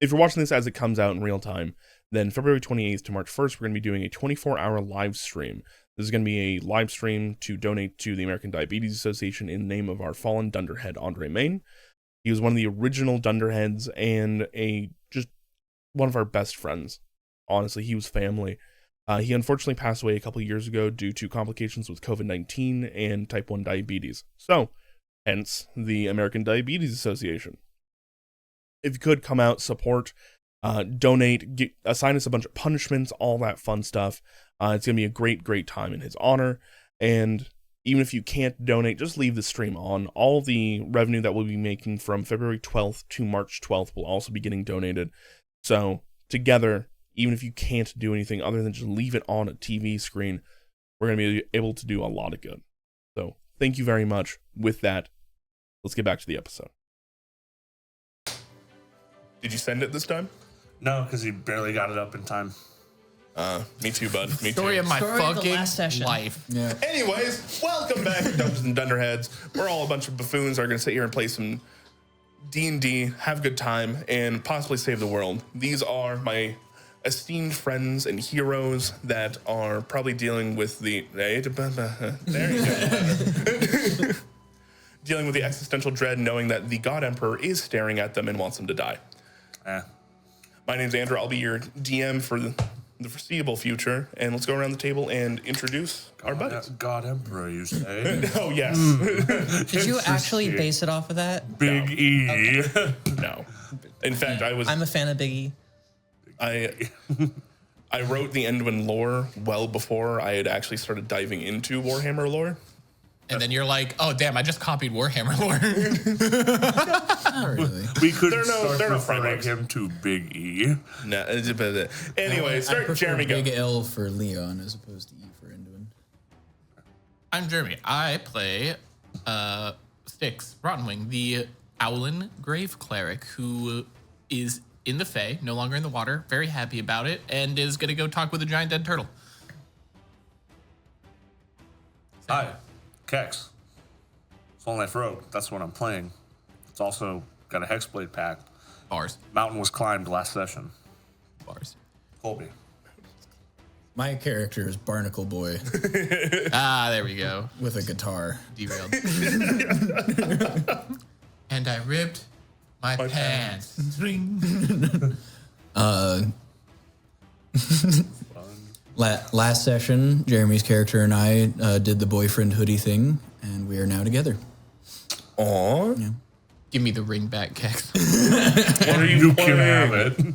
if you're watching this as it comes out in real time, then February 28th to March 1st, we're going to be doing a 24-hour live stream. This is going to be a live stream to donate to the American Diabetes Association in the name of our fallen Dunderhead, Andre Main. He was one of the original Dunderheads and just one of our best friends. Honestly, he was family. He unfortunately passed away a couple of years ago due to complications with COVID-19 and type 1 diabetes. So, hence the American Diabetes Association. If you could come out, support, donate, assign us a bunch of punishments, all that fun stuff. It's going to be a great, great time in his honor. And even if you can't donate, just leave the stream on. All the revenue that we'll be making from February 12th to March 12th will also be getting donated. So together, even if you can't do anything other than just leave it on a TV screen, we're going to be able to do a lot of good. So thank you very much. With that, let's get back to the episode. Did you send it this time? No, because you barely got it up in time. Me too, bud. Me Story too. of my Story of the fucking last session. life. Yeah. Anyways, welcome back to Dungeons and Dunderheads. We're all a bunch of buffoons that are going to sit here and play some D&D, have a good time, and possibly save the world. These are my esteemed friends and heroes that are probably dealing with the... There you go. Dealing with the existential dread, knowing that the God Emperor is staring at them and wants them to die. My name's Andrew. I'll be your DM for the foreseeable future, and let's go around the table and introduce our buddies. God Emperor, you say? Oh, yes. Did you actually base it off of that? Big E. Okay. No. In fact, I'm a fan of Big E. I wrote the Endwin lore well before I had actually started diving into Warhammer lore. And then you're like, oh, damn, I just copied Warhammer lore. Not really. We could They're no referring frameworks. him to Big E. No, anyway, I start prefer Jeremy go. Big L for Leon as opposed to E for Enduin. I'm Jeremy. I play Styx, Rottenwing, the Owlin Grave Cleric, who is in the Fey, no longer in the water, very happy about it, and is going to go talk with a giant dead turtle. Hi, Kex. Full Life Rogue. That's what I'm playing. It's also got a Hexblade pack. Bars. Mountain was climbed last session. Bars. Colby. My character is Barnacle Boy Ah, there we go. with a guitar. Derailed. And I ripped my pants. Last session, Jeremy's character and I did the boyfriend hoodie thing, and we are now together. Aw. Yeah. Give me the ring back, Kex. What are You can have it.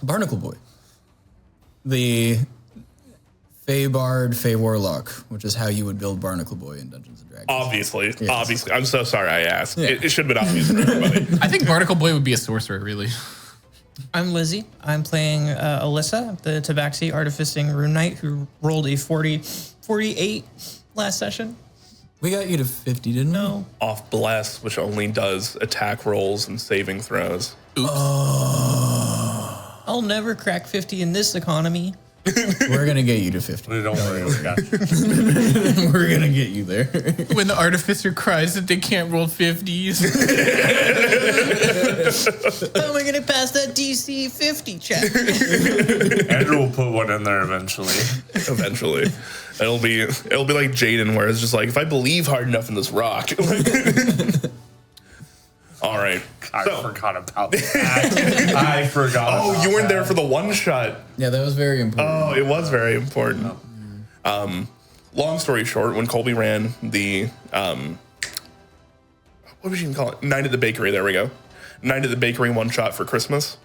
Barnacle Boy. The Fey Bard, Fey Warlock, which is how you would build Barnacle Boy in Dungeons & Dragons. Obviously. Yes. Obviously. I'm so sorry I asked. Yeah. It should have been obvious for everybody. I think Barnacle Boy would be a sorcerer, really. I'm Lizzie. I'm playing Alyssa, the Tabaxi Artificing Rune Knight, who rolled a 48 last session. We got you to 50, didn't we? No. Off Bless, which only does attack rolls and saving throws. I'll never crack 50 in this economy. We're going to get you to 50. Don't worry, we got you. We're going to get you there. When the artificer cries that they can't roll 50s. How am I going to pass that DC 50 check? Andrew will put one in there eventually. Eventually. It'll be like Jaden, where it's just like, if I believe hard enough in this rock. All right. I So- forgot about that. I forgot. Oh, about you weren't there that. for the one shot. Yeah, that was very important. Oh, it was very important. Long story short, when Colby ran the what would you even call it? Night at the Bakery. There we go. Night at the Bakery one shot for Christmas.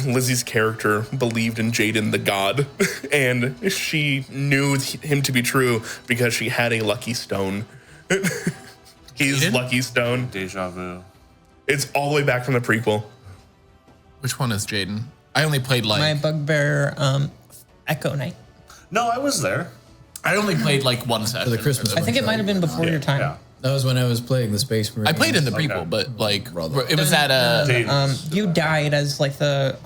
Lizzie's character believed in Jaden the god, and she knew him to be true because she had a lucky stone. His Jaden? lucky stone. Deja vu. It's all the way back from the prequel. Which one is Jaden? I only played like... My bugbear Echo Knight. No, I was there. I only played like one session. the Christmas I think it might have been before your time. Yeah. That was when I was playing the Space Marine. I played in the prequel, Okay. but like Brother. it was at a... You died as like the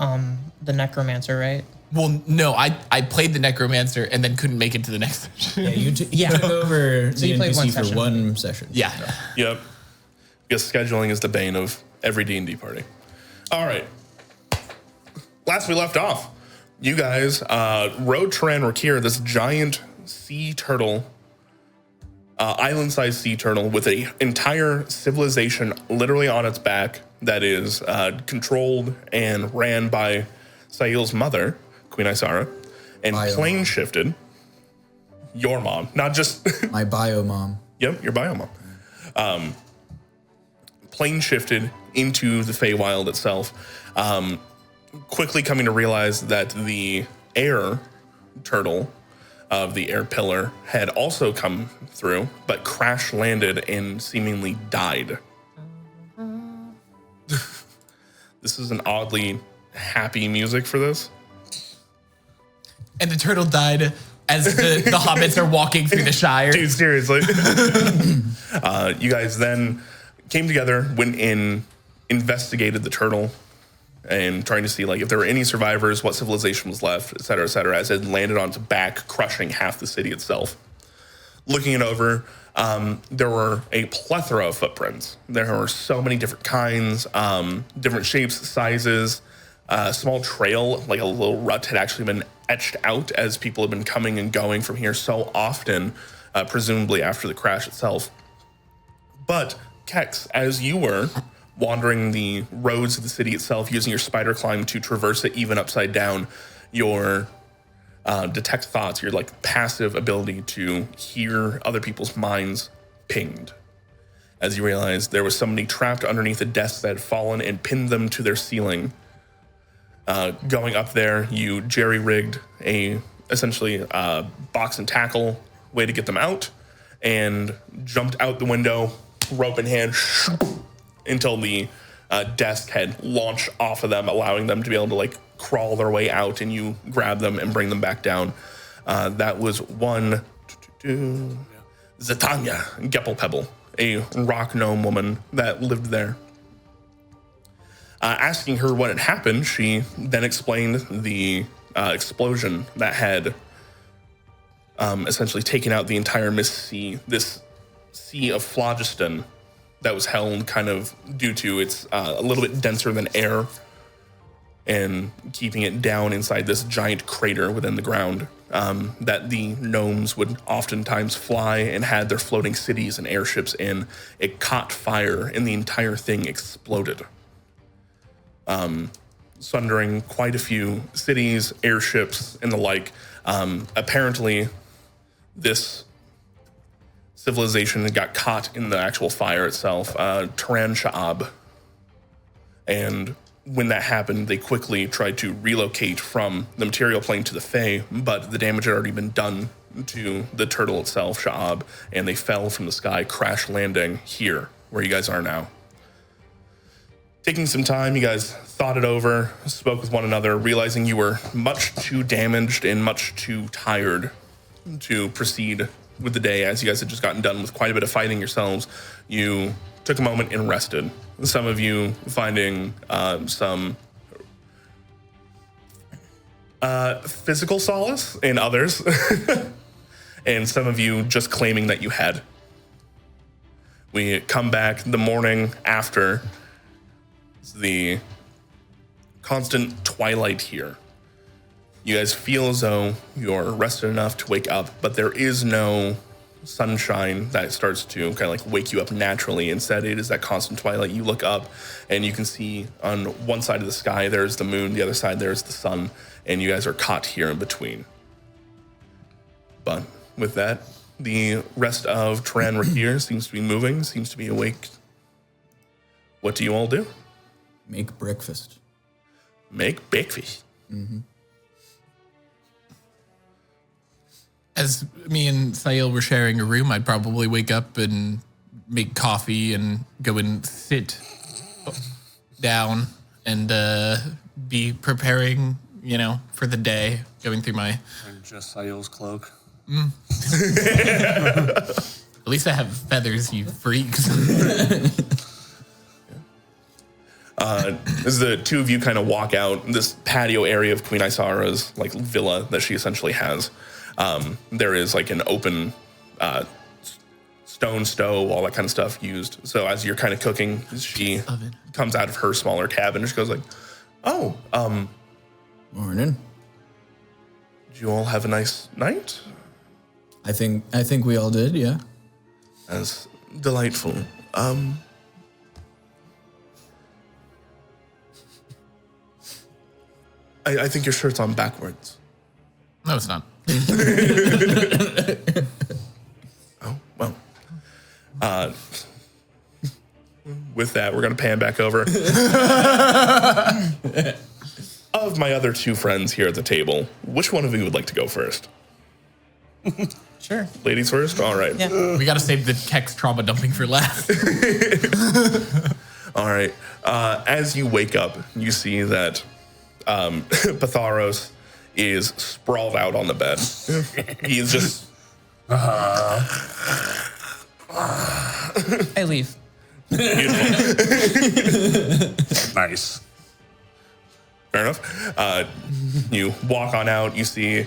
necromancer, right? Well, no, I played the Necromancer and then couldn't make it to the next session. Yeah, you Yeah. took over So the you played one NPC for session. one session. Yeah. Yep. Because scheduling is the bane of every D&D party. All right. last we left off, you guys rode Teran Rakir, this giant sea turtle, island-sized sea turtle with an entire civilization literally on its back that is controlled and ran by Sail's mother, Queen Isara, and Bio plane shifted. Your mom, not just My bio mom. Yep, your bio mom. Plane shifted into the Feywild itself, quickly coming to realize that the air turtle of the air pillar had also come through, but crash landed and seemingly died. This is an oddly happy music for this. And the turtle died as the hobbits are walking through the Shire. Dude, seriously. You guys then came together, went in, investigated the turtle, and trying to see like if there were any survivors, what civilization was left, et cetera, as it landed on its back, crushing half the city itself. Looking it over, there were a plethora of footprints. There were so many different kinds, different shapes, sizes. A small trail, like a little rut, had actually been etched out as people had been coming and going from here so often, presumably after the crash itself. But, Kex, as you were wandering the roads of the city itself, using your spider climb to traverse it even upside down, your detect thoughts, your like passive ability to hear other people's minds pinged. As you realize there was somebody trapped underneath a desk that had fallen and pinned them to their ceiling. Going up there, you jerry-rigged essentially a box and tackle way to get them out, and jumped out the window, rope in hand, until the desk had launched off of them, allowing them to be able to like crawl their way out, and you grab them and bring them back down. That was one Zatanya Geppelpebble, a rock gnome woman that lived there. Asking her what had happened, she then explained the explosion that had essentially taken out the entire Mist Sea, this sea of phlogiston that was held kind of due to it's a little bit denser than air and keeping it down inside this giant crater within the ground that the gnomes would oftentimes fly and had their floating cities and airships in. It caught fire and the entire thing exploded. Sundering quite a few cities, airships, and the like. Apparently, this civilization got caught in the actual fire itself, Teran Sha'hab. And when that happened, they quickly tried to relocate from the material plane to the Fey, but the damage had already been done to the turtle itself, Sha'hab, and they fell from the sky, crash landing here, where you guys are now. Taking some time, you guys thought it over, spoke with one another, realizing you were much too damaged and much too tired to proceed with the day, as you guys had just gotten done with quite a bit of fighting yourselves. You took a moment and rested. Some of you finding some physical solace in others, and some of you just claiming that you had. We come back the morning after. The constant twilight here. You guys feel as though you're rested enough to wake up, but there is no sunshine that starts to kind of like wake you up naturally. Instead, it is that constant twilight. You look up and you can see on one side of the sky, there's the moon, the other side, there's the sun, and you guys are caught here in between. But with that, the rest of Teran Rakir seems to be moving, seems to be awake. What do you all do? Make breakfast. Make breakfast. Mm-hmm. As me and Sail were sharing a room, I'd probably wake up and make coffee and go and sit down and be preparing, for the day, going through my... And just Sail's cloak. At least I have feathers, you freaks. As the two of you kind of walk out this patio area of Queen Isara's like villa that she essentially has, there is like an open stone stove, all that kind of stuff used. So as you're kind of cooking, she comes out of her smaller cabin and she goes like, "Oh, Morning. Did you all have a nice night? I think we all did, yeah. That's delightful. I think your shirt's on backwards. No, it's not. Oh, well. With that, we're going to pan back over. Of my other two friends here at the table, which one of you would like to go first? Sure. Ladies first? All right. Yeah. We got to save the Kex trauma dumping for last. All right. As you wake up, you see that Patharos is sprawled out on the bed. He's just... I leave. Beautiful. Nice. Fair enough. You walk on out. You see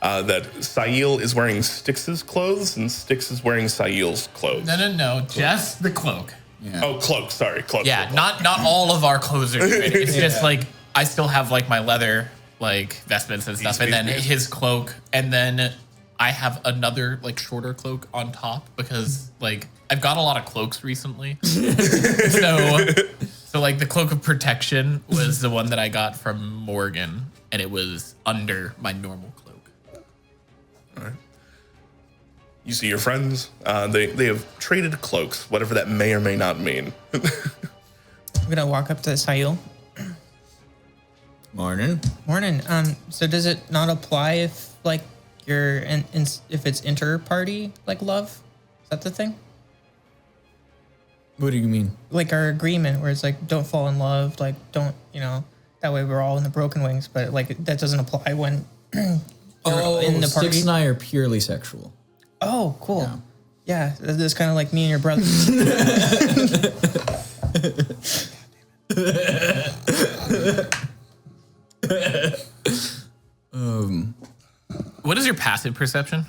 that Sail is wearing Styx's clothes, and Styx is wearing Sail's clothes. No. Just the cloak. Yeah. Oh, cloak. Sorry, cloak. Yeah, cloak. not all of our clothes are different. It's just like I still have like my leather like vestments and stuff, and then his cloak, and then I have another like shorter cloak on top because like I've got a lot of cloaks recently. So like the cloak of protection was the one that I got from Morgan, and it was under my normal cloak. All right. You see your friends. They have traded cloaks, whatever that may or may not mean. I'm gonna walk up to Sail. Morning. Morning. So does it not apply if like you're if it's inter-party like love? Is that the thing? What do you mean? Like our agreement where it's like don't fall in love, like don't, that way we're all in the broken wings, but like that doesn't apply when you're in the party. Styx and I are purely sexual. Oh, cool. Yeah, that's kind of like me and your brother. What is your passive perception?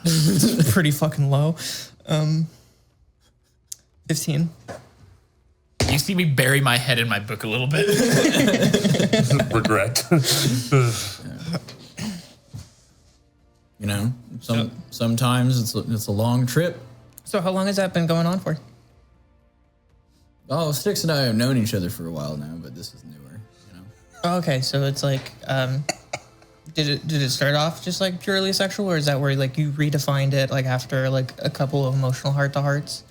Pretty fucking low. 15. You see me bury my head in my book a little bit. Regret. Sometimes it's a long trip. So how long has that been going on for? Oh, Styx and I have known each other for a while now, but this is newer. Oh, okay, so it's like, did it start off just like purely sexual, or is that where like you redefined it like after like a couple of emotional heart-to-hearts?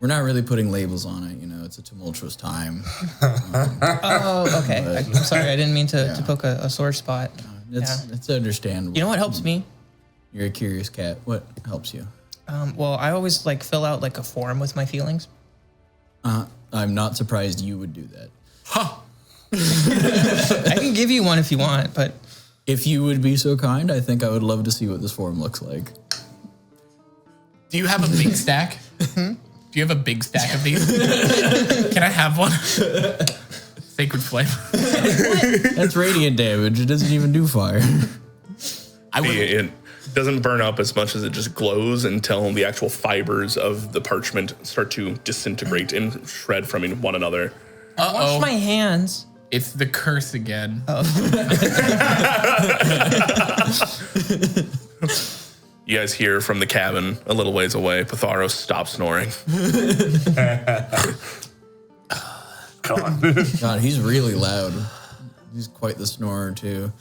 We're not really putting labels on it. It's a tumultuous time. Oh, okay. I'm sorry, I didn't mean to poke a sore spot. It's understandable. You know what helps me? You're a curious cat. What helps you? Well, I always like fill out like a form with my feelings. I'm not surprised you would do that. I can give you one if you want, but If you would be so kind, I think I would love to see what this form looks like. Do you have a big stack? Do you have a big stack of these? Can I have one? Sacred Flame. That's radiant damage. It doesn't even do fire. It doesn't burn up as much as it just glows until the actual fibers of the parchment start to disintegrate and shred from one another. wash my hands. It's the curse again. You guys hear from the cabin a little ways away. Patharos stops snoring. God, he's really loud. He's quite the snorer too.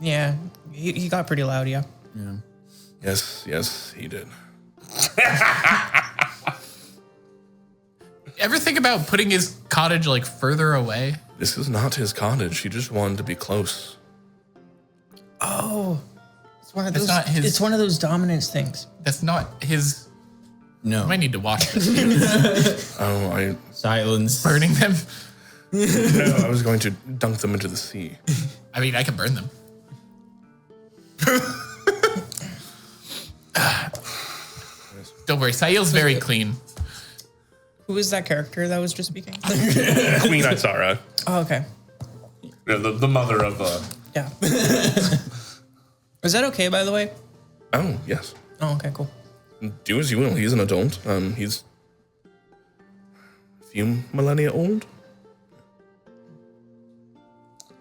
Yeah, he got pretty loud, yeah. Yes, he did. Ever think about putting his cottage like further away? This is not his cottage. He just wanted to be close. Oh, it's one of those. It's not his- It's one of those dominance things. That's not his. No. I might need to watch this. Silence. Burning them. No, I was going to dunk them into the sea. I mean, I can burn them. Don't worry, Sail's very clean. Who is that character that was just speaking? Queen Isara. Oh, okay. Yeah, the mother of Yeah. Is that okay, by the way? Oh, yes. Oh, okay, cool. Do as you will. He's an adult. He's a few millennia old.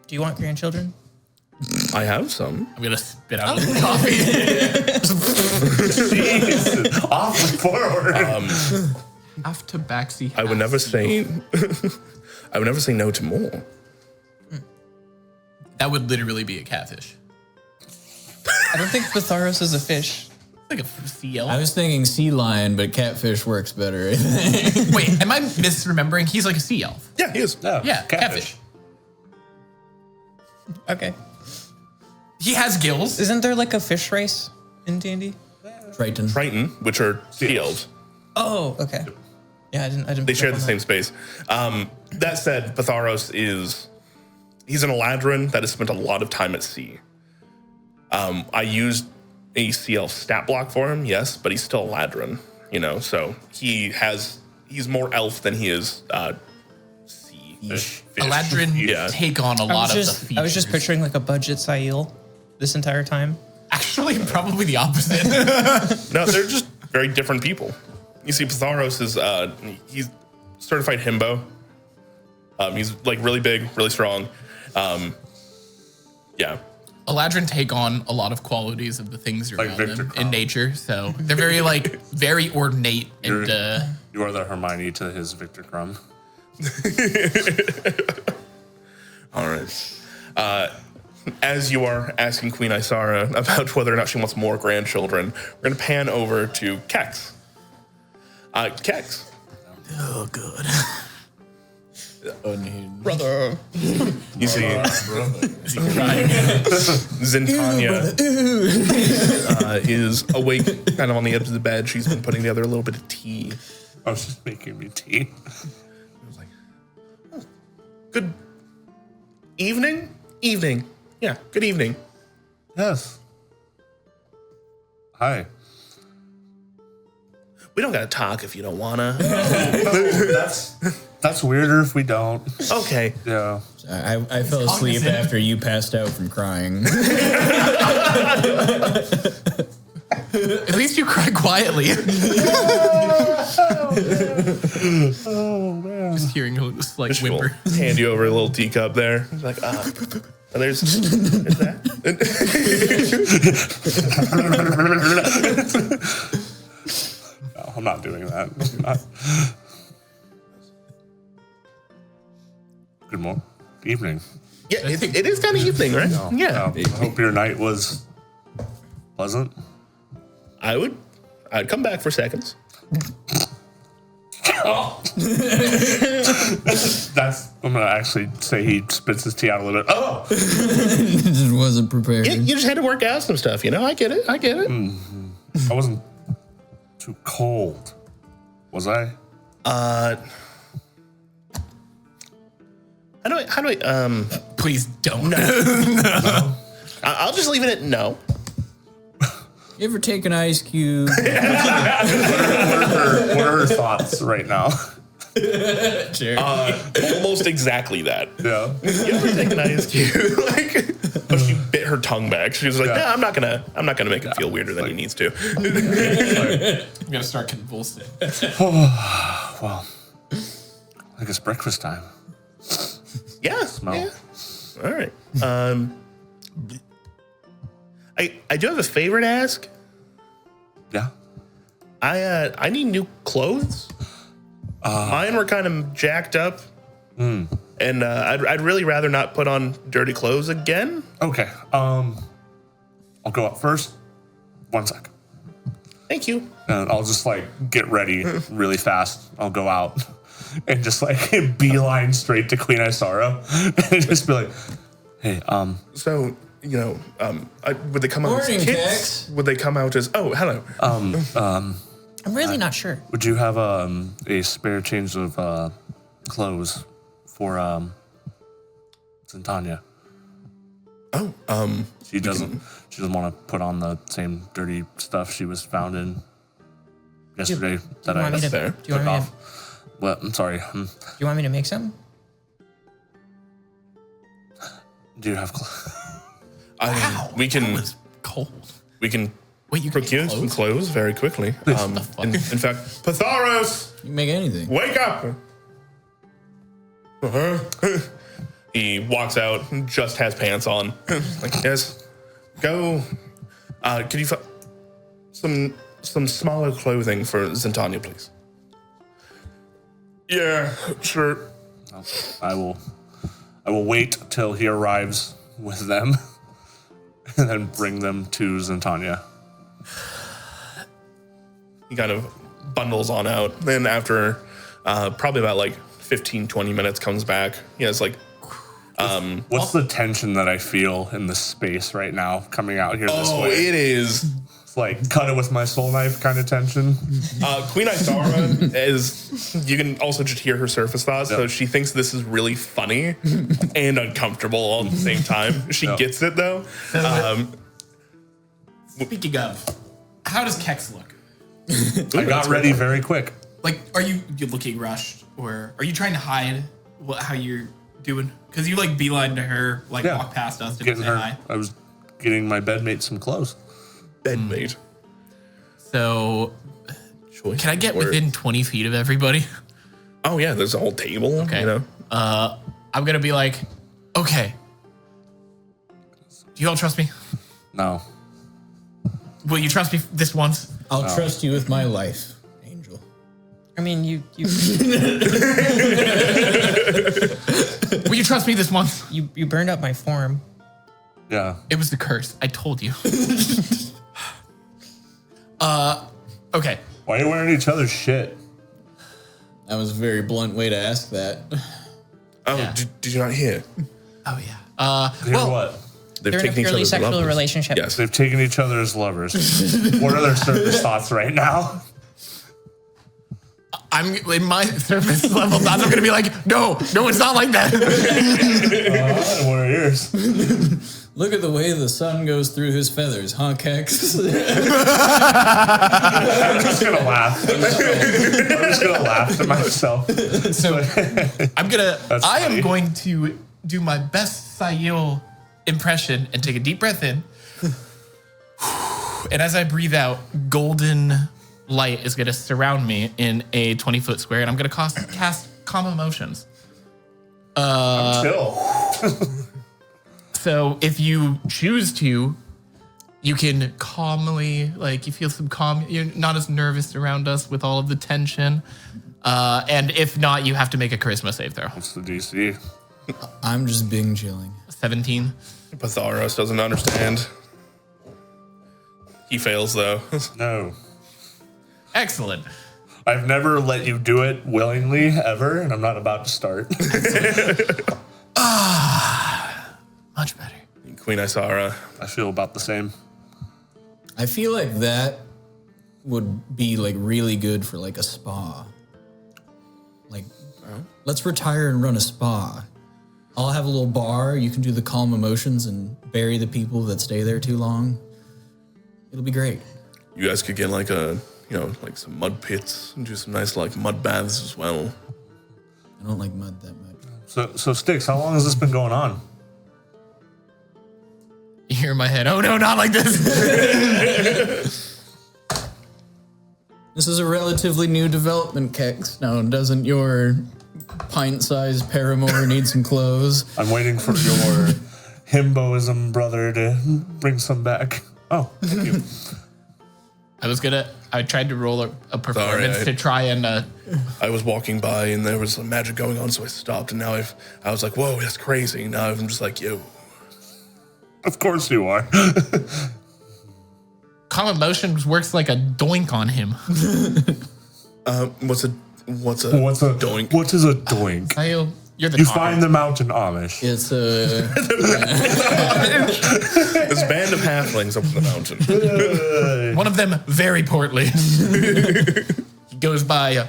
Do you want grandchildren? I have some. I'm gonna spit out the coffee. Jesus, awfully forward. After backseat. I would never say. I would never say no to more. That would literally be a catfish. I don't think Pitharos is a fish. Like a sea elf. I was thinking sea lion, but catfish works better. Wait, am I misremembering? He's like a sea elf. Yeah, he is. Yeah, catfish. Okay. He has gills. Isn't there like a fish race in D&D? Triton. Triton, which are sea elves. Oh, okay. Yeah, I didn't. They pick share up the on same space. That said, Pitharos he's an Eladrin that has spent a lot of time at sea. I used a sea elf stat block for him, yes, but he's still Eladrin, so he's more elf than he is sea. Fish. Eladrin take on a lot of the features. I was just picturing like a budget Sail this entire time. Actually, probably the opposite. No, they're just very different people. You see, Pitharos is he's certified himbo. He's like really big, really strong. Yeah. Eladrin take on a lot of qualities of the things around Victor them Crumb. in nature, so they're very very ornate and You are the Hermione to his Victor Crumb. All right. As you are asking Queen Isara about whether or not she wants more grandchildren, we're going to pan over to Kex. Kex. oh god. Brother. You see Zintanya is awake kind of on the edge of the bed. She's been putting together a little bit of tea. I was just making me tea. I was like, oh, good evening? Evening. Yeah, good evening. Yes. Hi. We don't got to talk if you don't want to. That's weirder if we don't. Okay. Yeah. I fell asleep after you passed out from crying. At least you cry quietly. Oh man. Just hearing a slight She'll whimper. hand you over a little teacup there. It's like, there's that. No, I'm not doing that. Good morning. Evening. Yeah, it is kind of evening, right? Yeah. I hope your night was pleasant. I'd come back for seconds. I'm gonna actually say he spits his tea out a little bit. Oh, Just wasn't prepared. You just had to work out some stuff, I get it. I wasn't too cold, was I? How do I Please don't. I'll just leave it at no. You ever take an ice cube? What are her thoughts right now? Almost exactly that. Yeah. You ever take an ice cube? But she bit her tongue back. She was like, "Nah, I'm not gonna make him feel weirder than he needs to." I'm gonna start convulsing. Well, I guess breakfast time. Yeah. Smell. Yeah. All right. I do have a favor to ask. Yeah. I need new clothes. Mine were kind of jacked up, and I'd really rather not put on dirty clothes again. Okay. I'll go up first. 1 sec. Thank you. And I'll just get ready really fast. I'll go out and just beeline straight to Queen Isara and just be like, "Hey, So would they come out Morning, as kids? Tex. Would they come out as hello? I'm really not sure. would you have a spare change of clothes for Zintanya? Oh, She doesn't want to put on the same dirty stuff she was found in yesterday that I fair. Do you took want me off. Well, I'm sorry. Do you want me to make some? Do you have Wow, we can that was cold. we can Wait, you can procure make some clothes? clothes very quickly. the fuck? In fact, Pitharos, You can make anything. wake up! He walks out, just has pants on. Like, yes, go. Could you find some smaller clothing for Zentania, please? Yeah, sure. I will wait till he arrives with them, and then bring them to Zentania. He kind of bundles on out. Then after probably about like 15, 20 minutes comes back. He has like... What's the tension that I feel in the space right now coming out here this way? It is... It's like cut it with my soul knife kind of tension. Queen Isara is... You can also just hear her surface thoughts. So she thinks this is really funny and uncomfortable all at the same time. She gets it, though. Speaking of, how does Kex look? I got ready very quick. Like, are you looking rushed, or are you trying to hide how you're doing? Because you like beeline to her, like walk past us, didn't say hi. I was getting my bedmate some clothes. Bedmate. So, can I get within 20 feet of everybody? Oh yeah, there's a whole table. Okay. You know? I'm gonna be like, okay. Do you all trust me? No. Will you trust me this once? I'll trust you with my life, Angel. I mean, you Will you trust me this once? you burned up my form. Yeah. It was the curse. I told you. Okay. Why are you wearing each other's shit? That was a very blunt way to ask that. Oh, Yeah. did you not hear? Oh yeah. Hear what? They've They're in a taken each purely other's sexual lovers. relationship. Yes. They've taken each other as lovers. What are their surface thoughts right now? I'm in my surface level thoughts. I'm gonna be like, no, it's not like that. What are yours? Look at the way the sun goes through his feathers, huh, Kex? I'm just gonna laugh. I'm just gonna laugh to myself. So I am funny. going to do my best Sayil impression and take a deep breath in. And as I breathe out, golden light is going to surround me in a 20-foot square, and I'm going to cast Calm Emotions. Chill. So if you choose to, you can calmly, like, you feel some calm. You're not as nervous around us with all of the tension. And if not, you have to make a charisma save throw. What's the DC? I'm just Bing chilling. 17. Patharos doesn't understand. He fails though. No. Excellent. I've never let you do it willingly ever, and I'm not about to start. Much better. Queen Isara. I feel about the same. I feel like that would be like really good for like a spa. Like, let's retire and run a spa. I'll have a little bar. You can do the calm emotions and bury the people that stay there too long. It'll be great. You guys could get like like some mud pits and do some nice like mud baths as well. I don't like mud that much. So Sticks, how long has this been going on? You hear in my head, oh no, not like this. This is a relatively new development, Kex. Now, doesn't your pint-sized paramour need some clothes? I'm waiting for your himboism brother to bring some back. Oh, thank you. I tried to roll a performance Sorry, to try and I was walking by and there was some magic going on, so I stopped. And now I was like, whoa, that's crazy. Now I'm just like, yo. Of course you are. Calm Emotions works like a doink on him. What's a doink? What is a doink? You're the You talker. find the mountain Amish. It's a... This band of halflings up the mountain. One of them very portly. He goes by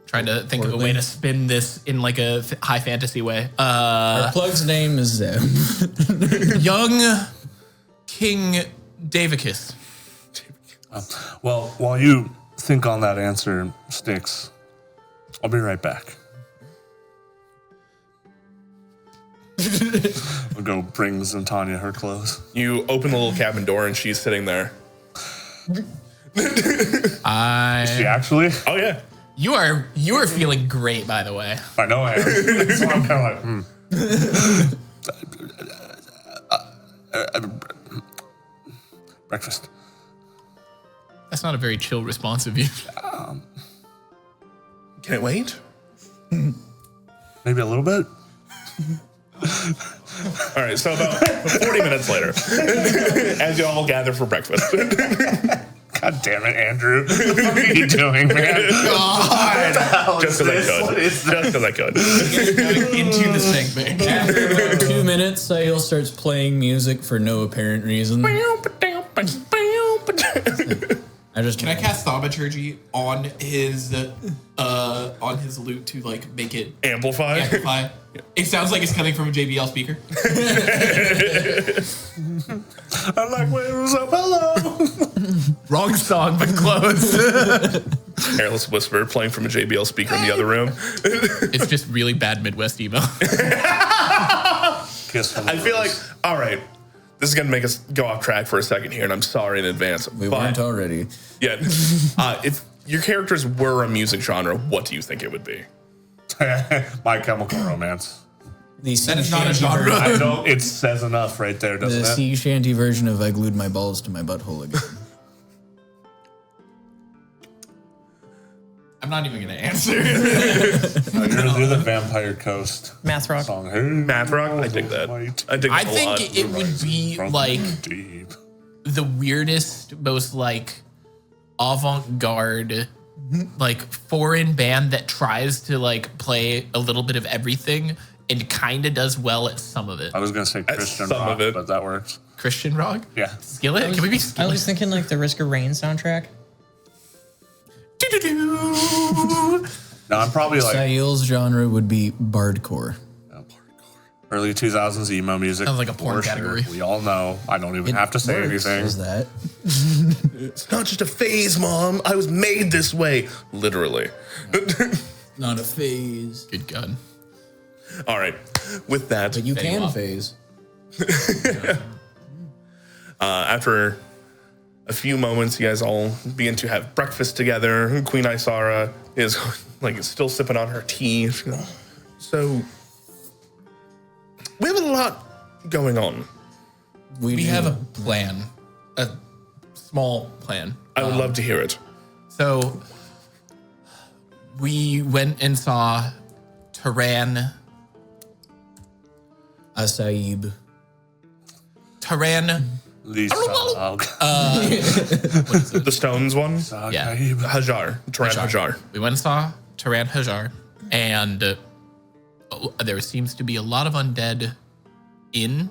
trying to think of a way to spin this in like a high fantasy way. Our plug's name is Zeb. Young King Davicus. Well, while you think on that answer, Sticks, I'll be right back. I'll go bring Zentania her clothes. You open the little cabin door and she's sitting there. Is she actually? Oh yeah. You are feeling great, by the way. I know I am. So I'm kind of like, breakfast. That's not a very chill response of you. Can it wait? Maybe a little bit. All right, so about 40 minutes later, as you all gather for breakfast. God damn it, Andrew. What are you doing, man? Just because I could. Just because I could. Into the segment. After about 2 minutes, Sahil starts playing music for no apparent reason. Can I cast thaumaturgy on his lute to like make it Amplify? amplify? It sounds like it's coming from a JBL speaker. I'm like, where's up? Hello. Wrong song, but close. Careless Whisper playing from a JBL speaker in the other room. It's just really bad Midwest emo. I feel like, all right, this is going to make us go off track for a second here, and I'm sorry in advance. We weren't already. Yeah. If your characters were a music genre, what do you think it would be? My Chemical Romance. That is not a genre. I know it says enough right there, doesn't The it? sea shanty version of I glued my balls to my butthole again. I'm not even going to answer. You're gonna do the Vampire Coast Math rock. song. Hey, Math rock? I dig that. I dig I that a lot. think it would be like deep. the weirdest, most like avant-garde, like foreign band that tries to like play a little bit of everything and kind of does well at some of it. I was gonna say Christian some rock, of it. but that works. Christian rock? Yeah. Skillet? Can we be I Skillet? was thinking like the Risk of Rain soundtrack. Do-do-do. No, I'm probably like Sahil's genre would be bardcore. early 2000s emo music. Sounds like a porn for sure. category. We all know. I don't even have to say Works, anything. Is that? It's not just a phase, Mom. I was made this way. Literally. Not a phase. Good gun. All right. With that, But you can Feywild. phase. after a few moments, you guys all begin to have breakfast together. Queen Isara is like still sipping on her tea. So we have a lot going on. We have a plan, a small plan. I would love to hear it. So we went and saw Teran. Asaib. Teran. Lisa. The Stones one? Yeah. Hajar. Teran Hajar. We went and saw Teran Hajar, and there seems to be a lot of undead in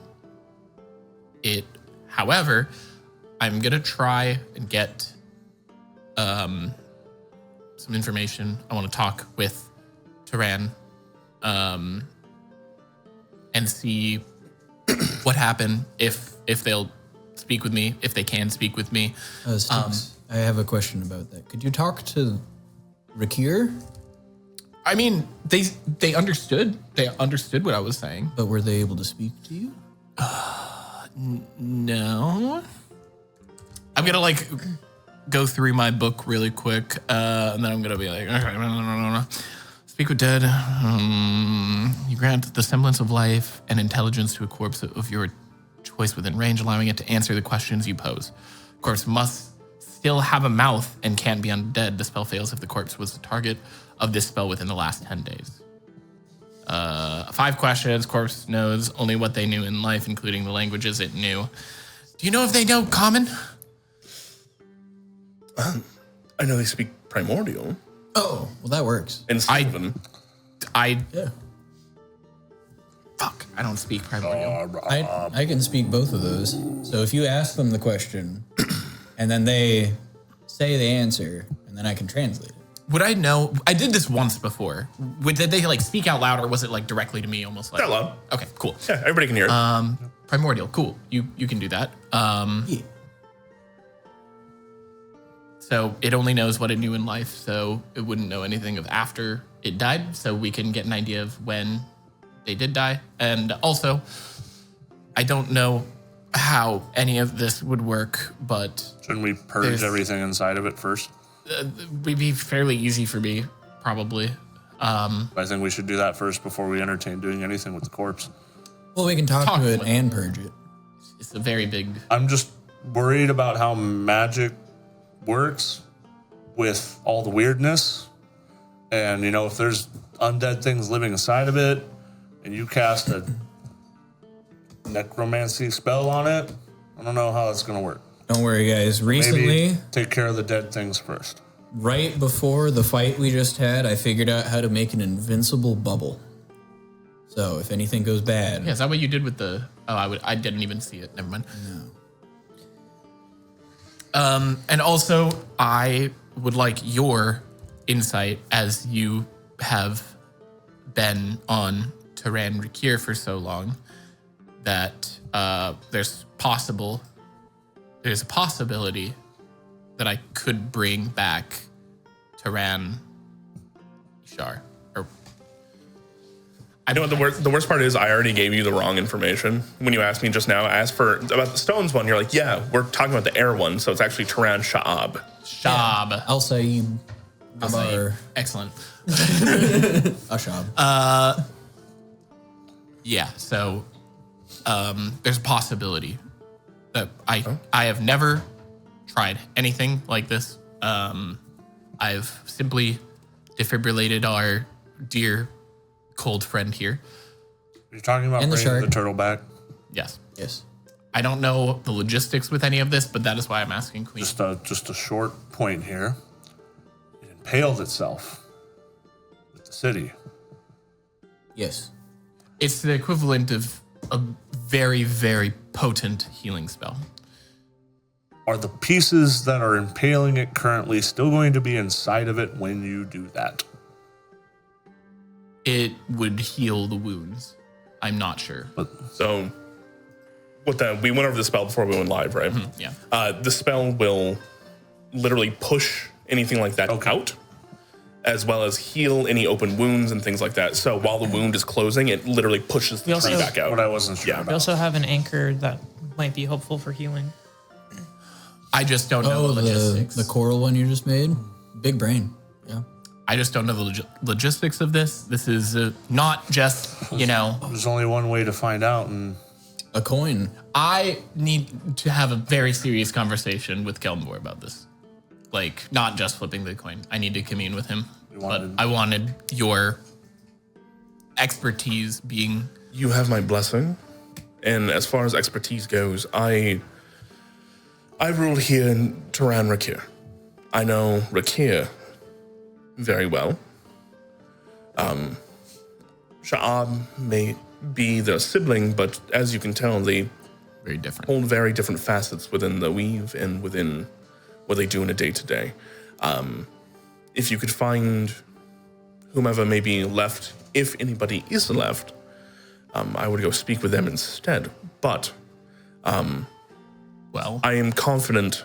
it. However, I'm gonna try and get some information. I want to talk with Teran and see what happened, if they'll speak with me, if they can speak with me. Sticks, I have a question about that. Could you talk to Rakir? I mean, they understood. They understood what I was saying. But were they able to speak to you? No. I'm gonna like go through my book really quick, and then I'm gonna be like, okay, speak with dead. You grant the semblance of life and intelligence to a corpse of your choice within range, allowing it to answer the questions you pose. Corpse must still have a mouth and can't be undead. The spell fails if the corpse was the target of this spell within the last 10 days. 5 questions. Corpse knows only what they knew in life, including the languages it knew. Do you know if they know common? I know they speak primordial. Oh, well, that works. And Sylvan. Yeah. Fuck, I don't speak primordial. I can speak both of those. So if you ask them the question, and then they say the answer, and then I can translate it. Would I know? I did this once before. Did they like speak out loud, or was it like directly to me, almost like? Out loud. Okay, cool. Yeah, everybody can hear it. Primordial, cool. You can do that. Yeah. So it only knows what it knew in life, so it wouldn't know anything of after it died. So we can get an idea of when they did die, and also, I don't know how any of this would work, but Shouldn't we purge There's- everything inside of it first? would be fairly easy for me, probably. I think we should do that first before we entertain doing anything with the corpse. Well, we can talk Talk to it with and purge it. It's a very big. I'm just worried about how magic works with all the weirdness. And, if there's undead things living inside of it and you cast a necromancy spell on it, I don't know how that's going to work. Don't worry, guys. Recently, Maybe take care of the dead things first. right before the fight we just had, I figured out how to make an invincible bubble. So if anything goes bad, Yeah, is that what you did with the? Oh, I didn't even see it. Never mind. no. And also, I would like your insight as you have been on Teran Rakir for so long that there's a possibility that I could bring back Teran Ishar. Or I know what the worst part is. I already gave you the wrong information when you asked me just now. I asked about the stones one. You're like, yeah, we're talking about the air one, so it's actually Teran Sha'hab. Sha'hab. I'll say Or excellent. Ashab. Yeah, so there's a possibility that I have never tried anything like this. I've simply defibrillated our dear cold friend here. You're talking about And the bringing shark. the turtle back? Yes. Yes. I don't know the logistics with any of this, but that is why I'm asking Queen. Just a short point here. It impaled itself with the city. Yes. It's the equivalent of a very, very potent healing spell. Are the pieces that are impaling it currently still going to be inside of it when you do that? It would heal the wounds. I'm not sure. So, we went over the spell before we went live, right? Yeah. The spell will literally push anything like that out, as well as heal any open wounds and things like that. So while the wound is closing, it literally pushes the tree back out. What I wasn't sure Yeah. We about. also have an anchor that might be helpful for healing. I just don't know the logistics. the coral one you just made. Big brain. Yeah. I just don't know the logistics of this. This is not just, There's only one way to find out, and A coin. I need to have a very serious conversation with Kelmore about this. Like, not just flipping the coin. I need to commune with him. But I wanted your expertise being... You have my blessing, and as far as expertise goes, I rule here in Teran Rakir. I know Rakir very well. Sha'hab may be their sibling, but as you can tell, they Very different. hold very different facets within the weave and within what they do in a day-to-day. If you could find whomever may be left, if anybody is left, I would go speak with them instead. But Well, I am confident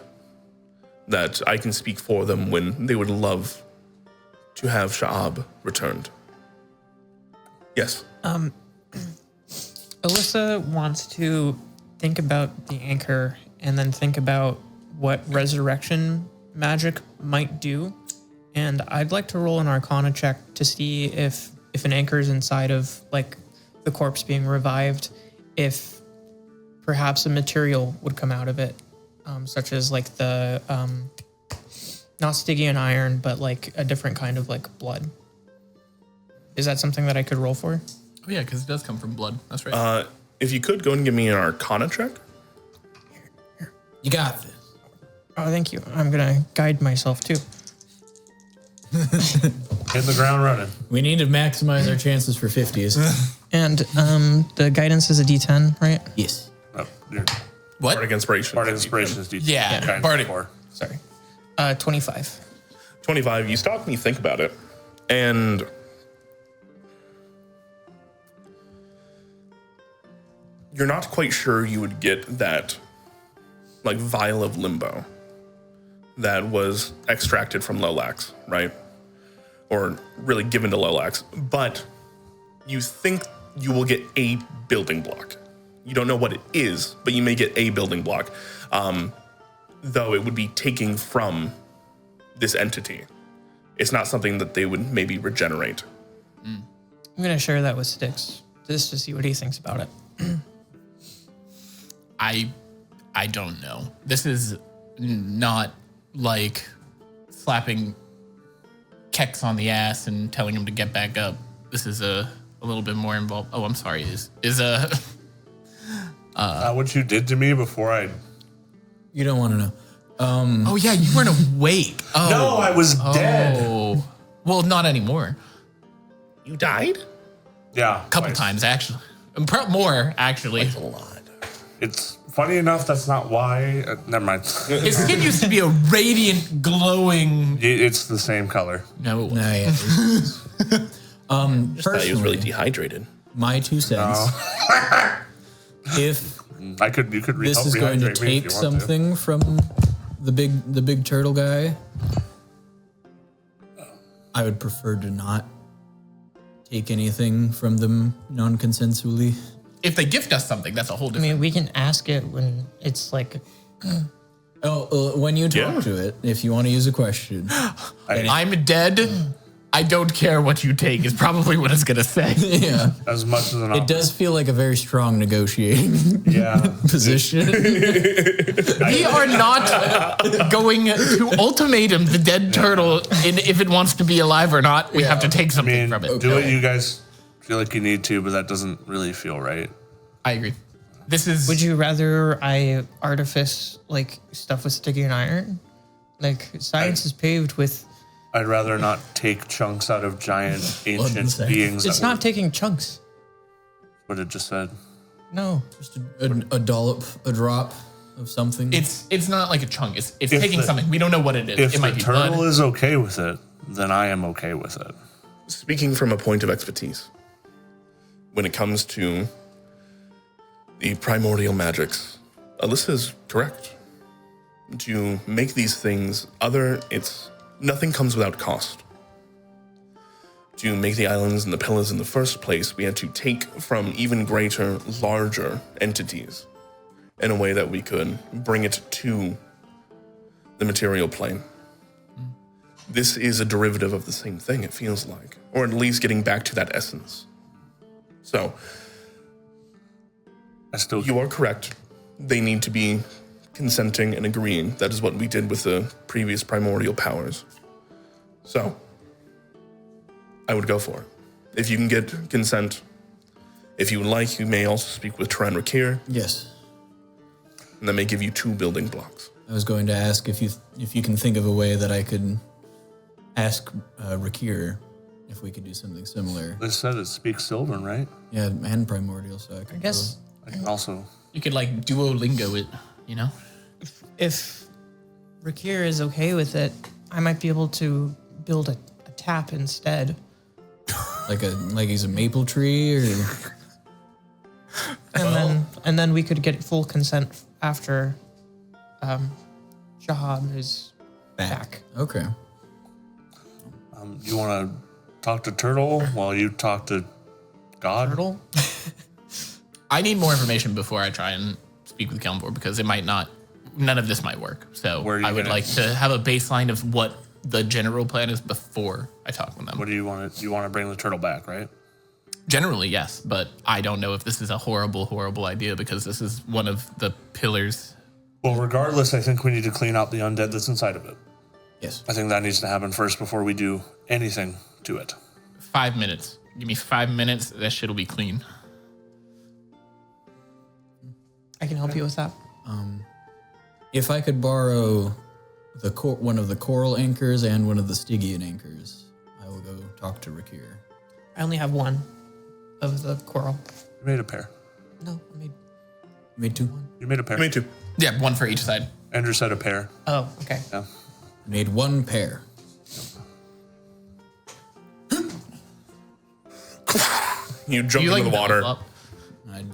that I can speak for them when they would love to have Sha'hab returned. Yes. Alyssa wants to think about the anchor and then think about what resurrection magic might do. And I'd like to roll an Arcana check to see if an anchor is inside of like the corpse being revived, if perhaps a material would come out of it, such as like the not Stygian iron, but like a different kind of like blood. Is that something that I could roll for? oh yeah, because it does come from blood. That's right. If you could go and give me an Arcana check. You got this. Oh, thank you. I'm gonna guide myself too. hit the ground running. We need to maximize our chances for 50s. And the guidance is a D10, right? Yes. Oh, your what? Bardic Inspiration. part of inspiration is Yeah, kind Bardic. for. Sorry. 25. 25. You stop and you think about it, and you're not quite sure you would get that, like, vial of limbo that was extracted from Lolax, right? Or really given to Lolax, but you think you will get a building block. You don't know what it is, but you may get a building block, though it would be taking from this entity. It's not something that they would maybe regenerate. I'm going to share that with Styx just to see what he thinks about it. I don't know. This is not like slapping Kex on the ass and telling him to get back up. This is a little bit more involved. Oh, I'm sorry. Is a what you did to me before I... You don't want to know. Oh yeah, you weren't awake. Oh. No, I was dead. Oh. Well, not anymore. You died? Yeah. A couple times actually. More actually. That's a lot. It's funny enough, that's not why. Never mind. His skin used to be a radiant, glowing. It's the same color. No, it wasn't. Nah, yeah. Just thought he was really dehydrated. My 2 cents. If You could this is going to take something from the big turtle guy, I would prefer to not take anything from them non-consensually. If they gift us something, that's a whole I different. mean, we can ask it when it's like, When you talk to it, if you want to use a question. I'm dead. I don't care what you take is probably what it's gonna say. Yeah. As much as an It does feel like a very strong negotiating position. We are not going to ultimatum the dead turtle in if it wants to be alive or not. We have to take something from it. Do what you guys feel like you need to, but that doesn't really feel right. I agree. This is. would you rather I artifice like stuff with sticky and iron? Like science is paved with. I'd rather not take chunks out of giant ancient insect. beings. It's not taking chunks. What it just said. No. Just a dollop, a drop of something. It's not like a chunk. It's If taking the- something. We don't know what it is. If It might the be turtle blood. is okay with it, then I am okay with it. Speaking from a point of expertise, when it comes to the primordial magics, Alyssa is correct. To make these things nothing comes without cost. To make the islands and the pillars in the first place, we had to take from even greater, larger entities in a way that we could bring it to the material plane. This is a derivative of the same thing, it feels like, or at least getting back to that essence. So, you are correct. They need to be consenting and agreeing. That is what we did with the previous primordial powers. So, I would go for it. If you can get consent, if you would like, you may also speak with Teran Rakir, Yes. and that may give you 2 building blocks. I was going to ask if you can think of a way that I could ask Rakir if we could do something similar. They said it speaks Sylvan, right? Yeah, and primordial, so I could I guess I can also. You could like Duolingo it, you know? if Rakir is okay with it, I might be able to build a tap instead. like he's a maple tree or And then we could get full consent after Sha'hab is back. Okay. You want to talk to Turtle while you talk to God? Turtle? I need more information before I try and speak with Kelmvor because none of this might work. So Where are you I would gonna- like to have a baseline of what the general plan is before I talk with them. What do you want to? You want to bring the turtle back, right? Generally, yes, but I don't know if this is a horrible, horrible idea because this is one of the pillars. Well, regardless, I think we need to clean out the undead that's inside of it. Yes. I think that needs to happen first before we do anything to it. 5 minutes. Give me 5 minutes. That shit'll be clean. I can help you with that. If I could borrow one of the coral anchors and one of the Stygian anchors, I will go talk to Rakir. I only have one of the coral. You made a pair. No, I made. Made 2. You made a pair. Me too. Yeah, one for each side. Andrew said a pair. Oh, okay. Yeah. Made 1 pair. You jump You into like the water. level up?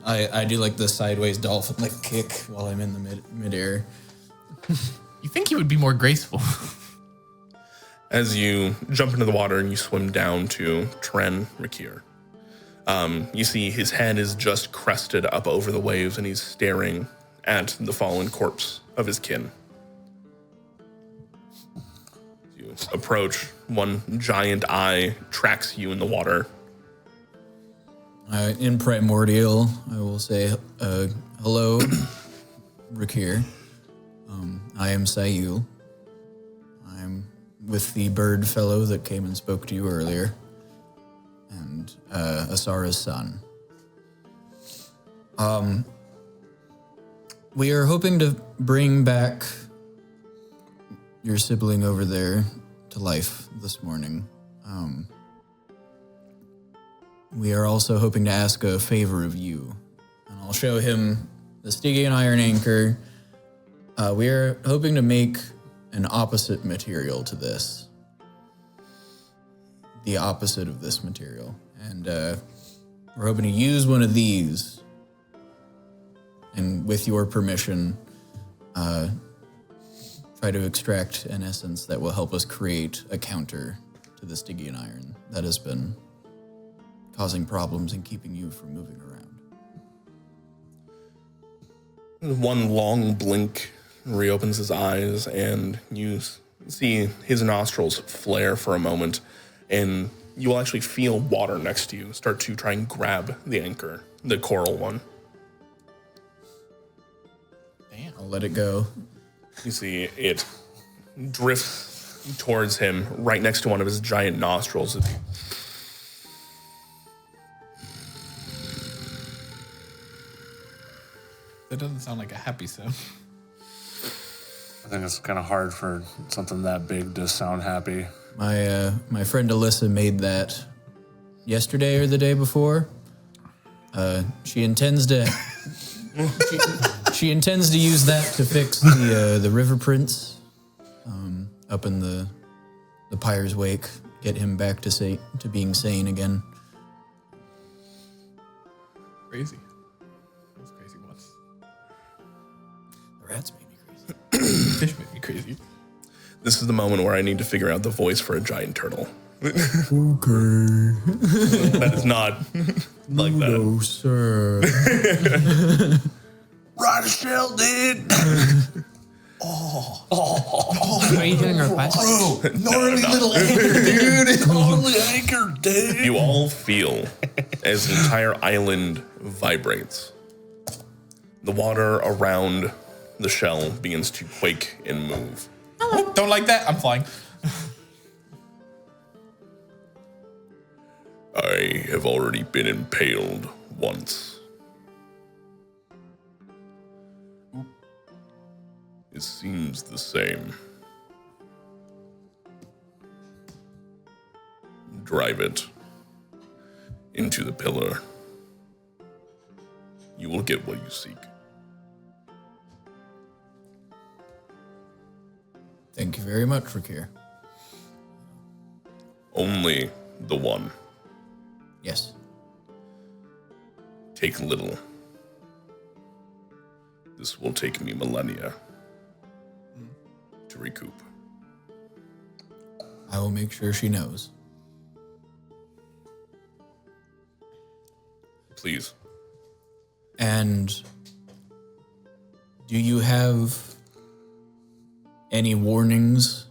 I do like the sideways dolphin like kick while I'm in the midair. You think he would be more graceful? As you jump into the water and you swim down to Teran Rakir, you see his head is just crested up over the waves and he's staring at the fallen corpse of his kin. approach, one giant eye tracks you in the water. In primordial, I will say, hello, Rakir. I am Sayul. I'm with the bird fellow that came and spoke to you earlier, and Asara's son. We are hoping to bring back your sibling over there to life this morning. We are also hoping to ask a favor of you, and I'll show him the Stygian iron anchor. We are hoping to make an opposite material to this. The opposite of this material. And we're hoping to use one of these, and with your permission, try to extract an essence that will help us create a counter to the Stygian iron that has been causing problems and keeping you from moving around. One long blink, reopens his eyes, and you see his nostrils flare for a moment, and you will actually feel water next to you start to try and grab the anchor, the coral one. Damn. I'll let it go. You see it drift towards him right next to one of his giant nostrils. That doesn't sound like a happy sound. I think it's kind of hard for something that big to sound happy. My friend Alyssa made that yesterday or the day before. She intends to she intends to use that to fix the river prince up in the Pyre's wake, get him back to being sane again. Crazy. Those crazy ones. The rats made me crazy. Fish made me crazy. This is the moment where I need to figure out the voice for a giant turtle. Okay. That is not like that. No, sir. Ride a shell, dude. Are you doing a request? Gnarly little anchor, dude. Gnarly anchor, dude. You all feel as the entire island vibrates. The water around the shell begins to quake and move. Oh, don't like that. I'm flying. I have already been impaled once. It seems the same. Drive it into the pillar. You will get what you seek. Thank you very much, Rakir. Only the one. Yes. Take little. This will take me millennia to recoup. I will make sure she knows. Please. And do you have any warnings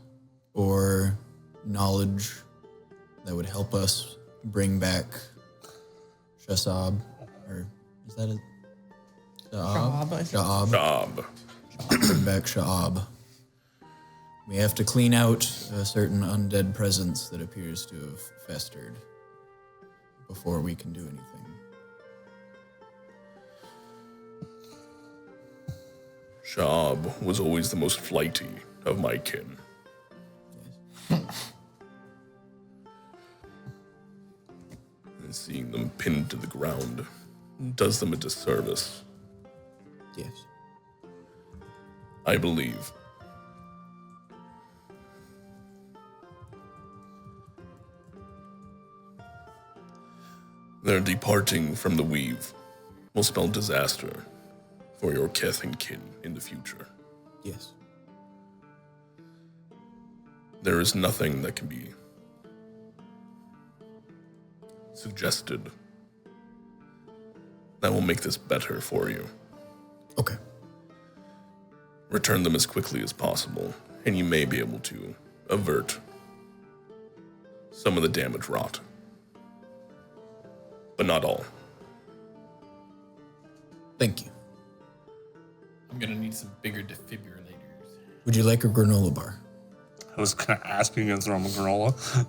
or knowledge that would help us bring back Sha'hab? Or is that it? Sha'hab, I think. Sha'hab. Job. Bring back Sha'hab. We have to clean out a certain undead presence that appears to have festered before we can do anything. Sha'hab was always the most flighty of my kin. And seeing them pinned to the ground does them a disservice. Yes. I believe. Their departing from the weave will spell disaster for your kith and kin in the future. Yes. There is nothing that can be suggested that will make this better for you. Okay. Return them as quickly as possible, and you may be able to avert some of the damage wrought. But not all. Thank you. I'm gonna need some bigger defibrillators. Would you like a granola bar? I was kind of asking you to throw him a granola.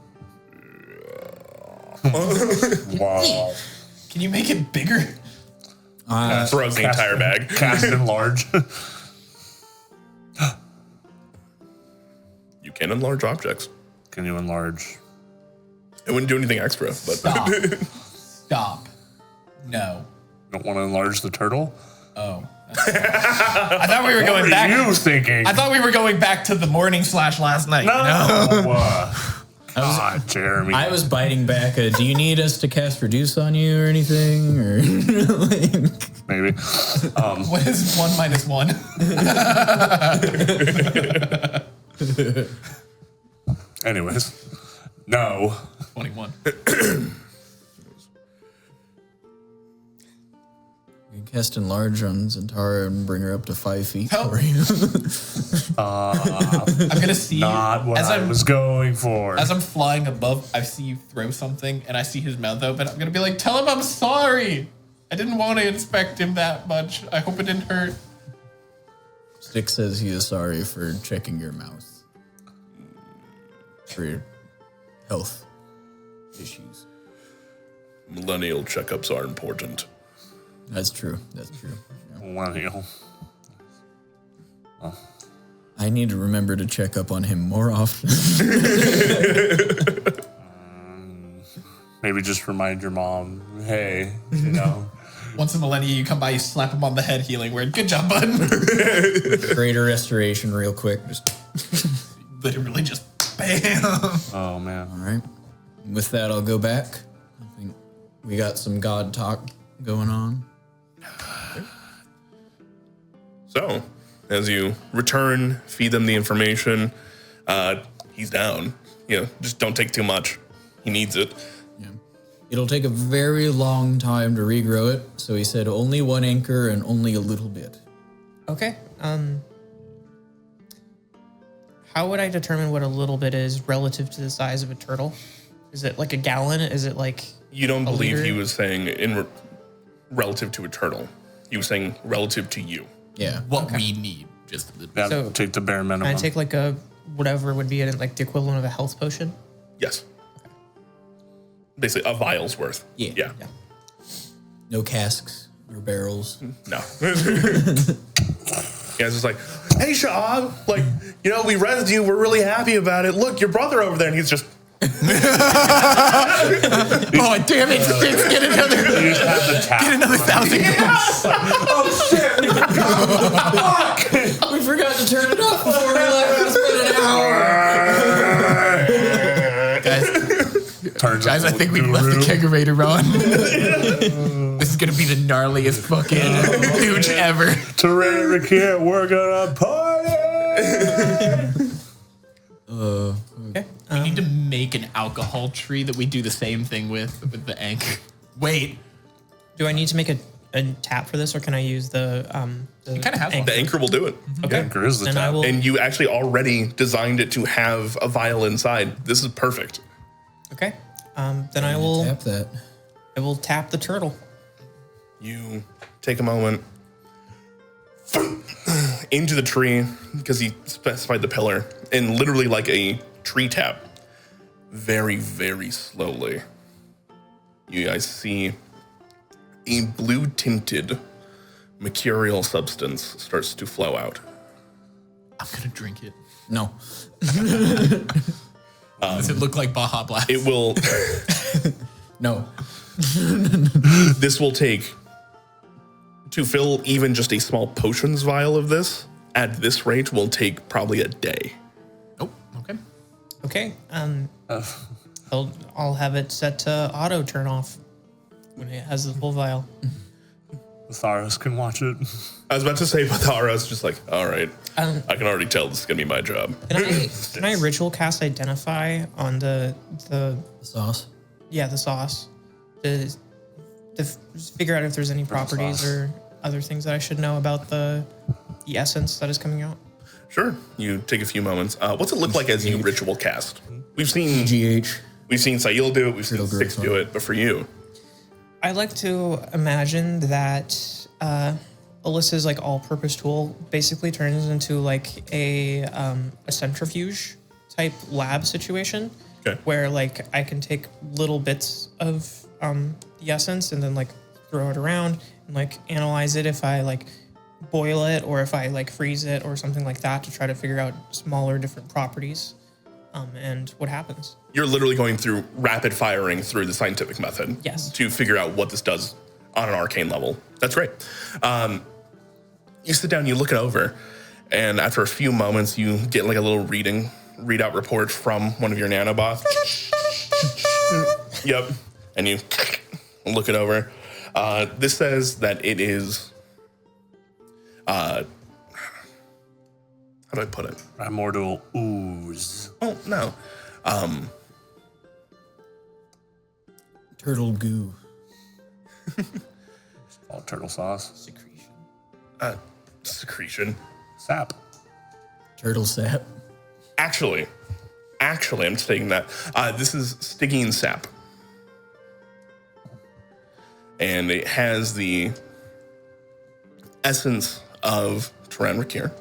Wow. Can you make it bigger? Throws the entire bag. Cast in large. You can enlarge objects. Can you enlarge? It wouldn't do anything extra, but Stop. Stop. No. You don't want to enlarge the turtle? Oh. I thought we were What going were back. you thinking? I thought we were going back to the morning / last night. No. God, Jeremy. I was biting back. Do you need us to cast reduce on you or anything? Or like, Maybe. What is 1 minus 1? Anyways. No. 21. you can cast enlarge on Zentara and bring her up to 5 feet Help. for you. I'm gonna see Not what as I I'm was going for. as I'm flying above. I see you throw something, and I see his mouth open. I'm gonna be like, "Tell him I'm sorry. I didn't want to inspect him that much. I hope it didn't hurt." Stick says he is sorry for checking your mouth for your health issues. millennial checkups are important. That's true. That's true. Yeah. Millennial. I need to remember to check up on him more often. Maybe just remind your mom, hey, you know. Once a millennia, you come by, you slap him on the head, healing word. Good job, bud. Greater restoration, real quick. Just Literally just bam. Oh, man. all right. With that, I'll go back. I think we got some god talk going on. So, as you return, feed them the information, he's down. You know, just don't take too much. He needs it. Yeah. It'll take a very long time to regrow it, so he said only 1 anchor and only a little bit. Okay. How would I determine what a little bit is relative to the size of a turtle? Is it like a gallon? Is it like You don't a believe liter? he was saying relative to a turtle. He was saying relative to you. Yeah. What we need, just a little. Yeah, So- take the bare Can minimum. I take like a whatever would be like the equivalent of a health potion? Yes. Basically, a vial's worth. Yeah. Yeah. No casks or barrels. No. Yeah, it's just like, hey, Sha'hab, like, you know, we rezzed you. We're really happy about it. Look, your brother over there. And he's just, Oh, damn it. Sticks, get another, You just have the tap. get another 1,000 coins. We forgot to turn it off before we left. It's been an hour. Guys, I think we've left the kegerator on. This is gonna be the gnarliest fucking douche ever. Teran, kid, we're gonna party. Okay. We need to make an alcohol tree that we do the same thing with the anchor. Wait, Do I need to make a tap for this, or can I use the it kind of has the one. anchor will do it. Okay. Anchor is the Then I tap. will. And you actually already designed it to have a vial inside. This is perfect. Okay. Then I will. Tap that. I will tap the turtle. You take a moment into the tree because he specified the pillar, and literally like a tree tap, very, very slowly, you guys see a blue tinted mercurial substance starts to flow out. I'm gonna drink it. No. Does it look like Baja Blast? It will, No. this will take, to fill even just a small potions vial of this, at this rate, will take probably a day. Oh, okay. Okay. I'll have it set to auto turn off when it has the full vial. Tharos can watch it. I was about to say, but Thara's just like, all right, Um, I can already tell this is going to be my job. Can I ritual cast identify on the Sauce. the sauce to figure out if there's any properties sauce. or other things that I should know about the essence that is coming out? Sure. You take a few moments. What's it look like as you ritual cast? We've seen GH. We've seen Sail do it. We've seen Turtle Six Girls do it. But for you, I like to imagine that Alyssa's like all-purpose tool basically turns into like a centrifuge type lab situation, Okay. where like I can take little bits of the essence and then like throw it around and like analyze it if I like boil it or if I like freeze it or something like that to try to figure out smaller different properties and what happens. you're literally going through rapid firing through the scientific method. Yes. To figure out what this does on an arcane level. That's great. You sit down, you look it over, and after a few moments, you get like a little readout report from one of your nanobots. Yep. And you look it over. This says that it is, how do I put it? Primordial ooze. Oh, no. Turtle goo. All turtle sauce. Secretion. Sap. Turtle sap. Actually, I'm just taking that. This is Stygian sap. And it has the essence of Teran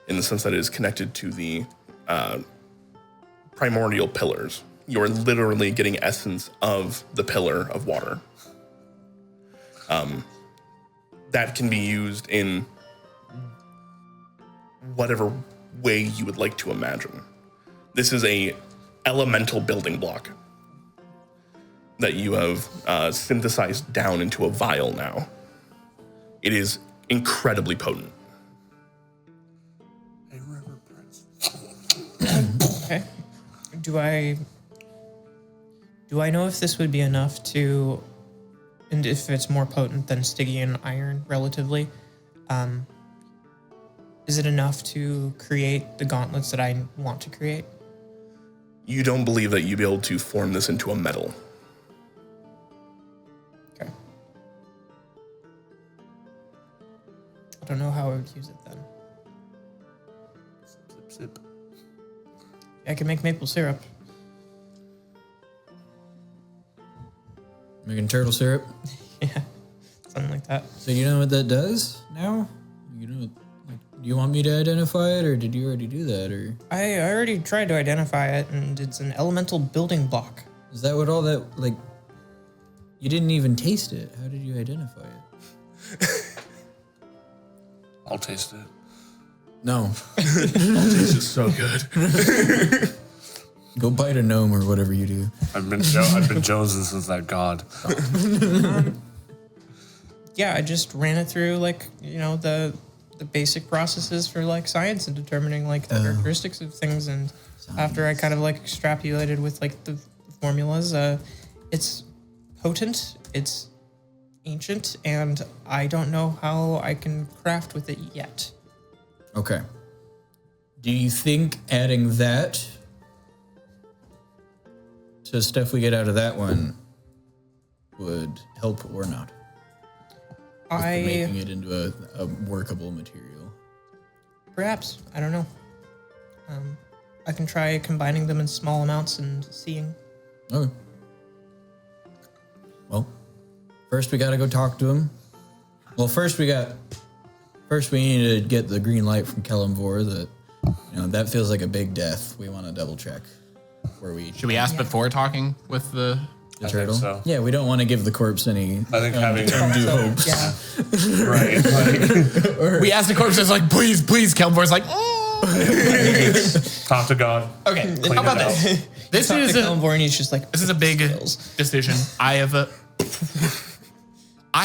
in the sense that it is connected to the primordial pillars. You're literally getting essence of the pillar of water. That can be used in whatever way you would like to imagine. This is a elemental building block that you have synthesized down into a vial now. It is incredibly potent. A river prince. Okay. Do I know if this would be enough to, and if it's more potent than Stygian iron relatively, is it enough to create the gauntlets that I want to create? You don't believe that you'd be able to form this into a metal. Okay. I don't know how I would use it then. Sip, sip, sip. I can make maple syrup. Making turtle syrup. Yeah, something like that. So you know what that does now? You know, like, do you want me to identify it, or did you already do that, or I already tried to identify it, and it's an elemental building block. is that what all that like? You didn't even taste it. How did you identify it? I'll taste it. No, This is so good. go bite a gnome or whatever you do. I've been chosen since that god. Yeah, I just ran it through like, the basic processes for like science and determining like the characteristics of things, and after I kind of like extrapolated with like the formulas, it's potent, it's ancient, and I don't know how I can craft with it yet. Okay. Do you think adding that to stuff we get out of that one would help or not? With making it into a workable material. Perhaps, I don't know. I can try combining them in small amounts and seeing. Okay. Well, first we gotta go talk to him. Well, first we need to get the green light from Kellamvor that, that feels like a big death. We want to double check where we Should we ask before talking with the? the I turtle. think so. Yeah, we don't want to give the corpse any I think having undue hopes. Yeah. right, like, We asked the corpse. It's like, please, Kelmvor's like, talk to God. okay. Clean How about it up. this? This Talk is to a, Kellamvor and he's just like, this is a big skills. decision. I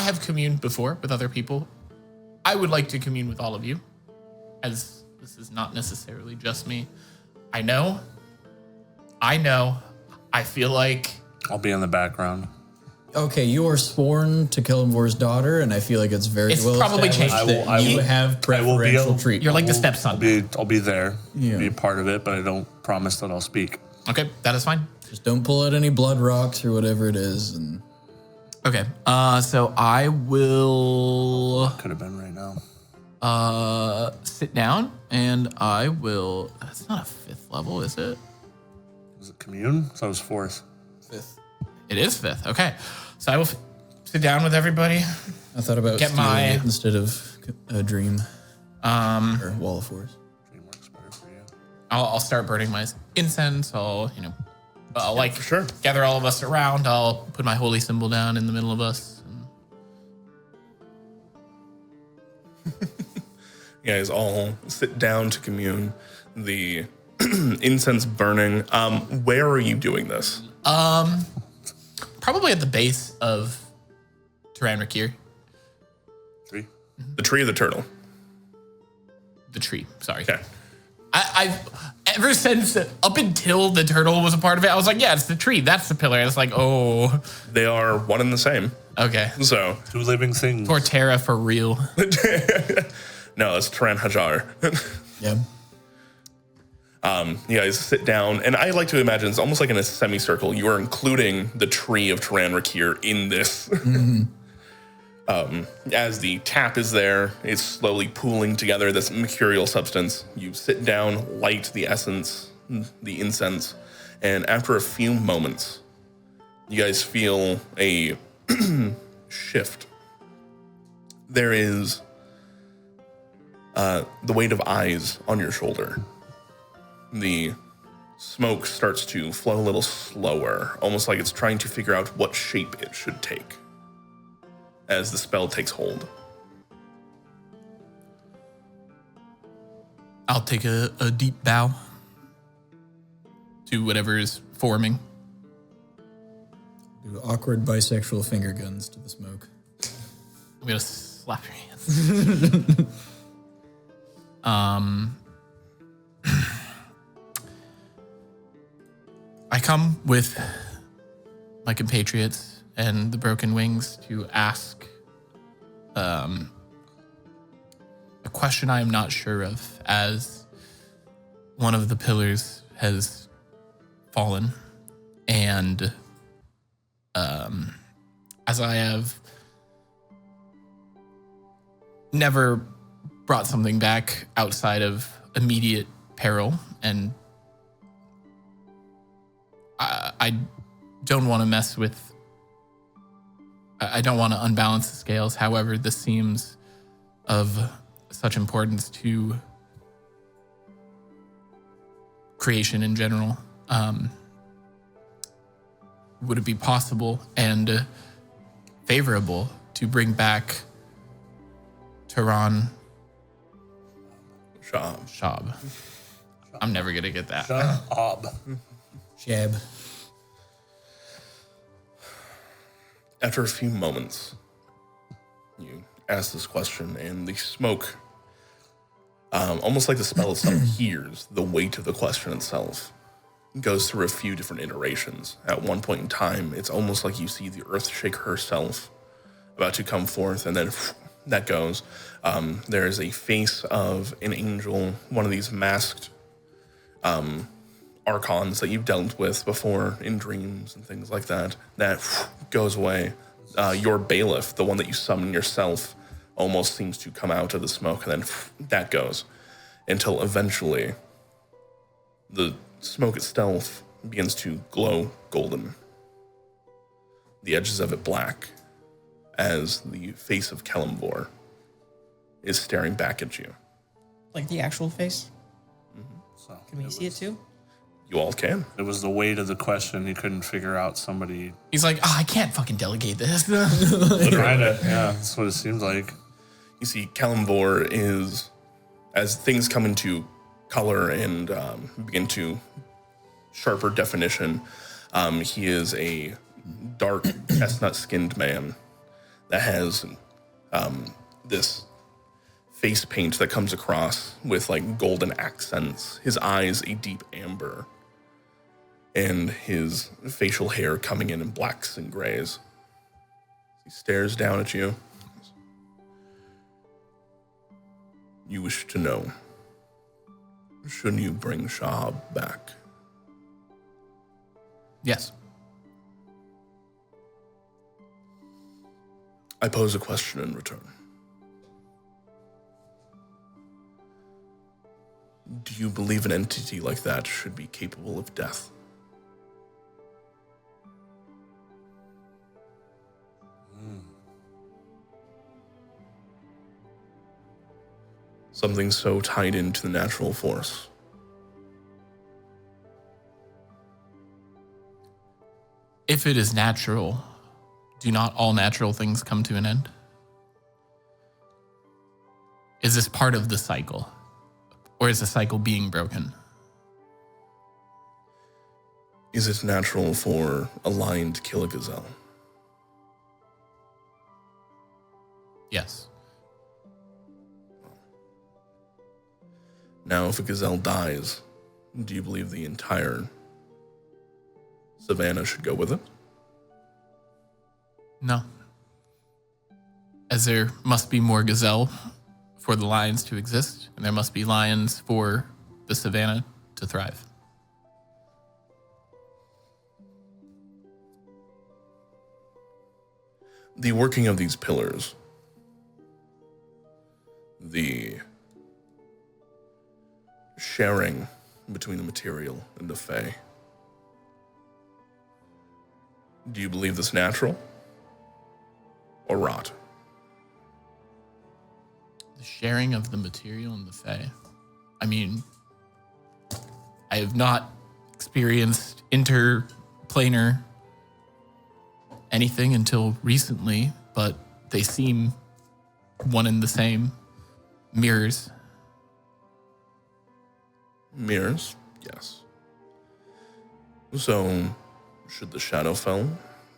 have communed before with other people. I would like to commune with all of you, as this is not necessarily just me. I know. I feel like I'll be in the background. Okay, you are sworn to Kellamvor's daughter, and I feel like it's very It's well probably established changed. that you have I will be preferential able- treatment. you're like the I'll stepson. I'll be there. Yeah. Be a part of it, but I don't promise that I'll speak. Okay, that is fine. Just don't pull out any blood rocks or whatever it is. And Okay, so I will Could have been right now. sit down and I will. That's not a 5th level, is it? Was it commune? So it was 4th. 5th. It is 5th. Okay. So I will sit down with everybody. I thought about Get stealing my- it instead of a dream or wall of force. Dream works better for you. I'll start burning my incense. I'll For sure. gather all of us around. I'll put my holy symbol down in the middle of us. You guys all sit down to commune. The incense burning. Where are you doing this? Probably at the base of Teran. 3. The tree or the turtle? The tree. Sorry. Okay. I've ever since up until the turtle was a part of it, I was like, yeah, it's the tree. That's the pillar. And it's like, oh, They are one and the same. okay. So, 2 living things. Torterra for real. no, it's Teran Hajar. Yeah. You guys sit down, and I like to imagine it's almost like in a semicircle. You are including the tree of Teran in this. As the tap is there, it's slowly pooling together this mercurial substance. You sit down, light the essence, the incense, and after a few moments, you guys feel a shift. There is the weight of eyes on your shoulder. The smoke starts to flow a little slower, almost like it's trying to figure out what shape it should take as the spell takes hold. I'll take a deep bow to whatever is forming. Do awkward bisexual finger guns to the smoke. I'm gonna slap your hands. I come with my compatriots and the Broken Wings to ask a question I am not sure of, as one of the pillars has fallen, and as I have never brought something back outside of immediate peril, and I don't want to mess with, I don't want to unbalance the scales. However, this seems of such importance to creation in general. Would it be possible and favorable to bring back Teran Sha'hab? I'm never going to get that. Sha'hab. Sha'hab. After a few moments, you ask this question, and the smoke, almost like the spell itself, hears the weight of the question itself. It goes through a few different iterations. At one point in time, it's almost like you see the earth shake herself, about to come forth, and then that goes. There is a face of an angel, one of these masked archons that you've dealt with before in dreams and things like that. That goes away. Your bailiff, the one that you summon yourself, almost seems to come out of the smoke, and then that goes. Until eventually, the smoke itself begins to glow golden. The edges of it black, as the face of Kelimvor is staring back at you. Like the actual face? So Can we see it too? You all can. it was the weight of the question. He couldn't figure out somebody. He's like, I can't fucking delegate this. Kinda, yeah, that's what it seems like. You see, Kelimvor is, as things come into color and begin to sharper definition, he is a dark chestnut-skinned man that has this face paint that comes across with like golden accents. His eyes a deep amber, and his facial hair coming in blacks and grays. He stares down at you. You wish to know, shouldn't you bring Sha'hab back? Yes. I pose a question in return. Do you believe an entity like that should be capable of death? Something so tied into the natural force. If it is natural, do not all natural things come to an end? Is this part of the cycle? Or is the cycle being broken? Is it natural for a lion to kill a gazelle? Yes. Now, if a gazelle dies, do you believe the entire savannah should go with it? No. As there must be more gazelle for the lions to exist, and there must be lions for the savannah to thrive. The working of these pillars, the sharing between the material and the Fey, do you believe this natural or rot? The sharing of the material and the Fey. I mean, I have not experienced interplanar anything until recently, but they seem one and the same. Mirrors. Mirrors, yes. So, should the Shadowfell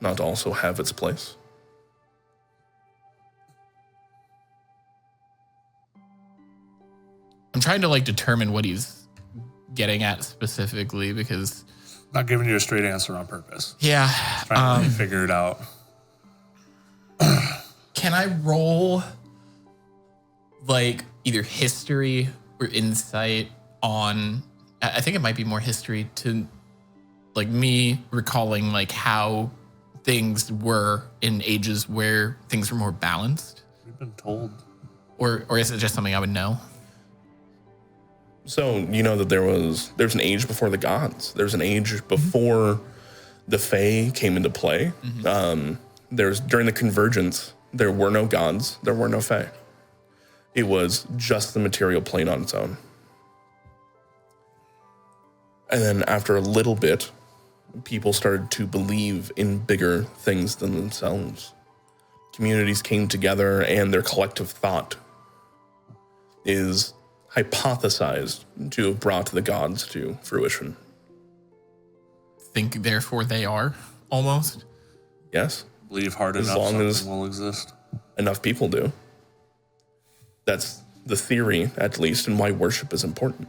not also have its place? I'm trying to determine what he's getting at specifically because Not giving you a straight answer on purpose. yeah, Trying to figure it out. can I roll either history or insight on? I think it might be more history to me recalling how things were in ages where things were more balanced, We've been told. or is it just something I would know? So, you know that there's an age before the gods. There's an age before the Fae came into play. During the convergence, there were no gods, there were no Fae. It was just the material plane on its own. And then after a little bit, people started to believe in bigger things than themselves. Communities came together and their collective thought is hypothesized to have brought the gods to fruition. Think therefore they are almost. Yes, Believe hard As enough long something as- will exist. enough people do. That's the theory, at least, and why worship is important.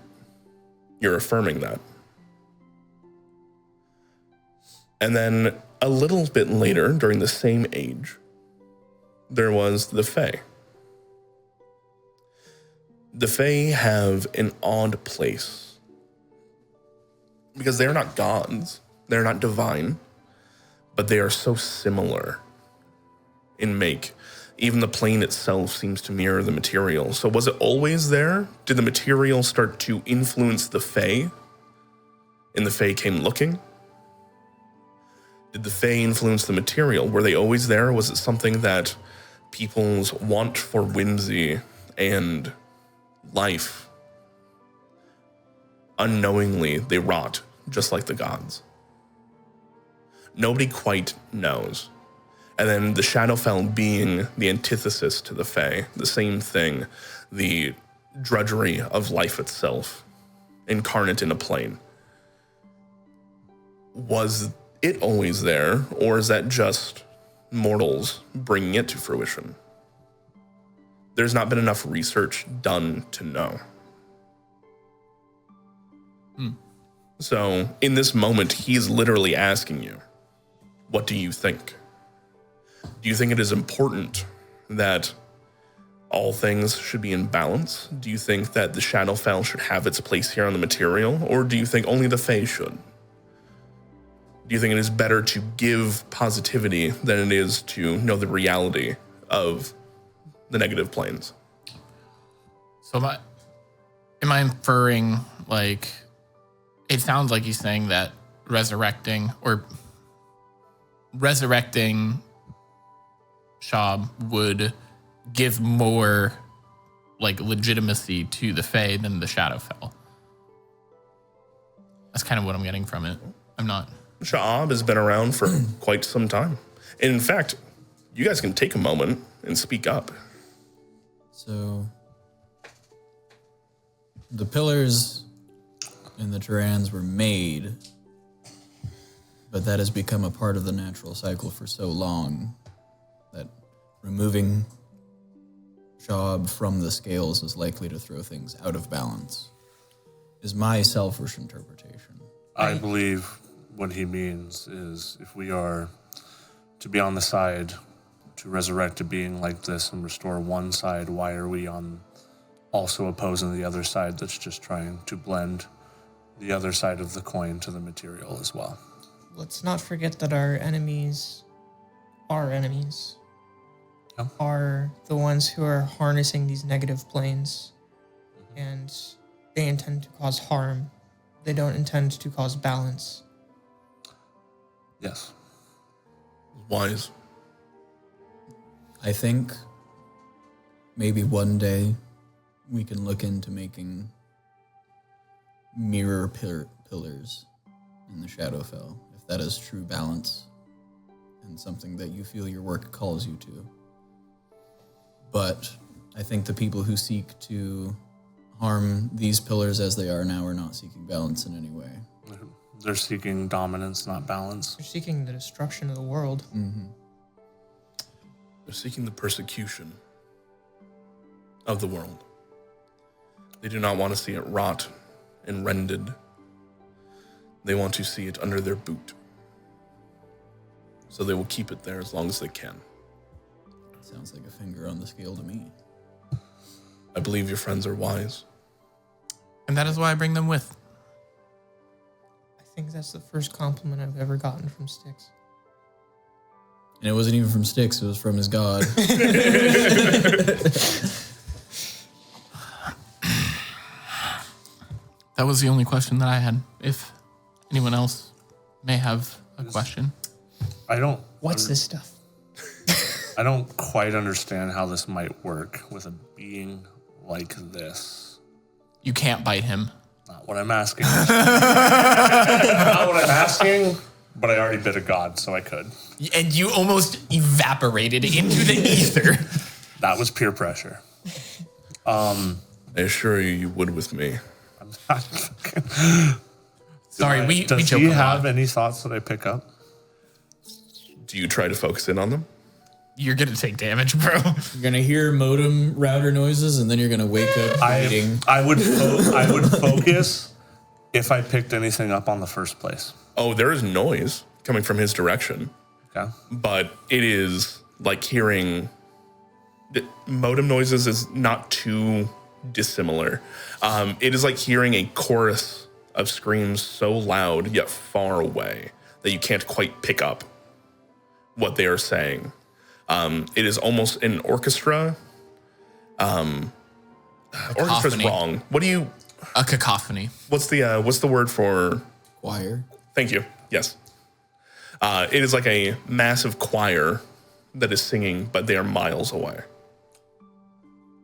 You're affirming that. And then a little bit later, during the same age, there was the Fae. The Fae have an odd place because they're not gods, they're not divine, but they are so similar in make. Even the plane itself seems to mirror the material. So was it always there? Did the material start to influence the Fae? And the Fae came looking? Did the Fae influence the material? Were they always there? Was it something that people's want for whimsy and life, unknowingly, they rot, just like the gods? Nobody quite knows. And then the Shadowfell being the antithesis to the Fae, the same thing, the drudgery of life itself, incarnate in a plane. Was it always there, or is that just mortals bringing it to fruition? There's not been enough research done to know. So in this moment, he's literally asking you, what do you think? Do you think it is important that all things should be in balance? Do you think that the Shadowfell should have its place here on the material? Or do you think only the Fae should? Do you think it is better to give positivity than it is to know the reality of the negative planes? So am I inferring it sounds like he's saying that resurrecting Sha'hab would give more like legitimacy to the Fae than the Shadowfell. That's kind of what I'm getting from it. I'm not. Sha'hab has been around for quite some time. And in fact, you guys can take a moment and speak up. So, the pillars and the Terans were made, but that has become a part of the natural cycle for so long that removing Sha'hab from the scales is likely to throw things out of balance, is my selfish interpretation. I believe what he means is if we are to be on the side to resurrect a being like this and restore one side, why are we on also opposing the other side that's just trying to blend the other side of the coin to the material as well? Let's not forget that our enemies Yeah. are the ones who are harnessing these negative planes, and they intend to cause harm. They don't intend to cause balance. Yes. Wise. I think maybe one day we can look into making mirror pillars in the Shadowfell, if that is true balance and something that you feel your work calls you to. But I think the people who seek to harm these pillars as they are now are not seeking balance in any way. They're seeking dominance, not balance. They're seeking the destruction of the world. They're seeking the persecution of the world. They do not want to see it rot and rended. They want to see it under their boot. So they will keep it there as long as they can. Sounds like a finger on the scale to me. I believe your friends are wise. And that is why I bring them with. I think that's the first compliment I've ever gotten from Styx. And it wasn't even from Styx, it was from his god. That was the only question that I had. If anyone else may have a question. What's this stuff? I don't quite understand how this might work with a being like this. You can't bite him. Not what I'm asking. Not what I'm asking, but I already bit a god, so I could. And you almost evaporated into the ether. That was peer pressure. I assure you, you would with me. Sorry, we Does joke he a have lot. any thoughts that I pick up? Do you try to focus in on them? You're gonna take damage, bro. You're gonna hear modem router noises, and then you're gonna wake up fighting. I would focus if I picked anything up on the first place. Oh, there is noise coming from his direction, Okay. but it is like hearing modem noises is not too dissimilar. It is like hearing a chorus of screams so loud yet far away that you can't quite pick up what they are saying. It is almost an orchestra. Orchestra's Cacophony. wrong. What do you? A cacophony. What's the word for? Choir. Thank you. Yes. It is like a massive choir that is singing, but they are miles away.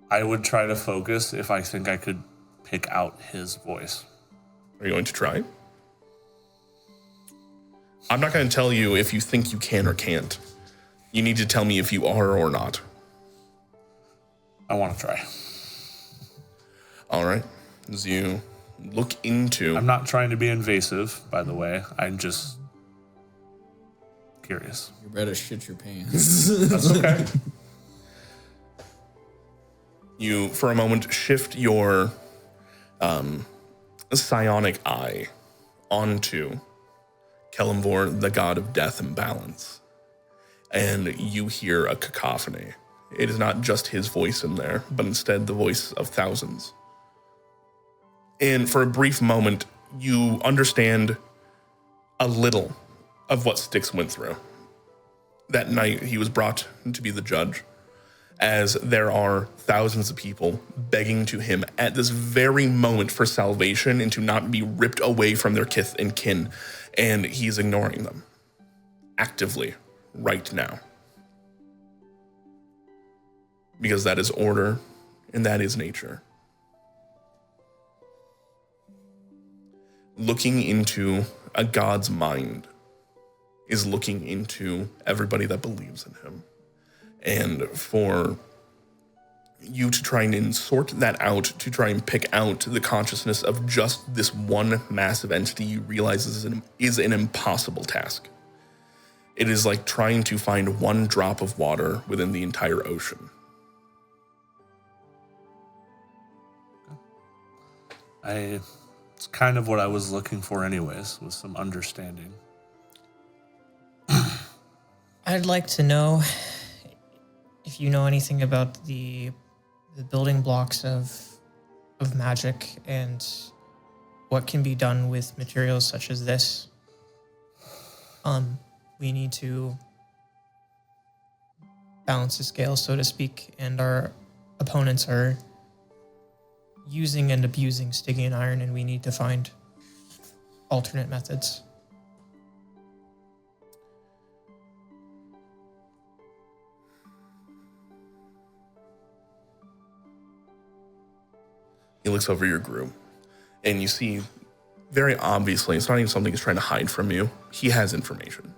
I would try to focus if I think I could pick out his voice. Are you going to try? I'm not going to tell you if you think you can or can't. You need to tell me if you are or not. I want to try. All right. As you look into... I'm not trying to be invasive, by the way. I'm just curious. You better shit your pants. That's okay. You, for a moment, shift your psionic eye onto Kelimvor, the god of death and balance. And you hear a cacophony. It is not just his voice in there, but instead the voice of thousands. And for a brief moment, you understand a little of what Styx went through. That night, he was brought to be the judge, as there are thousands of people begging to him at this very moment for salvation and to not be ripped away from their kith and kin, and he's ignoring them actively right now. Because that is order and that is nature. Looking into a god's mind is looking into everybody that believes in him. And for you to try and sort that out, to try and pick out the consciousness of just this one massive entity, you realize is an impossible task. It is like trying to find one drop of water within the entire ocean. It's kind of what I was looking for anyways, with some understanding. I'd like to know if you know anything about the building blocks of magic and what can be done with materials such as this. We need to balance the scale, so to speak, and our opponents are using and abusing Stygian iron, and we need to find alternate methods. He looks over your group, and you see, very obviously, it's not even something he's trying to hide from you. He has information.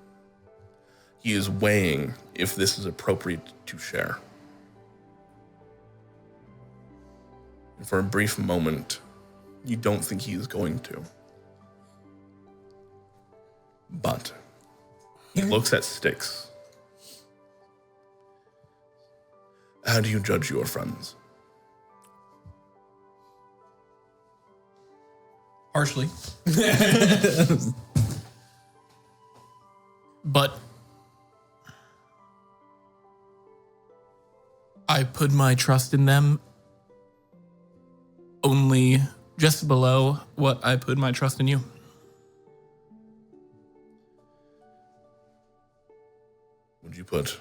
He is weighing if this is appropriate to share. And for a brief moment, you don't think he is going to. But he looks at Styx. How do you judge your friends? Harshly. But I put my trust in them only just below what I put my trust in you. Would you put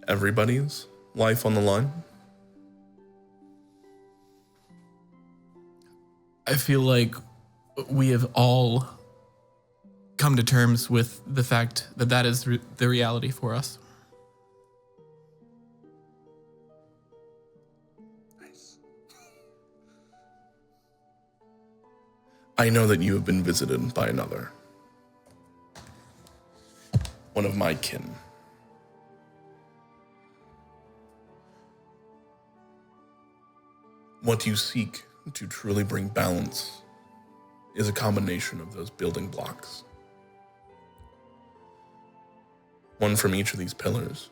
everybody's life on the line? I feel like we have all come to terms with the fact that that is the reality for us. I know that you have been visited by another. One of my kin. What you seek to truly bring balance is a combination of those building blocks. One from each of these pillars.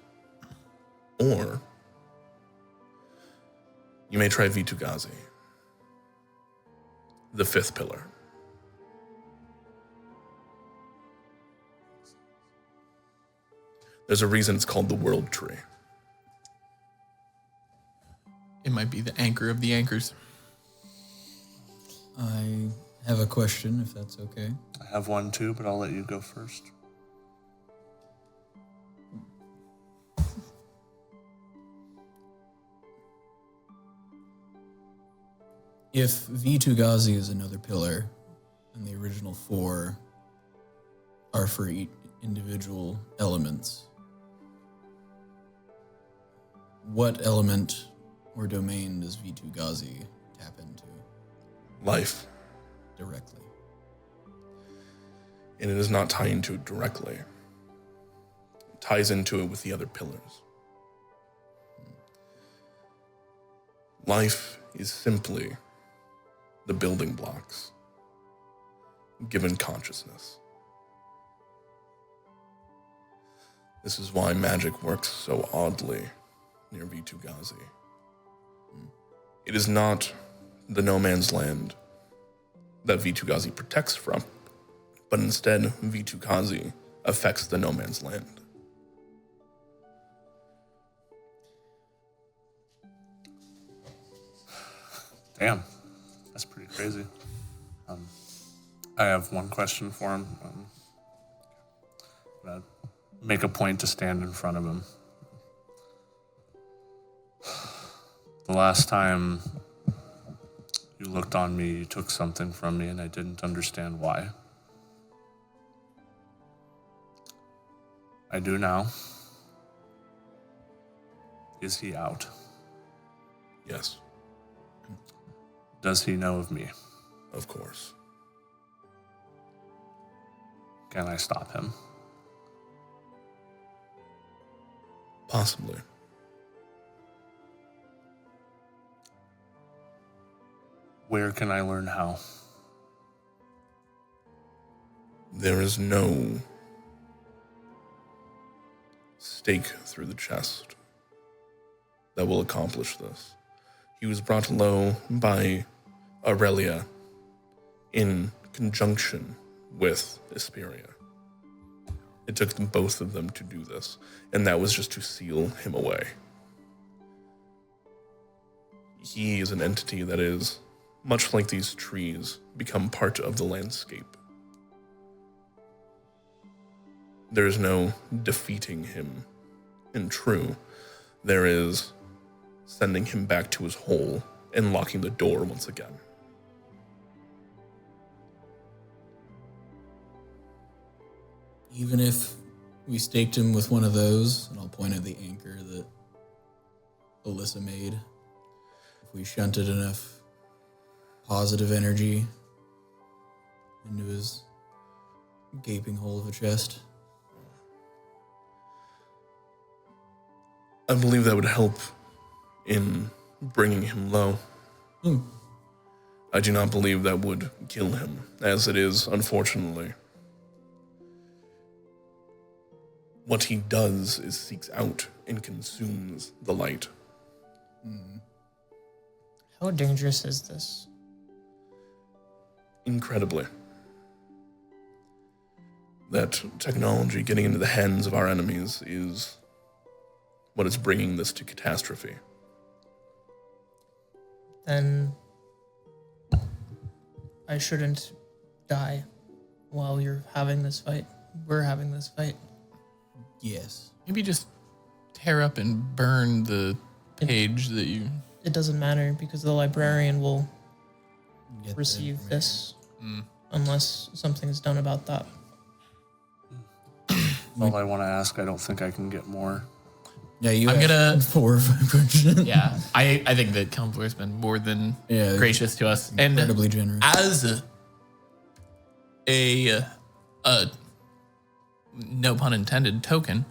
Or you may try Vitugazi, the fifth pillar. There's a reason it's called the World Tree. It might be the anchor of the anchors. I have a question, if that's okay. I have one too, but I'll let you go first. If Vitugazi is another pillar, and the original four are for each individual elements, what element or domain does Vitugazi tap into Life. directly? And it is not tied into it directly. It ties into it with the other pillars. Life is simply the building blocks given consciousness. This is why magic works so oddly near Vitugazi. It is not the no man's land that Vitugazi protects from, but instead Vitugazi affects the no man's land. Damn, that's pretty crazy. I have one question for him. I'm gonna make a point to stand in front of him. The last time you looked on me, you took something from me, and I didn't understand why. I do now. Is he out? Yes. Does he know of me? Of course. Can I stop him? Possibly. Where can I learn how? There is no stake through the chest that will accomplish this. He was brought low by Aurelia in conjunction with Isperia. It took them both of them to do this, and that was just to seal him away. He is an entity that is, much like these trees, become part of the landscape. There is no defeating him. And true, there is sending him back to his hole and locking the door once again. Even if we staked him with one of those, and I'll point at the anchor that Alyssa made, if we shunted enough positive energy into his gaping hole of a chest. I believe that would help in bringing him low. I do not believe that would kill him, as it is, unfortunately. What he does is seeks out and consumes the light. How dangerous is this? Incredibly. That technology getting into the hands of our enemies is what is bringing this to catastrophe. Then I shouldn't die while you're having this fight. We're having this fight. Yes. Maybe just tear up and burn the page that you... It doesn't matter because the librarian will Get the receive information. this unless something's done about that. All I want to ask, I don't think I can get more. Yeah, you I'm have gonna- 4 or 5%. Yeah, I think that Kelmthor's been more than gracious to us. And Incredibly generous. as a no pun intended, token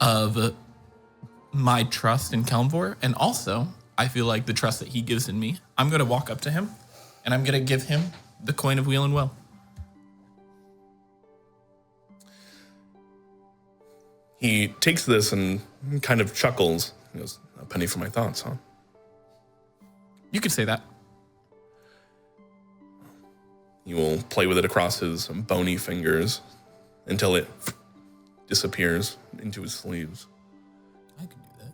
of my trust in Kelmthor, and also I feel like the trust that he gives in me, I'm going to walk up to him and I'm going to give him the coin of Wheel and Will. He takes this and kind of chuckles. He goes, "A penny for my thoughts, huh?" You could say that. He will play with it across his bony fingers until it disappears into his sleeves. I can do that.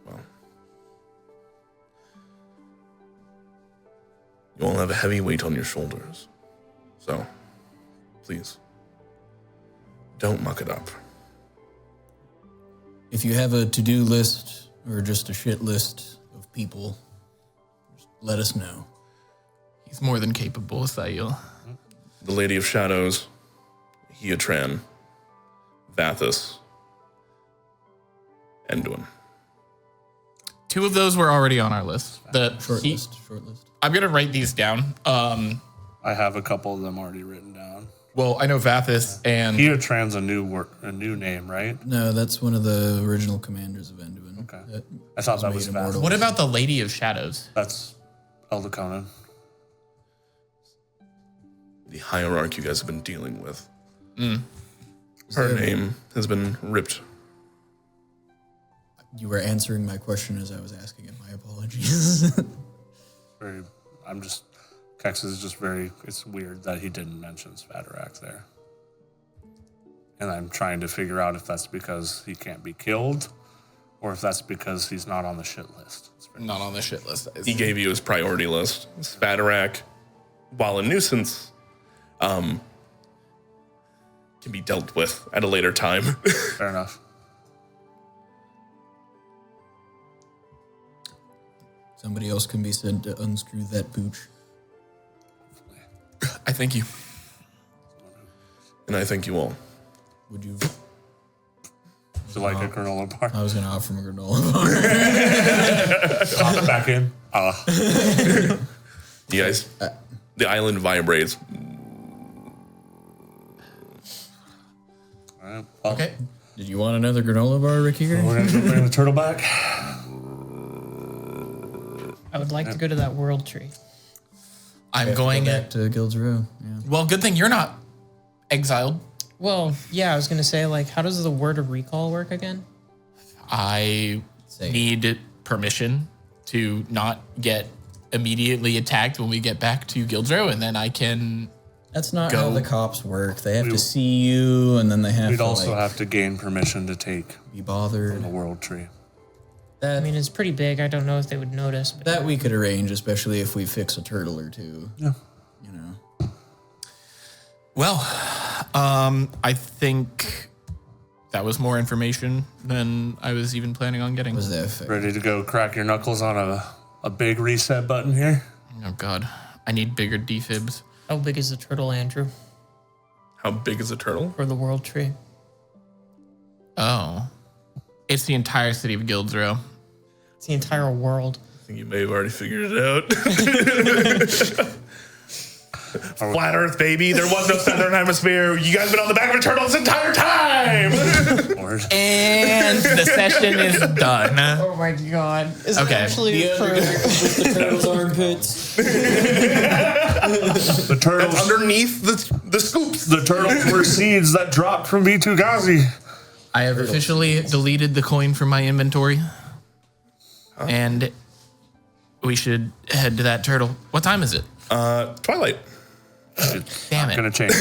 Well, you all have a heavy weight on your shoulders. So, please, don't muck it up. If you have a to-do list or just a shit list of people, just let us know. He's more than capable, Sail. The Lady of Shadows, Teran, Vathis, Enduin. 2 of those were already on our list. Short list. I'm going to write these down. I have a couple of them already written down. Well, I know Vathis and... Teran's a new name, right? No, that's one of the original commanders of Enduin. Okay. I thought that was made immortal. What about the Lady of Shadows? That's Eldaconan. The hierarchy you guys have been dealing with. Her name has been ripped. You were answering my question as I was asking it. My apologies. Kex is just very, it's weird that he didn't mention Svadarak there. And I'm trying to figure out if that's because he can't be killed or if that's because he's not on the shit list. Not on the shit list. He gave you his priority list. Svadarak, while a nuisance, can be dealt with at a later time. Fair enough. Somebody else can be sent to unscrew that pooch. I thank you. And I thank you all. Would you? Would you like a granola bar? I was going to offer him a granola bar. Hop back in. You guys, the island vibrates. All right. Well, Okay. Did you want another granola bar, Ricky? we're going to bring the turtle back. I would like to go to that world tree. I'm going. back to Guild's Row. Yeah. Well, good thing you're not exiled. Well, yeah, I was gonna say, like, how does the word of recall work again? I need permission to not get immediately attacked when we get back to Guildrow, and then I can. That's not Go. how the cops work. They have to see you, and then they have We'd to also like, have to gain permission to take be bothered. the world tree. I mean, it's pretty big. I don't know if they would notice. But That we could arrange, especially if we fix a turtle or two. Yeah. You know. Well, I think that was more information than I was even planning on getting. Was that fair? Ready to go crack your knuckles on a big reset button here? Oh God, I need bigger defibs. how big is the turtle, Andrew, How big is a turtle? for the world tree? Oh, it's the entire city of Guildrow. It's the entire world. I think you may have already figured it out. Flat Earth, baby. There was no southern hemisphere. You guys been on the back of a turtle this entire time. Or And the session is done. Oh my god! Is Okay. actually the turtle's armpits. the turtles, Underneath the scoops. the turtles were seeds that dropped from V2 Ghazi. I have officially deleted the coin from my inventory. And we should head to that turtle. What time is it? Twilight. Damn Gonna it. change.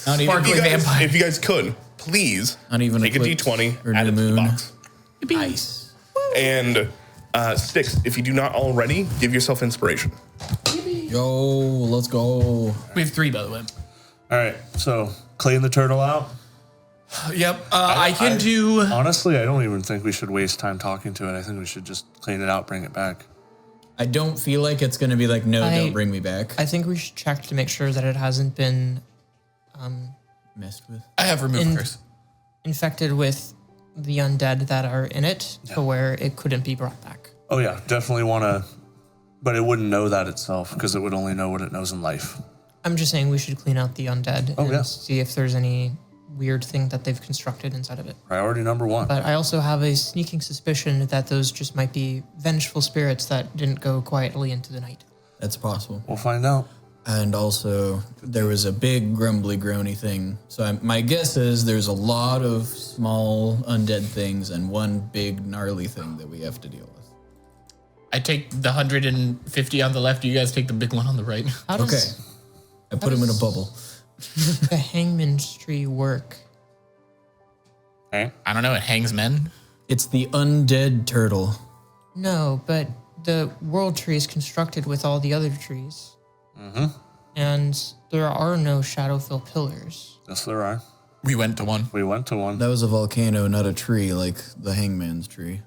Not even, Sparkly vampire. If you guys could, please not even take a eclipse D20, or add new it to the moon. box. Nice. And Sticks, if you do not already, give yourself inspiration. Yo, let's go. We have 3, by the way. All right, so clean the turtle out. Yep. I can do. Honestly, I don't even think we should waste time talking to it. I think we should just clean it out, bring it back. I don't feel like it's gonna be like, no, I- don't bring me back. I think we should check to make sure that it hasn't been Messed with. I have removed In- curse. infected with the undead that are in it to where it couldn't be brought back. Oh yeah, definitely want to, but it wouldn't know that itself because it would only know what it knows in life. I'm just saying we should clean out the undead and yeah. see if there's any weird thing that they've constructed inside of it. Priority number 1. But I also have a sneaking suspicion that those just might be vengeful spirits that didn't go quietly into the night. That's possible. We'll find out. And also, there was a big grumbly groany thing. So my guess is there's a lot of small undead things and one big gnarly thing that we have to deal with. I take the 150 on the left. You guys take the big one on the right. How Okay. does I put him in a bubble. the hangman's tree work? Okay. I don't know. It hangs men. It's the undead turtle. No, but the world tree is constructed with all the other trees. Mm-hmm. And there are no Shadowfill pillars. Yes, there are. We went to one. We went to one. That was a volcano, not a tree like the hangman's tree.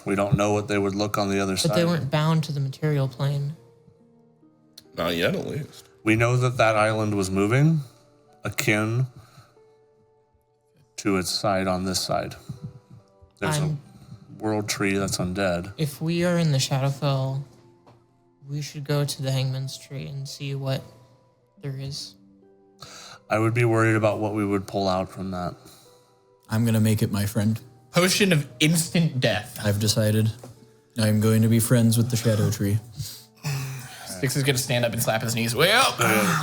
We don't know what they would look on the other But side. they weren't bound to the material plane. Not yet, at least. We know that that island was moving, akin to its side on this side. There's I'm- a world tree that's undead. If we are in the Shadowfell, we should go to the hangman's tree and see what there is. I would be worried about what we would pull out from that. I'm gonna make it my friend. Potion of instant death. I've decided. I'm going to be friends with the shadow tree. Six is gonna stand up and slap his knees. Well,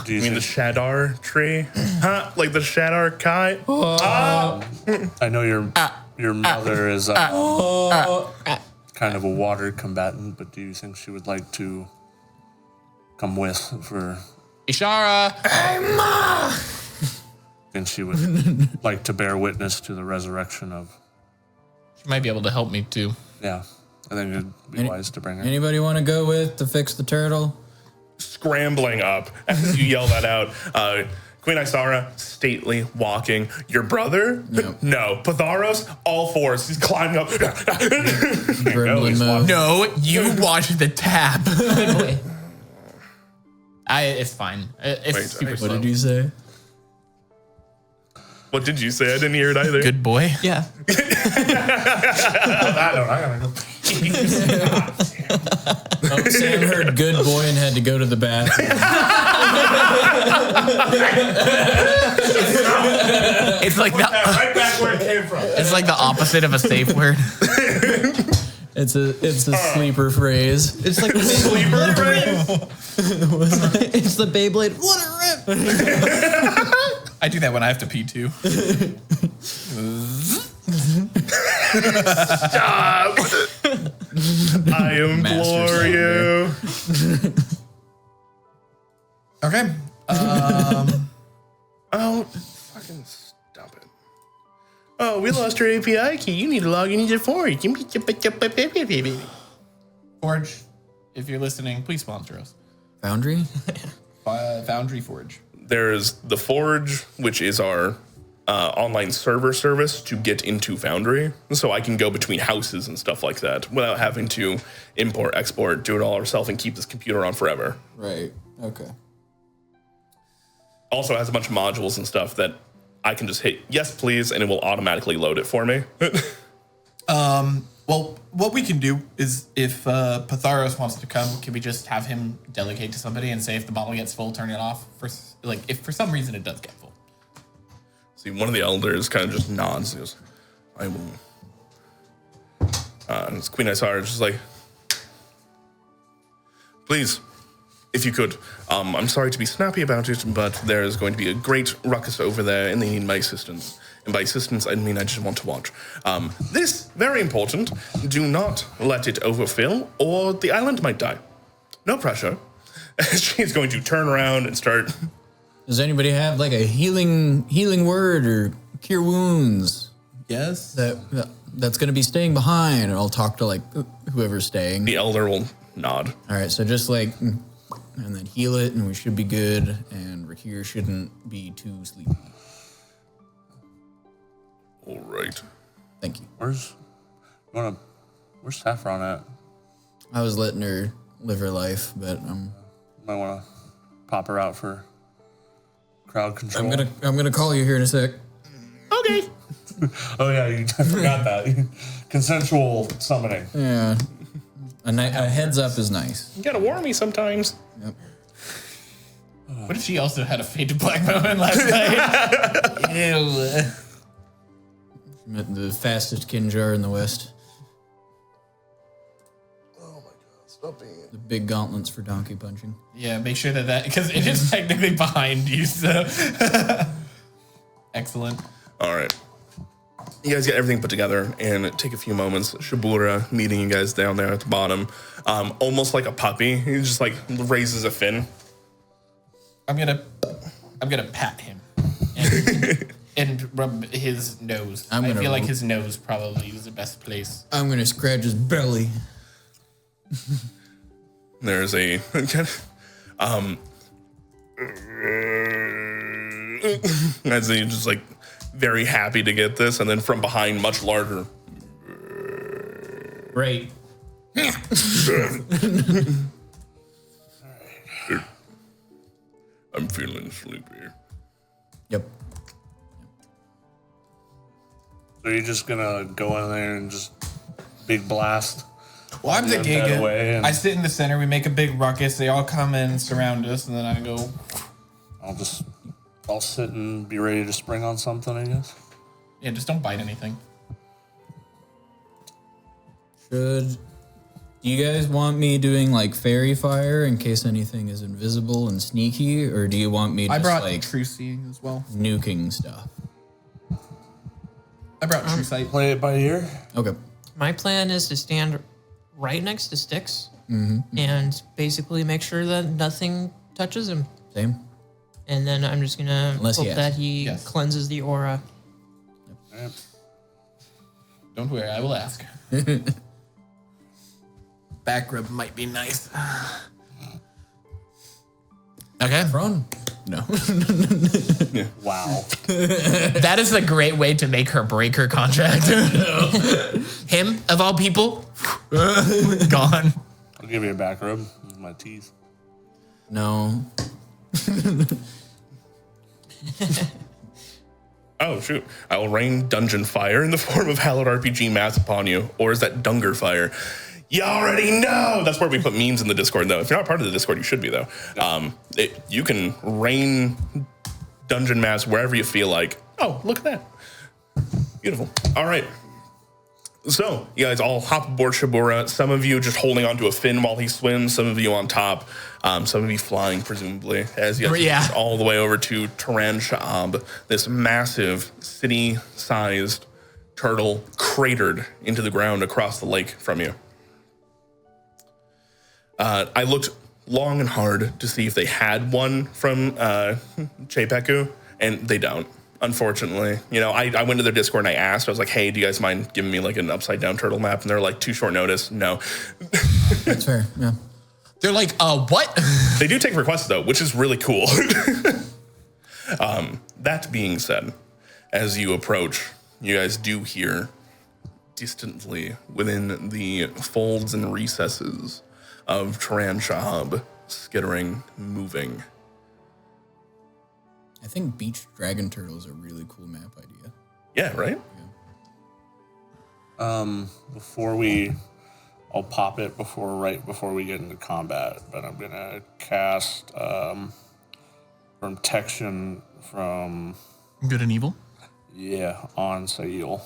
Do you You mean the think, Shadar tree? Huh? Like the Shadar Kai? I know your mother is kind of a water combatant, but do you think she would like to come with for? Ishara. And she would like to bear witness to the resurrection of. She might be able to help me too. Yeah, I think it'd be wise to bring her. Anybody want to go with to fix the turtle? Scrambling up as you yell that out. Queen Isara, stately, walking. Your brother? Yep. No. Patharos, all fours. He's climbing up. Gremlin he's mode. No, you watch the tab. Anyway, It's fine. It's Wait, super I- slow. What did you say? What did you say? I didn't hear it either. Good boy. Yeah. I gotta go. Sam heard good boy and had to go to the bathroom. It's like the Right back where it came from. it's like the opposite of a safe word. It's a sleeper phrase. It's like the Sleeper phrase? It's the Beyblade. What a rip! I do that when I have to pee too. Stop! I implore you. Okay. Oh, fucking stop it. Oh, we lost our API key. You need to log into Forge. Forge, if you're listening, please sponsor us. Foundry? Foundry Forge. There's the Forge, which is our online server service to get into Foundry. So I can go between houses and stuff like that without having to import, export, do it all ourselves, and keep this computer on forever. Right. Okay. Also has a bunch of modules and stuff that I can just hit yes, please, and it will automatically load it for me. Well, what we can do is if Patharos wants to come, can we just have him delegate to somebody and say if the bottle gets full, turn it off? If for some reason it does get full. See, one of the elders kind of just nods and goes, I will. And it's Queen Isara just like, please, if you could. I'm sorry to be snappy about it, but there is going to be a great ruckus over there and they need my assistance. And by assistance, I mean I just want to watch. This, very important, do not let it overfill or the island might die. No pressure. She's going to turn around and start... Does anybody have like a healing word or cure wounds? Yes. That's going to be staying behind, and I'll talk to like whoever's staying. The elder will nod. All right, so just like, and then heal it, and we should be good, and Rakir shouldn't be too sleepy. All right. Thank you. Where's Saffron at? I was letting her live her life, but Might want to pop her out for crowd control. I'm gonna call you here in a sec. Okay. Oh yeah, I forgot that. Consensual summoning. Yeah, a heads up is nice. You gotta warn me sometimes. Yep. What if she also had a fade to black moment last night? Ew. Met the fastest Kinjar in the West. Oh my god, stop being it. The big gauntlets for donkey punching. Yeah, make sure that because it is technically behind you, so. Excellent. All right. You guys get everything put together and take a few moments. Shabura meeting you guys down there at the bottom. Almost like a puppy. He just like raises a fin. I'm gonna pat him and rub his nose. I feel like his nose probably is the best place. I'm gonna scratch his belly. There's a as he just like very happy to get this, and then from behind, much larger. Great. I'm feeling sleepy. Yep. So you're just gonna go in there and just big blast? Well, I'm thinking that away and- I sit in the center, we make a big ruckus, they all come and surround us, and then I go, I'll sit and be ready to spring on something, I guess. yeah, just don't bite anything. Do you guys want me doing like fairy fire in case anything is invisible and sneaky, or do you want me I just brought like true seeing as well. nuking stuff? I brought true sight. Play it by ear? Okay. My plan is to stand right next to Styx and basically make sure that nothing touches him. Same. And then I'm just gonna Unless he hope asks. that he cleanses the aura. Yep. Don't worry, I will ask. Back rub might be nice. Okay. Run. No. Wow. That is a great way to make her break her contract. Him, of all people, gone. I'll give you a back rub with my teeth. No. Oh, shoot. I will rain dungeon fire in the form of hallowed RPG math upon you. Or is that Dunger fire? You already know. That's where we put memes in the Discord, though. If you're not part of the Discord, you should be, though. You can rain dungeon maths wherever you feel like. Oh, look at that. Beautiful. All right. So, you guys all hop aboard Shabura. Some of you just holding onto a fin while he swims. Some of you on top. Some of you flying, presumably, as you guys all the way over to Teran Sha'hab, this massive city-sized turtle cratered into the ground across the lake from you. I looked long and hard to see if they had one from Chepeku, and they don't. Unfortunately, you know, I went to their Discord and I asked. I was like, "Hey, do you guys mind giving me like an upside down turtle map?" And they're like, "Too short notice." No, That's fair. Yeah. They're like, what? they do take requests though, which is really cool. That being said, as you approach, you guys do hear distantly within the folds and recesses of Teran Sha'hab skittering, moving. I think beach dragon turtle is a really cool map idea. Yeah, right? I'll pop it right before we get into combat, but I'm gonna cast protection from Good and evil? on Sail.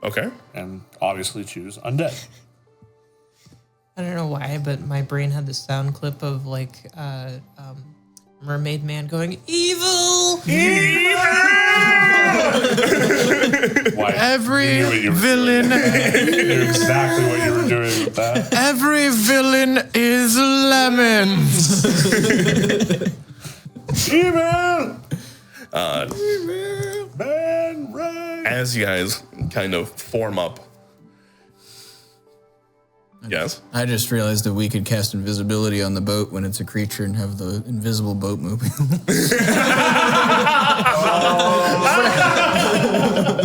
Okay. And obviously choose undead. I don't know why, but my brain had this sound clip of like Mermaid Man going, "Evil! Why? Every You villain, knew exactly what you were doing with that. every villain is lemons. Evil! As you guys kind of form up. Yes? I just realized that we could cast invisibility on the boat when it's a creature and have the invisible boat moving.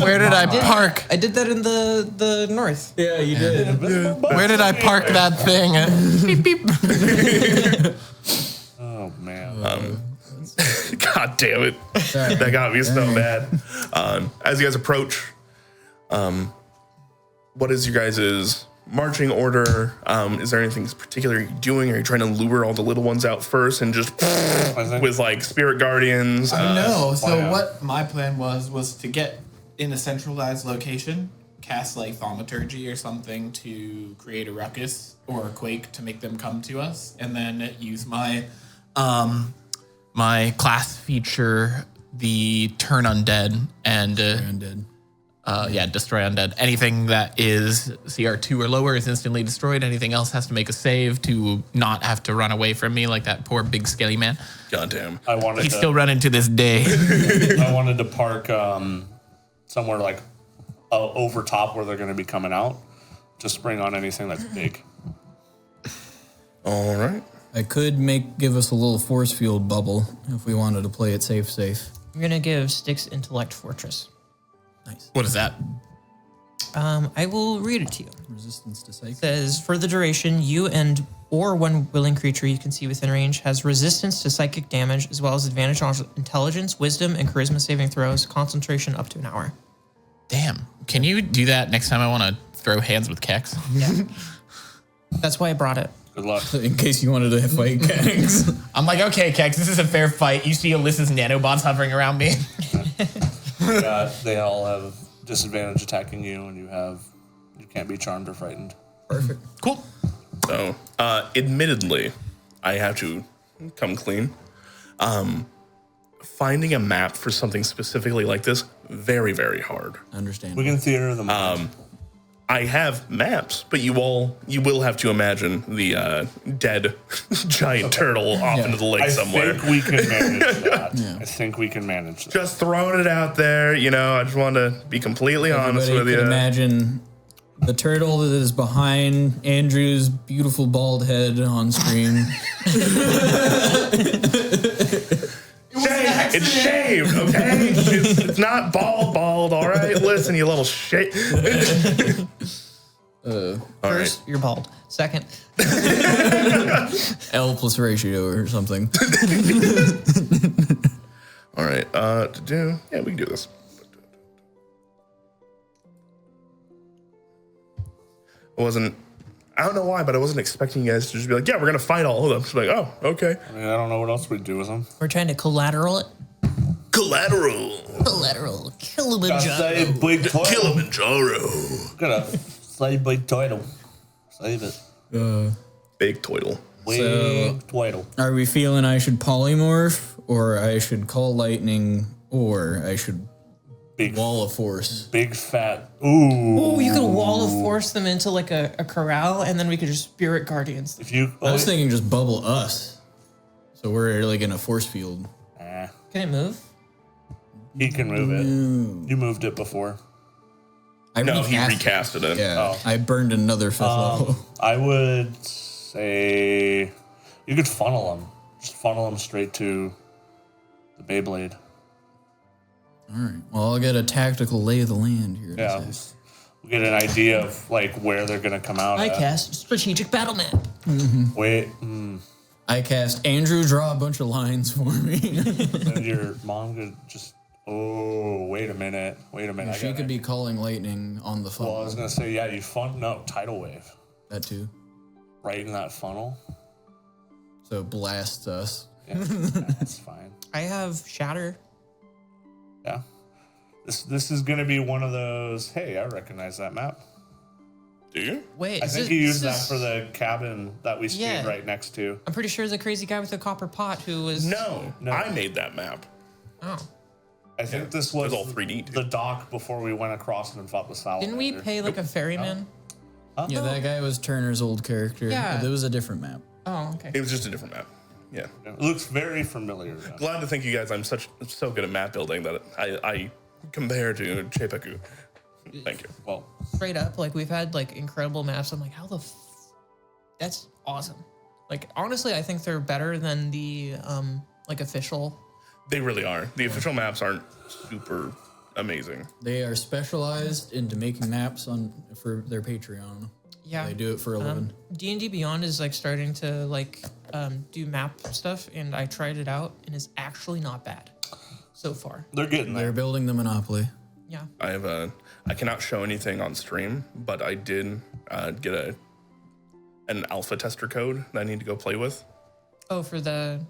Where did I park? I did that in the north. Yeah, you did. Where did I park that thing? Beep, beep. Oh, man. God damn it. That got me so bad. As you guys approach, what is your guys' marching order? Is there anything particular you're doing? Are you trying to lure all the little ones out first and just with like spirit guardians? No. So what my plan was to get in a centralized location, cast like thaumaturgy or something to create a ruckus or a quake to make them come to us, and then use my My class feature, the turn undead and Undead. destroy undead. Anything that is CR2 or lower is instantly destroyed. Anything else has to make a save to not have to run away from me like that poor big skelly man. Goddamn. He's still running to this day. I wanted to park somewhere like over top where they're going to be coming out. Just bring on anything that's big. All right. I could give us a little force field bubble if we wanted to play it safe. I'm gonna give Styx Intellect Fortress. Nice. What is that? I will read it to you. Resistance to psychic. It says, for the duration, you or one willing creature you can see within range has resistance to psychic damage, as well as advantage on intelligence, wisdom, and charisma saving throws, concentration up to an hour. Damn. Can you do that next time I want to throw hands with Kex? Yeah. That's why I brought it. Good luck. In case you wanted to fight gangs. I'm like, okay, Kex, this is a fair fight. You see Alyssa's nanobots hovering around me. They all have disadvantage attacking you, and you can't be charmed or frightened. Perfect. Cool. So, admittedly, I have to come clean. Finding a map for something specifically like this, very, very hard. Understand. We can theater the mind. I have maps, but you will have to imagine the dead giant turtle off into the lake I somewhere. think we can manage that. I think we can manage that. Just throwing it out there, I just want to be completely honest Everybody with can you. imagine the turtle that is behind Andrew's beautiful bald head on screen. It's shaved, okay? It's not bald, all right? Listen, you little shit. All right. First, you're bald. Second, L plus ratio or something. All right. Yeah, we can do this. I don't know why, but I wasn't expecting you guys to just be like, yeah, we're going to fight all of them. Just like, oh, okay. I mean, I don't know what else we'd do with them. We're trying to collateral it. Collateral. Collateral. Kilimanjaro. Save big title. Kilimanjaro. Gotta save big title. Save it. Big toidle. Big title. Are we feeling I should polymorph, or I should call lightning, or I should Big wall of force? Big fat. Ooh. Oh, you could wall of force them into like a corral, and then we could just spirit guardians. If you. I was thinking just bubble us, so we're like in a force field. Eh, Can it move? he can move it. You moved it before. I No, he recasted recasted it. Yeah, Oh. I burned another 5th level. I would say you could funnel them. Just funnel them straight to the Beyblade. All right. Well, I'll get a tactical lay of the land here. Yeah. We'll get an idea of like where they're gonna come out. I at. cast strategic battle map. Wait. I cast Andrew, draw a bunch of lines for me. Then your mom could just. Oh, wait a minute. I She could be calling lightning on the phone. Well, I was gonna say, yeah, you tidal wave That too. right in that funnel. So it blasts us. Yeah, that's fine. I have shatter. Yeah, this is gonna be one of those. Hey, I recognize that map. Do you? Wait, I think you used that for the cabin that we stayed Yeah. right next to. I'm pretty sure the crazy guy with the copper pot who was. No, No. I made that map. Oh. I think this was all 3D too. the dock before we went across and fought the salamander. Didn't we pay like a ferryman? Yeah, that guy was Turner's old character. Yeah. It was a different map. Oh, okay. It was just a different map. Yeah. It looks very familiar. Though. Glad to think you guys. I'm so good at map building that I compare to Chepaku. Thank you. Well, Straight up, like we've had like incredible maps. I'm like, how the that's awesome. Like honestly, I think they're better than the like official. They really are. The official maps aren't super amazing. They are specialized into making maps for their Patreon. Yeah. They do it for a living. D&D Beyond is like starting to like do map stuff, and I tried it out, and it's actually not bad so far. they're getting They're there. building the Monopoly. Yeah. I cannot show anything on stream, but I did get an alpha tester code that I need to go play with. Oh, for the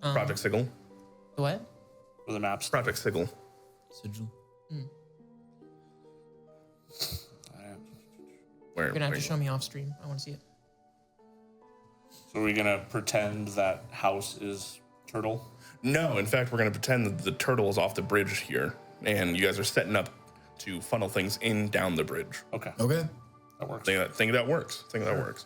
Project Sigil. the what? For the maps. Project Sigil. Sigil. Where? You're gonna have to wait. show me off stream. I want to see it. So are we gonna pretend that house is turtle? No, in fact, we're gonna pretend that the turtle is off the bridge here, and you guys are setting up to funnel things in down the bridge. Okay, Okay. that works. Think that works.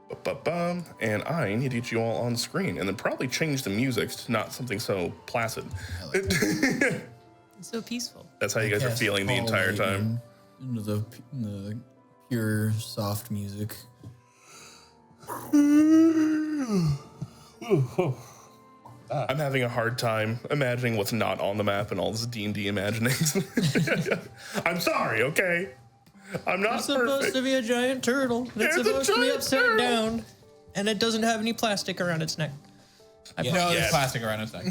Ba-ba-bum. And I need to get you all on screen, and then probably change the music to not something so placid. It's so peaceful. That's how you guys are Cast feeling the Fall entire time. Lightning Into the pure soft music. I'm having a hard time imagining what's not on the map and all this D&D imaginings. I'm sorry, okay? I'm not It's supposed perfect. to be a giant turtle. It's It's a supposed to be giant upside turtle. down, and it doesn't have any plastic around its neck. No, Yes. there's plastic around its neck.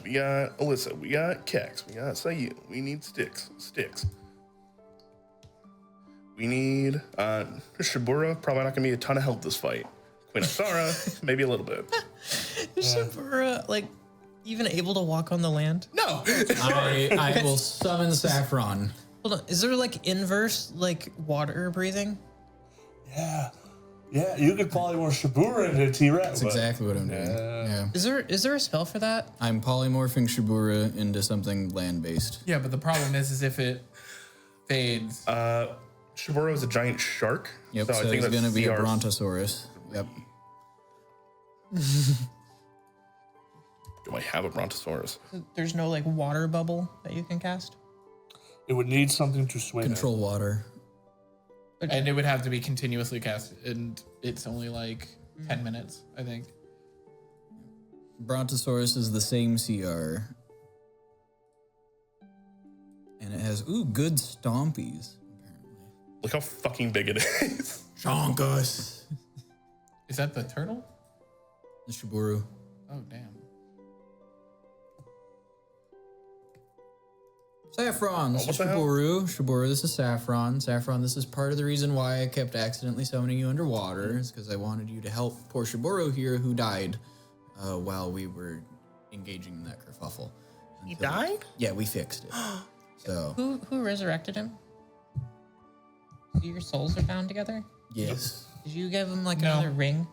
We got Alyssa, we got Kex, we got Sayu, we need sticks. We need Shibura, probably not gonna be a ton of help this fight. Queen Sara, maybe a little bit. Is Shibura like even able to walk on the land? No! I will summon Saffron. Hold on, is there like inverse like water breathing? Yeah, you could polymorph Shibura into a T-Rex. That's exactly what I'm doing. Yeah. Is there a spell for that? I'm polymorphing Shibura into something land-based. Yeah, but the problem is if it fades. Shibura is a giant shark. Yep, so so I think he's that's going to be a CR. Brontosaurus. Yep. Do I have a Brontosaurus? There's no like water bubble that you can cast. It would need something to swim in. Control water. And it would have to be continuously cast, and it's only like 10 minutes, I think. Brontosaurus is the same CR. And it has, good stompies, apparently. Look how fucking big it is. Chonkus. Is that the turtle? The Shiburu. Oh, damn. Saffron, this is what the hell? Shiburu, this is Saffron. Saffron, this is part of the reason why I kept accidentally summoning you underwater. Is because I wanted you to help poor Shiburu here, who died while we were engaging in that kerfuffle. He died? Yeah, we fixed it. So Who resurrected him? So your souls are bound together? yes, Did you give him like No. another ring?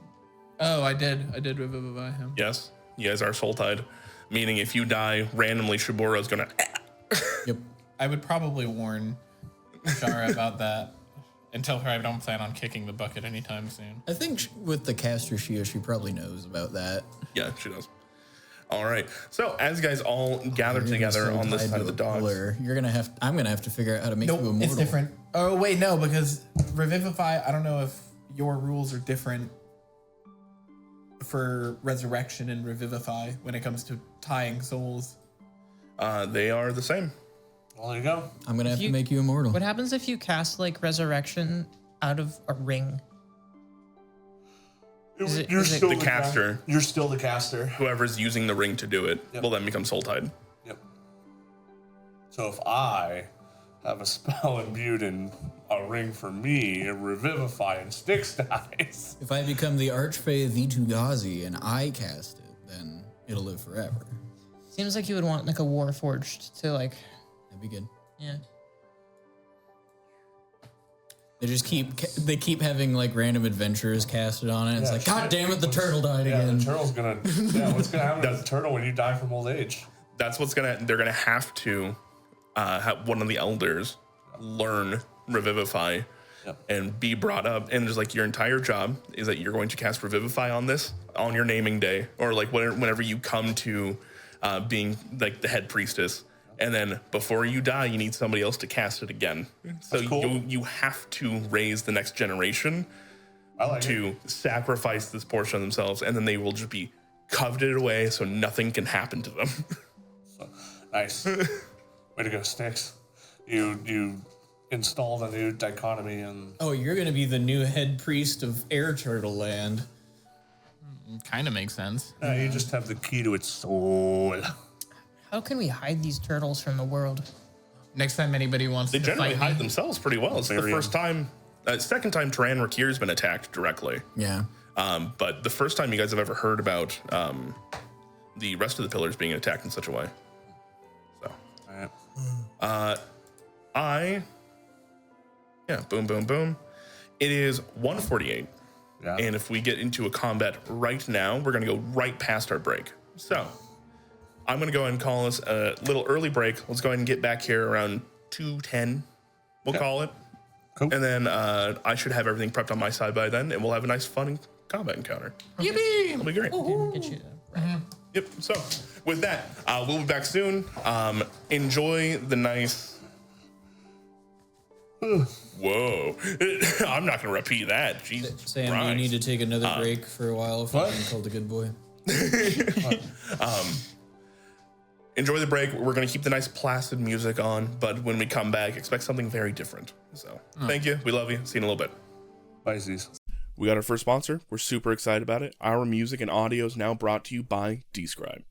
Oh, I did revivify him. Yes, you guys are soul tied, meaning if you die randomly, Shiboro's gonna. yep. I would probably warn Shara about that and tell her I don't plan on kicking the bucket anytime soon. I think with the caster Shia, she probably knows about that. Yeah, she does. All right. So as you guys all gather together on this side of the dogs, I'm gonna have to figure out how to make you immortal. It's different. Oh, wait, no, because Revivify, I don't know if your rules are different for Resurrection and Revivify when it comes to tying souls. they are the same. Well, there you go. I'm gonna have you- to make you immortal. What happens if you cast like resurrection out of a ring? Is it- You're is it- still The caster. You're still the caster. Whoever's using the ring to do it Yep. will then become soul tied. Yep. So if I have a spell imbued in a ring for me, Revivify and Styx dies. If I become the Archfey Vitugazi and I cast it, then it'll live forever. Seems like you would want like a Warforged to like, That'd be good. yeah. They keep having like random adventures casted on it. It's Yeah, like, God shit. damn it, the turtle died Yeah, again. the turtle's gonna. Yeah, what's gonna happen to the turtle when you die from old age? That's what's they're gonna have to have one of the elders learn Revivify Yep. and be brought up. And just like your entire job is that you're going to cast Revivify on this on your naming day, or like whenever you come to being like the head priestess. And then before you die, you need somebody else to cast it again. So That's cool. you have to raise the next generation I like it. to sacrifice this portion of themselves, and then they will just be coveted away so nothing can happen to them. So, nice. Way to go, Styx. You installed a new dichotomy and Oh, you're gonna be the new head priest of Air Turtle Land. Kind of makes sense. you just have the key to its soul. How can we hide these turtles from the world? Next time anybody wants They to generally fight hide me, themselves pretty well. It's the Very first time, second time Teran Rakir's been attacked directly. Yeah. But the first time you guys have ever heard about the rest of the pillars being attacked in such a way. So, Alright. boom, boom, boom. It is 1:48. Yeah. And if we get into a combat right now, we're going to go right past our break. So I'm going to go ahead and call us a little early break. Let's go ahead and get back here around 2:10. We'll call it. Cool. And then I should have everything prepped on my side by then, and we'll have a nice, fun combat encounter. yippee! It'll be great. Get you right. Yep. So with that, we'll be back soon. Enjoy the nice. Whoa! I'm not gonna repeat that. Jesus Sam, Christ. you need to take another break for a while for being called a good boy. Enjoy the break. We're gonna keep the nice placid music on, but when we come back, expect something very different. So thank you. We love you. See you in a little bit. Bye, Z's. We got our first sponsor. We're super excited about it. Our music and audio is now brought to you by dSCRYB.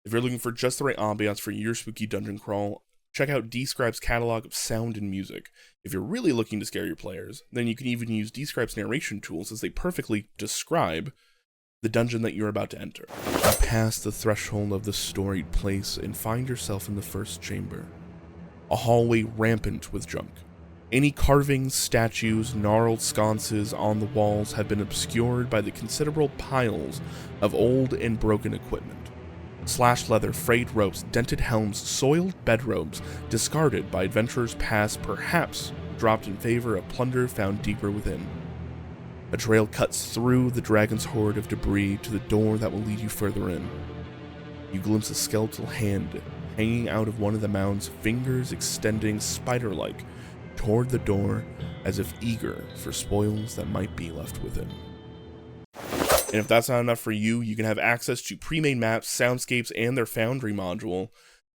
If you're looking for just the right ambiance for your spooky dungeon crawl, check out dSCRYB's catalog of sound and music. If you're really looking to scare your players, then you can even use dSCRYB's narration tools as they perfectly describe the dungeon that you're about to enter. You pass the threshold of the storied place and find yourself in the first chamber. A hallway rampant with junk. Any carvings, statues, gnarled sconces on the walls have been obscured by the considerable piles of old and broken equipment. Slashed leather, frayed ropes, dented helms, soiled bedrobes, discarded by adventurers past, perhaps dropped in favor of plunder found deeper within. A trail cuts through the dragon's hoard of debris to the door that will lead you further in. You glimpse a skeletal hand hanging out of one of the mound's fingers, extending spider-like toward the door as if eager for spoils that might be left within. And if that's not enough for you, you can have access to pre-made maps, soundscapes, and their Foundry module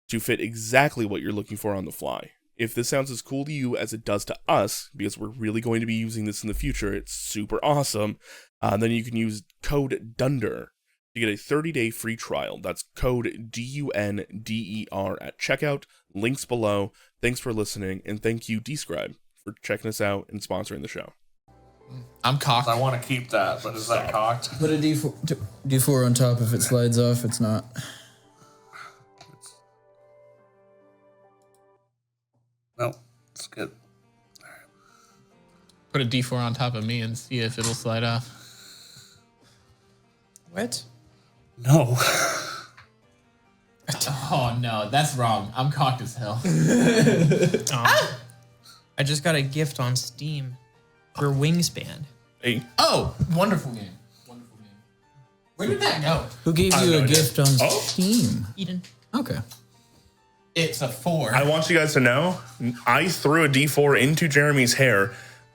to fit exactly what you're looking for on the fly. If this sounds as cool to you as it does to us, because we're really going to be using this in the future, it's super awesome, then you can use code DUNDER to get a 30-day free trial. That's code DUNDER at checkout. Links below. Thanks for listening, and thank you, dSCRYB, for checking us out and sponsoring the show. I'm cocked. I want to keep that, but is that cocked? Put a D4 on top if it slides off. It's not. No, it's good. Put a D4 on top of me and see if it'll slide off. What? No. Oh no, that's wrong. I'm cocked as hell. I just got a gift on Steam for Wingspan. Hey, Oh, wonderful game. Wonderful game. Where did that go? Who gave you a gift on Steam? Eden. Okay. It's a 4. I want you guys to know, I threw a D4 into Jeremy's hair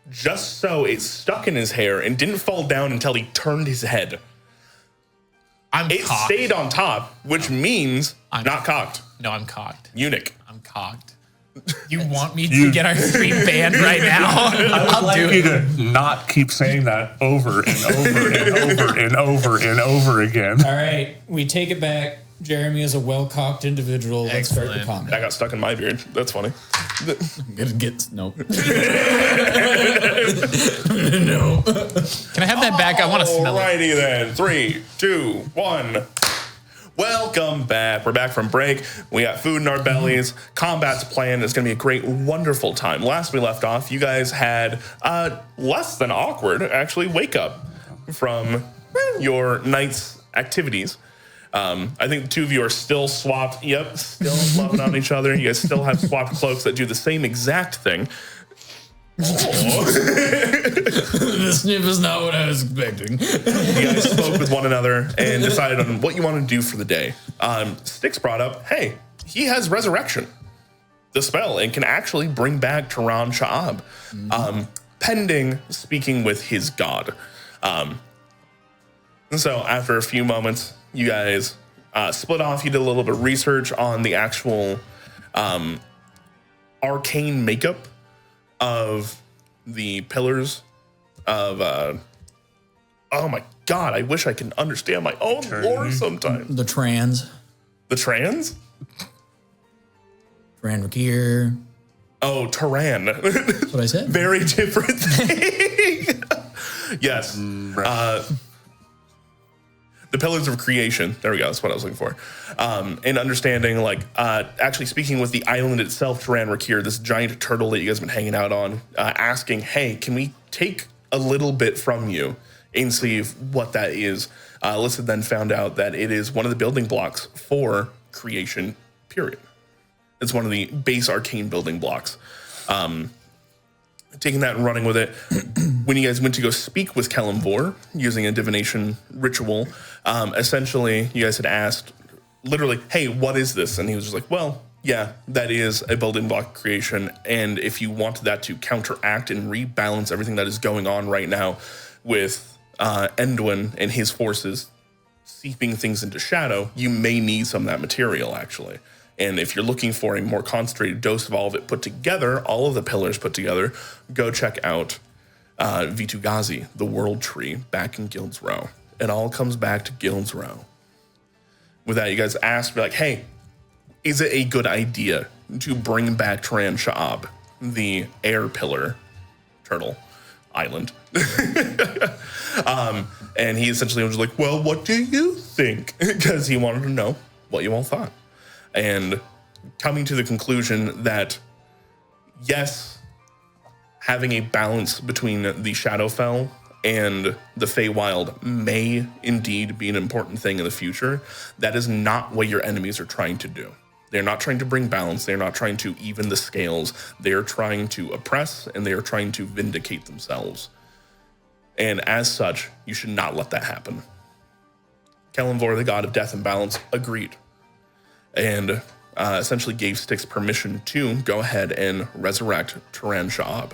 just so it stuck in his hair and didn't fall down until he turned his head. I'm It cocked. stayed on top, which means not cocked. No, I'm cocked. Eunuch. I'm cocked. You want me to get our stream banned right now? I'll do You it. to not keep saying that over and over and over and over and over again. All right, we take it back. Jeremy is a well-cocked individual. Let's start the Excellent. combat. That got stuck in my beard. That's funny. Nope. No. Can I have that back? I want to smell it. Alrighty then. 3, 2, 1. Welcome back. We're back from break. We got food in our bellies. Combat's planned. It's going to be a great, wonderful time. Last we left off, you guys had less than awkward, actually, wake up from your night's activities. I think the two of you are still swapped. Yep, still loving on each other. You guys still have swapped cloaks that do the same exact thing. This sniff is not what I was expecting. You guys spoke with one another and decided on what you want to do for the day. Styx brought up, hey, he has resurrection, the spell, and can actually bring back Teran Sha'hab, pending speaking with his god. And so after a few moments, you guys split off. You did a little bit of research on the actual arcane makeup of the pillars of oh my god, I wish I can understand my own lore sometimes. The trans. The trans? Ranrakir. Oh, Teran. That's what I said. Very different thing. Yes. The pillars of creation. There we go. That's what I was looking for. And understanding, like, actually speaking with the island itself, Teran Rakir, this giant turtle that you guys have been hanging out on, asking, hey, can we take a little bit from you and see what that is? Alyssa then found out that it is one of the building blocks for creation, period. It's one of the base arcane building blocks. Taking that and running with it. When you guys went to go speak with Kelimvor using a divination ritual, essentially you guys had asked literally, hey, what is this? And he was just like, well, yeah, that is a building block creation. And if you want that to counteract and rebalance everything that is going on right now with Endwin and his forces seeping things into shadow, you may need some of that material actually. And if you're looking for a more concentrated dose of all of it put together, all of the pillars put together, go check out Vitu-Ghazi, the World Tree, back in Guild's Row. It all comes back to Guild's Row. With that, you guys asked, like, hey, is it a good idea to bring back Teran Sha'hab, the air pillar turtle island? And he essentially was like, well, what do you think? Because he wanted to know what you all thought. And coming to the conclusion that, yes, having a balance between the Shadowfell and the Feywild may indeed be an important thing in the future. That is not what your enemies are trying to do. They're not trying to bring balance. They're not trying to even the scales. They're trying to oppress, and they are trying to vindicate themselves. And as such, you should not let that happen. Kelimvor, the god of death and balance, agreed. And essentially gave Styx permission to go ahead and resurrect Teran Sha'hab.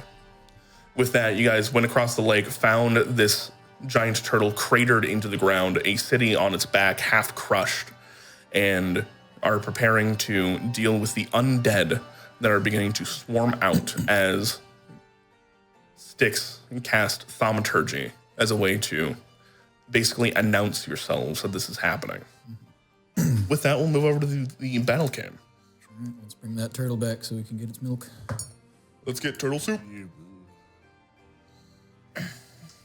With that, you guys went across the lake, found this giant turtle cratered into the ground, a city on its back, half crushed, and are preparing to deal with the undead that are beginning to swarm out as Styx cast thaumaturgy as a way to basically announce yourselves that this is happening. With that, we'll move over to the battle cam. Let's bring that turtle back so we can get its milk. Let's get turtle soup.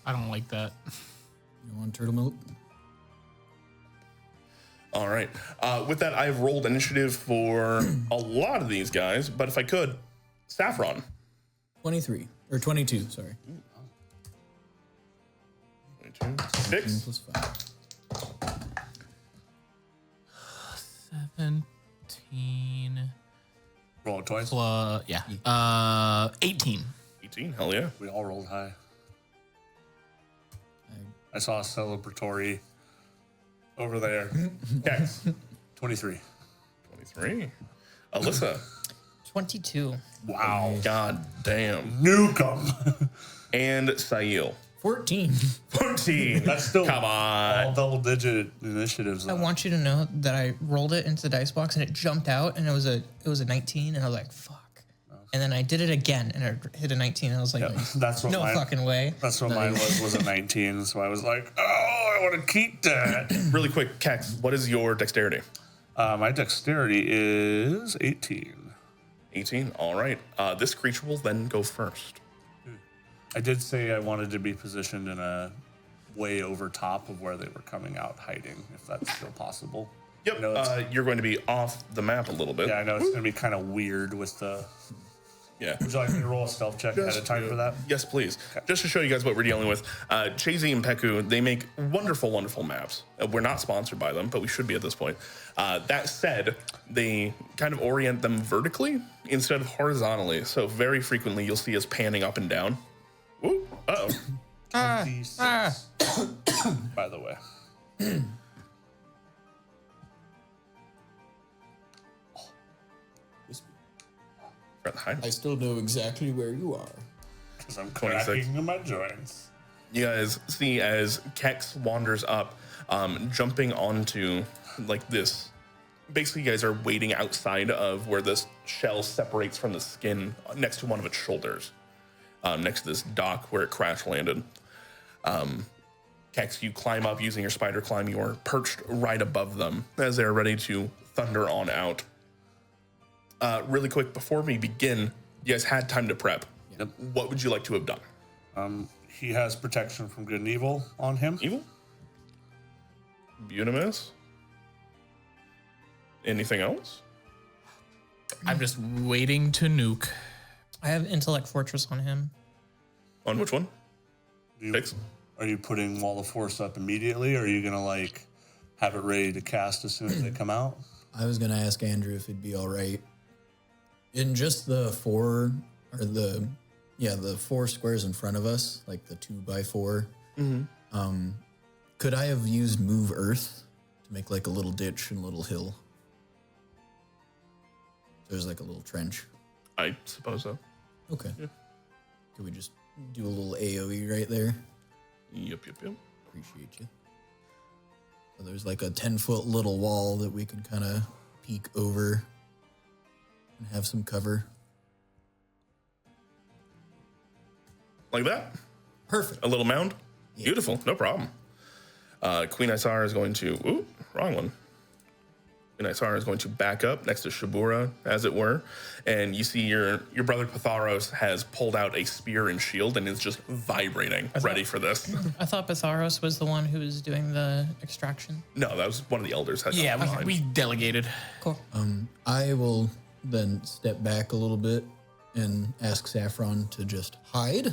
I don't like that. You want turtle milk? All right. With that, I've rolled initiative for a lot of these guys, but if I could, Saffron. 23 or 22. Sorry. 22. 6. Plus 5. 17 Roll it twice. plus 18. 18. Hell yeah. We all rolled high. I saw a celebratory over there. Kex. 23. 23. Alyssa. 22. Wow. God damn. Nuke 'em. And Sail. 14. 14. That's still Come on. all double-digit initiatives. I want you to know that I rolled it into the dice box and it jumped out and it was a 19 and I was like, fuck. And then I did it again and it hit a 19 and I was like, That's what no mine, fucking way. That's what mine was a 19. So I was like, oh, I want to keep that. Really quick, Kex, what is your dexterity? My dexterity is 18. 18. All right. This creature will then go first. I did say I wanted to be positioned in a way over top of where they were coming out hiding, if that's still possible. Yep. I know it's- You're going to be off the map a little bit. Yeah, I know it's going to be kind of weird with the... Yeah. Would you like me to roll a stealth check ahead of time for that? Yes, please. Just to show you guys what we're dealing with. Chazy and Peku, they make wonderful, wonderful maps. We're not sponsored by them, but we should be at this point. That said, they kind of orient them vertically instead of horizontally. So very frequently you'll see us panning up and down. Ooh, uh-oh. 26, by the way. I still know exactly where you are. Because I'm 26. cracking in my joints. You guys see as Kex wanders up, jumping onto like this. Basically, you guys are waiting outside of where this shell separates from the skin next to one of its shoulders, next to this dock where it crash landed. Kex, you climb up using your spider climb. You are perched right above them as they're ready to thunder on out. Really quick, before we begin, you guys had time to prep. Yep. What would you like to have done? He has protection from good and evil on him. Evil? Bunimus? Anything else? I'm just waiting to nuke. I have Intellect Fortress on him. On which one? You- 6? Are you putting Wall of Force up immediately, or are you going to, like, have it ready to cast as soon as they come out? I was going to ask Andrew if it'd be all right. In just the 4 or the 4 squares in front of us, like the 2x4, could I have used Move Earth to make like a little ditch and a little hill? There's like a little trench. I suppose so. Okay. Yeah. Could we just do a little AoE right there? Yep. Appreciate you. So there's like a 10-foot little wall that we can kind of peek over and have some cover. Like that? Perfect. A little mound? Yeah. Beautiful, no problem. Queen Isara is going to... Ooh, wrong one. Queen Isara is going to back up next to Shabura, as it were. And you see your brother Patharos has pulled out a spear and shield and is just vibrating, ready for this. I thought Patharos was the one who was doing the extraction. No, that was one of the elders. Had Yeah, behind. we delegated. Cool. I will then step back a little bit and ask Saffron to just hide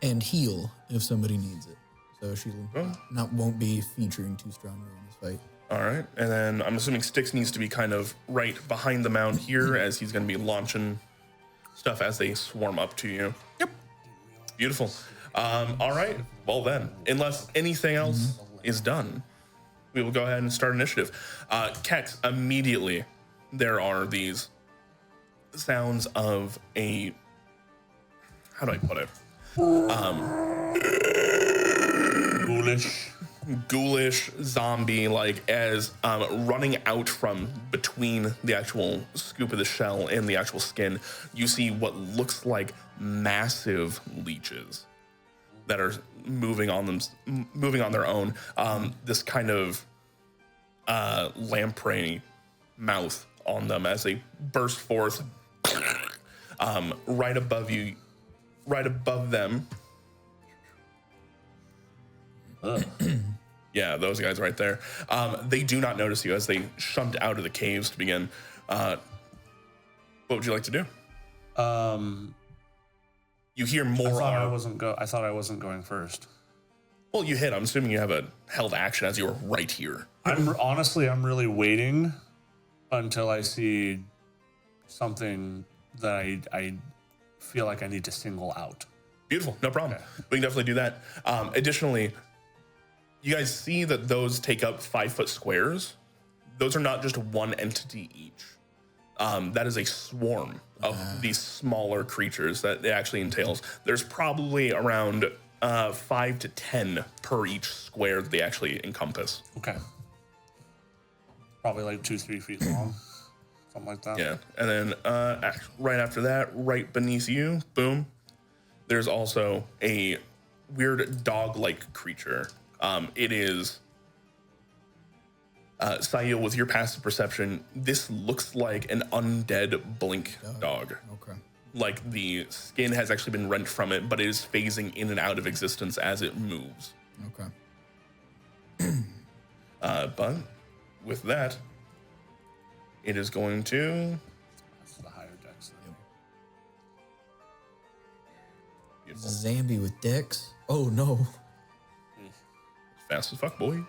and heal if somebody needs it. So she won't be featuring too strongly in this fight. All right, and then I'm assuming Styx needs to be kind of right behind the mound here as he's going to be launching stuff as they swarm up to you. Yep. Beautiful. All right, well then, unless anything else is done, we will go ahead and start initiative. Kex, immediately there are these sounds of a, how do I put it? Ghoulish zombie, like as running out from between the actual scoop of the shell and the actual skin, you see what looks like massive leeches that are moving on their own. This kind of lamprey mouth on them as they burst forth right above you, right above them. Yeah, those guys right there. They do not notice you as they shunt out of the caves to begin. What would you like to do? You hear more. I thought I wasn't going first. Well, you hit. I'm assuming you have a held action as you were right here. I'm really waiting until I see something that I feel like I need to single out. Beautiful, no problem. Okay. We can definitely do that. Additionally, you guys see that those take up 5-foot squares. Those are not just one entity each. That is a swarm of these smaller creatures that it actually entails. There's probably around 5 to 10 per each square that they actually encompass. Okay. Probably like 2-3 feet long, something like that. Yeah, and then right after that, right beneath you, boom, there's also a weird dog-like creature. It is Sayo, with your passive perception, this looks like an undead blink dog. Okay. Like the skin has actually been rent from it, but it is phasing in and out of existence as it moves. Okay. But with that, it is going to. That's the higher dex. Zambi with dex. Oh no. Fast as fuck, boy. You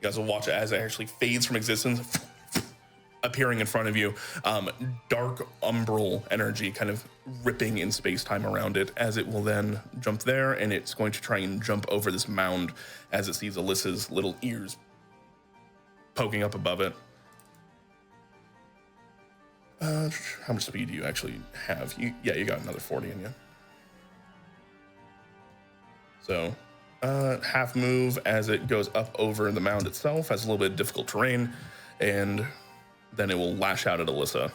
guys will watch it as it actually fades from existence, appearing in front of you. Dark umbral energy kind of ripping in space-time around it as it will then jump there, and it's going to try and jump over this mound as it sees Alyssa's little ears poking up above it. How much speed do you actually have? You got another 40 in you. So half move as it goes up over the mound itself, has a little bit of difficult terrain, and then it will lash out at Alyssa.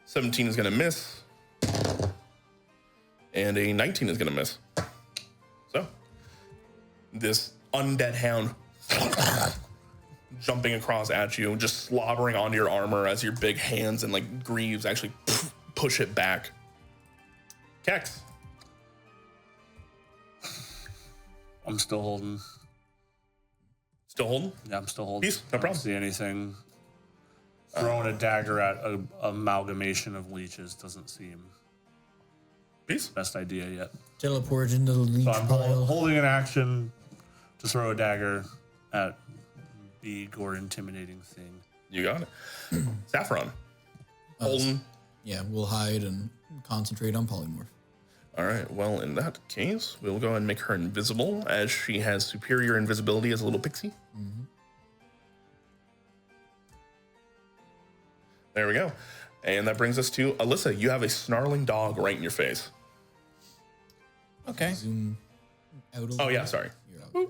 17 is going to miss, and a 19 is going to miss. So this undead hound jumping across at you, just slobbering onto your armor as your big hands and like greaves actually push it back. Kex. I'm still holding. Still holding? Yeah, I'm still holding. Peace, no problem. I don't see anything. Throwing a dagger at an amalgamation of leeches doesn't seem Peace. best idea yet. Teleport into the leech So I'm pile. holding an action to throw a dagger at big or intimidating thing. You got it. Saffron. Holden. Yeah, we'll hide and concentrate on polymorph. All right. Well, in that case, we'll go and make her invisible as she has superior invisibility as a little pixie. Mm-hmm. There we go. And that brings us to Alyssa. You have a snarling dog right in your face. Okay. Zoom out a little. Oh, yeah. Sorry. You're out. Boop.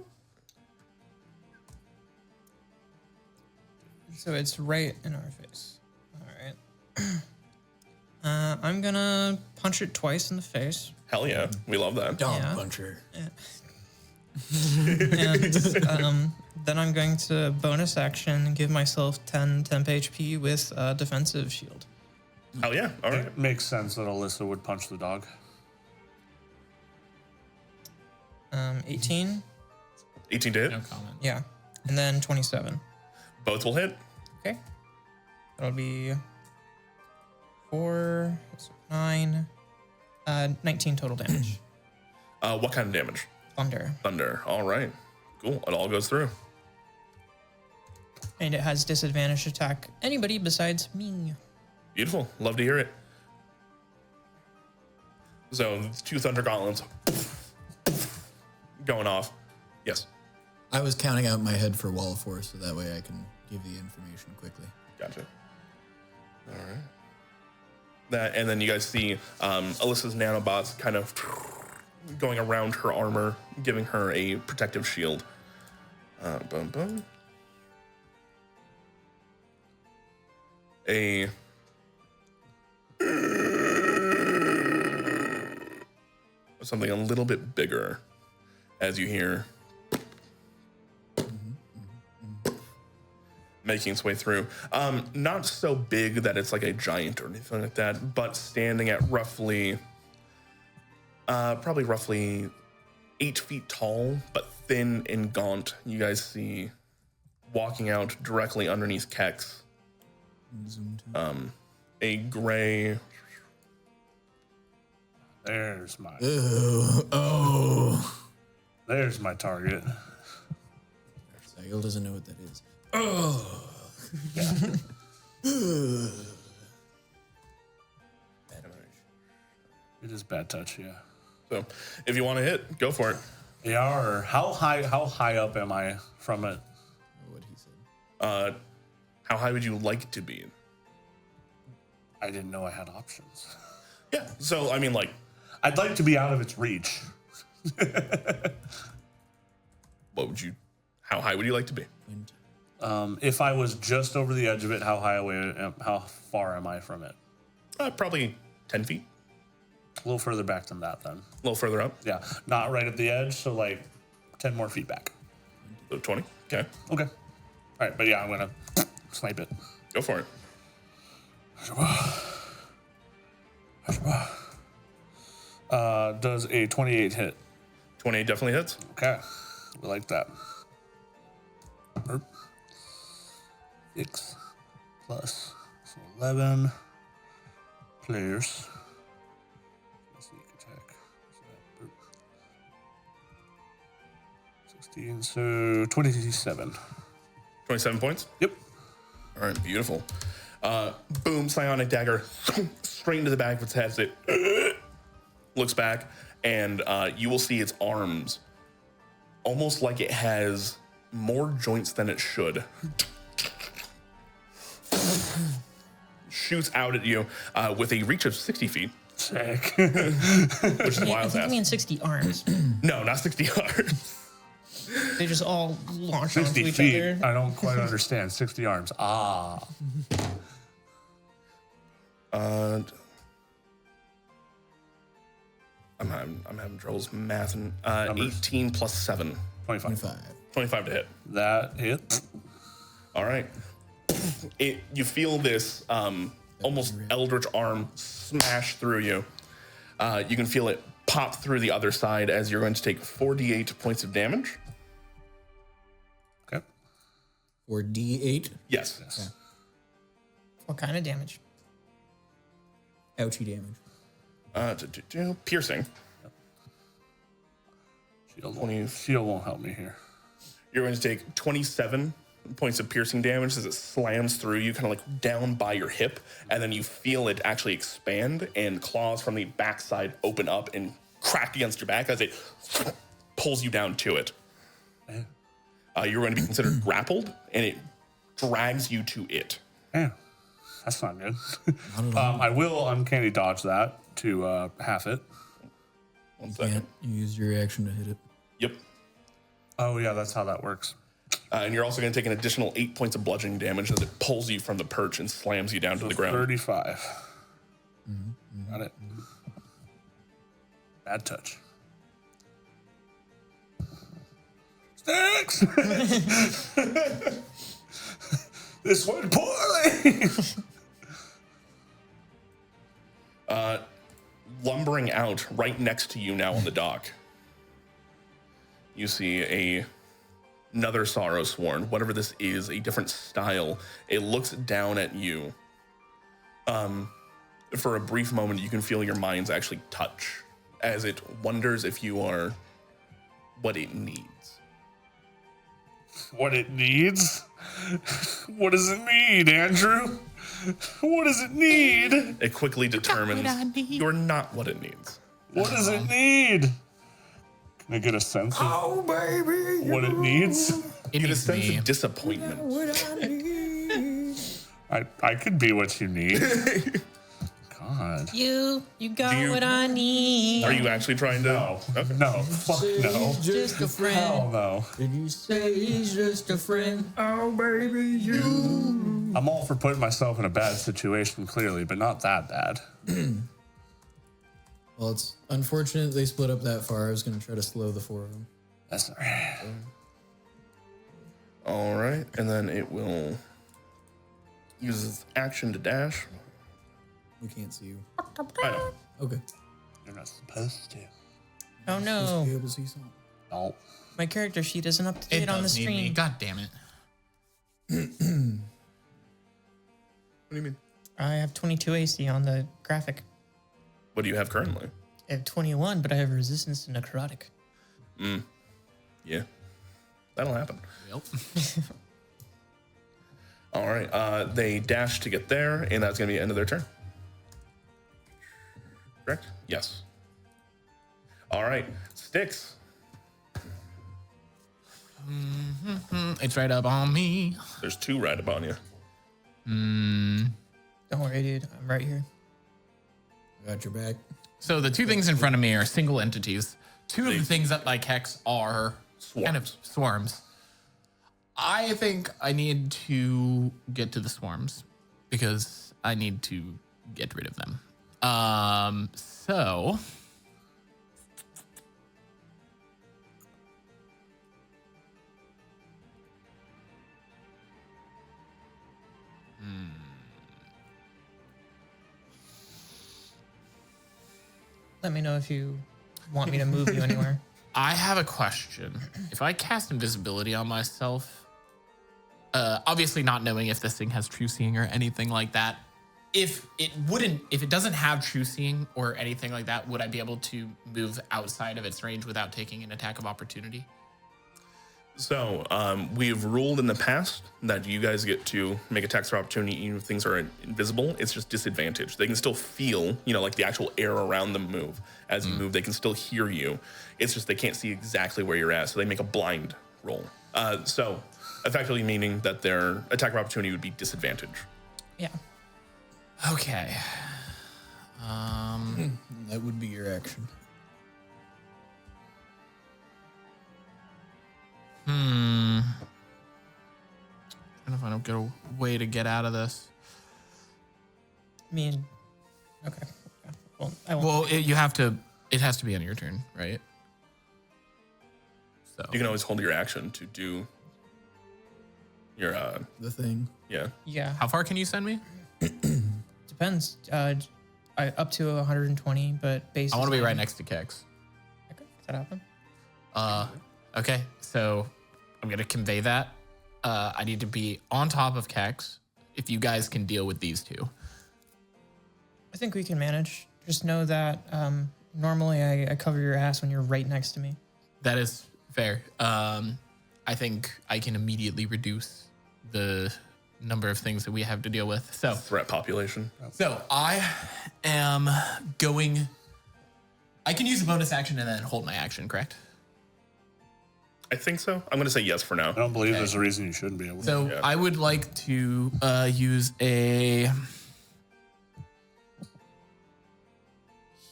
So it's right in our face. All right. I'm gonna punch it twice in the face. Hell yeah. We love that. Dog Yeah. puncher. And then I'm going to bonus action give myself 10 temp HP with defensive shield. Hell yeah. All right. It makes sense that Alyssa would punch the dog. 18. 18 to hit. No comment. Yeah. And then 27. Both will hit. Okay. That'll be 4, 9, 19 total damage. What kind of damage? Thunder. Thunder. All right. Cool. It all goes through. And it has disadvantage to attack anybody besides me. Beautiful. Love to hear it. So, 2 Thunder Gauntlets going off. Yes. I was counting out in my head for Wall of Force, so that way I can give the information quickly. Gotcha. All right. That, and then you guys see Alyssa's nanobots kind of going around her armor, giving her a protective shield. Boom, boom. something a little bit bigger as you hear making its way through. Not so big that it's like a giant or anything like that, but standing at roughly, probably roughly 8 feet tall, but thin and gaunt. You guys see walking out directly underneath Kex, a gray. There's my. Oh. There's my target. Sail doesn't know what that is. It is bad touch, yeah. So, if you want to hit, go for it. Yeah, or how high up am I from it? What he said. How high would you like to be? I didn't know I had options. Yeah. So, I mean, like, I'd like to be out of its reach. how high would you like to be? If I was just over the edge of it, how far am I from it? Probably 10 feet. A little further back than that, then. A little further up. Yeah, not right at the edge, so like 10 more feet back. So 20. Okay. Okay. All right, but yeah, I'm gonna snipe it. Go for it. Does a 28 hit? 28 definitely hits. Okay, we like that. 6 plus, so 11 players. Sneak attack. 16, so 27. 27 points. Yep. All right, beautiful. Boom, psionic dagger straight into the back of its head. It looks back, and you will see its arms almost like it has more joints than it should. Shoots out at you with a reach of 60 feet. Sick. Which is I wild. think you mean 60 arms. No, not 60 arms. They just all launch onto 60 each feet. other. I don't quite understand. 60 arms. Ah. I'm having troubles mathing. 18 plus 7. 25. 25 to hit. That hit. All right. You feel this almost eldritch arm smash through you. You can feel it pop through the other side as you're going to take 4d8 points of damage. Okay. Or D8. Yes. Okay. What kind of damage? Ouchie damage. Piercing. Shield won't help me here. You're going to take 27 points of piercing damage as it slams through you, kind of like down by your hip, and then you feel it actually expand, and claws from the backside open up and crack against your back as it pulls you down to it. You're going to be considered grappled, and it drags you to it. Yeah, that's not good. I will uncanny dodge that to half it. 1 second. You use your reaction to hit it. Yep. Oh yeah, that's how that works. And you're also going to take an additional 8 points of bludgeoning damage as it pulls you from the perch and slams you down to the ground. 35. Got it. Bad touch. Sticks! This went poorly! Lumbering out right next to you now on the dock, you see another Sorrow Sworn, whatever this is, a different style. It looks down at you. For a brief moment, you can feel your minds actually touch as it wonders if you are what it needs. What it needs? What does it need, Andrew? What does it need? It quickly determines you're not what it needs. What does it need? Can I get a sense of what it needs? You It get a needs sense me. of disappointment. I could be what you need. God. You got Do you- what I need. Are you actually trying to? No. No. Fuck no. Just a friend. Hell no. Did you say he's just a friend? Oh, baby, you. I'm all for putting myself in a bad situation, clearly, but not that bad. Well, it's unfortunate they split up that far. I was going to try to slow the 4 of them. That's all right. All right, and then it will use its action to dash. We can't see you. I know. Okay. You're not supposed to. Oh Supposed no, to be able to see something. No. my character sheet isn't up to date It on the does need me. stream. God damn it. What do you mean? I have 22 AC on the graphic. What do you have currently? I have 21, but I have resistance to necrotic. Yeah, that'll happen. Yep. All right, they dash to get there, and that's going to be the end of their turn. Correct? Yes. All right, Sticks. It's right up on me. There's 2 right up on you. Don't worry, dude. I'm right here. I got your back. So the 2 things in front of me are single entities. 2 of the things that like Hex are kind of swarms. I think I need to get to the swarms because I need to get rid of them. So Let me know if you want me to move you anywhere. I have a question. If I cast invisibility on myself, obviously not knowing if this thing has true seeing or anything like that, if it doesn't have true seeing or anything like that, would I be able to move outside of its range without taking an attack of opportunity? So we've ruled in the past that you guys get to make attacks of opportunity even if things are invisible. It's just disadvantage. They can still feel, like the actual air around them move. As you move, they can still hear you. It's just they can't see exactly where you're at, so they make a blind roll. So effectively meaning that their attack of opportunity would be disadvantage. Yeah. Okay. That would be your action. Trying to find a good way to get out of this. Okay. Yeah. Well, I won't. Well, it has to be on your turn, right? So You can always hold your action to do your, The thing. yeah. Yeah. how far can you send me? Depends. Up to 120, but base. I want to be is right 90. next to Kex. Okay. Does that happen? Okay, so I'm gonna convey that. I need to be on top of Kex. If you guys can deal with these 2. I think we can manage. Just know that normally I cover your ass when you're right next to me. That is fair. I think I can immediately reduce the number of things that we have to deal with. Threat population. So I am going. I can use a bonus action and then hold my action, correct? I think so. I'm going to say yes for now. I don't believe there's a reason you shouldn't be able to. So Yeah. I would like to use a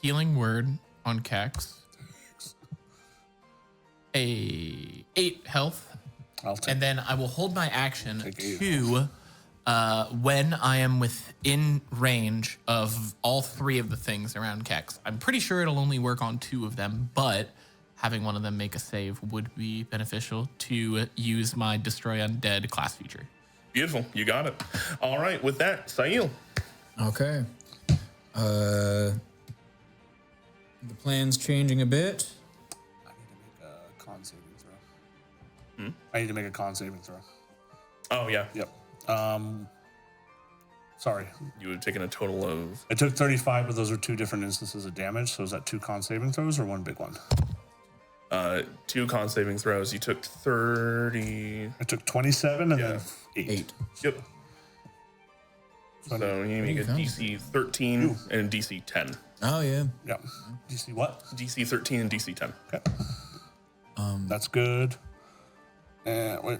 healing word on Kex. A 8 health. I'll take And then I will hold my action Take 8 to when I am within range of all 3 of the things around Kex. I'm pretty sure it'll only work on 2 of them, but having one of them make a save would be beneficial to use my Destroy Undead class feature. Beautiful. You got it. All right. With that, Sail. Okay. The plan's changing a bit. I need to make a con saving throw. I need to make a con saving throw. Oh, yeah. Yep. Sorry. You would have taken a total of. I took 35, but those are 2 different instances of damage. So is that 2 con saving throws or 1 big one? 2 con saving throws. You took 30. I took 27 and Yeah. then 8. Yep. So you make a DC 13 and DC 10. Oh, yeah. Yeah. Do you see what? DC 13 and DC 10. Okay. That's good. And wait.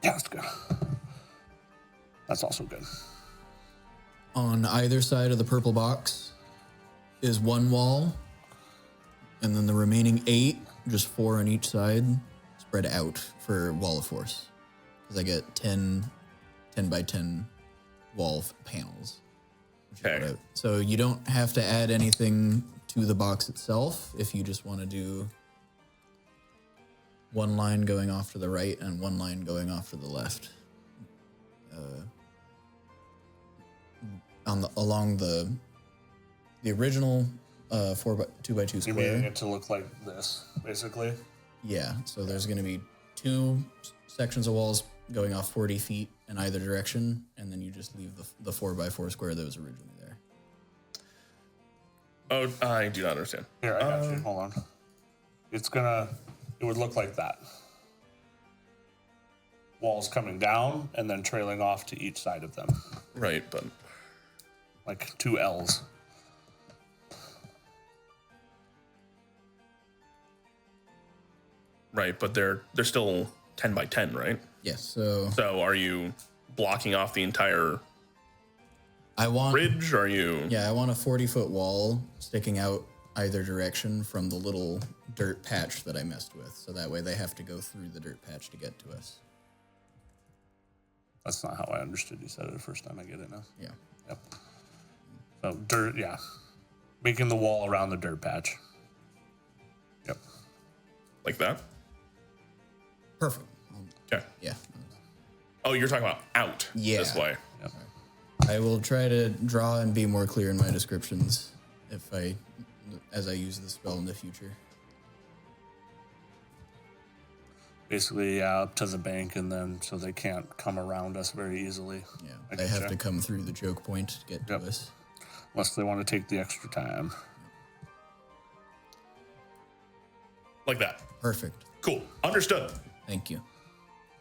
Yeah, that's good. That's also good. On either side of the purple box is 1 wall, and then the remaining 8, just 4 on each side, spread out for Wall of Force. Because I get 10 10 by 10 wall panels. Okay. So you don't have to add anything to the box itself if you just want to do one line going off to the right and one line going off to the left. Along the original 2x2 You're square. making it to look like this, basically. Yeah, so there's going to be 2 sections of walls going off 40 feet in either direction, and then you just leave the 4x4 square that was originally there. Oh, I do not understand. Here, I got you. Hold on. It would look like that. Walls coming down and then trailing off to each side of them. Right, but Like 2 L's. right, but they're still 10 by 10, right? Yes, so So are you blocking off the entire I want bridge? Or are you? Yeah, I want a 40-foot wall sticking out either direction from the little dirt patch that I messed with. So that way they have to go through the dirt patch to get to us. That's not how I understood you said it the first time. I get it now. Yeah. Yep. So dirt, yeah. Making the wall around the dirt patch. Yep. Like that? Perfect. Okay. Yeah. Oh, you're talking about out this way. Yep. I will try to draw and be more clear in my descriptions as I use the spell in the future. Basically, yeah, up to the bank, and then so they can't come around us very easily. Yeah. I They have getcha. to come through the choke point to get Yep. to us. Unless they want to take the extra time. Like that. Perfect. Cool. Understood. Thank you.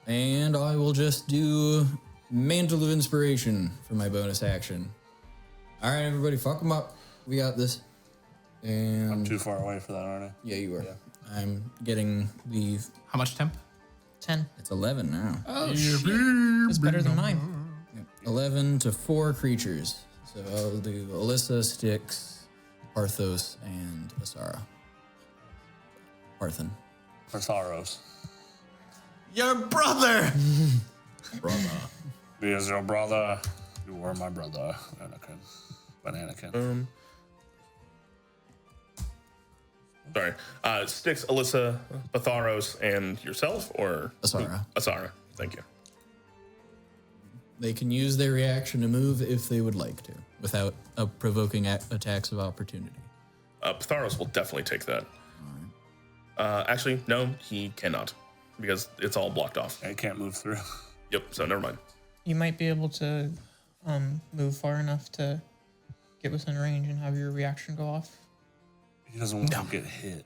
And I will just do Mantle of Inspiration for my bonus action. All right, everybody, fuck them up. We got this. And I'm too far away for that, aren't I? yeah, you are. I'm getting the. How much temp? 10. It's 11 now. Oh, shit. It's better than mine. 11 to 4 creatures. So I'll do Alyssa, Styx, Parthos, and Asara. Parthen. Partharos. Your brother! Brother. Because your brother, you were my brother, Anakin. But Anakin. Sorry. Styx, Alyssa, Batharos, and yourself, or Asara. Asara. Thank you. They can use their reaction to move if they would like to, without provoking attacks of opportunity. Batharos will definitely take that. Actually, no, he cannot, because it's all blocked off. I can't move through. Yep. So never mind. You might be able to move far enough to get within range and have your reaction go off. He doesn't want to get hit.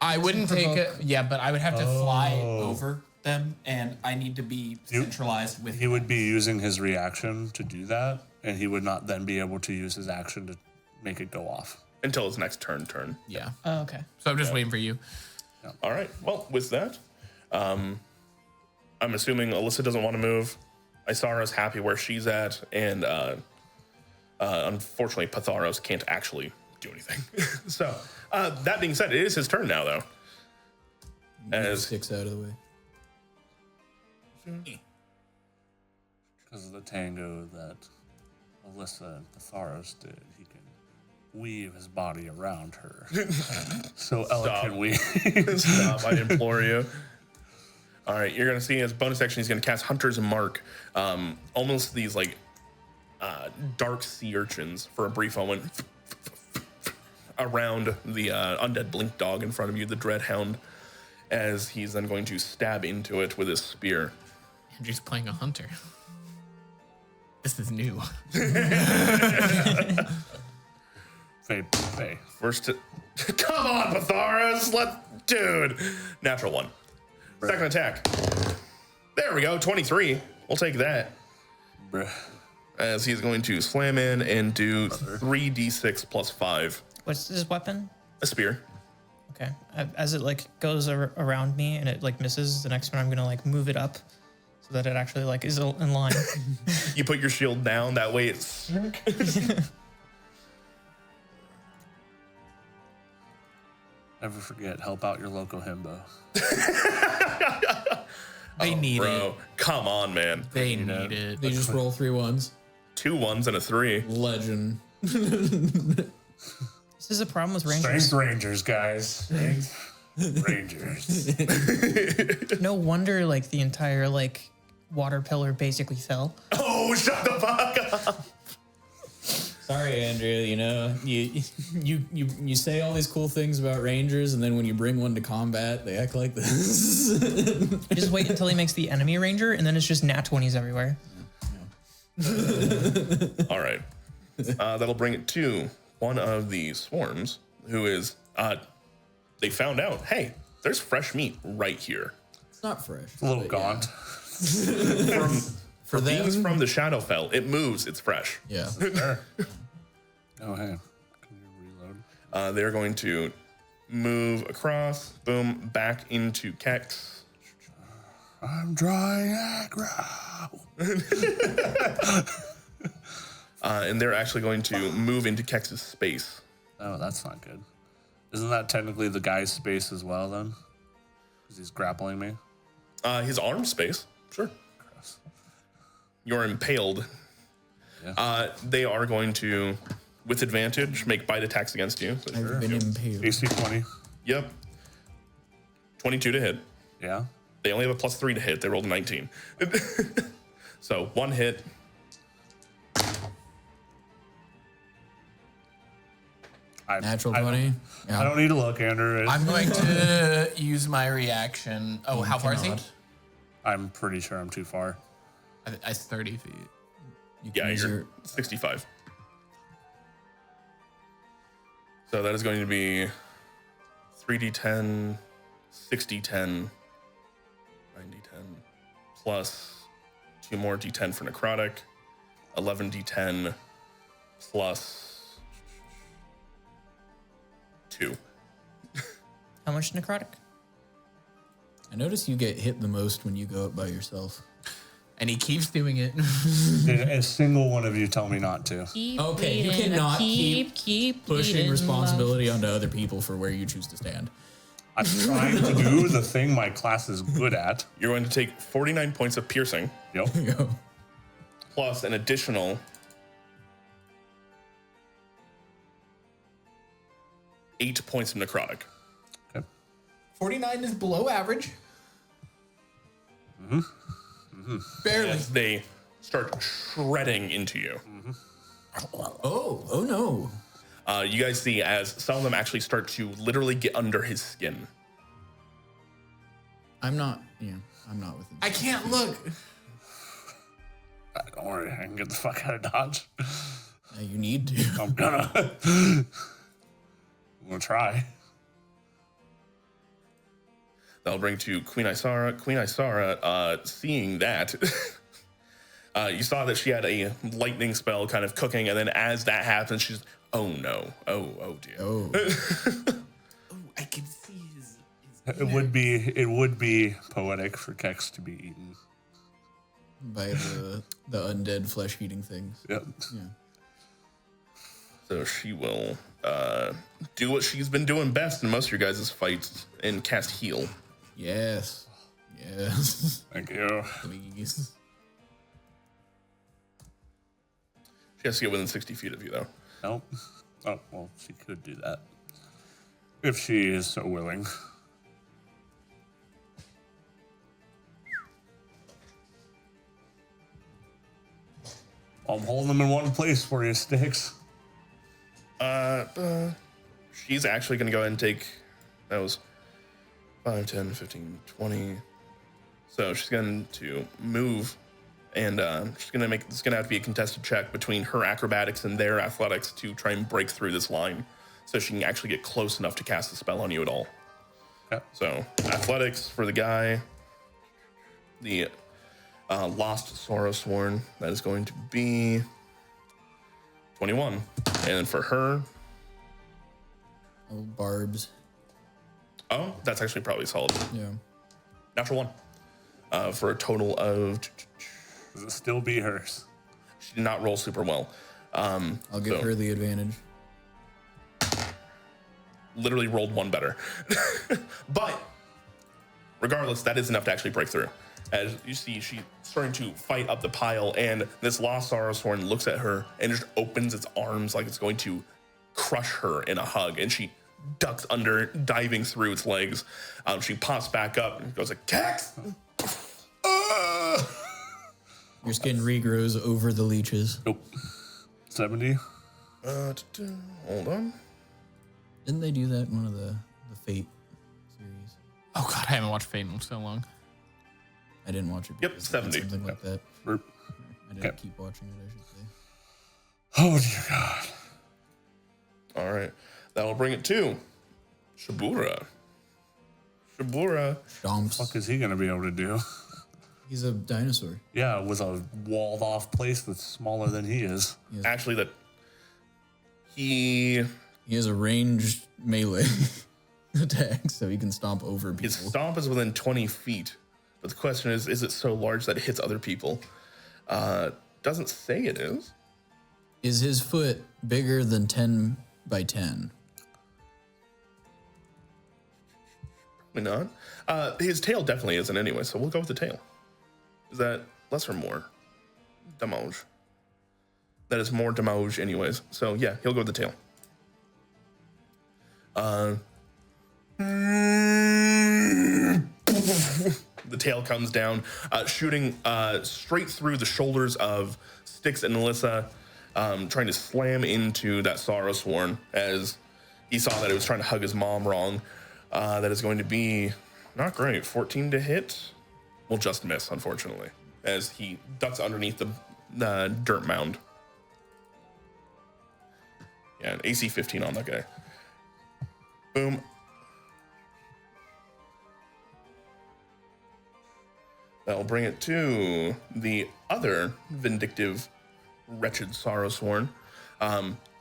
I wouldn't take it. Provoke. Yeah, but I would have to fly over them, and I need to be centralized with. He would be using his reaction to do that, and he would not then be able to use his action to make it go off. Until his next turn. Yeah. Oh, okay. So I'm just waiting for you. All right. Well, with that, I'm assuming Alyssa doesn't want to move. Isara's happy where she's at, and unfortunately, Patharos can't actually do anything. So, that being said, it is his turn now, though. As Styx out of the way. Because of the tango that Alyssa and Patharos did, he can weave his body around her. So elegantly. Stop, I implore you. All right, you're going to see as bonus action, he's going to cast Hunter's Mark. Almost these, like, dark sea urchins for a brief moment around the undead blink dog in front of you, the Dreadhound, as he's then going to stab into it with his spear. Andrew's playing a hunter. This is new. Faye. First, come on, Patharos, dude. Natural 1. Second attack. There we go, 23. We'll take that. Bruh. As he's going to slam in and do 3d6 plus 5. What's this weapon? A spear. Okay. As it like goes around me and it like misses, the next one I'm gonna like move it up so that it actually like is in line. You put your shield down, that way it's... Never forget, help out your local himbo. They need Bro, it. come on, man. They need it. They just roll 3 1s. 2 1s and a 3. Legend. This is a problem with Rangers. Strength Rangers, guys. Strength Rangers. No wonder like the entire like water pillar basically fell. Oh, shut the fuck up. Sorry, Andrew. You know, you say all these cool things about Rangers, and then when you bring one to combat, they act like this. Just wait until he makes the enemy ranger, and then it's just nat 20s everywhere. All right. That'll bring it to one of the swarms who is, they found out, hey, there's fresh meat right here. It's not fresh. A little but gaunt. For them, Beings from the Shadowfell. It moves, it's fresh. yeah. Sure. Oh, hey. Can you reload? They're going to move across, boom, back into Kex. I'm drawing aggro. And they're actually going to move into Kex's space. Oh, that's not good. Isn't that technically the guy's space as well, then? Because he's grappling me? His arm space, sure. You're impaled. Yeah. They are going to, with advantage, make bite attacks against you. So I've been impaled. AC 20. Yep. 22 to hit. Yeah. They only have a +3 to hit. They rolled a 19. So 1 hit. Natural 20. I don't need to look, Andrew. I'm going to use my reaction. Oh, how far is he? I'm pretty sure I'm too far. It's 30 feet. Yeah, use you're your- 65. So that is going to be 3d10, 6d10, 9d10, plus 2 more d10 for necrotic, 11d10, plus 2. How much necrotic? I notice you get hit the most when you go up by yourself. And he keeps doing it. Did a single one of you tell me not to? Okay, you cannot keep pushing responsibility onto other people for where you choose to stand. I'm trying to do the thing my class is good at. You're going to take 49 points of piercing, Yep. Go. plus an additional 8 points of necrotic. 49 is below average. Barely. As they start shredding into you. Oh no. You guys see as some of them actually start to literally get under his skin. I'm not within. I can't look. Don't worry, I can get the fuck out of Dodge. You need to. I'm gonna try. That'll bring to Queen Isara. Queen Isara, seeing that, you saw that she had a lightning spell kind of cooking, and then as that happens, she's, oh no, oh dear. Oh. I can see his It would be poetic for Kex to be eaten. By the undead flesh eating things. Yep. Yeah. So she will do what she's been doing best in most of your guys' fights and cast heal. Yes. Yes. Thank you. Please. She has to get within 60 feet of you, though. Nope. Oh, well, she could do that. If she is so willing. I'm holding them in one place for you, Sticks. She's actually going to go ahead and take, that was 5, 10, 15, 20. So she's going to move, and she's going to make, it's going to have to be a contested check between her acrobatics and their athletics to try and break through this line so she can actually get close enough to cast a spell on you at all. Yep. So athletics for the guy, the Lost Sorrow Sworn, that is going to be 21. And then for her, Oh, barbs. oh, that's actually probably solid. Yeah. Natural 1. For a total of, Does it still be hers? she did not roll super well. I'll give So- her the advantage. Literally rolled 1 better. But regardless, that is enough to actually break through. as you see she's starting to fight up the pile, and this lost Saurus looks at her and just opens its arms like it's going to crush her in a hug, and she ducks under, diving through its legs. She pops back up and goes like, Tex! Your skin regrows over the leeches. Nope. 70. Hold on. Didn't they do that in one of the Fate series? Oh god, I haven't watched Fate in so long. I didn't watch it. Yep, because 70. Something like that. Burp. I didn't Okay. keep watching it, I should say. Oh, dear God. All right. That will bring it to Shabura. Shabura. Stomps. What is he going to be able to do? He's a dinosaur. Yeah, with a walled off place that's smaller than he is. Actually, that he He has a ranged melee attack, so he can stomp over people. his stomp is within 20 feet. But the question is it so large that it hits other people? Doesn't say it is. Is his foot bigger than 10 by 10? Probably not. His tail definitely isn't anyway, so we'll go with the tail. Is that less or more? Damage. That is more damage anyways. So yeah, he'll go with the tail. The tail comes down, shooting straight through the shoulders of Styx and Alyssa, trying to slam into that Saurus as he saw that it was trying to hug his mom wrong. That is going to be not great. 14 to hit. Will just miss, unfortunately, as he ducks underneath the dirt mound. Yeah, an AC 15 on that guy. Boom. That'll bring it to the other vindictive, wretched Saurus.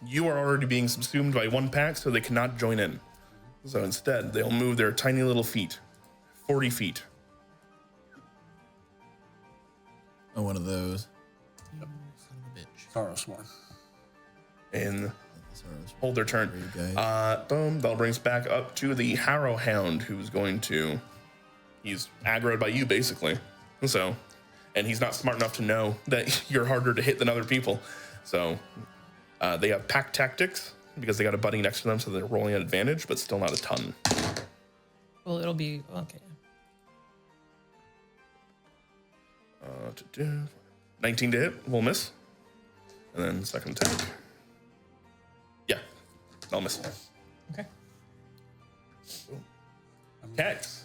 You are already being subsumed by one pack, so they cannot join in. So instead, they'll move their tiny little feet, 40 feet. Oh, one of those. Saurus. And Saurus. hold their turn. Great guy. Boom. That'll bring us back up to the Harrow Hound, who's going to... He's aggroed by you, basically. So, and he's not smart enough to know that you're harder to hit than other people. So, they have pack tactics because they got a buddy next to them, so they're rolling at advantage, but still not a ton. Well, it'll be okay. 19 to hit, will miss. And then second attack. Yeah, I'll miss. Okay. Cax.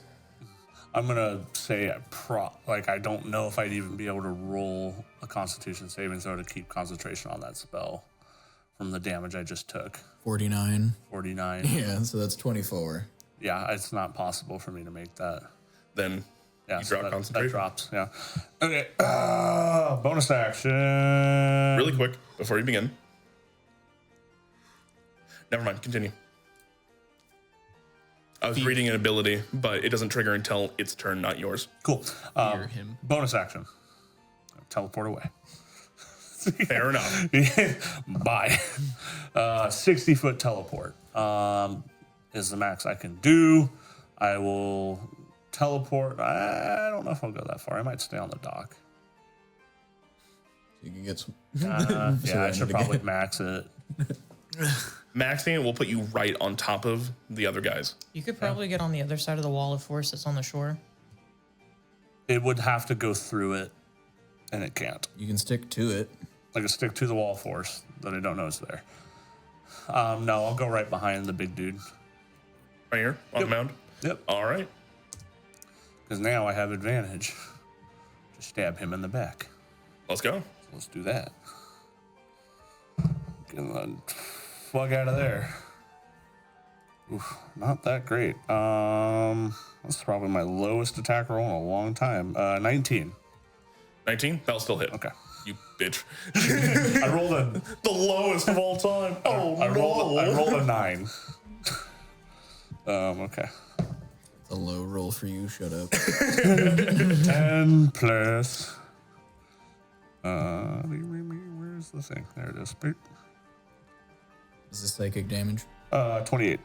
I'm gonna say I don't know if I'd even be able to roll a Constitution saving throw to keep concentration on that spell from the damage I just took. 49. 49. Yeah, so that's 24. Yeah, it's not possible for me to make that. Then Yeah, you so drop that concentration. drops. Yeah. Okay. Bonus action. Really quick before you begin. Never mind, continue. I was reading an ability, but it doesn't trigger until it's turn, not yours. Cool. Hear him. Bonus action. Teleport away. Fair enough. Bye. 60-foot teleport is the max I can do. I will teleport. I don't know if I'll go that far. I might stay on the dock. You can get some. Yeah, I Surrounded should probably again. max it. Maxing it will put you right on top of the other guys. You could probably get on the other side of the wall of force that's on the shore. It would have to go through it, and it can't. You can stick to it. Like a stick to the wall force that I don't know is there. No, I'll go right behind the big dude. Right here on the mound. Yep. All right. Because now I have advantage. Just stab him in the back. Let's go. So let's do that. Get the fuck out of there. Oof, not that great. That's probably my lowest attack roll in a long time. 19. 19. That'll still hit. Okay. You bitch. I rolled a The lowest of all time. Oh I rolled a 9. Okay. It's a low roll for you. Shut up. 10 plus. Where's the thing? There it is. Boop. Is this psychic damage? 28.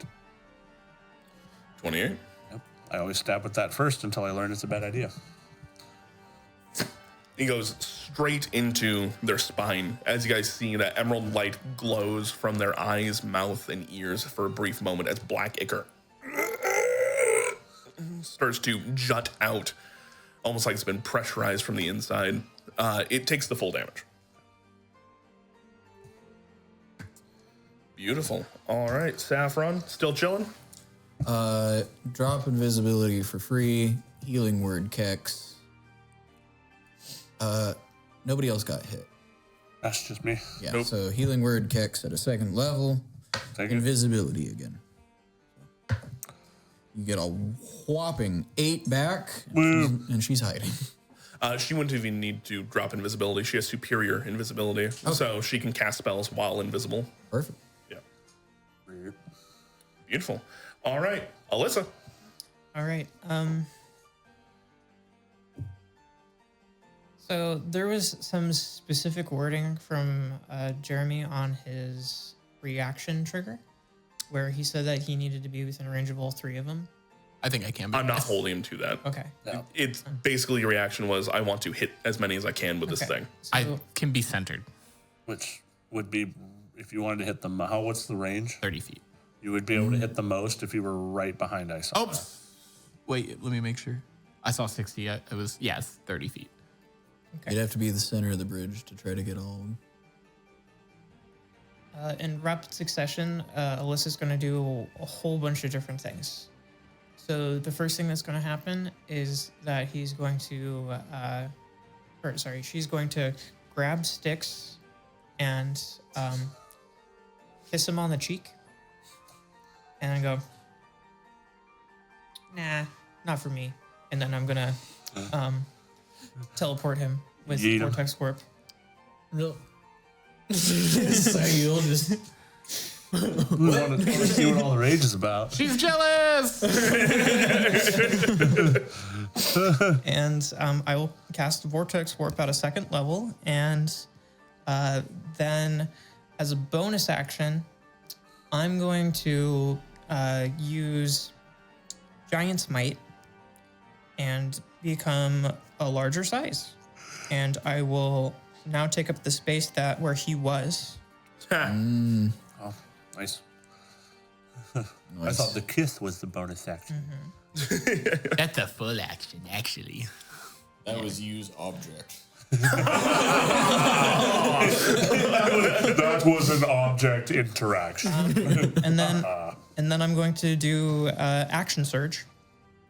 28. Yep. I always stab with that first until I learn it's a bad idea. He goes straight into their spine as you guys see that emerald light glows from their eyes, mouth, and ears for a brief moment as black ichor starts to jut out, almost like it's been pressurized from the inside. It takes the full damage. Beautiful. All right, Saffron, still chilling? Drop invisibility for free. Healing word Kex. Nobody else got hit. That's just me. Yeah, Nope. so healing word Kex at a second level. Take it. Invisibility again. You get a whopping 8 back, and she's hiding. She wouldn't even need to drop invisibility. She has superior invisibility, so she can cast spells while invisible. Perfect. Yeah. Beautiful. All right, Alyssa. All right. So there was some specific wording from Jeremy on his reaction trigger, where he said that he needed to be within range of all 3 of them. I think I can. I'm not holding him to that. Okay. It's basically your reaction was I want to hit as many as I can with this Okay. thing. So, I can be centered Which would be if you wanted to hit them. What's the range? 30 feet. You would be able to hit the most if you were right behind Isaiah. Oh, wait, let me make sure. I saw 60. It was, yes, 30 feet. okay. You'd have to be the center of the bridge to try to get all of them. In rapid succession, Alyssa's going to do a whole bunch of different things. So the first thing that's going to happen is that he's going to, she's going to grab Styx and kiss him on the cheek, and then go, nah, not for me. And then I'm gonna teleport him with Yeet him. Vortex Warp. Real. Sahil just. We want to see what all the rage is about. She's jealous. And I will cast Vortex Warp at a 2nd level, and then as a bonus action, I'm going to use Giant's Might and become a larger size. And I will now take up the space that where he was. Oh, nice. I thought the kiss was the bonus action. That's a full action, actually. That was use object. That was an object interaction. And then I'm going to do Action Surge.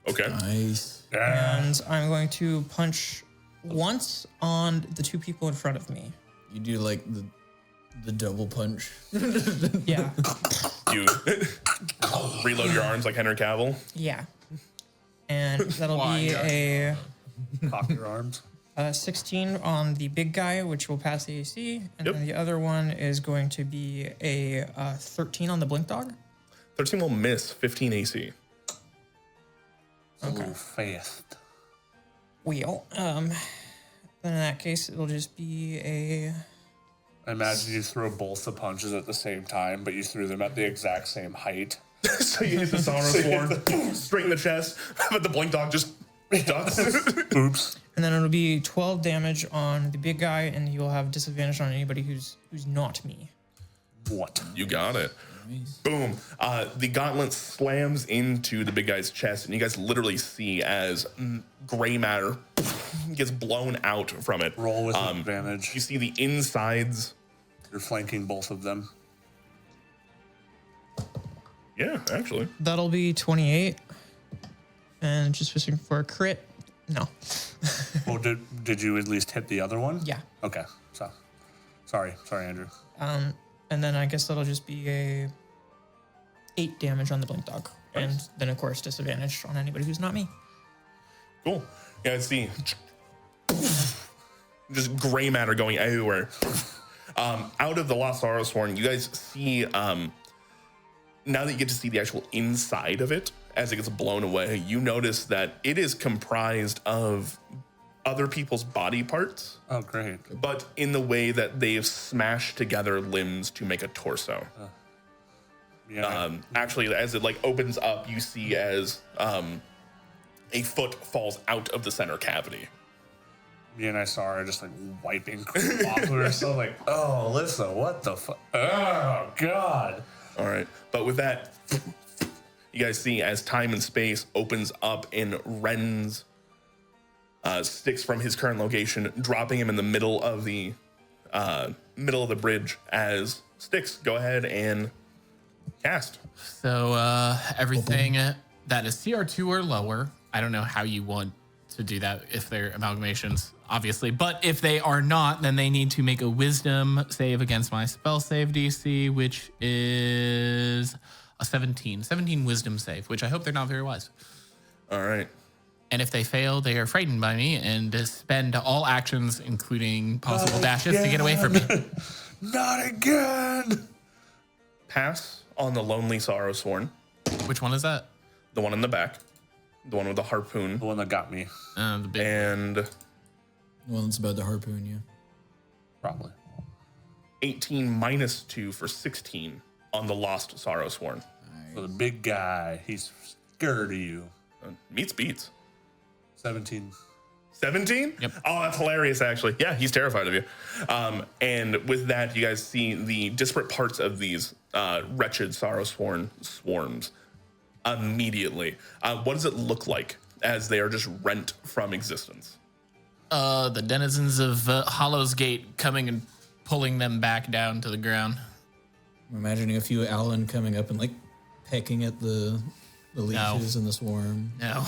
Okay. Nice. Yeah. And I'm going to punch once on the 2 people in front of me. You do like the double punch. Yeah. You reload your arms like Henry Cavill. Yeah. And that'll be a Cock your arms. 16 on the big guy, which will pass the AC. And Yep. then the other one is going to be a 13 on the blink dog. 13 will miss, 15 AC. Okay. Fast. Wheel. Then in that case, it'll just be a. I imagine you throw both the punches at the same time, but you threw them at the exact same height. So you hit the Sonorous Sword, boom, straight in the chest, but the Blink Dog just ducks. Oops. And then it'll be 12 damage on the big guy, and you'll have disadvantage on anybody who's not me. What? You got it. Boom. The gauntlet slams into the big guy's chest, and you guys literally see as gray matter gets blown out from it. Roll with advantage. You see the insides. You're flanking both of them. Yeah, actually. That'll be 28. And just fishing for a crit. No. Well, did you at least hit the other one? Yeah. Okay. So, sorry, Andrew. And then I guess that'll just be a 8 damage on the blink dog. And then, of course, disadvantage on anybody who's not me. Cool. Yeah, I see. Just gray matter going everywhere. Out of the Lost Sonorous Horn, you guys see, now that you get to see the actual inside of it, as it gets blown away, you notice that it is comprised of other people's body parts, Oh, great. but in the way that they've smashed together limbs to make a torso. Yeah. Actually, as it like opens up, you see as a foot falls out of the center cavity. Me and I saw her just like wiping off of her. So like, oh, Alyssa, what the fuck? Oh, God. All right. But with that, you guys see as time and space opens up and rends Styx from his current location, dropping him in the middle of the bridge as Styx, go ahead and cast. So everything that is CR2 or lower, I don't know how you want to do that if they're amalgamations, obviously. But if they are not, then they need to make a wisdom save against my spell save DC, which is a 17. 17 wisdom save, which I hope they're not very wise. All right. And if they fail, they are frightened by me and spend all actions, including possible dashes, to get away from me. Not again. Pass on the Lonely Sorrow Sworn, Which one is that? the one in the back, the one with the harpoon, The one that got me, The big. and The one that's about the harpoon, yeah. probably. 18 minus 2 for 16 on the Lost Sorrow Sworn. So the big guy, he's scared of you. Meets beats. 17. 17? Yep. Oh, that's hilarious, actually. Yeah, he's terrified of you. And with that, you guys see the disparate parts of these wretched Sorrow Sworn swarms immediately. What does it look like as they are just rent from existence? The denizens of Hollow's Gate coming and pulling them back down to the ground. I'm imagining a few Alan coming up and like pecking at the leeches and the swarm. No.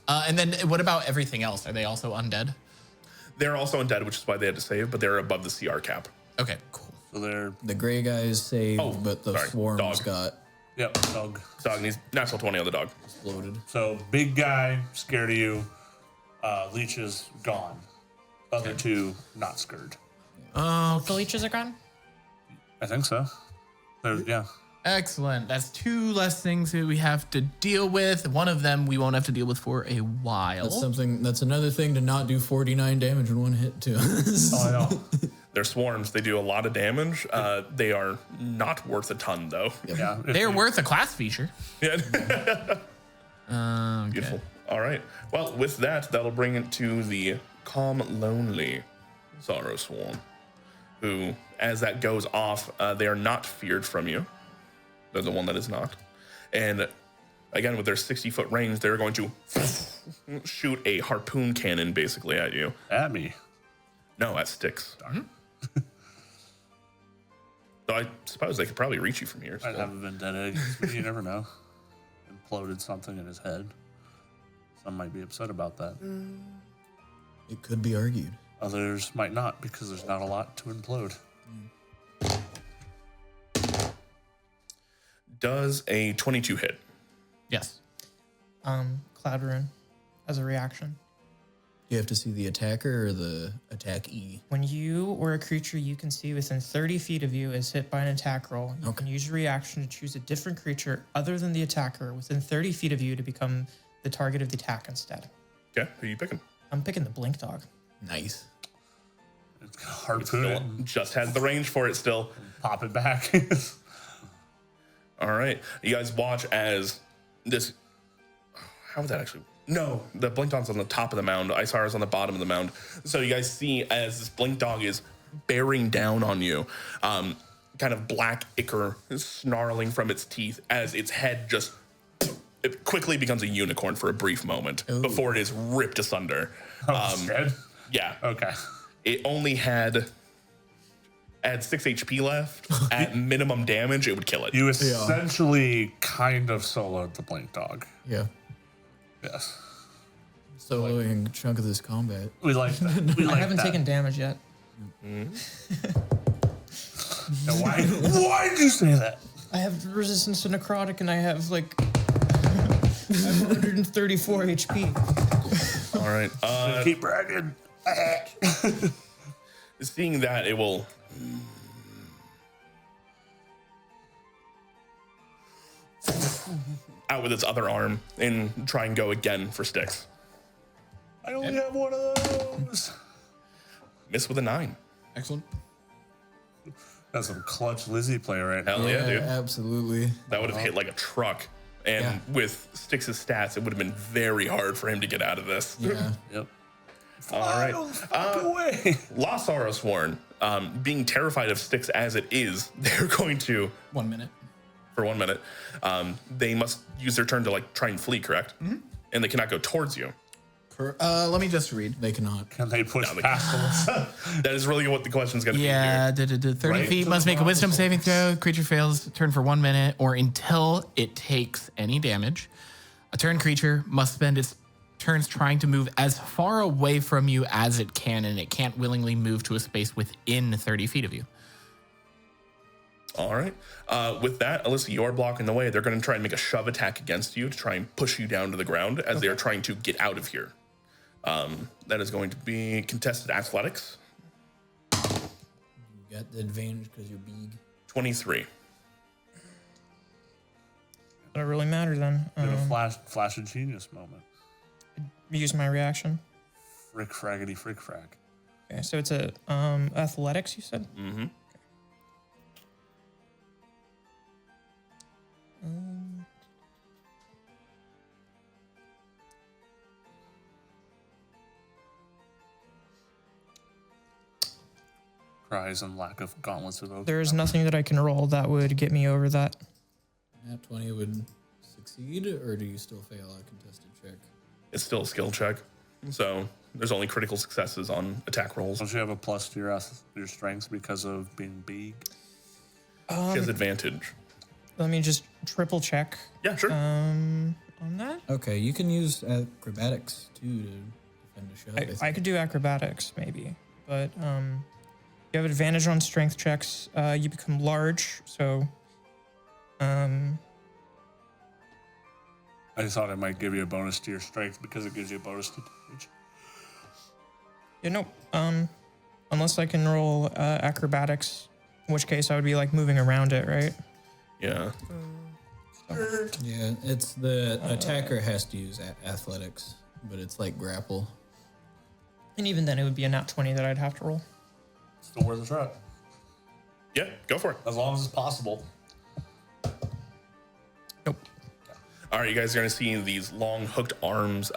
And then what about everything else? Are they also undead? They're also undead, which is why they had to save, but they're above the CR cap. Okay, cool. So they're, The gray guys saved, Oh, but the sorry, swarms dog. got yep, dog. Dog needs natural 20 on the dog. exploded. So big guy, scared of you. Leeches, gone. Other two, not scared. Oh, The leeches are gone? I think so. Yeah. excellent. That's 2 less things that we have to deal with. One of them we won't have to deal with for a while. That's another thing to not do 49 damage in one hit to us. Oh, I know. They're swarms. They do a lot of damage. They are not worth a ton, though. Yeah. They're worth a class feature. Yeah. Okay. Beautiful. All right. Well, with that, that'll bring it to the Calm Lonely Sorrow Swarm, who, as that goes off, they are not feared from you. They're the one that is not. And again, with their 60-foot range, they're going to shoot a harpoon cannon basically at you. At me. No, at Styx. Though I suppose they could probably reach you from here. I'd still. have a vendetta against me. You never know. Imploded something in his head. Some might be upset about that. It could be argued. Others might not because there's not a lot to implode. Does a 22 hit? Yes. Cloud Rune as a reaction. You have to see the attacker or the attackee. When you or a creature you can see within 30 feet of you is hit by an attack roll, you can use your reaction to choose a different creature other than the attacker within 30 feet of you to become the target of the attack instead. Okay, who are you picking? I'm picking the Blink Dog. Nice. It's harpoon Still it, just has the range for it still. pop it back. All right. You guys watch as this. How would that actually? No, the blink dog's on the top of the mound. Isara's on the bottom of the mound. So you guys see as this blink dog is bearing down on you, kind of black ichor snarling from its teeth as its head just. It quickly becomes a unicorn for a brief moment before it is ripped asunder. Oh, dead? Yeah. Okay. It only had 6 HP left. At minimum damage, it would kill it. You essentially kind of soloed the blink dog. Yeah. Yes. Soloing a chunk of this combat. We like that. We like I haven't that. taken damage yet. Now, why did you say that? I have resistance to necrotic and I have like 134 HP. All right. Keep bragging. Seeing that, it will. Out with its other arm and try and go again for Styx. I only have one of those. Miss with a 9. Excellent. That's some clutch Lizzie play right now. Hell yeah, dude. Absolutely. That would have hit like a truck. And with Styx's stats, it would have been very hard for him to get out of this. Yeah. Yep. All right. Fuck away. Lasaurus Warren, being terrified of sticks as it is, they're going to, 1 minute. for 1 minute, they must use their turn to like try and flee, correct? Mm-hmm. And they cannot go towards you. Let me just read. They cannot. Can they push No, they past them? That is really what the question's going to Yeah, be here. 30 Right. feet must make a wisdom saving throw. Creature fails turn for 1 minute or until it takes any damage. A turn creature must spend its turns trying to move as far away from you as it can, and it can't willingly move to a space within 30 feet of you. All right. With that, Alyssa, you are blocking the way. They're going to try and make a shove attack against you to try and push you down to the ground as they are trying to get out of here. That is going to be contested athletics. You got the advantage because you're big. 23. That really matter then. Did a flash of genius moment. Use my reaction. Frick fraggity frick frag. Okay, so it's a athletics, you said? Mm-hmm. Cries and lack of gauntlets of oak. There's nothing that I can roll that would get me over that. Nat 20 would succeed, or do you still fail a contested check? It's still a skill check. So there's only critical successes on attack rolls. Don't you have a plus to your strengths because of being big? She has advantage. Let me just triple check Yeah, sure. on that. Okay, you can use acrobatics too to defend a shove. I think. I could do acrobatics maybe, but you have advantage on strength checks. You become large, so I just thought it might give you a bonus to your strength because it gives you a bonus to damage. yeah, no. Unless I can roll acrobatics, in which case I would be like moving around it, right? Yeah. Yeah, it's the attacker has to use athletics, but it's like grapple. And even then, it would be a nat 20 that I'd have to roll. Still worth a shot. Yeah, go for it. As long as it's possible. Nope. All right, you guys are going to see these long hooked arms.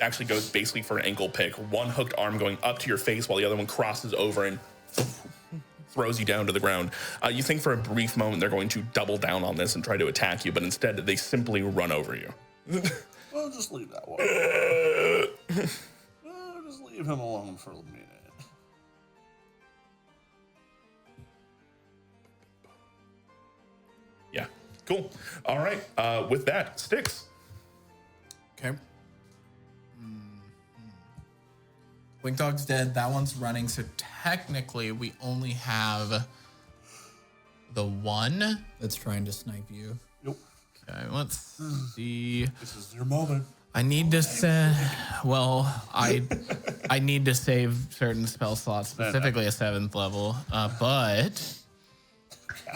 Actually goes basically for an ankle pick. One hooked arm going up to your face while the other one crosses over and throws you down to the ground. You think for a brief moment they're going to double down on this and try to attack you, but instead they simply run over you. Well, just leave that one. Just leave him alone for a minute. Yeah, cool. All right, with that, Sticks. Okay. Wing Dog's dead. That one's running. So technically, we only have the one. That's trying to snipe you. Nope. Okay, let's see. This is your moment. I need to send. Well, I need to save certain spell slots, specifically a 7th level. But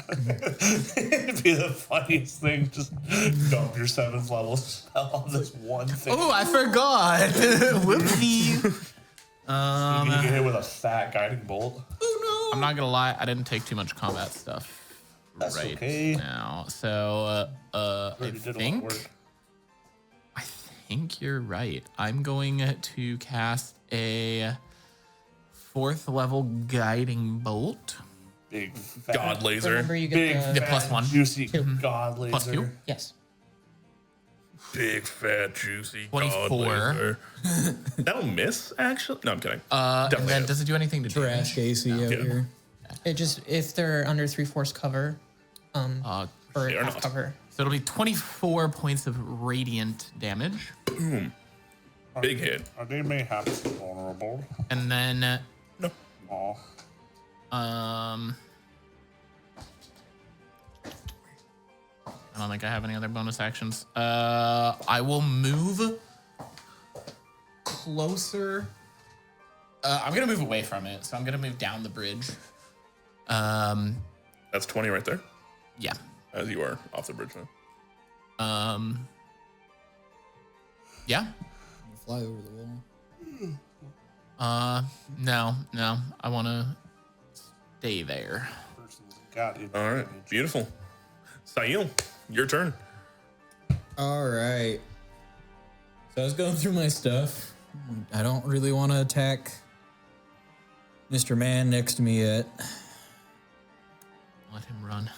It'd be the funniest thing. Just dump your 7th level spell on this one thing. oh, I forgot. Whoopsie. You get hit with a fat guiding bolt. I'm not gonna lie. I didn't take too much combat stuff That's right okay. now. So I Already did a lot of work. think you're right. I'm going to cast a 4th level guiding bolt. Big fat, God laser. Remember, you big get the... Yeah, plus one. juicy god laser. Plus 2. Yes. Big, fat, juicy 24. god laser. That'll miss, actually. No, I'm kidding. And Definitely then is. does it do anything to Trash damage? Casey out Yeah. here. It just, if they're under 3/4 cover, or They are half not. cover. So it'll be 24 points of radiant damage. Big hit. They may have to be vulnerable. And then No. Aw. I don't think I have any other bonus actions. I will move closer. I'm gonna move away from it, so I'm gonna move down the bridge. That's 20 right there, Yeah. as you are off the bridge now. Yeah. You fly over the wall. No. I want to stay there. Person's got it. All right, beautiful. Sail, your turn. All right. So I was going through my stuff, I don't really want to attack Mr. Man next to me yet. Let him run.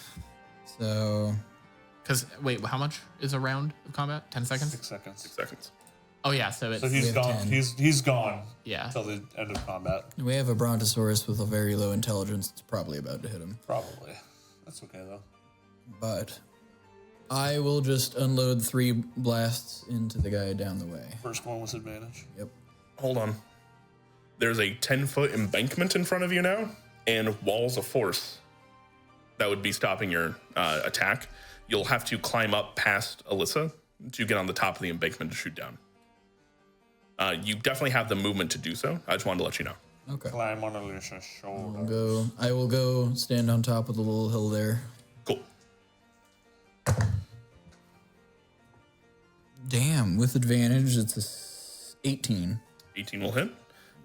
So Because, wait, how much is a round of combat? 10 seconds? 6 seconds. 6 seconds. Oh, yeah, so it's... So he's have gone. 10. He's gone yeah. until the end of combat. we have a Brontosaurus with a very low intelligence. It's probably about to hit him. Probably. That's okay though. But I will just unload 3 blasts into the guy down the way. First one with advantage. Yep. Hold on. There's a 10-foot embankment in front of you now, and walls of force that would be stopping your attack. You'll have to climb up past Alyssa to get on the top of the embankment to shoot down. You definitely have the movement to do so. I just wanted to let you know. Okay. Climb on Alicia's shoulder. I will go stand on top of the little hill there. Cool. Damn, with advantage, it's a 18. 18 will hit.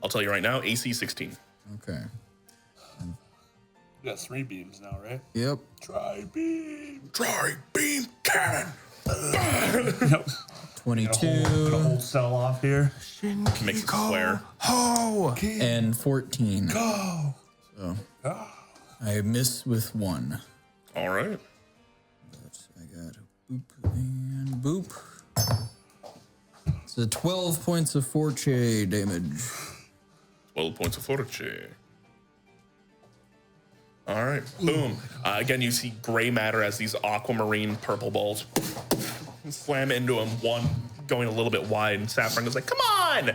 I'll tell you right now, AC 16. Okay. You got 3 beams now, right? Yep. Try beam. Try beam cannon. Yep. 22 Gonna hold cell off here. Makes a square. and 14. Go. So I miss with 1. All right. But I got boop and boop. So 12 points of force damage. 12 points of force. All right. Boom. Again, you see gray matter as these aquamarine purple balls slam into him. One going a little bit wide, and Saffron is like, "Come on!"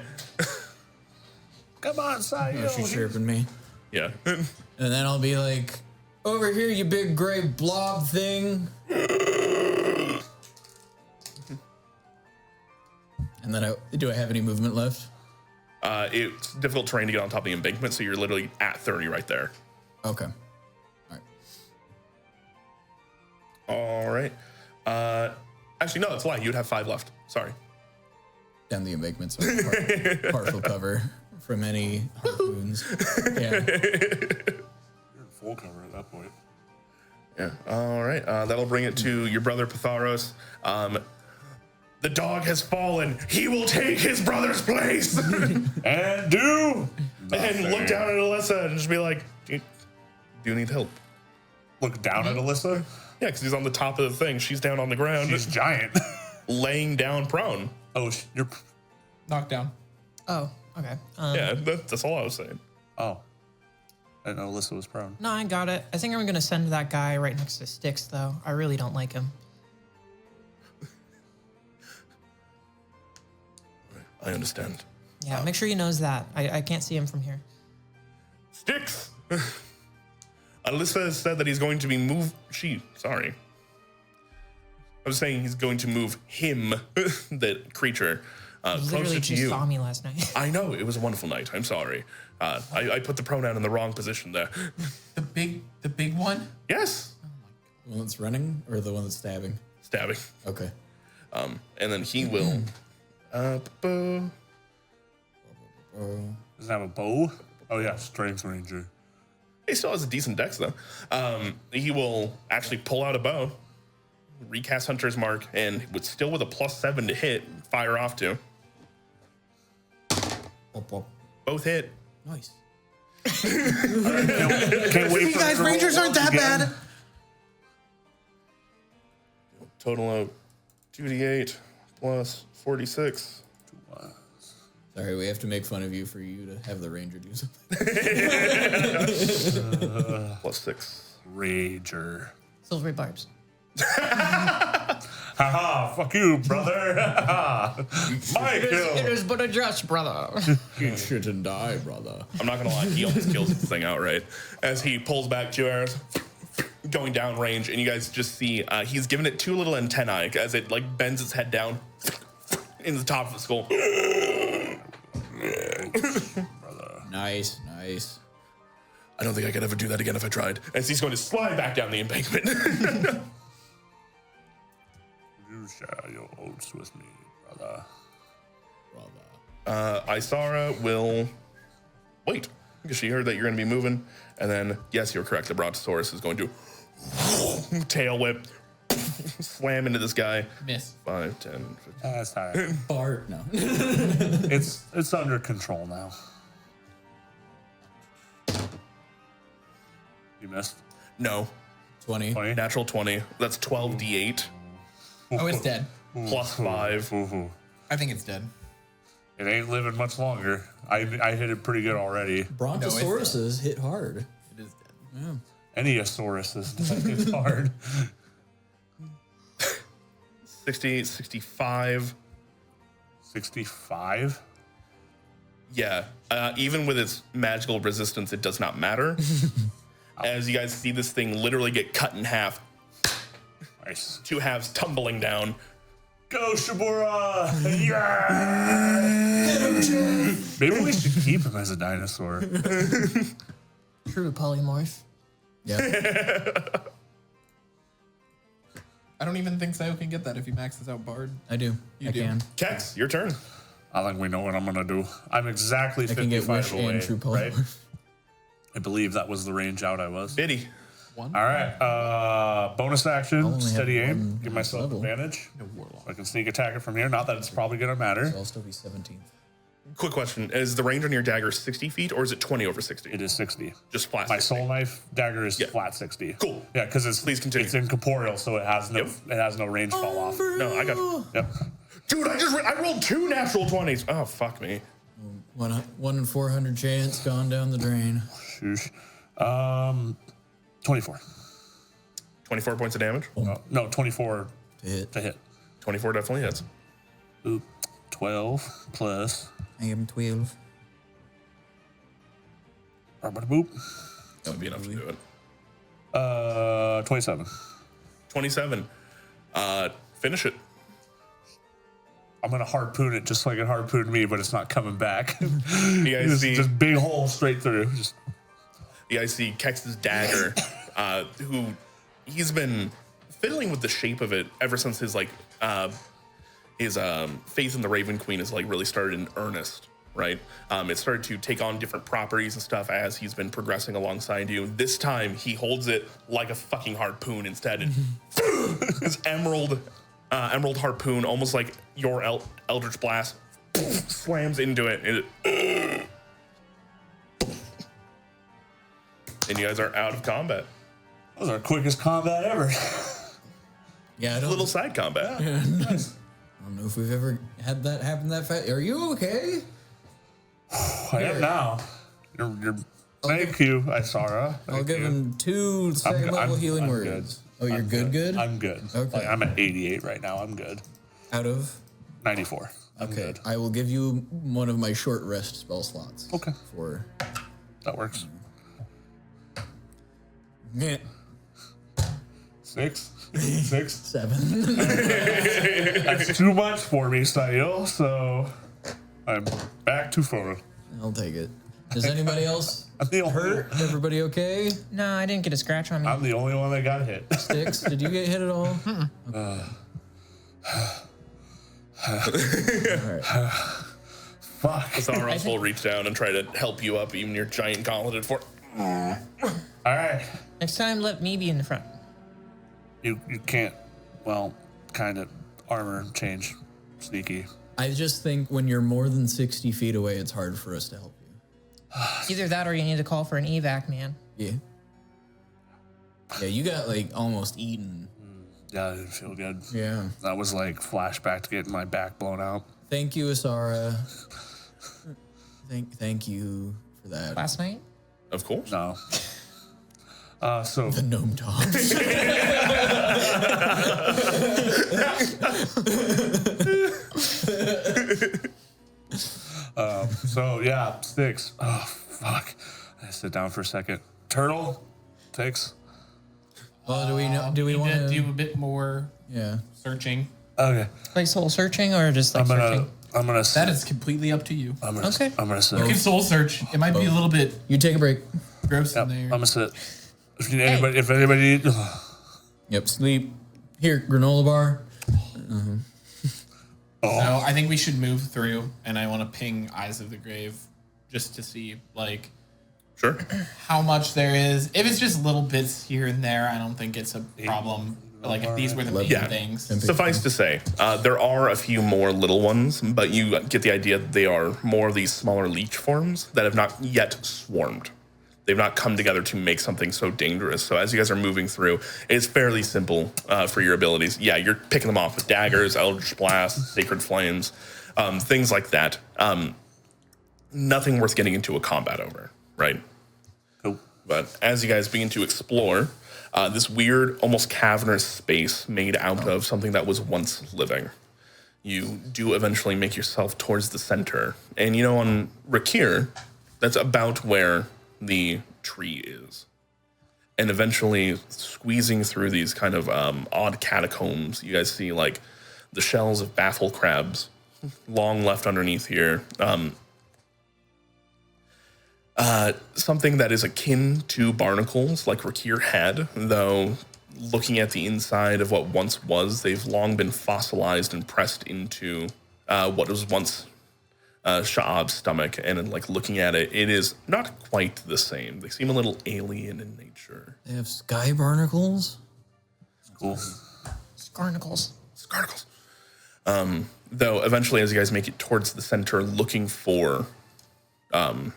Come on, Sayo. Oh, she's chirping me. Yeah. And then I'll be like, over here, you big gray blob thing. And then do I have any movement left? It's difficult terrain to get on top of the embankment, so you're literally at 30 right there. Okay. All right. Actually, no, that's a lie. You'd have 5 left. Sorry. Down the embankment, so partial cover from any harpoons. Yeah. You're in full cover at that point. Yeah. All right. That'll bring it to your brother Pytharos. The dog has fallen. He will take his brother's place. And do. And look down at Alyssa and just be like, do you need help? Look down at Alyssa. Yeah, because he's on the top of the thing. She's down on the ground, She's giant. laying down prone. Oh, you're. Knocked down. Oh, okay. Yeah, that's all I was saying. Oh. I didn't know Alyssa was prone. No, I got it. I think I'm going to send that guy right next to Styx, though. I really don't like him. I understand. Yeah, make sure he knows that. I can't see him from here. Sticks! Alyssa has said that he's going to be sorry. I was saying he's going to move him, that creature, He closer literally to just you. saw me last night. I know, it was a wonderful night. I'm sorry. I put the pronoun in the wrong position there. The big one? Yes! The one that's running or the one that's stabbing? Stabbing. Okay. And then he will... Doesn't have a bow? Oh, yeah. Strength ranger. He still has a decent dex, though. He will actually pull out a bow, recast Hunter's Mark, and with a +7 to hit, fire off to. Both hit. Nice. Can't wait for guys, Rangers aren't that bad. Total of 2d8 plus 46. Sorry, we have to make fun of you for you to have the ranger do something. +6. Rager. Silvery barbs. Haha, fuck you, brother. My It kill. is but a dress, brother. You shouldn't die, brother. I'm not gonna lie, he almost kills this thing outright. As he pulls back 2 arrows, going down range, and you guys just see he's given it 2 little antennae as it like bends its head down in the top of the skull. Nice. I don't think I could ever do that again if I tried. As he's going to slide back down the embankment. You share your oats with me, brother. Isara will wait because she heard that you're going to be moving. And then, yes, you're correct. The Brontosaurus is going to tail whip Slam into this guy. Miss. 5, 10, 15. That's all right. Bart, no. It's under control now. You missed. No. 20. 20. Natural 20. That's 12d8 Oh, it's dead. plus 5. Ooh. I think it's dead. It ain't living much longer. I hit it pretty good already. Brontosauruses hit hard. It is dead. Anyosaurus is hard. 60, 65. 65. Yeah. Even with its magical resistance, it does not matter. As you guys see this thing literally get cut in half, Nice. 2 halves tumbling down. Go, Shibura! Yeah! Maybe we should keep him as a dinosaur. True polymorph. Yeah. I don't even think Sayo can get that if he maxes out Bard. I do. I do. can. Kex, your turn. I think we know what I'm gonna do. I'm exactly I can get 55 Wish away, and True right? Polymorph. I believe that was the range out I was. Biddy. All right, bonus action, only have steady aim. one Give myself level. advantage. No Warlock. I can sneak attack it from here. Not that it's probably gonna matter. So I'll still be 17th. Quick question. Is the range on your dagger 60 feet or is it 20 over 60? It is 60. Just flat My 60. soul knife dagger is Yeah. flat 60. Cool. Yeah, because it's Please continue. It's incorporeal, so it has no Yep. it has no range fall off. No, I got Yep. Dude, I rolled 2 natural 20s. Oh, fuck me. 1 in 400 chance gone down the drain. Shoosh. 24. 24 points of damage. No, 24 To hit. to hit. 24 definitely hits. Oop. 12 plus. I am 12. Boop. That would be enough to do it. 27. 27. Finish it. I'm gonna harpoon it just like it harpooned me, but it's not coming back. You guys see, just big hole straight through. Just you guys see Kex's dagger, who he's been fiddling with the shape of it ever since his faith in the Raven Queen has like really started in earnest, right? It started to take on different properties and stuff as he's been progressing alongside you. This time he holds it like a fucking harpoon instead. And this emerald harpoon, almost like your Eldritch Blast, slams into it. And you guys are out of combat. that was our quickest combat ever. Yeah, I A don't, little side combat. I don't know if we've ever had that happen that fast. Are you okay? I am now. You're thank you, Isara. I'll give him 2 second level healing I'm words. good. Oh, you're I'm good? I'm good. Okay. Like, I'm at 88 right now. I'm good. Out of? 94. I'm Okay. good. I will give you one of my short rest spell slots. Okay. For That works. yeah, 6. 6. 7. That's too much for me, Sayo. So I'm back to 4. I'll take it. Does anybody else I'm the only, hurt? Everybody okay? No, I didn't get a scratch on me. I'm the only one that got hit. Sticks, did you get hit at all? Fuck. Zaros will reach down and try to help you up, even your giant gauntleted for. All right. Next time, let me be in the front. You can't, well, kind of armor change. Sneaky. I just think when you're more than 60 feet away, it's hard for us to help you. Either that or you need to call for an evac, man. Yeah. Yeah, you got like almost eaten. Yeah, I didn't feel good. Yeah. That was like flashback to getting my back blown out. Thank you, Asara. Thank you for that. Last night? Of course. No. So The gnome tops. So yeah, Sticks. Oh fuck. I sit down for a second. Turtle, Sticks. Well, do we want to do a bit more Yeah. searching? Okay. Like soul searching or just like I'm gonna searching? sit. That is completely up to you. I'm gonna Okay. I'm gonna sit. You can soul search. It might be a little bit You take a break. gross Yep, in there. I'm gonna sit. If anybody Yep, sleep. Here, granola bar. So I think we should move through, and I want to ping Eyes of the Grave just to see like Sure. how much there is. If it's just little bits here and there, I don't think it's a problem. Like if these were the main Yeah. things. Suffice to say, there are a few more little ones, but you get the idea that they are more of these smaller leech forms that have not yet swarmed. They've not come together to make something so dangerous. So as you guys are moving through, it's fairly simple for your abilities. Yeah, you're picking them off with daggers, Eldritch Blast, Sacred Flames, things like that. Nothing worth getting into a combat over, right? Cool. But as you guys begin to explore this weird, almost cavernous space made out of something that was once living, you do eventually make yourself towards the center. And you know, on Rakir, that's about where the tree is. And eventually squeezing through these kind of odd catacombs, you guys see like the shells of baffle crabs long left underneath here. Something that is akin to barnacles like Rakir had, though looking at the inside of what once was, they've long been fossilized and pressed into what was once Sha'hab's stomach, and then, like, looking at it, it is not quite the same. They seem a little alien in nature. They have sky barnacles? Cool. Scarnacles. Scarnacles. Though eventually, as you guys make it towards the center, looking for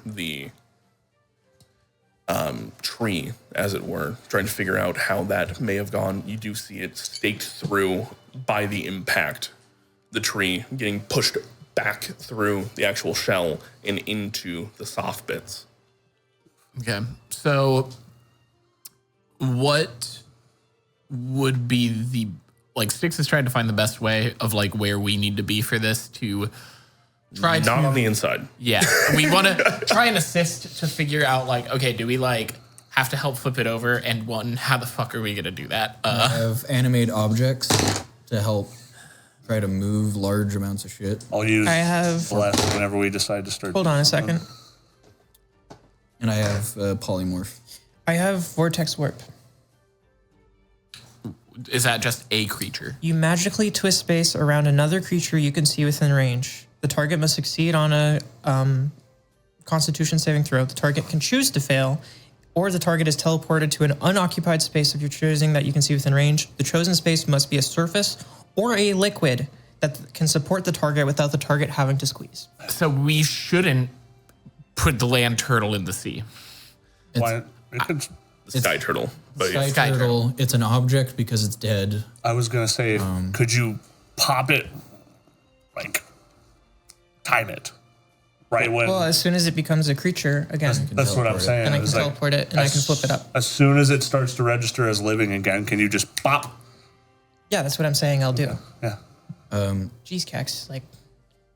the tree, as it were, trying to figure out how that may have gone, you do see it staked through by the impact. The tree getting pushed back through the actual shell and into the soft bits. Okay, so what would be the, like, Styx is trying to find the best way of, like, where we need to be for this to try to... Not on the inside. Yeah, we want to try and assist to figure out, like, okay, do we, like, have to help flip it over? And one, how the fuck are we going to do that? I have animate objects to help try to move large amounts of shit. I'll use I have- bless whenever we decide to start. Hold on a second. And I have polymorph. I have Vortex Warp. Is that just a creature? You magically twist space around another creature you can see within range. The target must succeed on a Constitution saving throw. The target can choose to fail, or the target is teleported to an unoccupied space of your choosing that you can see within range. The chosen space must be a surface or a liquid that can support the target without the target having to squeeze. So we shouldn't put the land turtle in the sea. Why? It could, The sky turtle. But Sky Sky turtle, it's an object because it's dead. I was gonna say, could you pop it, like, time it, right when? Well, as soon as it becomes a creature, again, That's what I'm teleport it. saying. then I can is, like, teleport it and I can flip it up. As soon as it starts to register as living again, can you just pop? Yeah, that's what I'm saying I'll do. Yeah. Jeez, Kex, like,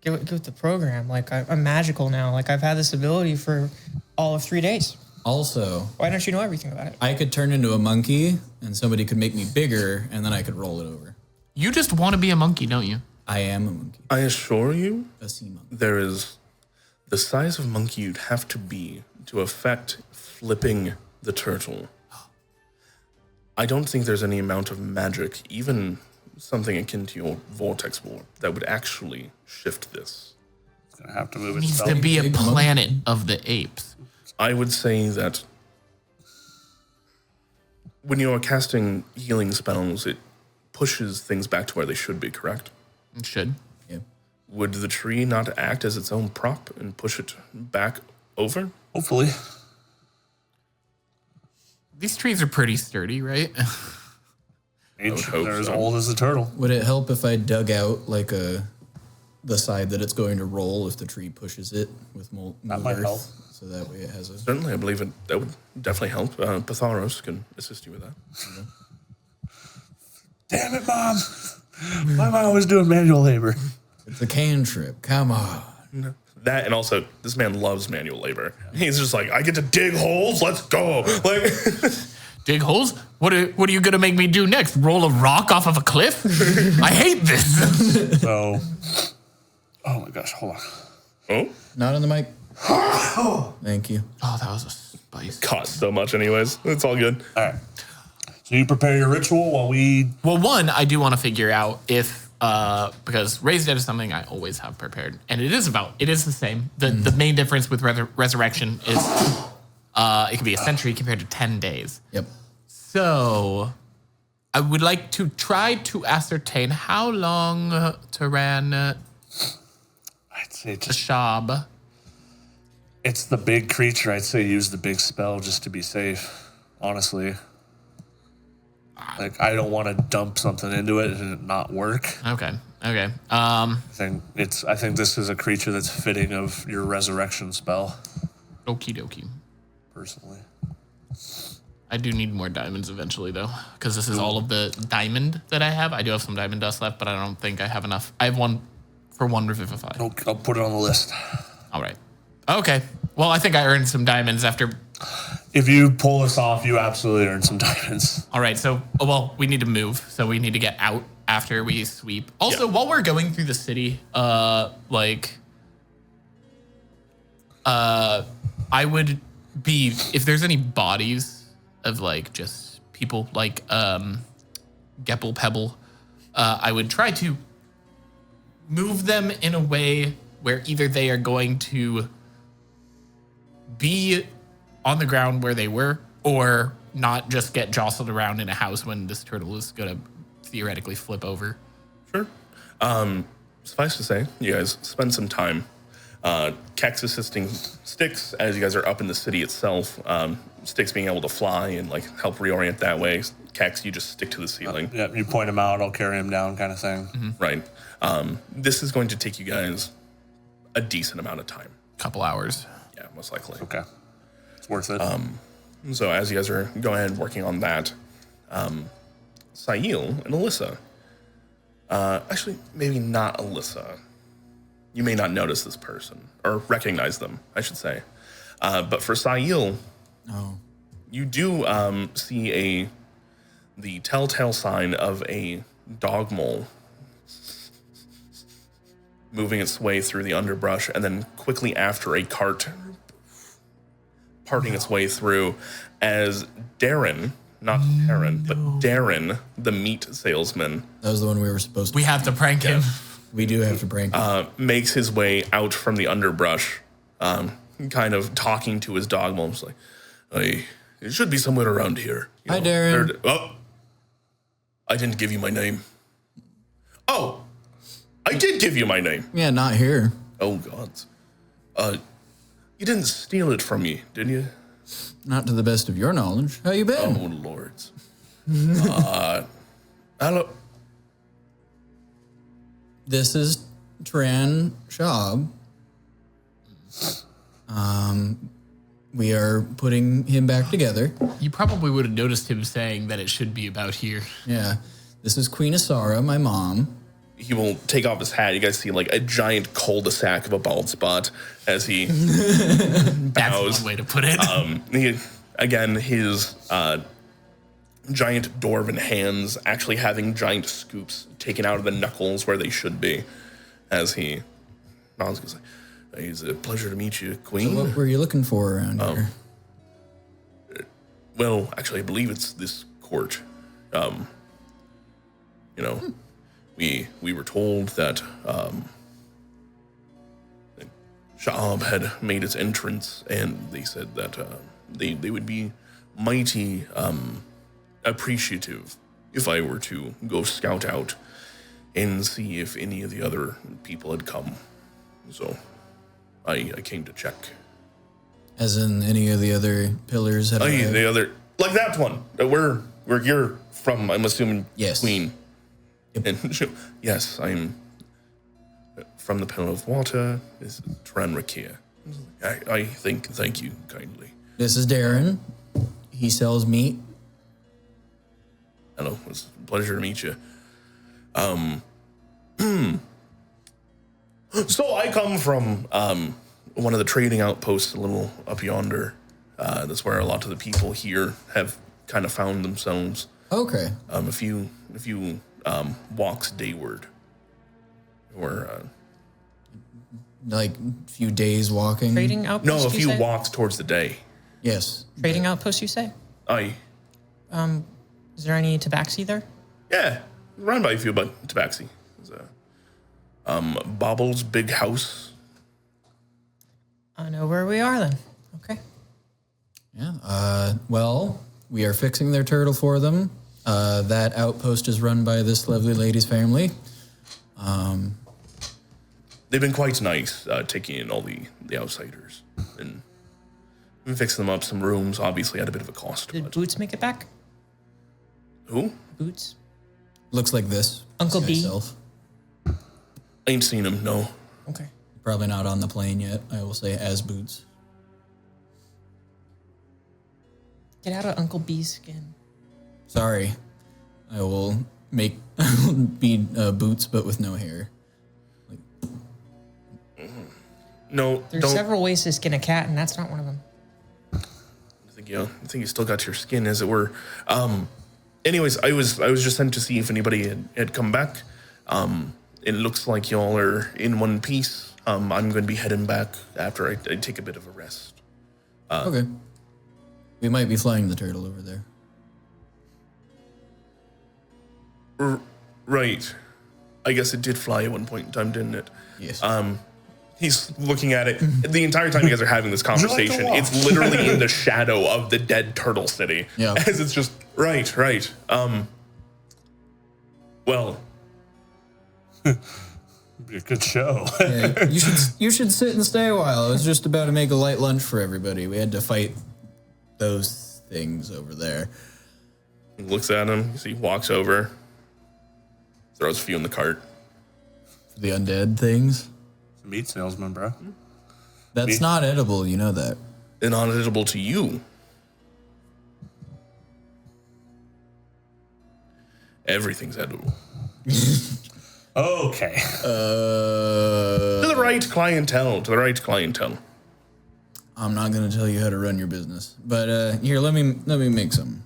give it the program. Like, I'm magical now. Like, I've had this ability for all of 3 days. Also, Why don't you know everything about it? I could turn into a monkey and somebody could make me bigger and then I could roll it over. You just want to be a monkey, don't you? I am a monkey. I assure you, A sea monkey. there is the size of monkey you'd have to be to affect flipping the turtle. I don't think there's any amount of magic, even something akin to your vortex warp, that would actually shift this. It's gonna have to move It needs itself. to be a Big monkey. planet of the apes. I would say that when you are casting healing spells, it pushes things back to where they should be, correct? It should. Yeah. Would the tree not act as its own prop and push it back over? Hopefully. These trees are pretty sturdy, right? Ancient, hope they're as so. old as a turtle. Would it help if I dug out like the side that it's going to roll if the tree pushes it with molten might earth? help. So that way it has a... Certainly, I believe that would definitely help. Patharos can assist you with that. Damn it, Mom! Why am I always doing manual labor? It's a cantrip. Come on. That, and also, this man loves manual labor. He's just like, I get to dig holes, let's go. Like, Dig holes? What are you gonna make me do next? Roll a rock off of a cliff? I hate this. So, oh my gosh, hold on. oh, Not on the mic. Thank you. Oh, that was a spice. costs so much anyways. It's all good. All right. So you prepare your ritual while we. Well, one, I do want to figure out if because raised dead is something I always have prepared, and it is the same. The main difference with resurrection is it can be a century compared to 10 days. Yep. So I would like to try to ascertain how long Teran I'd say just Sha'hab. it's the big creature. I'd say use the big spell just to be safe. Honestly, like I don't want to dump something into it and it not work. Okay. I think this is a creature that's fitting of your resurrection spell. Okie dokie. Personally, I do need more diamonds eventually, though, because this is all of the diamond that I have. I do have some diamond dust left, but I don't think I have enough. I have one for one revivify. I'll put it on the list. All right. Okay. Well, I think I earned some diamonds after. If you pull this off, you absolutely earn some diamonds. All right. So, well, we need to move. So we need to get out after we sweep. Also, while we're going through the city, I would be, if there's any bodies of like just people like Gepple Pebble, I would try to move them in a way where either they are going to be on the ground where they were or not just get jostled around in a house when this turtle is going to theoretically flip over. Sure. Suffice to say, you guys spend some time. Kex assisting Styx as you guys are up in the city itself. Styx being able to fly and like help reorient that way. Kex, you just stick to the ceiling. Yeah, you point him out, I'll carry him down, kind of thing. Mm-hmm. Right. This is going to take you guys a decent amount of time. Couple hours. Yeah, most likely. Okay, it's worth it. So as you guys are going ahead working on that, Sail and Alyssa. Actually, maybe not Alyssa. You may not notice this person, or recognize them, I should say. But for Sail, you do see the telltale sign of a dog mole moving its way through the underbrush, and then quickly after a cart parting its way through as Darren, not Teran, but Darren, the meat salesman, That was the one we were supposed to. We have to prank him. We do have to prank him. makes his way out from the underbrush, kind of talking to his dog mole. He's like, "Hey, it should be somewhere around here." You Hi, know, Darren. Oh, I didn't give you my name. Oh, I did give you my name. Yeah, not here. Oh, gods. You didn't steal it from me, did you? Not to the best of your knowledge. How you been? Oh, lords. Hello. This is Teran Sha'hab. We are putting him back together. You probably would have noticed him saying that it should be about here. Yeah. This is Queen Asara, my mom. He will take off his hat. You guys see like a giant cul-de-sac of a bald spot as he That's bows. one way to put it. His giant dwarven hands actually having giant scoops taken out of the knuckles where they should be as he nods and goes like, "It's a pleasure to meet you, Queen." What were you looking for around here? Well, actually, I believe it's this court. We were told that Sha'hab had made its entrance, and they said that they would be mighty appreciative if I were to go scout out and see if any of the other people had come. So I came to check. As in any of the other pillars that The other, like that one. Where you're from, I'm assuming. Yes. Queen. And yes, I'm from the Pillar of Water. This is Teran Rakia. Thank you kindly. This is Darren. He sells meat. Hello, it's a pleasure to meet you. So I come from one of the trading outposts a little up yonder. That's where a lot of the people here have kind of found themselves. Okay. A few walks dayward. Or Like a few days walking. Trading outpost, no, a you few say? walks towards the day. Yes. Trading outpost, you say? Is there any tabaxi there? Yeah, run by a few about tabaxi. There's a Bobble's big house. I know where we are then. Okay. Yeah. Well, we are fixing their turtle for them. That outpost is run by this lovely lady's family. They've been quite nice, taking in all the outsiders and fixing them up some rooms. Obviously, at a bit of a cost. Did But Boots make it back? who? Boots? Looks like this. Uncle B? Myself. Ain't seen him. No. Okay. Probably not on the plane yet. I will say as Boots. Get out of Uncle B's skin. Sorry. I will be Boots, but with no hair. No. There's don't. several ways to skin a cat, and that's not one of them. I think you still got your skin, as it were. Anyways, I was just sent to see if anybody had come back. It looks like y'all are in one piece. I'm going to be heading back after I take a bit of a rest. Okay. We might be flying the turtle over there. Right. I guess it did fly at one point in time, didn't it? Yes. He's looking at it. The entire time you guys are having this you like to conversation, walk? it's literally in the shadow of the dead turtle city. Yeah. As it's just, right. Well, Be a good show. Yeah, you should sit and stay a while. I was just about to make a light lunch for everybody. We had to fight those things over there. he looks at him. You see, he walks over, throws a few in the cart. The undead things. Meat salesman, bro. That's not edible, you know that. Inaudible to you. Everything's edible. Okay. To the right clientele. I'm not gonna tell you how to run your business, but here, let me make some.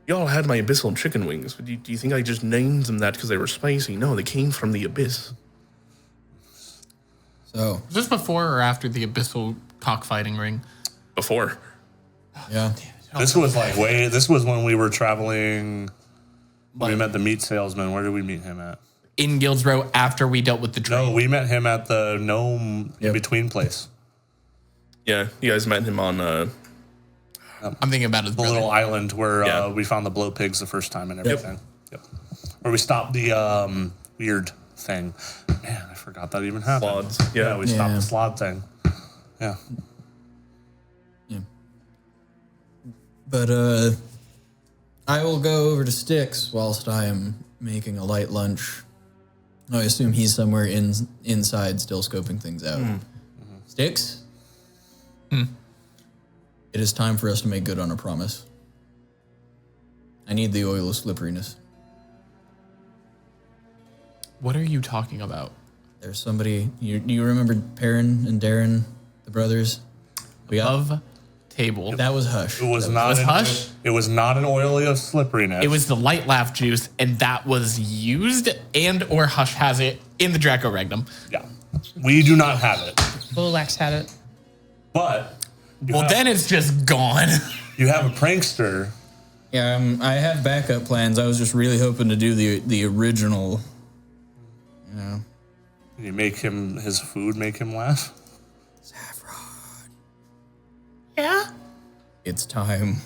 Y'all had my abyssal chicken wings. Do you think I just named them that because they were spicy? No, they came from the abyss. So Just before or after the abyssal cockfighting ring? Before. yeah, This was when we were traveling. We met the meat salesman. Where did we meet him at? In Guildsborough after we dealt with the train. No, we met him at the gnome in between place. Yeah, you guys met him on I'm thinking about his The brother. little island where Yeah. we found the blow pigs the first time and everything. Yep. Where we stopped the weird thing. Man, I forgot that even happened. Slods. Yeah. We stopped Yeah. the slod thing. Yeah. but I will go over to Styx whilst I am making a light lunch. I assume he's somewhere inside, still scoping things out. Styx. It is time for us to make good on a promise. I need the oil of slipperiness. What are you talking about? There's somebody. You remember Teran and Darren, the brothers? Of table. It That was Hush. was was not Hush? It was not an oily of slipperiness. It was the light laugh juice, and that was used, and or Hush has it in the Draco Regnum. Yeah. We do not have it. Bolax had it. But Well, then it's just gone. you have a prankster. Yeah, I have backup plans. I was just really hoping to do the original. You know, You make him his food make him laugh. Saffron. Yeah. It's time.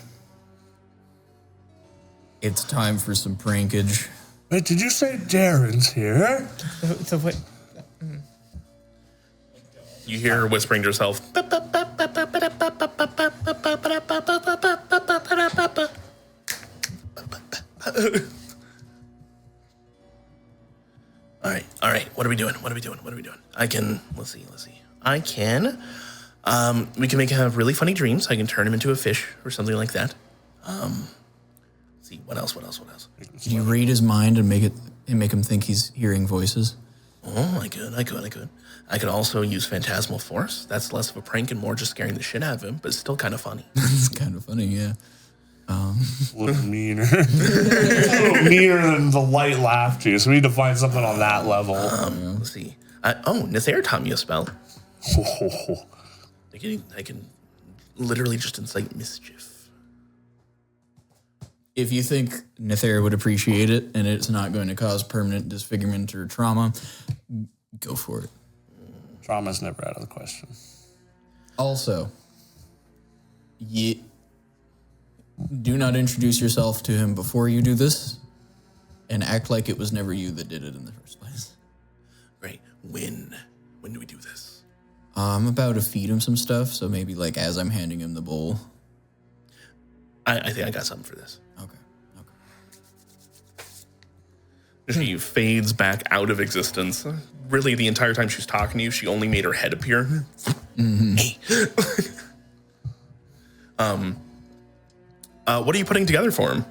It's time for some prankage. Wait, did you say Darren's here? So what? You hear her whispering to herself. All right. What are we doing? I can, let's see. I can, we can make him have really funny dreams. I can turn him into a fish or something like that. Let's see, what else? Can you read his mind and make him think he's hearing voices? Oh, I could. I could also use phantasmal force. That's less of a prank and more just scaring the shit out of him, but it's still kind of funny. It's kind of funny, yeah. A little meaner. A little meaner than the light laugh juice. We need to find something on that level. Let's see. Nethair taught me a spell. I can literally just incite mischief. If you think Nethair would appreciate it and it's not going to cause permanent disfigurement or trauma, go for it. Trauma's never out of the question. Also, Do not introduce yourself to him before you do this, and act like it was never you that did it in the first place. Great. When do we do this? I'm about to feed him some stuff, so maybe like as I'm handing him the bowl. I think I got something for this. Okay. She fades back out of existence. Really, the entire time she's talking to you, she only made her head appear. Hey. What are you putting together for him?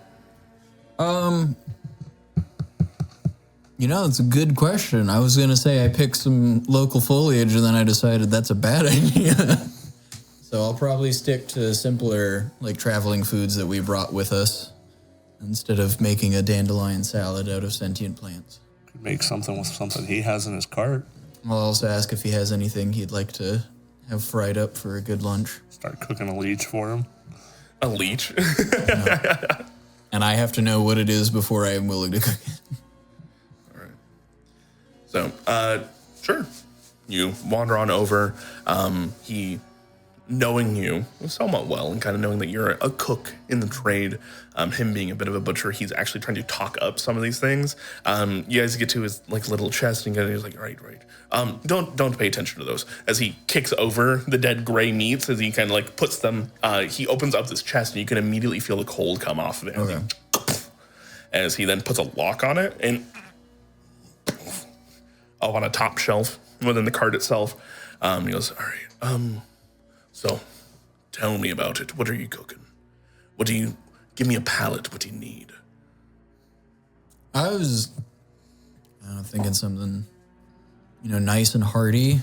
It's a good question. I was gonna say I picked some local foliage, and then I decided that's a bad idea. So I'll probably stick to simpler, like traveling foods that we brought with us, instead of making a dandelion salad out of sentient plants. Could make something with something he has in his cart. I'll also ask if he has anything he'd like to have fried up for a good lunch. Start cooking a leech for him. A leech? And I have to know what it is before I am willing to cook it. All right. So, sure. You wander on over. He, knowing you somewhat well and kind of knowing that you're a cook in the trade, him being a bit of a butcher, he's actually trying to talk up some of these things. You guys get to his like little chest and he's like, right. Don't pay attention to those. As he kicks over the dead gray meats, as he kind of like puts them, he opens up this chest and you can immediately feel the cold come off of it. Okay. As he then puts a lock on it and up on a top shelf within the cart itself. He goes, all right, so tell me about it. What are you cooking? Give me a palette. What do you need? I was thinking something, nice and hearty.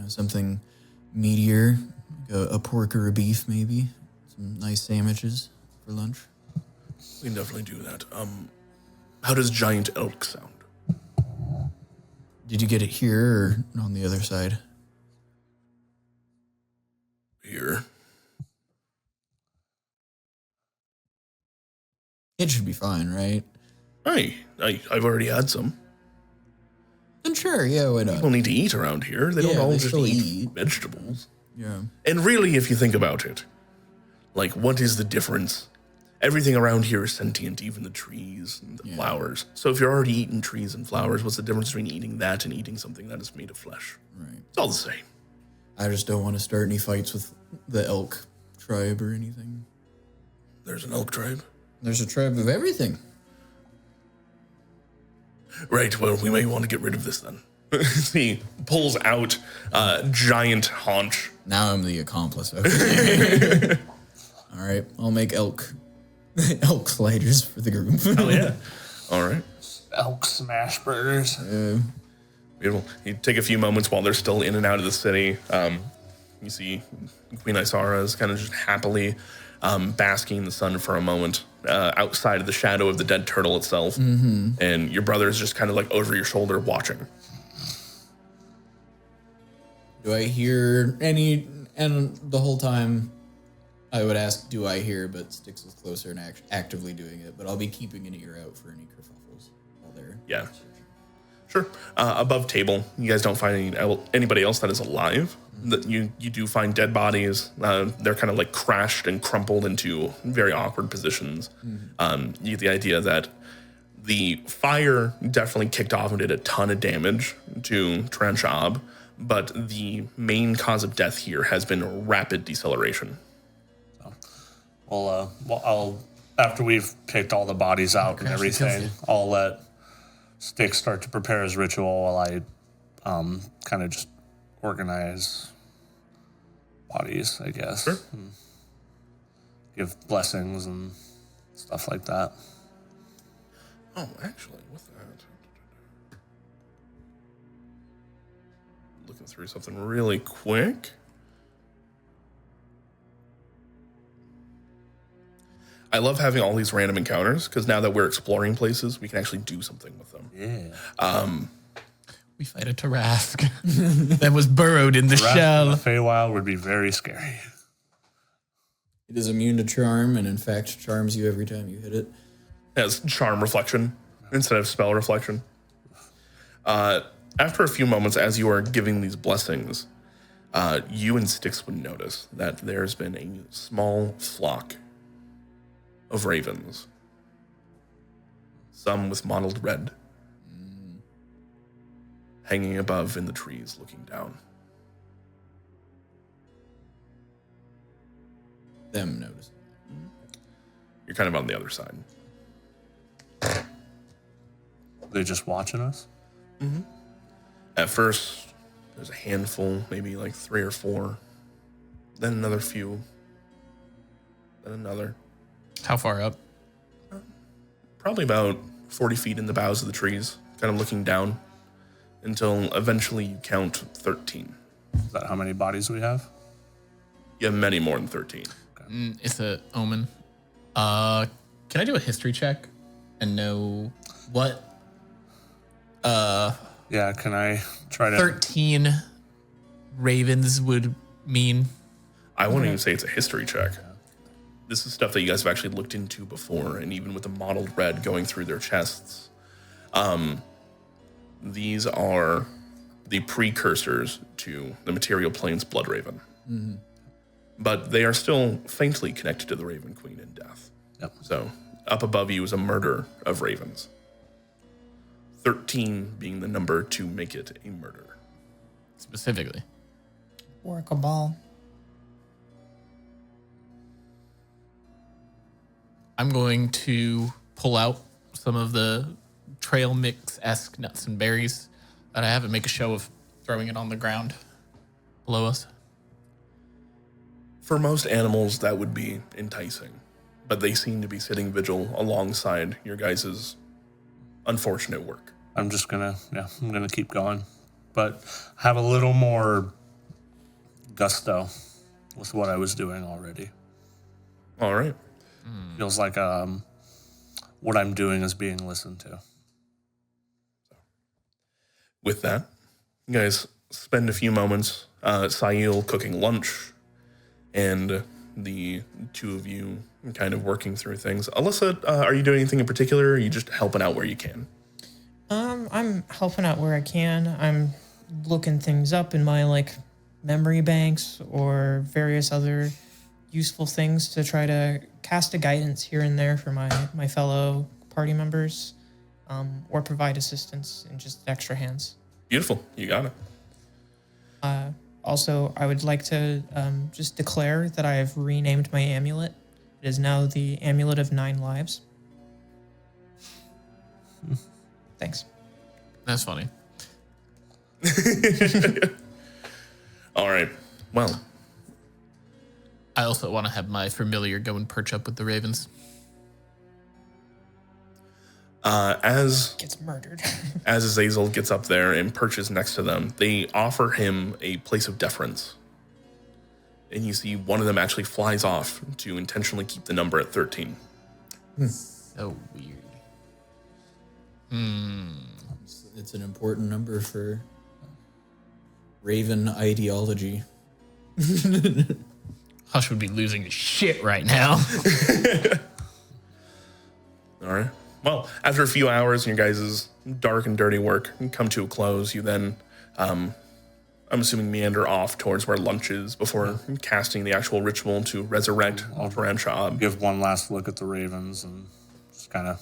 Something meatier, like a pork or a beef maybe. Some nice sandwiches for lunch. We can definitely do that. How does giant elk sound? Did you get it here or on the other side? Here. It should be fine, right? I've already had some. Then sure, yeah, why not? People need to eat around here. They don't all they just still eat vegetables. Yeah. And really, if you think about it, like, what is the difference? Everything around here is sentient, even the trees and the flowers. So if you're already eating trees and flowers, what's the difference between eating that and eating something that is made of flesh? Right. It's all the same. I just don't want to start any fights with the elk tribe or anything. There's an elk tribe. There's a tribe of everything. Right, well, we may want to get rid of this then. He pulls out a giant haunch. Now I'm the accomplice. Okay. All right, I'll make elk sliders for the group. Oh, yeah. All right. Elk smash burgers. Beautiful. You take a few moments while they're still in and out of the city. You see Queen Isara is kind of just happily basking in the sun for a moment outside of the shadow of the dead turtle itself. Mm-hmm. And your brother is just kind of like over your shoulder watching. Do I hear any? And the whole time I would ask, do I hear? But Styx is closer and actively doing it. But I'll be keeping an ear out for any kerfuffles while they're Yeah. Sure. Above table, you guys don't find anybody else that is alive. That you do find dead bodies. They're kind of like crashed and crumpled into very awkward positions. You get the idea that the fire definitely kicked off and did a ton of damage to Teran Sha'hab, but the main cause of death here has been rapid deceleration. Well, I'll after we've picked all the bodies out and everything, I'll let Styx start to prepare his ritual while I kind of just organize bodies, I guess. Sure. Give blessings and stuff like that. Oh, actually, with that, looking through something really quick. I love having all these random encounters because now that we're exploring places, we can actually do something with them. Yeah. We fight a Tarask that was burrowed in the shell. The Feywild would be very scary. It is immune to charm, and in fact charms you every time you hit it. It has charm reflection instead of spell reflection. After a few moments, as you are giving these blessings, You and Styx would notice that there's been a small flock of ravens, some with mottled red, hanging above in the trees looking down. Them noticing. You're kind of on the other side. They just watching us? At first, there's a handful, maybe like 3 or 4, then another few, then another. How far up? Probably about 40 feet in the boughs of the trees, kind of looking down, until eventually you count 13. Is that how many bodies we have? You have many more than 13. It's a omen. Can I do a history check and know what Yeah, can I try to... 13 ravens would mean? I wouldn't even say it's a history check. This is stuff that you guys have actually looked into before, and even with the mottled red going through their chests. These are the precursors to the material plane's blood raven. But they are still faintly connected to the Raven Queen in death. Yep. So up above you is a murder of ravens. 13 being the number to make it a murder. Specifically. Or a ball. I'm going to pull out some of the trail mix-esque nuts and berries that I have and make a show of throwing it on the ground below us. For most animals, that would be enticing, but they seem to be sitting vigil alongside your guys' unfortunate work. I'm gonna keep going, but have a little more gusto with what I was doing already. All right. Feels like what I'm doing is being listened to. With that, you guys spend a few moments, Sail cooking lunch, and the two of you kind of working through things. Alyssa, are you doing anything in particular, or are you just helping out where you can? I'm helping out where I can. I'm looking things up in my memory banks or various other useful things to try to cast a guidance here and there for my fellow party members, or provide assistance in just extra hands. Beautiful. You got it. Also, I would like to just declare that I have renamed my amulet. It is now the Amulet of 9 Lives. Thanks. That's funny. All right. Well, I also want to have my familiar go and perch up with the ravens. as Gets murdered. as Azazel gets up there and perches next to them, they offer him a place of deference. And you see one of them actually flies off to intentionally keep the number at 13. So weird. It's an important number for Raven ideology. Hush would be losing his shit right now. All right. Well, after a few hours and your guys' dark and dirty work come to a close, you then, I'm assuming, meander off towards where lunch is before casting the actual ritual to resurrect Teran Sha'hab. Give one last look at the ravens and just kind of...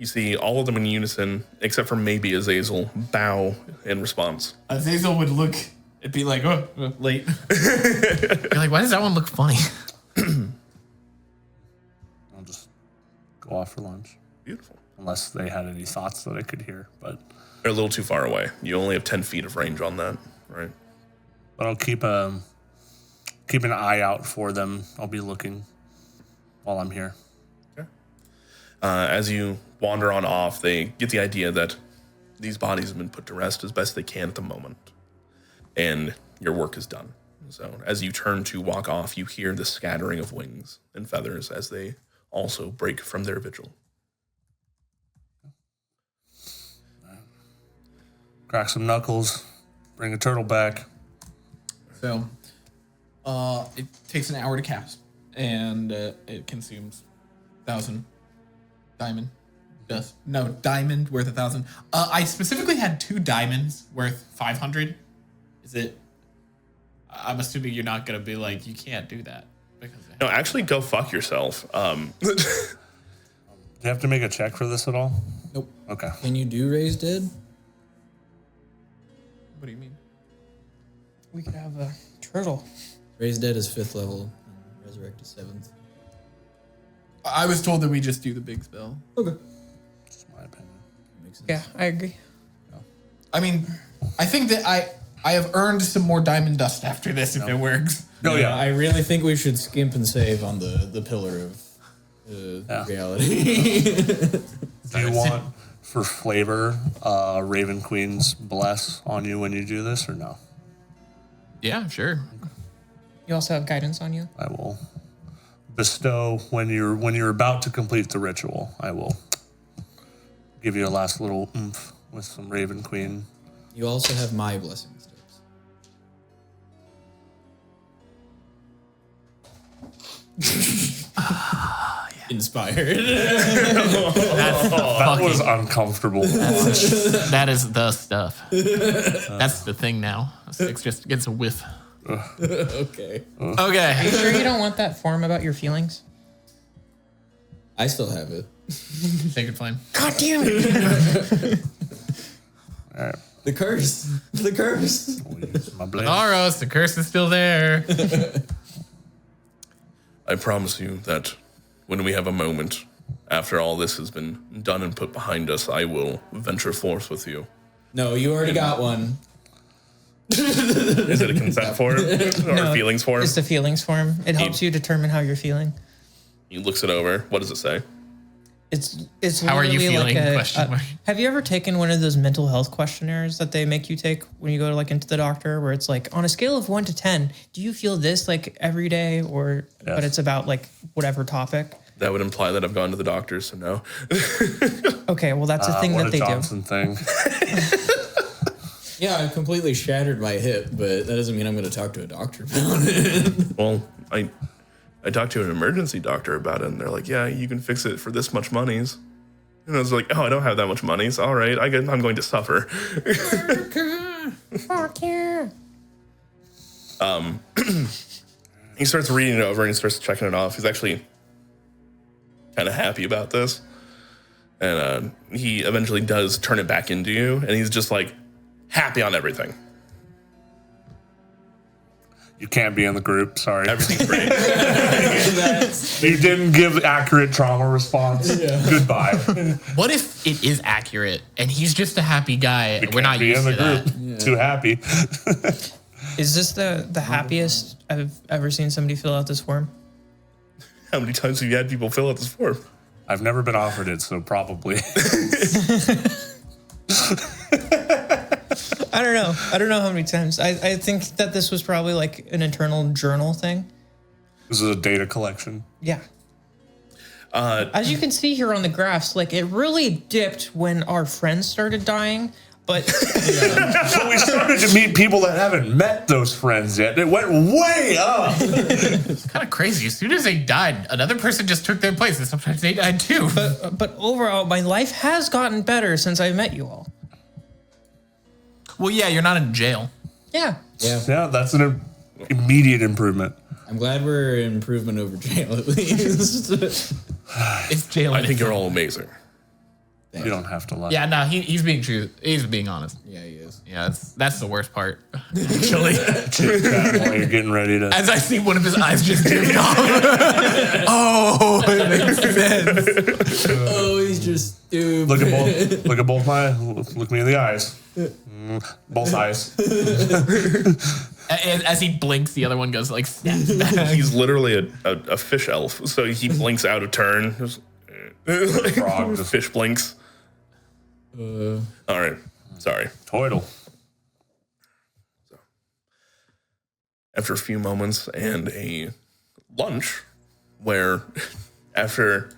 You see all of them in unison, except for maybe Azazel, bow in response. Azazel would look, it'd be like, oh, late. You're like, why does that one look funny? I'll just go off for lunch. Beautiful. Unless they had any thoughts that I could hear, but They're a little too far away. You only have 10 feet of range on that, right? I'll keep an eye out for them. I'll be looking while I'm here. As you wander on off, they get the idea that these bodies have been put to rest as best they can at the moment. And your work is done. So as you turn to walk off, you hear the scattering of wings and feathers as they also break from their vigil. Crack some knuckles. Bring a turtle back. So, it takes an hour to cast, and it consumes 1,000 diamond. Dust. No, diamond worth 1,000. I specifically had 2 diamonds worth 500. Is it? I'm assuming you're not gonna be like, you can't do that because. No, actually, go fuck yourself. Do you have to make a check for this at all? Nope. Okay. Can you do Raise Dead? What do you mean? We could have a turtle. Raise Dead is 5th level, and Resurrect is 7th. I was told that we just do the big spell. Okay. That's my opinion. Makes sense. Yeah, I agree. I mean, I think that I have earned some more diamond dust after this if it works. Oh, yeah. I really think we should skimp and save on the pillar of reality. Do you want, for flavor, Raven Queen's bless on you when you do this, or no? Yeah, sure. You also have guidance on you. I will bestow when you're about to complete the ritual. I will give you a last little oomph with some Raven Queen. You also have my blessing steps. Inspired. That was uncomfortable. That is the stuff. That's the thing now. Six just gets a whiff. Okay. Okay. You sure you don't want that form about your feelings? I still have it. Sacred flame. God damn it! All right. The curse. The curse. I'll use my blade. Aros, the curse is still there. I promise you that when we have a moment, after all this has been done and put behind us, I will venture forth with you. No, you already got one. Is it a consent form or No, a feelings form? It's the feelings form. It helps you determine how you're feeling. He looks it over. What does it say? It's How are you literally feeling? Like Question mark. have you ever taken one of those mental health questionnaires that they make you take when you go to like into the doctor, where it's like on a scale of 1 to 10, do you feel this like every day, or but it's about like whatever topic? That would imply that I've gone to the doctor, so no. Okay, well that's a thing what that they Johnson thing. Yeah, I completely shattered my hip, but that doesn't mean I'm going to talk to a doctor about it. Well, I talked to an emergency doctor about it, and they're like, yeah, you can fix it for this much monies. And I was like, oh, I don't have that much money, so all right, I'm going to suffer. Fuck yeah. He starts reading it over and he starts checking it off. He's actually kind of happy about this. And he eventually does turn it back into you, and he's just like happy on everything. You can't be in the group. Sorry. Everything's great. You didn't give accurate trauma response. Goodbye. What if it is accurate and he's just a happy guy and we're not Be used in to the that? group. Too happy. Is this the happiest I've ever seen somebody fill out this form? How many times have you had people fill out this form? I've never been offered it, so probably. I don't know. I don't know how many times. I think that this was probably like an internal journal thing. This is a data collection. Yeah. As you can see here on the graphs, like it really dipped when our friends started dying, but So we started to meet people that haven't met those friends yet. It went way up. It's kind of crazy. As soon as they died, another person just took their place, and sometimes they died too. but overall, my life has gotten better since I met you all. Well, yeah, you're not in jail. Yeah. Yeah. Yeah, that's an immediate improvement. I'm glad we're an improvement over jail at least. It's jail. I think you're all amazing. You don't have to lie. Yeah, no, he's being true. He's being honest. Yeah, he is. Yeah, that's the worst part. Actually, While you're getting ready to. as I see one of his eyes just dimmed off. Oh, it makes sense. Oh, he's just stupid. Look at both my. Look me in the eyes. Both eyes. As he blinks, the other one goes like snaps back. He's literally a fish elf, so he blinks out of turn. Just, Frog. the fish blinks. All right, sorry. Toidle. After a few moments and a lunch, where after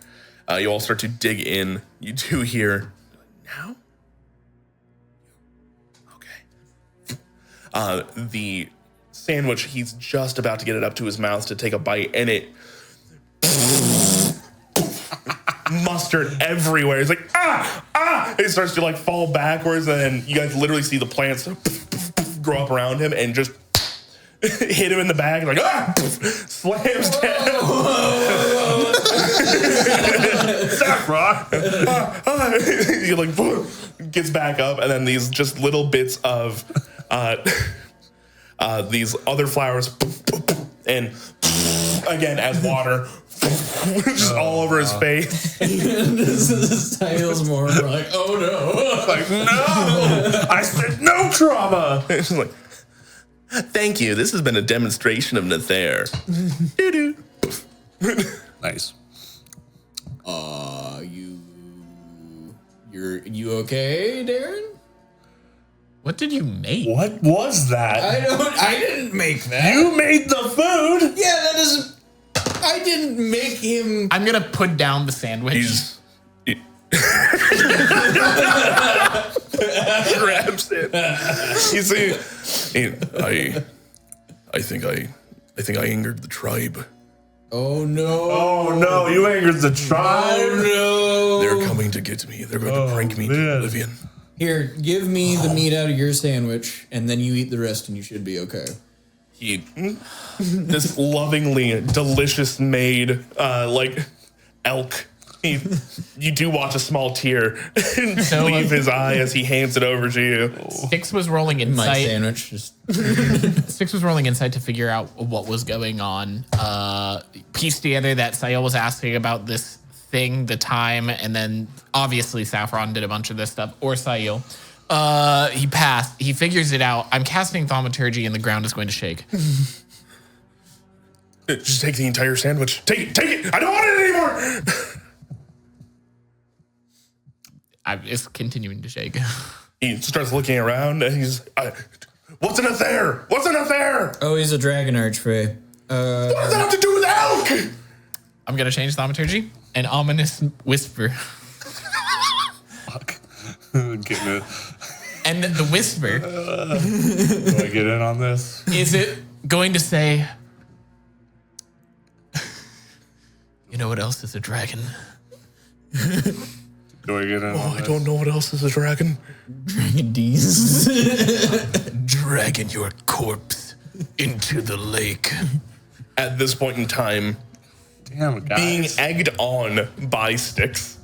you all start to dig in, you do hear, now? Okay. The sandwich, he's just about to get it up to his mouth to take a bite, and it mustard everywhere. He's like, ah! He starts to like fall backwards, and then you guys literally see the plants grow up around him and just hit him in the back. Like, slams down. Saffron. He like gets back up, and then these just little bits of these other flowers, and again as water, just all over his face. Styles more like, oh no, Like, no, I said no trauma. It's like, thank you. This has been a demonstration of Nether. Doo-doo. Nice. You okay, Darren? What did you make? What was that? I didn't make that. You made the food. Yeah, that is. I didn't make him. I'm gonna put down the sandwich. He grabs it. You see, I think I angered the tribe. Oh no! Oh no! You angered the tribe. Oh no! They're coming to get me. They're going to prank me to oblivion. Here, give me the meat out of your sandwich, and then you eat the rest, and you should be okay. This lovingly delicious made like elk. You do watch a small tear leave his eye as he hands it over to you. Six was rolling My insight. sandwich just. Six was rolling insight to figure out what was going on. Pieced together that Sayel was asking about this thing, the time, and then obviously Saffron did a bunch of this stuff, or Sayel. He passed. He figures it out. I'm casting thaumaturgy, and the ground is going to shake. Just take the entire sandwich. Take it. I don't want it anymore. It's continuing to shake. He starts looking around, and he's, what's in it there? What's in it there? Oh, he's a dragon archfey. What does that have to do with elk? I'm going to change thaumaturgy. An ominous whisper. Fuck. Getting it. And the whisper, Do I get in on this? is it going to say, you know what else is a dragon? Do I get in on I this? don't know what else is a dragon. Dragon D's. Dragging your corpse into the lake. At this point in time, Damn, guys. being egged on by Styx.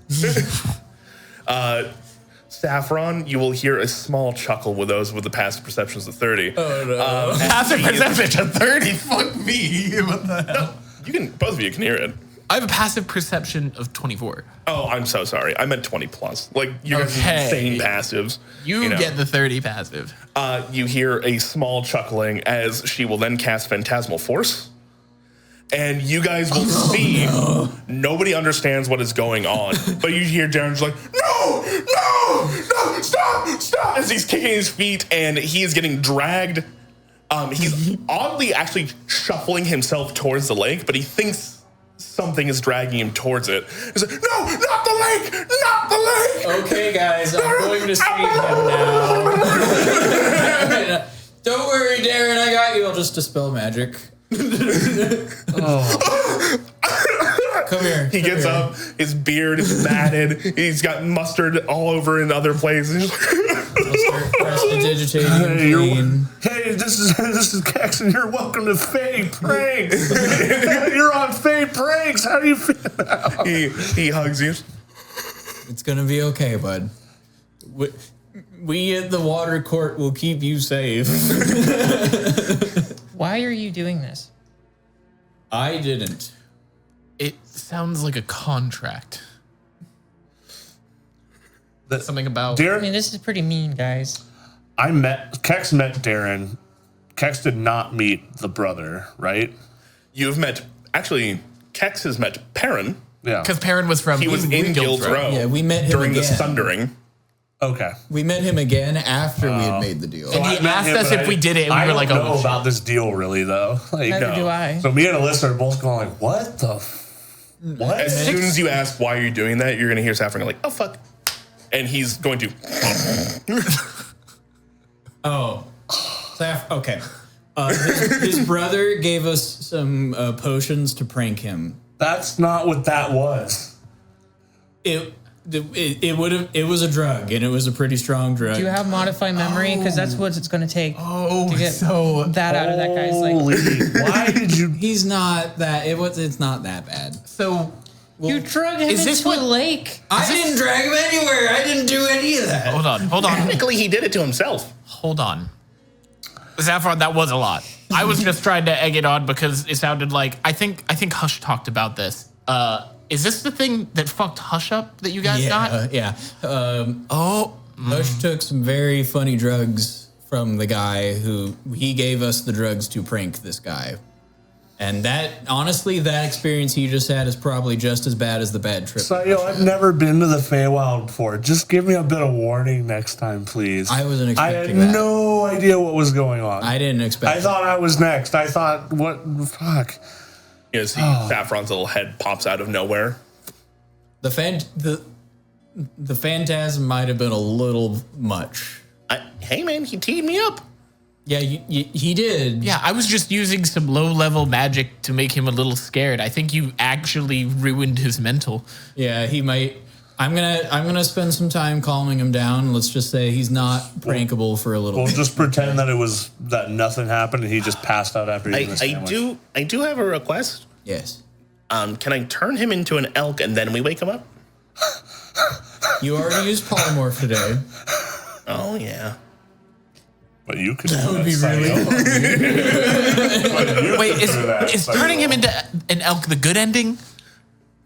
Saffron, you will hear a small chuckle with those with the passive perceptions of 30. Oh no. Passive perception of 30. Fuck me. What the hell? You can, both of you can hear it. I have a passive perception of 24. Oh, I'm so sorry. I meant 20 plus. Like, you're Okay. insane passives. You know. get the 30 passive. You hear a small chuckling as she will then cast Phantasmal Force. And you guys will see nobody understands what is going on. But you hear Darren's like, no, stop, as he's kicking his feet and he is getting dragged. He's oddly actually shuffling himself towards the lake, but he thinks something is dragging him towards it. He's like, no, not the lake. Okay, guys, I'm going to save him now. Don't worry, Darren, I got you. I'll just dispel magic. Come here. He gets up, his beard is matted, he's got mustard all over in other places. I'll start prestidigitating and clean. Hey, this is Caxton. You're welcome to Fey Pranks. You're on Fey Pranks. How do you feel now? He hugs you. It's gonna be okay, bud. We at the water court will keep you safe. Why are you doing this? I didn't. It sounds like a contract. Something about... I Darren, mean, this is pretty mean, guys. Kex met Darren. Kex did not meet the brother, right? You've met, actually, Kex has met Perrin. Yeah. Because Perrin was from... He was in Guild's Row Yeah, we met him during the again. Sundering. Okay. We met him again after we had made the deal. And he asked us if we did it, and we I were like, don't oh, know shit. about this deal really though. Like, Neither do I. So me and Alyssa are both going like, what the? What? As soon as you ask why you're doing that, you're going to hear Saffron go like, oh, fuck. And he's going to... Okay. His brother gave us some potions to prank him. That's not what that was. It was a drug, and it was a pretty strong drug. Do you have modify memory? Because that's what it's going to take to get so that out of that guy's like. Why did you? He's not that. It's not that bad. so. You drug him is this into a what- lake. I didn't drag him anywhere. I didn't do any of that. Hold on. Technically, he did it to himself. Hold on. Saffron, that was a lot. I was just trying to egg it on because it sounded like I think Hush talked about this. Is this the thing that fucked Hush up that you guys got? Yeah. Oh, Hush took some very funny drugs from the guy who he gave us the drugs to prank this guy. And that, honestly, that experience he just had is probably just as bad as the bad trip. So, I've never been to the Feywild before. Just give me a bit of warning next time, please. I wasn't I had expecting that. no idea what was going on. I didn't expect I thought I was next. I thought, what the fuck? You know, see Saffron's little head pops out of nowhere. the phantasm might have been a little much. Hey, man, he teed me up. Yeah, he did. yeah. I was just using some low-level magic to make him a little scared. I think you actually ruined his mental. Yeah, he might. I'm gonna spend some time calming him down. Let's just say he's not prankable for a little We'll bit. just pretend that nothing happened and he just passed out after eating the I sandwich. do have a request. Yes. Can I turn him into an elk and then we wake him up? You already used polymorph today. Oh yeah. But you could. That would be really. Wait, is turning him into an elk the good ending?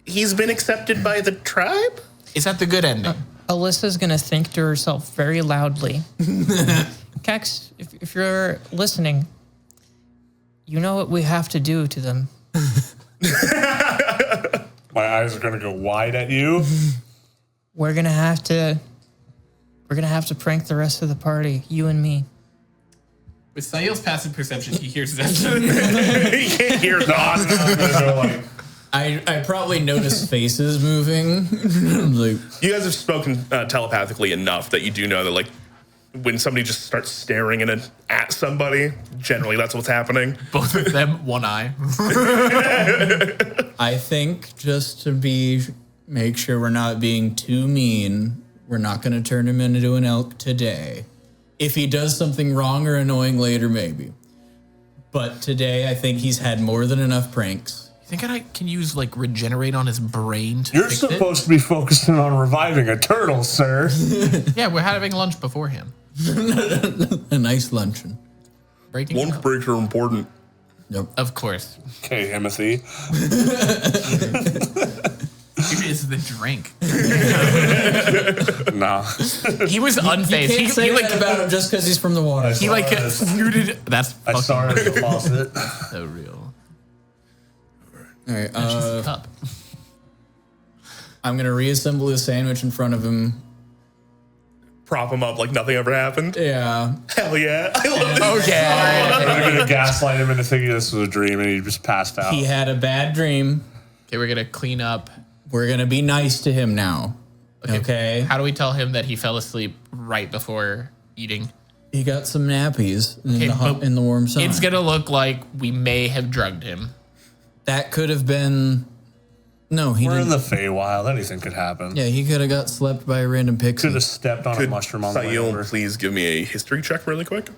He's been accepted by the tribe? Is that the good ending? Alyssa's going to think to herself very loudly. Kex, if you're listening, you know what we have to do to them. My eyes are gonna go wide at you. We're gonna have to prank the rest of the party, you and me. With Sail's passive perception, he hears that. He can't hear God. I probably noticed faces moving. Like, You guys have spoken telepathically enough that you do know that, like, when somebody just starts staring at somebody, generally that's what's happening. Both of them, one eye. I think just to make sure we're not being too mean, we're not going to turn him into an elk today. If he does something wrong or annoying later, maybe. But today, I think he's had more than enough pranks. You think I can use like regenerate on his brain to You're fix supposed to be focusing on reviving a turtle, sir. it? Yeah, we're having lunch beforehand. A nice luncheon. Breaking Lunch up. breaks are important. Yep. Of course. Okay, Timothy. Here is the drink. Nah. He was unfazed. Can't say he like that about him just because he's from the water. he like muted. That's I fucking started the faucet. so real. All right, Cup. I'm gonna reassemble his sandwich in front of him. Prop him up like nothing ever happened. Yeah. Hell yeah. I love it. Okay. I'm gonna gaslight him into thinking this was a dream and he just passed out. He had a bad dream. Okay, we're gonna clean up. We're gonna be nice to him now. Okay. How do we tell him that he fell asleep right before eating? He got some nappies Okay, but in the warm sun. It's gonna look like we may have drugged him. That could have been. No, he We're in didn't. the Feywild. Anything could happen. Yeah, he could have got slept by a random pixie. Could have stepped on a mushroom on the way Sail, over. please give me a history check really quick.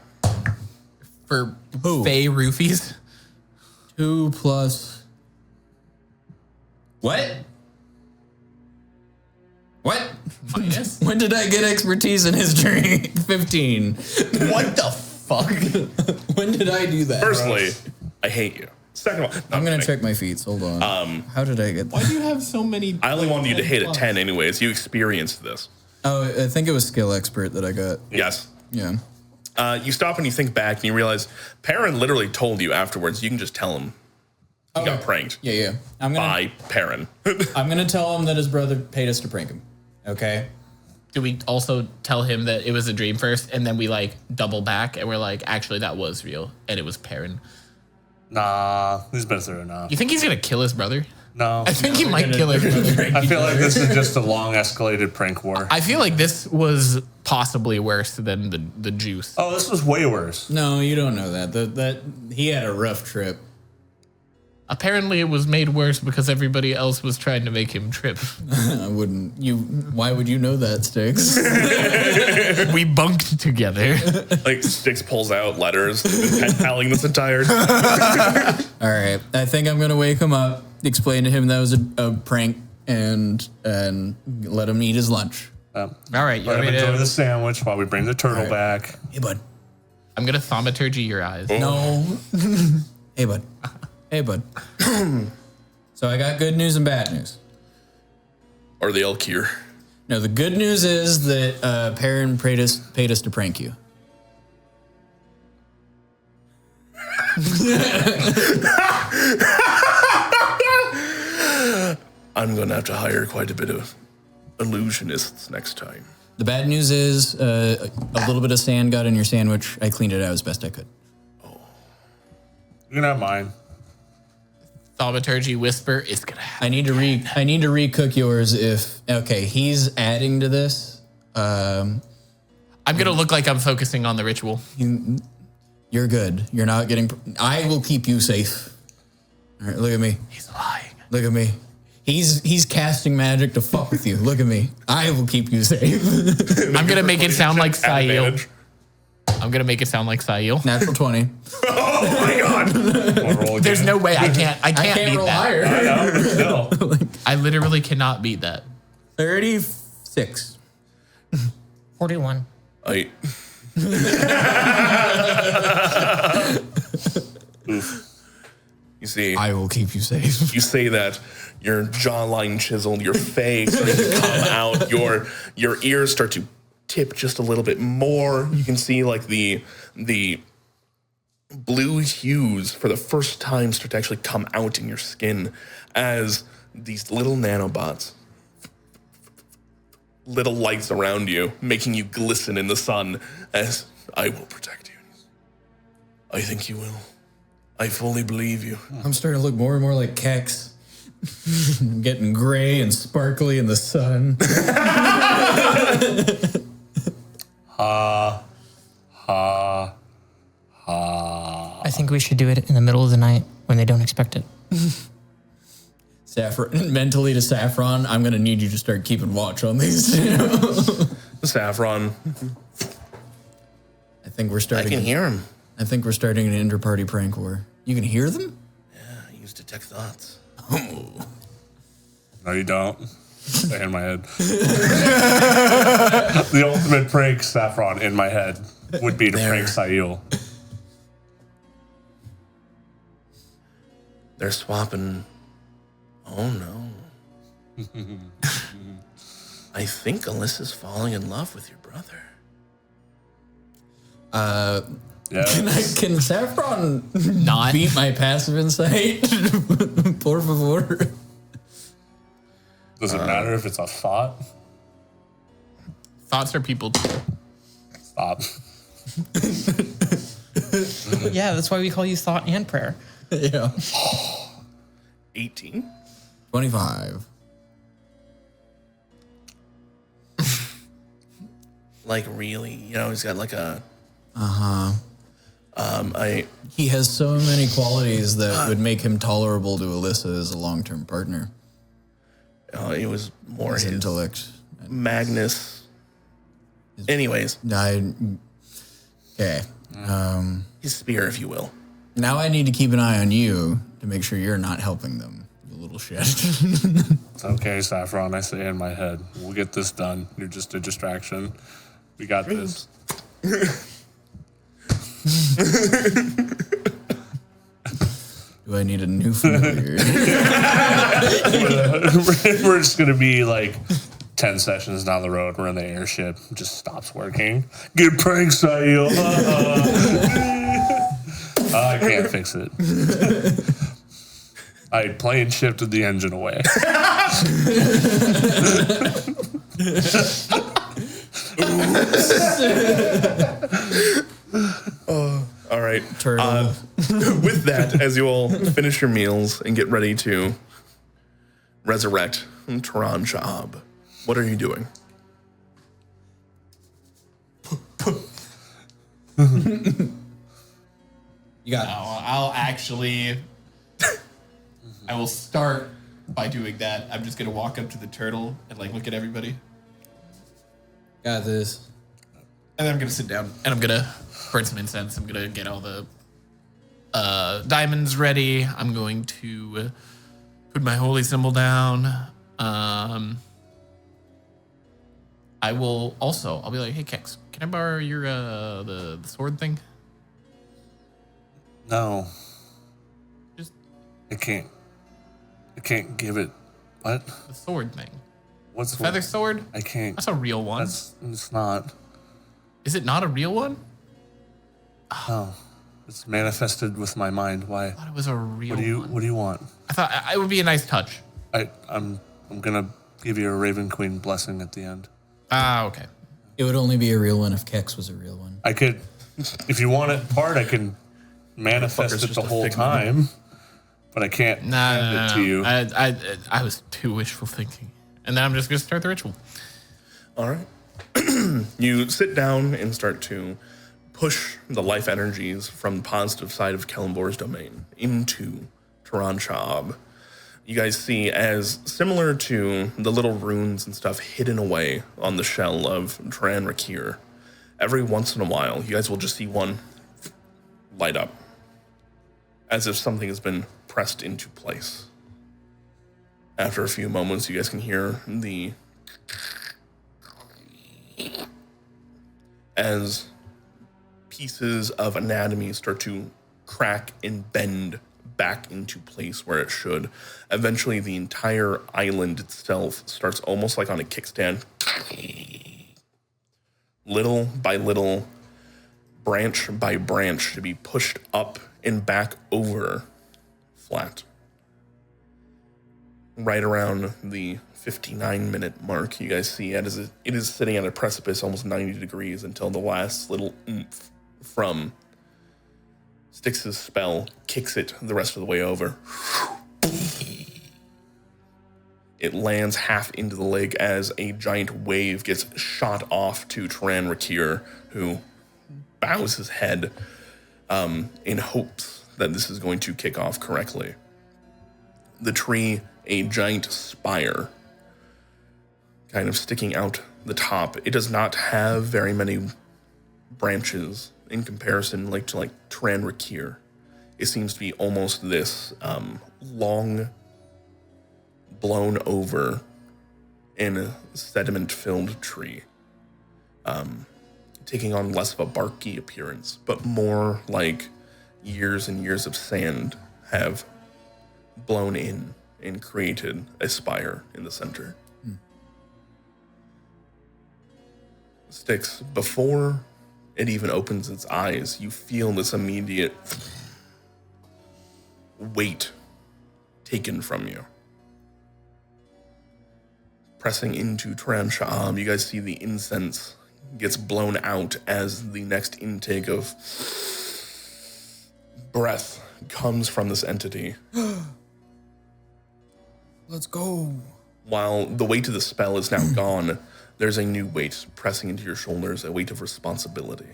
For Who? Fey roofies. 2 plus. What? What? Minus. When did I get expertise in history? 15. What the fuck? When did I do that? Firstly, I hate you. Second of all, I'm gonna check my feet. Hold on. How did I get Why do you have so many? I only wanted you to hit a 10 anyways. You experienced this. Oh, I think it was skill expert that I got. Yes. Yeah. You stop and you think back and you realize Perrin literally told you afterwards. You can just tell him he got pranked Yeah. I'm gonna by Perrin. I'm gonna tell him that his brother paid us to prank him. Okay. Do we also tell him that it was a dream first, and then we like double back and we're like, actually, that was real, and it was Perrin? Nah, he's been through enough. You think he's gonna kill his brother? No. I think he might kill his brother. I feel like this is just a long escalated prank war. I feel like this was possibly worse than the juice. Oh, this was way worse. No, you don't know that. That he had a rough trip. Apparently, it was made worse because everybody else was trying to make him trip. I wouldn't. Why would you know that, Sticks? We bunked together. Like Styx pulls out letters, pen paling this entire. All right. I think I'm gonna wake him up, explain to him that was a prank, and let him eat his lunch. All right, you Let want him me enjoy to? the sandwich while we bring the turtle back. Hey, bud. I'm gonna thaumaturgy your eyes. No. Hey, bud. Hey, bud. So I got good news and bad news. Are they all here? No, the good news is that Perrin paid us to prank you. I'm gonna have to hire quite a bit of illusionists next time. The bad news is a little bit of sand got in your sandwich. I cleaned it out as best I could. You can have mine. Thaumaturgy whisper is gonna happen. I need to recook yours if okay. He's adding to this. I'm gonna look like I'm focusing on the ritual. You're good. You're not getting. I will keep you safe. All right, look at me. He's lying. Look at me. He's casting magic to fuck with you. Look at me. I will keep you safe. I'm gonna make it sound like Sail. Advantage. I'm gonna make it sound like Sail. Natural 20. Oh my god! Wanna roll again? There's no way I can't I can't beat roll that. higher. I know, but still. I literally cannot beat that. 36. 41. You see, I will keep you safe. you say that your jawline chiseled, your face starting to come out, your ears start to tip just a little bit more. You can see like the blue hues for the first time start to actually come out in your skin as these little nanobots, little lights around you, making you glisten in the sun as I will protect you. I think you will. I fully believe you. I'm starting to look more and more like Kex. I'm getting gray and sparkly in the sun. Ha. I think we should do it in the middle of the night when they don't expect it. Saffron, mentally to Saffron, I'm going to need you to start keeping watch on these. Saffron, I think we're I starting. can hear him. I think we're starting an inter-party prank war. You can hear them? I use detect thoughts. No, you don't. Stay in my head. The ultimate prank, Saffron, in my head would be to prank Sail. They're swapping. Oh no. I think Alyssa's falling in love with your brother. Yeah. Can Saffron Not. beat my passive insight? Por favor. Does it matter if it's a thought? Thoughts are people too. Stop. Yeah, that's why we call you thought and prayer. Yeah. 18? 25. Like really? You know, he's got like a. He has so many qualities that would make him tolerable to Alyssa as a long-term partner. It was more His his intellect. Magnus. Anyways, Okay. his spear, if you will. Now I need to keep an eye on you to make sure you're not helping them, you little shit. It's okay, Saffron. I say in my head, we'll get this done. You're just a distraction. We got this. Do I need a new familiar? We're just going to be like 10 sessions down the road. We're in the airship. It just stops working. Get pranked, Sail. I can't fix it. I plane shifted the engine away. All right. Turtle. With that, as you all finish your meals and get ready to resurrect Teran Sha'hab, what are you doing? You got I'll actually I will start by doing that. I'm just gonna walk up to the turtle and like look at everybody, Got this. and then I'm gonna sit down and I'm gonna burn some incense. I'm gonna get all the diamonds ready. I'm going to put my holy symbol down. I will also. I'll be like, hey, Kex, can I borrow your the sword thing? No, Just I can't. I can't give it. What? the sword thing. What's Feather sword? I can't. That's a real one. It's not. Is it not a real one? No, it's manifested with my mind. Why? I thought it was a real one. What do you want? I thought it would be a nice touch. I'm gonna give you a Raven Queen blessing at the end. Ah, okay. It would only be a real one if Kex was a real one. I could, if you want it part, I can manifest Motherfucker's it just the a whole figment. time, but I can't hand it to you. I was too wishful thinking, and then I'm just gonna start the ritual. All right. You sit down and start to push the life energies from the positive side of Kellenbor's domain into Teran Sha'hab. You guys see, as similar to the little runes and stuff hidden away on the shell of Teran Rakir, every once in a while, you guys will just see one light up, as if something has been pressed into place. After a few moments, you guys can hear as pieces of anatomy start to crack and bend back into place where it should. Eventually, the entire island itself starts almost like on a kickstand. Little by little, branch by branch, to be pushed up and back over flat. Right around the 59-minute mark, you guys see it is sitting at a precipice almost 90 degrees until the last little oomph from Styx's spell kicks it the rest of the way over. It lands half into the lake as a giant wave gets shot off to Teran Rakir, who bows his head in hopes that this is going to kick off correctly. The tree, a giant spire, kind of sticking out the top. It does not have very many branches in comparison to Teran Rakir. It seems to be almost this long, blown over and sediment-filled tree, taking on less of a barky appearance, but more like years and years of sand have blown in and created a spire in the center. Styx, before it even opens its eyes, you feel this immediate weight taken from you. Pressing into Teran Sha'hab, you guys see the incense gets blown out as the next intake of breath comes from this entity. Let's go. While the weight of the spell is now gone, there's a new weight pressing into your shoulders, a weight of responsibility,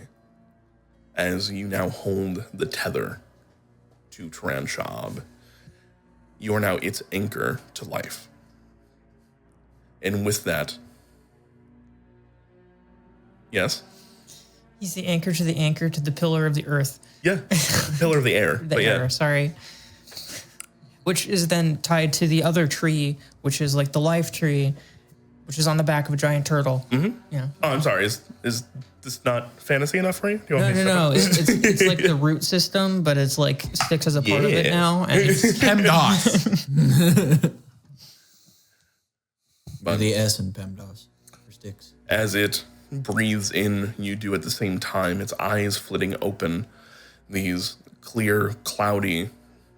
as you now hold the tether to Teran Sha'hab. You are now its anchor to life. And with that, yes? He's the anchor to the pillar of the earth. Yeah, pillar of the air. The but air, yeah, sorry. Which is then tied to the other tree, which is like the life tree, which is on the back of a giant turtle. Mm-hmm. Yeah. Oh, I'm sorry. Is this not fantasy enough for you? Do you want me to No. stop? It's like the root system, but it's like Styx as a part of it Yeah. now. And it's PEMDAS. But The S in PEMDAS for Styx. as it breathes in, you do at the same time, its eyes flitting open, these clear, cloudy,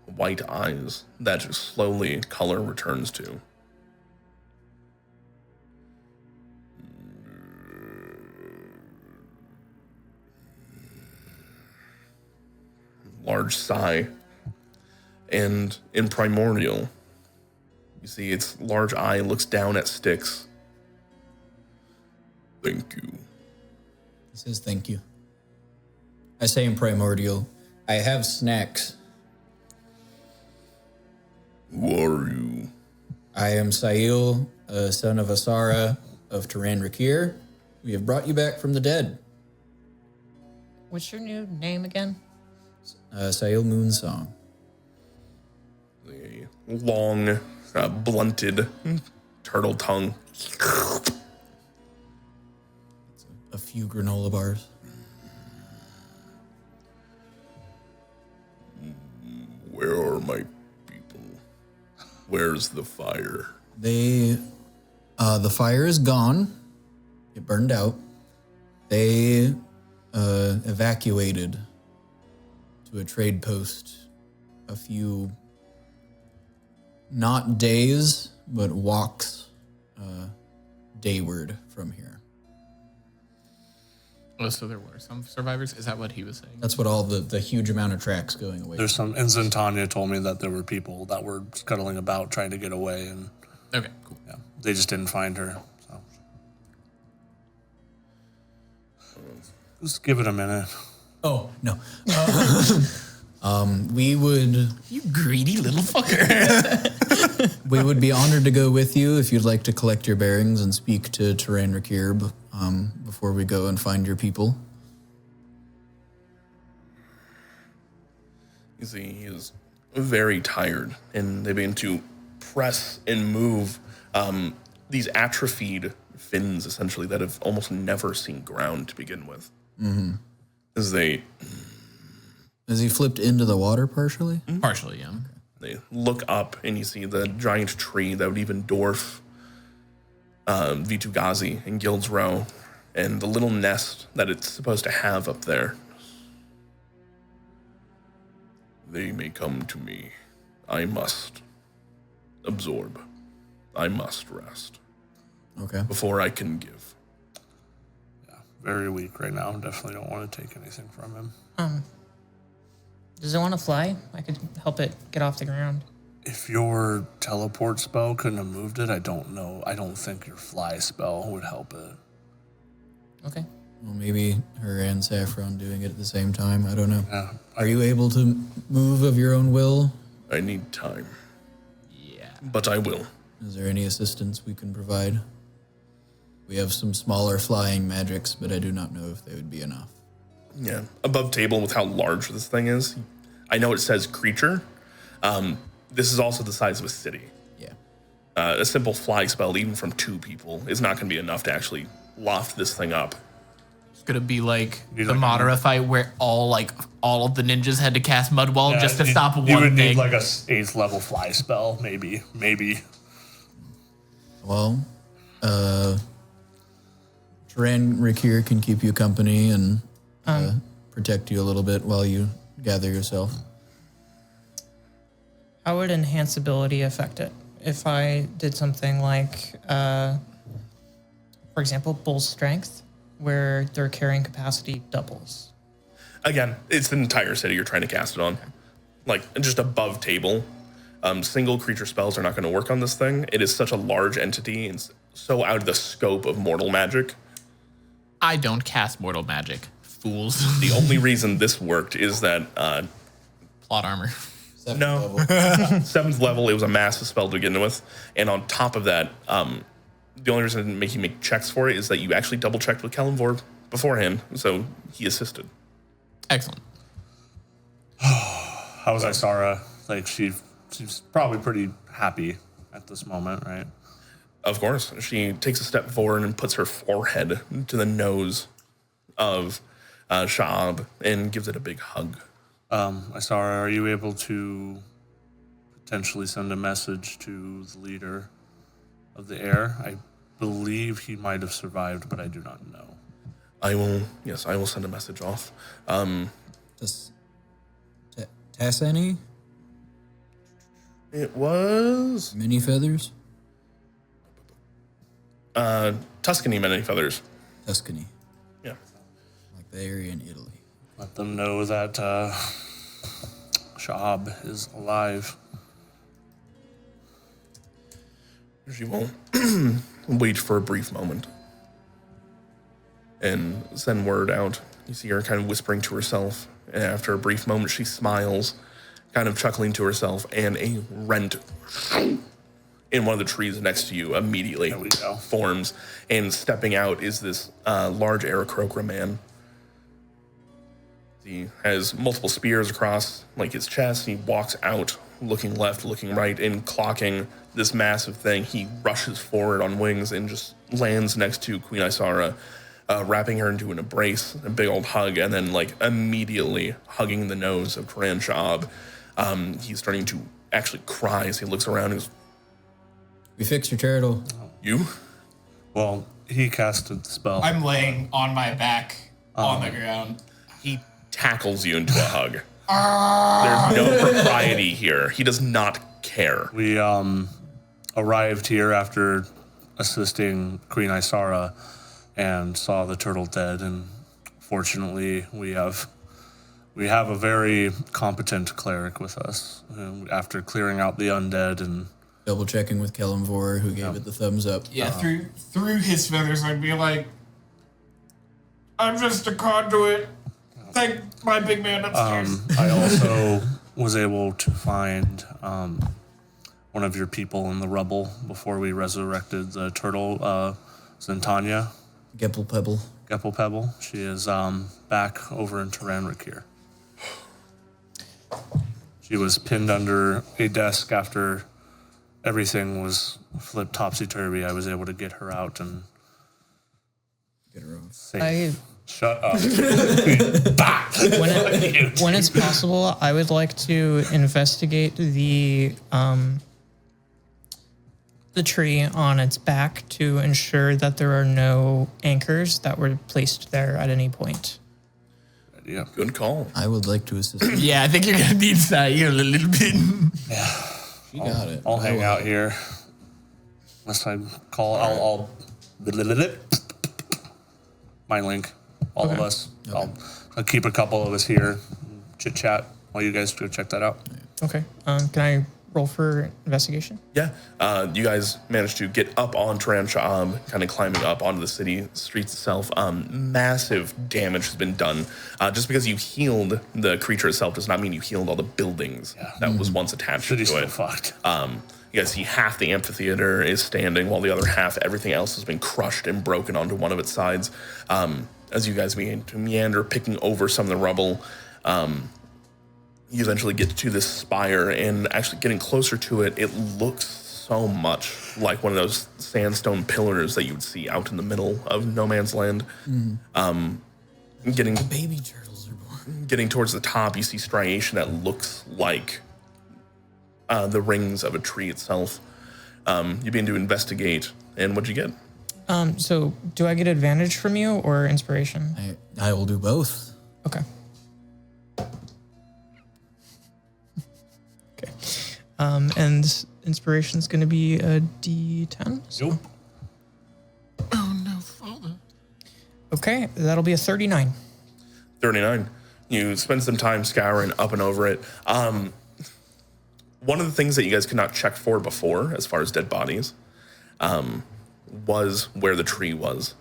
white eyes that slowly color returns to. Large sigh. And in primordial, you see its large eye looks down at Styx. Thank you. He says thank you. I say in primordial, I have snacks. Who are you? I am Sail, son of Asara of Teran. We have brought you back from the dead. What's your new name again? Sail Moonsong. A long, blunted turtle tongue. A few granola bars. Where are my people? Where's the fire? The fire is gone. It burned out. They evacuated to a trade post a few, not days, but walks dayward from here. Oh, so there were some survivors? Is that what he was saying? That's what all the huge amount of tracks going away. There's some, and Zintanya told me that there were people that were scuttling about trying to get away, and Okay, cool. yeah, they just didn't find her. So just give it a minute. Oh, no. We would You greedy little fucker. we would be honored to go with you if you'd like to collect your bearings and speak to Teran Rakirb before we go and find your people. You see, he is very tired, and they begin to press and move these atrophied fins, essentially, that have almost never seen ground to begin with. Mm-hmm. As they Has he flipped into the water partially? Partially, yeah. They look up, and you see the giant tree that would even dwarf Vitugazi and Guild's Row, and the little nest that it's supposed to have up there. They may come to me. I must absorb. I must rest Okay. before I can give. Yeah, very weak right now. Definitely don't want to take anything from him. Does it want to fly? I could help it get off the ground. If your teleport spell couldn't have moved it, I don't know. I don't think your fly spell would help it. Okay. Well, maybe her and Saffron doing it at the same time. I don't know. Yeah, Are you able to move of your own will? I need time, Yeah. but I will. Is there any assistance we can provide? We have some smaller flying magics, but I do not know if they would be enough. Yeah, above table with how large this thing is. I know it says creature. This is also the size of a city. Yeah. A simple fly spell, even from 2 people, is not going to be enough to actually loft this thing up. It's gonna be like Need the like Madara fight where all of the ninjas had to cast Mud Wall just to stop one You would thing. need like a 8th level fly spell, maybe. Well, Teran Rakir can keep you company and protect you a little bit while you gather yourself. How would enhance ability affect it? If I did something like, for example, bull strength, where their carrying capacity doubles. Again, it's the entire city you're trying to cast it on. Like, just above table. Single creature spells are not going to work on this thing. It is such a large entity and so out of the scope of mortal magic. I don't cast mortal magic. Fools. The only reason this worked is that Plot armor. No. 7th level, it was a massive spell to begin with. And on top of that, the only reason I didn't make you make checks for it is that you actually double-checked with Kalimvor beforehand, so he assisted. Excellent. How's Isara? Like, she's probably pretty happy at this moment, right? Of course. She takes a step forward and puts her forehead to the nose of Sha'hab and gives it a big hug. Isara, are you able to potentially send a message to the leader of the air? I believe he might have survived, but I do not know. I will send a message off. Tassani? It was Many feathers? Tuscany Many Feathers. Tuscany. Yeah. Like the area in Italy. Let them know that Sha'hab is alive. She will wait for a brief moment and send word out. You see her kind of whispering to herself, and after a brief moment, she smiles kind of chuckling to herself, and a rent in one of the trees next to you immediately forms, and stepping out is this large Aarakocra man. He has multiple spears across like his chest. He walks out, looking left, looking right, and clocking this massive thing. He rushes forward on wings and just lands next to Queen Isara, wrapping her into an embrace, a big old hug, and then like immediately hugging the nose of Teran Sha'hab. He's starting to actually cry as he looks around and goes, We fixed your turtle. "You?" Well, he casted the spell. I'm laying on my back on the ground. He tackles you into a hug. There's no propriety here. He does not care. We arrived here after assisting Queen Isara and saw the turtle dead, and fortunately we have a very competent cleric with us. After clearing out the undead and Double checking with Kellamvor, who gave it the thumbs up. Yeah, through his feathers, I'd be like, I'm just a conduit. Thank my big man upstairs. I also was able to find one of your people in the rubble before we resurrected the turtle, Zentanya. Gepple Pebble. Gepple Pebble. She is back over in Teran here. She was pinned under a desk after everything was flipped topsy-turvy. I was able to get her out and Get her off. safe. Shut up. When it's possible, I would like to investigate the tree on its back to ensure that there are no anchors that were placed there at any point. Yeah. Good call. I would like to assist. Yeah, I think you're gonna need Sair a little bit. You got it. I'll hang out here. Unless I call, I'll mind link all of us. I'll keep a couple of us here, chit chat while you guys go check that out. Okay. Can I roll for investigation? Yeah, you guys managed to get up on Teran Sha'hab, kind of climbing up onto the city streets itself. Massive damage has been done. Just because you healed the creature itself does not mean you healed all the buildings that was once attached City's to still it. fucked. You guys see half the amphitheater is standing, while the other half, everything else has been crushed and broken onto one of its sides. As you guys begin to meander, picking over some of the rubble, you eventually get to this spire, and actually getting closer to it, it looks so much like one of those sandstone pillars that you would see out in the middle of no man's land. Getting Baby turtles are born. Getting towards the top, you see striation that looks like the rings of a tree itself. You begin to investigate, and what'd you get? So do I get advantage from you or inspiration? I will do both. Okay. Okay. And inspiration's going to be a D10. So. Nope. Oh no, father. Okay, that'll be a 39. 39. You spend some time scouring up and over it. One of the things that you guys could not check for before, as far as dead bodies, was where the tree was.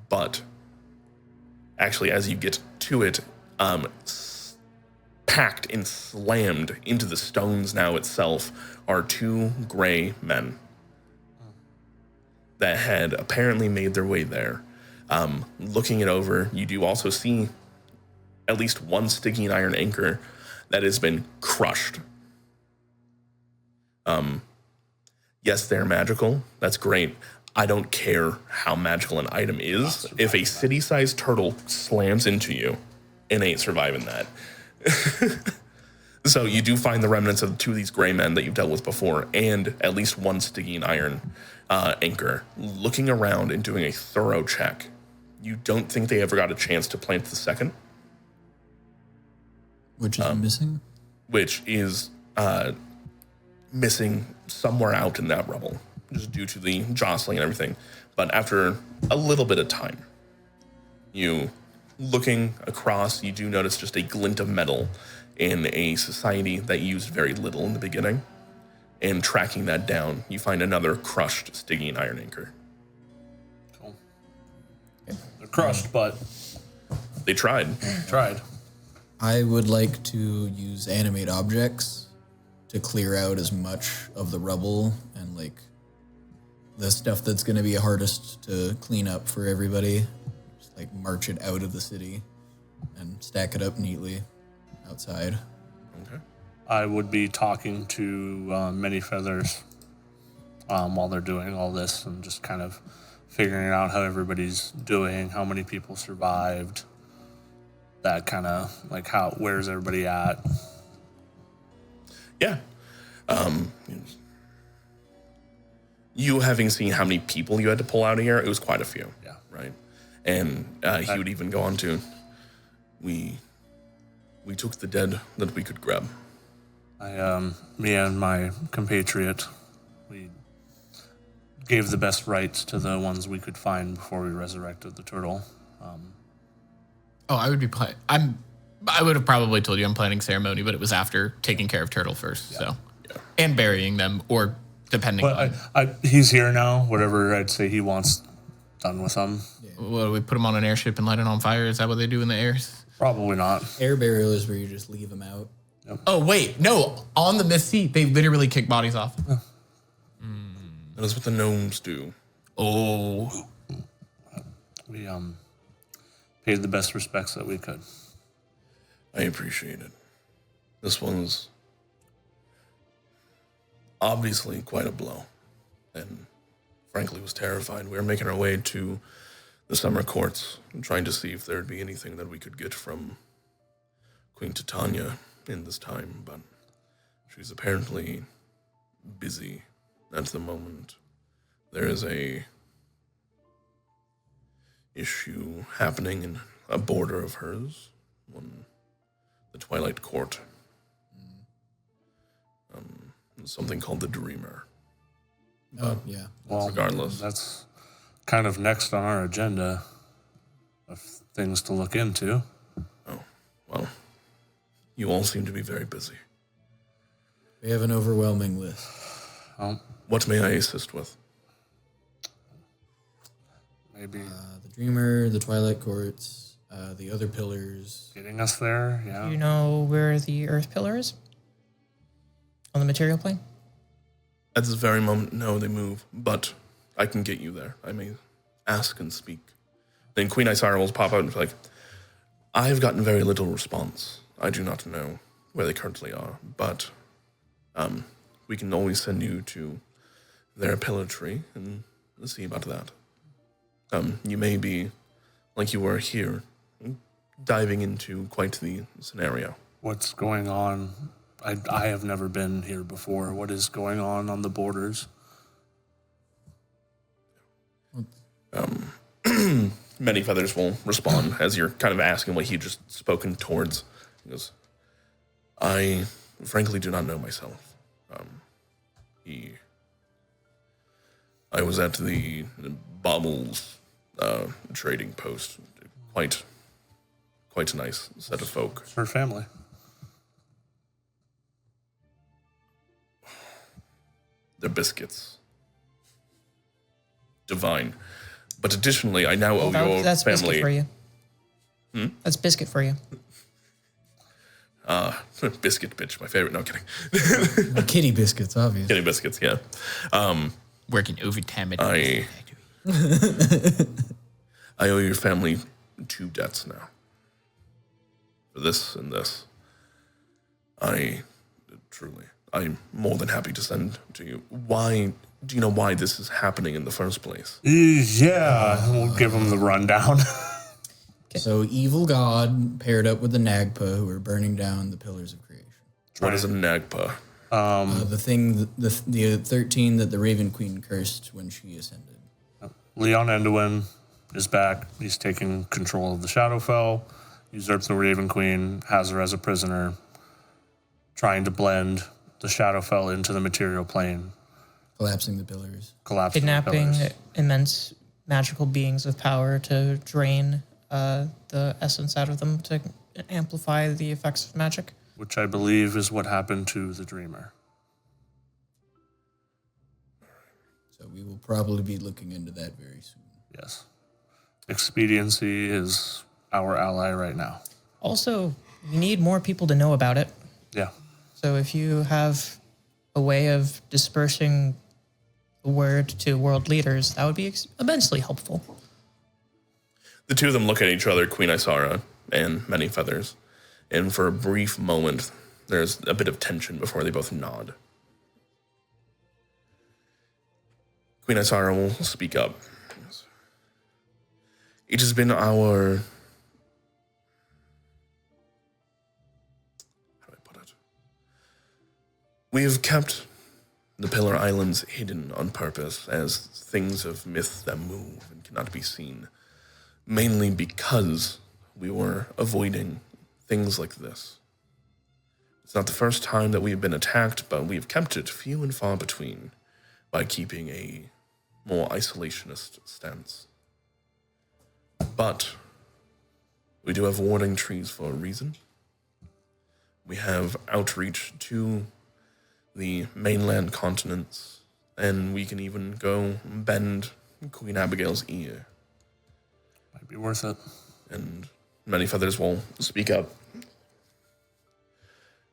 But actually, as you get to it, packed and slammed into the stones now itself are two gray men that had apparently made their way there. Looking it over, you do also see at least one Stygian iron anchor that has been crushed. Yes, they're magical. That's great. I don't care how magical an item is. If a city-sized turtle slams into you, it ain't surviving that. So you do find the remnants of two of these gray men that you've dealt with before, and at least one Stygian iron anchor. Looking around and doing a thorough check, you don't think they ever got a chance to plant the second, Which is missing? which is missing somewhere out in that rubble, just due to the jostling and everything. But after a little bit of time, you looking across, you do notice just a glint of metal in a society that used very little in the beginning. And tracking that down, you find another crushed Stygian iron anchor. Cool. They're crushed, but They tried. tried. I would like to use animate objects to clear out as much of the rubble and like the stuff that's going to be hardest to clean up for everybody. Just like march it out of the city and stack it up neatly outside. Okay. I would be talking to Many Feathers while they're doing all this and just kind of figuring out how everybody's doing, how many people survived, that kind of like where's everybody at. Yeah. You having seen how many people you had to pull out of here, it was quite a few. Yeah. Right. And he would even go on to, we took the dead that we could grab. Me and my compatriot, we gave the best rites to the ones we could find before we resurrected the turtle. Oh, I would be I would have probably told you I'm planning ceremony, but it was after taking care of Turtle first. So, and burying them, or depending on. He's here now. Whatever I'd say he wants done with them. What, do we put them on an airship and light it on fire? Is that what they do in the airs? Probably not. Air burial is where you just leave them out. Oh wait, no! On the Myth Sea, they literally kick bodies off. That is what the gnomes do. Oh, We paid the best respects that we could. I appreciate it. This one's obviously quite a blow, and frankly was terrified. We were making our way to the summer courts and trying to see if there'd be anything that we could get from Queen Titania in this time, but she's apparently busy at the moment. There is a issue happening in a border of hers, the Twilight Court. Something called the Dreamer. Oh, yeah. Well, regardless. That's kind of next on our agenda of things to look into. Oh, well, you all seem to be very busy. We have an overwhelming list. What may I assist with? Maybe The Dreamer, the Twilight Courts, the other pillars. getting us there, yeah. Do you know where the Earth Pillar is? On the material plane? At this very moment, no, they move, but I can get you there. I may ask and speak. Then Queen Isara will pop out and be like, I have gotten very little response. I do not know where they currently are, but we can always send you to their pillar tree and see about that. You may be, like you were here, diving into quite the scenario. What's going on? I have never been here before. What is going on the borders? Many Feathers will respond as you're kind of asking what he just spoken towards. He goes, I frankly do not know myself. I was at the Baubles trading post. Quite a nice set of folk. It's her family. They're biscuits. Divine. But additionally, I now owe your That's family... biscuit for you. That's biscuit for you. Biscuit bitch, my favorite. No, kidding. Kitty biscuits, obviously. Kitty biscuits, yeah. working overtime at I owe your family 2 debts now. For this and this. I'm more than happy to send to you. Why, do you know why this is happening in the first place? Yeah, we'll give them the rundown. So evil god paired up with the Nagpa who are burning down the pillars of creation. What is a Nagpa? The thing, the 13 that the Raven Queen cursed when she ascended. Leon Enduin is back. He's taking control of the Shadowfell, usurps the Raven Queen, has her as a prisoner, trying to blend the Shadowfell into the material plane. Collapsing the pillars. Collapsing Kidnapping the pillars. immense magical beings of power to drain the essence out of them to amplify the effects of magic. Which I believe is what happened to the Dreamer. So we will probably be looking into that very soon. Yes. Expediency is our ally right now. Also, we need more people to know about it. Yeah. So if you have a way of dispersing the word to world leaders, that would be immensely helpful. The two of them look at each other, Queen Isara and Many Feathers, and for a brief moment, there's a bit of tension before they both nod. Queen Isara will speak up. It has been our... How do I put it? We have kept the Pillar Islands hidden on purpose as things of myth that move and cannot be seen, mainly because we were avoiding things like this. It's not the first time that we have been attacked, but we have kept it few and far between by keeping a more isolationist stance. But we do have warding trees for a reason. We have outreach to the mainland continents, and we can even go bend Queen Abigail's ear. Might be worth it. And Many Feathers will speak up.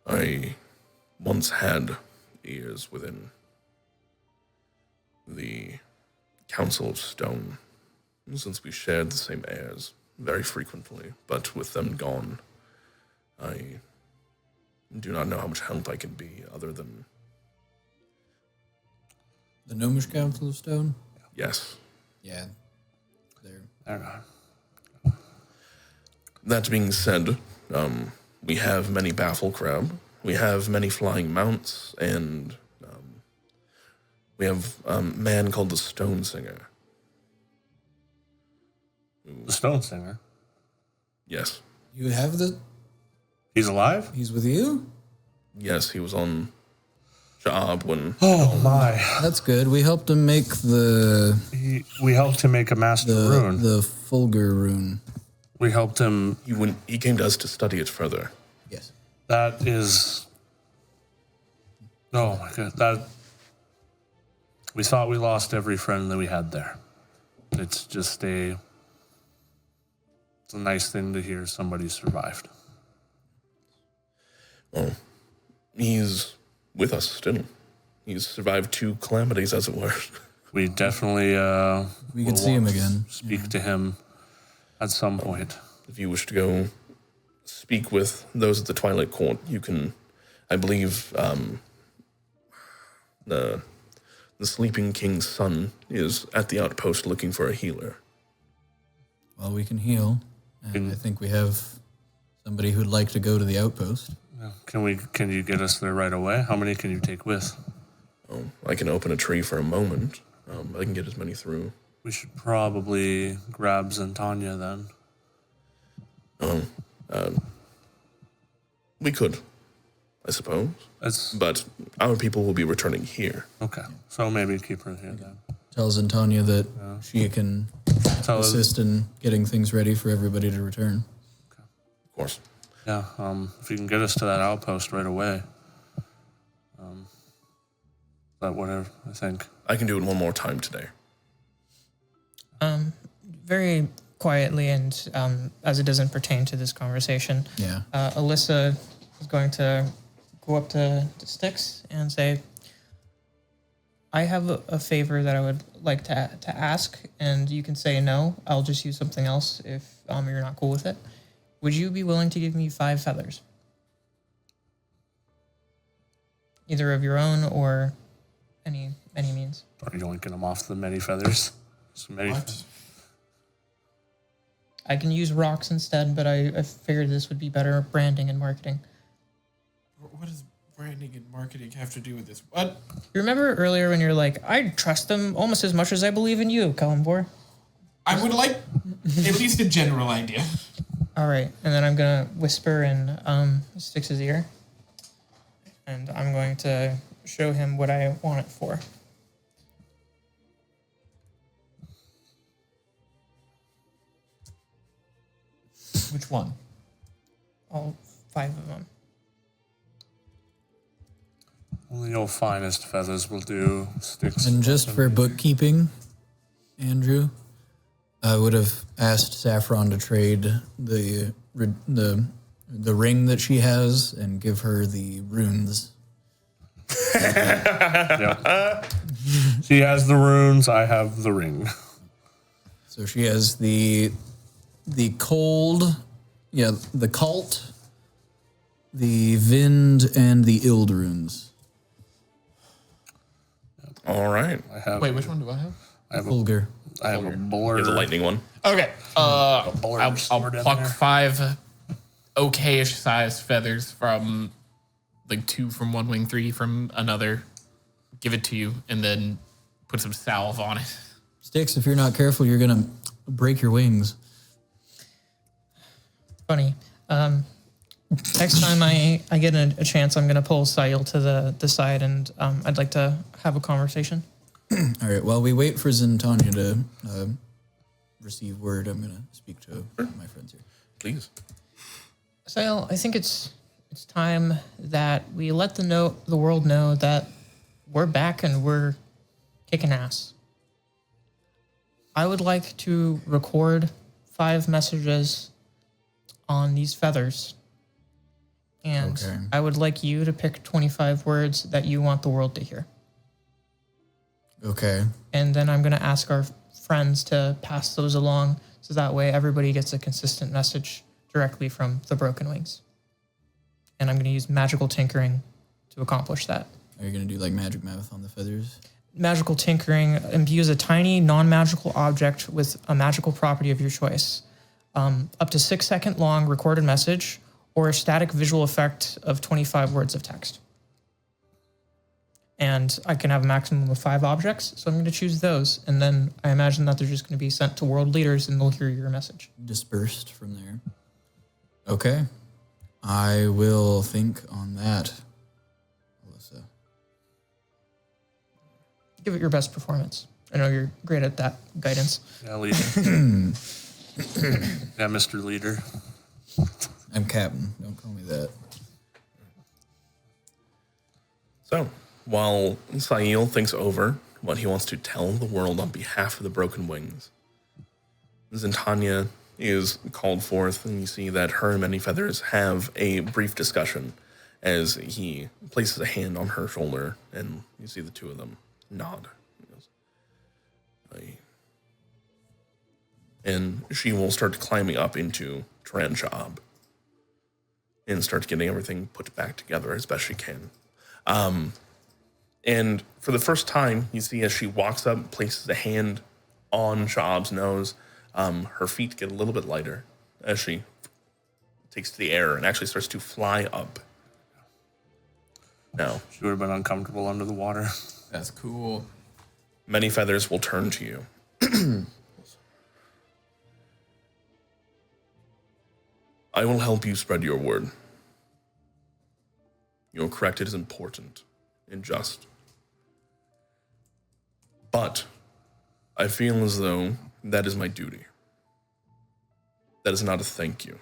I once had ears within the Council of Stone, since we shared the same heirs very frequently, but with them gone, I do not know how much help I can be other than... The Gnomish Council of Stone? Yes. Yeah. They're They're not. That being said, we have many baffle crab, we have many flying mounts, and we have a man called the Stone Singer. The Stone Singer. Yes. You have the... He's alive? He's with you? Yes, he was on Sha'hab when... Oh my. That's good. We helped him make the... We helped him make a master rune. The Fulgur rune. We helped him. He came to us to study it further. Yes. That is. Oh my god. That. We thought we lost every friend that we had there. It's just a. It's a nice thing to hear somebody survived. Well, he's with us still. He's survived 2 calamities, as it were. We definitely. We can will see him want to again. Speak to him at some point. If you wish to go speak with those at the Twilight Court, you can, I believe, the Sleeping King's son is at the outpost looking for a healer. Well, we can heal. And I think we have somebody who'd like to go to the outpost. Can you get us there right away? How many can you take with? Oh, I can open a tree for a moment. I can get as many through. We should probably grab Zantanya then. We could, I suppose. But our people will be returning here. Okay. So maybe keep her here then. Tell Zantanya that she can Tell her- assist in getting things ready for everybody to return. Of course. Yeah, if you can get us to that outpost right away. That whatever, I think. I can do it one more time today. Very quietly, and as it doesn't pertain to this conversation, Yeah. Alyssa is going to go up to Styx and say, I have a favor that I would like to ask, and you can say no. I'll just use something else if you're not cool with it. Would you be willing to give me 5 feathers? Either of your own or any means. Are you yoinking them off the many feathers? What? I can use rocks instead, but I figured this would be better branding and marketing. What does branding and marketing have to do with this? What? You remember earlier when you're like, I trust them almost as much as I believe in you, Kalambor? I would like at least a general idea. All right, and then I'm gonna whisper in Styx's ear, and I'm going to show him what I want it for. Which one? All 5 of them. Only your finest feathers will do. Sticks. And just for bookkeeping, Andrew, I would have asked Saffron to trade the the ring that she has and give her the runes. Yep. She has the runes. I have the ring. So she has the cold, the cult, the Vind, and the Ild runes. All right. I have. Wait, which one do I have? I have a, Fulgur. I have a buller. Here's the lightning one. Okay. I'll sword in pluck there. 5 okay-ish sized feathers from, like 2 from one wing, 3 from another. Give it to you, and then put some salve on it. Sticks, if you're not careful, you're going to break your wings. Funny. Next time I get a chance, I'm going to pull Sail to the side, and I'd like to have a conversation. All right, while we wait for Zintanya to receive word, I'm going to speak to my friends here. Please. Sail, I think it's time that we let the world know that we're back and we're kicking ass. I would like to record 5 messages on these feathers. And Okay. I would like you to pick 25 words that you want the world to hear. Okay. And then I'm going to ask our friends to pass those along so that way everybody gets a consistent message directly from the Broken Wings. And I'm going to use magical tinkering to accomplish that. Are you going to do like magic mouth on the feathers? Magical tinkering imbues a tiny non-magical object with a magical property of your choice. Up to 6-second long recorded message or a static visual effect of 25 words of text. And I can have a maximum of 5 objects, so I'm going to choose those. And then I imagine that they're just going to be sent to world leaders and they'll hear your message. Dispersed from there. Okay. I will think on that, Alyssa. Give it your best performance. I know you're great at that guidance. Yeah, leader. Yeah, Mr. Leader. I'm captain. Don't call me that. So, while Sail thinks over what he wants to tell the world on behalf of the Broken Wings, Zintanya is called forth, and you see that her and Many Feathers have a brief discussion as he places a hand on her shoulder, and you see the two of them nod. He goes, and she will start climbing up into Teran Sha'hab and start getting everything put back together as best she can. And for the first time, you see as she walks up, places a hand on Sha'hab's nose, her feet get a little bit lighter as she takes to the air and actually starts to fly up. Now, She would have been uncomfortable under the water. That's cool. Many Feathers will turn to you. I will help you spread your word. You're correct, it is important and just. But I feel as though that is my duty. That is not a thank you.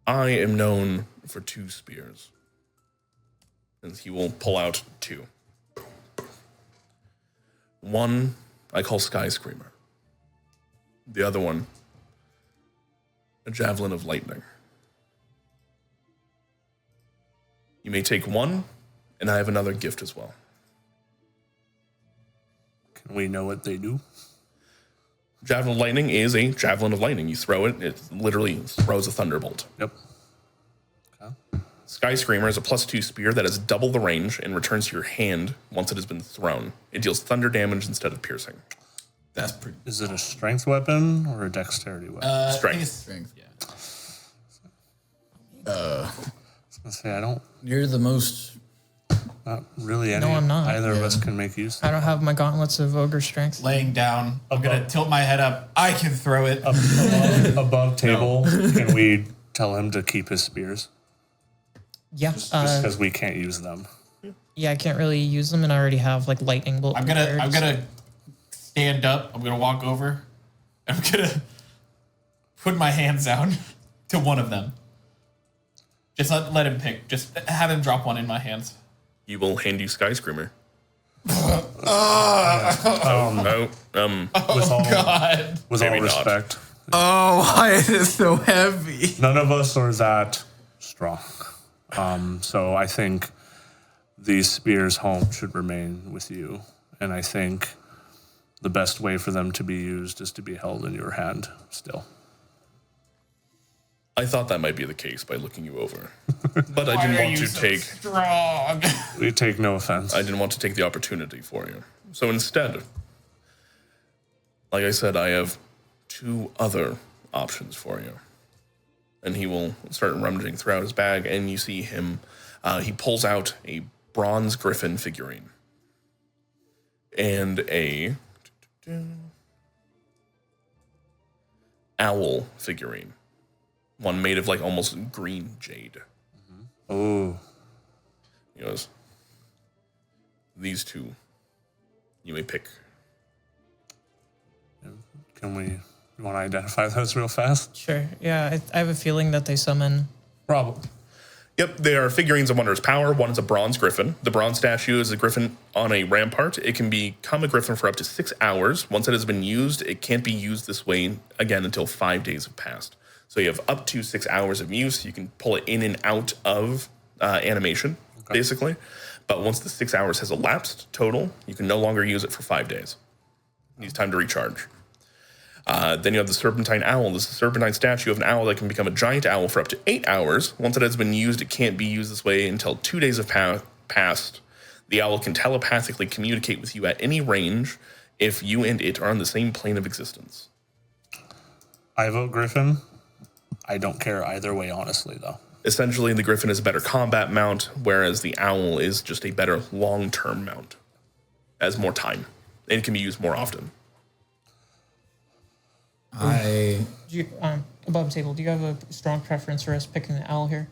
I am known for 2 spears. And he will pull out 2. One I call Sky Screamer. The other one, a Javelin of Lightning. You may take one, and I have another gift as well. Can we know what they do? Javelin of Lightning is a Javelin of Lightning. You throw it, it literally throws a thunderbolt. Yep. Okay. Sky Screamer is a +2 spear that has double the range and returns to your hand once it has been thrown. It deals thunder damage instead of piercing. That's pretty. Is it a strength weapon or a dexterity weapon? Strength. Strength. Yeah. I was gonna say, I don't, You're the most. not really any. No, I'm not. Either of us can make use. I don't have my gauntlets of ogre strength. Laying down, I'm gonna tilt my head up. I can throw it. Above table, can we tell him to keep his spears? Yeah. Just because we can't use them. Yeah, I can't really use them, and I already have like lightning bolt. I'm prepared, gonna stand up. I'm gonna walk over. I'm gonna put my hands down to one of them. Just let him pick. Just have him drop one in my hands. He will hand you Sky Screamer. With all God. with Maybe all not. respect, Oh, why is it so heavy? None of us are that strong. So I think these spears home should remain with you. And I think the best way for them to be used is to be held in your hand still. I thought that might be the case by looking you over. But I didn't want to take strong. We take no offense. I didn't want to take the opportunity for you. So instead, like I said, I have 2 other options for you. And he will start rummaging throughout his bag, and you see him, he pulls out a bronze griffin figurine. And a owl figurine. One made of like almost green jade. Oh, He goes, these 2, you may pick. you want to identify those real fast? Sure. Yeah, I have a feeling that they summon. Probably. Yep, they are figurines of wondrous power. One is a bronze griffin. The bronze statue is a griffin on a rampart. It can become a griffin for up to 6 hours. Once it has been used, it can't be used this way again until 5 days have passed. So you have up to 6 hours of use. You can pull it in and out of animation, basically. But once the 6 hours has elapsed total, you can no longer use it for 5 days. It needs time to recharge. Then you have the serpentine owl. This is a serpentine statue of an owl that can become a giant owl for up to 8 hours. Once it has been used, it can't be used this way until 2 days have passed. The owl can telepathically communicate with you at any range if you and it are on the same plane of existence. I vote Griffin. I don't care either way, honestly, though. Essentially, the griffin is a better combat mount, whereas the owl is just a better long-term mount. Has more time, and can be used more often. Do you, above the table, do you have a strong preference for us picking the owl here?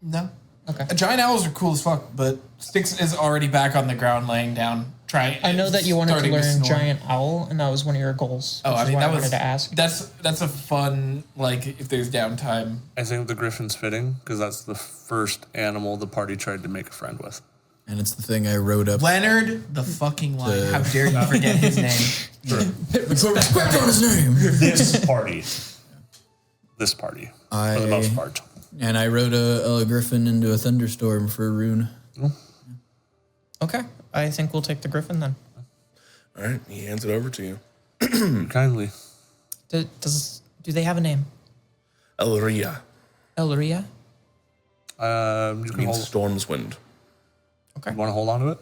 No. Okay. Giant owls are cool as fuck, but Styx is already back on the ground laying down. I know that you wanted to starting learn snore. giant owl, and that was one of your goals. Oh, which I is mean, why that I was wanted to ask. That's a fun, like, if there's downtime. I think the Griffin's fitting because that's the first animal the party tried to make a friend with. And it's the thing I wrote up. Leonard the fucking lion. How dare you forget his name? Respect on his name. This party. This party. For the most part. And I wrote a griffin into a thunderstorm for a rune. Okay, I think we'll take the griffin then. All right, he hands it over to you. Kindly. Do they have a name? Elria. Elria? You can Means hold. storm's wind. Okay. You want to hold on to it?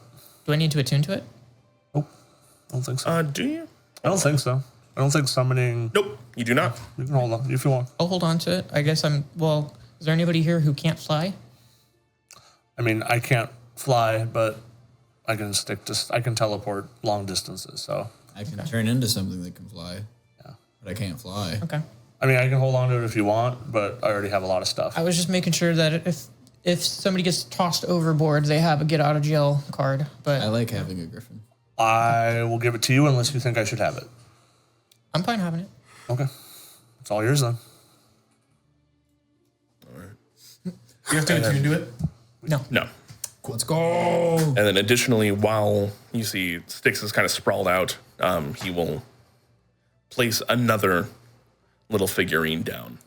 Do I need to attune to it? Nope. I don't think so. Do you? I don't think so. I don't think summoning. Nope, you do not. You can hold on if you want. I'll hold on to it. I guess is there anybody here who can't fly? I mean, I can't fly, but I can I can teleport long distances. So I can turn into something that can fly. Yeah. But I can't fly. Okay. I mean, I can hold on to it if you want, but I already have a lot of stuff. I was just making sure that if somebody gets tossed overboard, they have a get out of jail card. But I like having a griffin. I will give it to you unless you think I should have it. I'm fine having it. Okay. It's all yours then. You have to attune to it? No. Let's go. And then additionally, while you see Styx is kind of sprawled out, he will place another little figurine down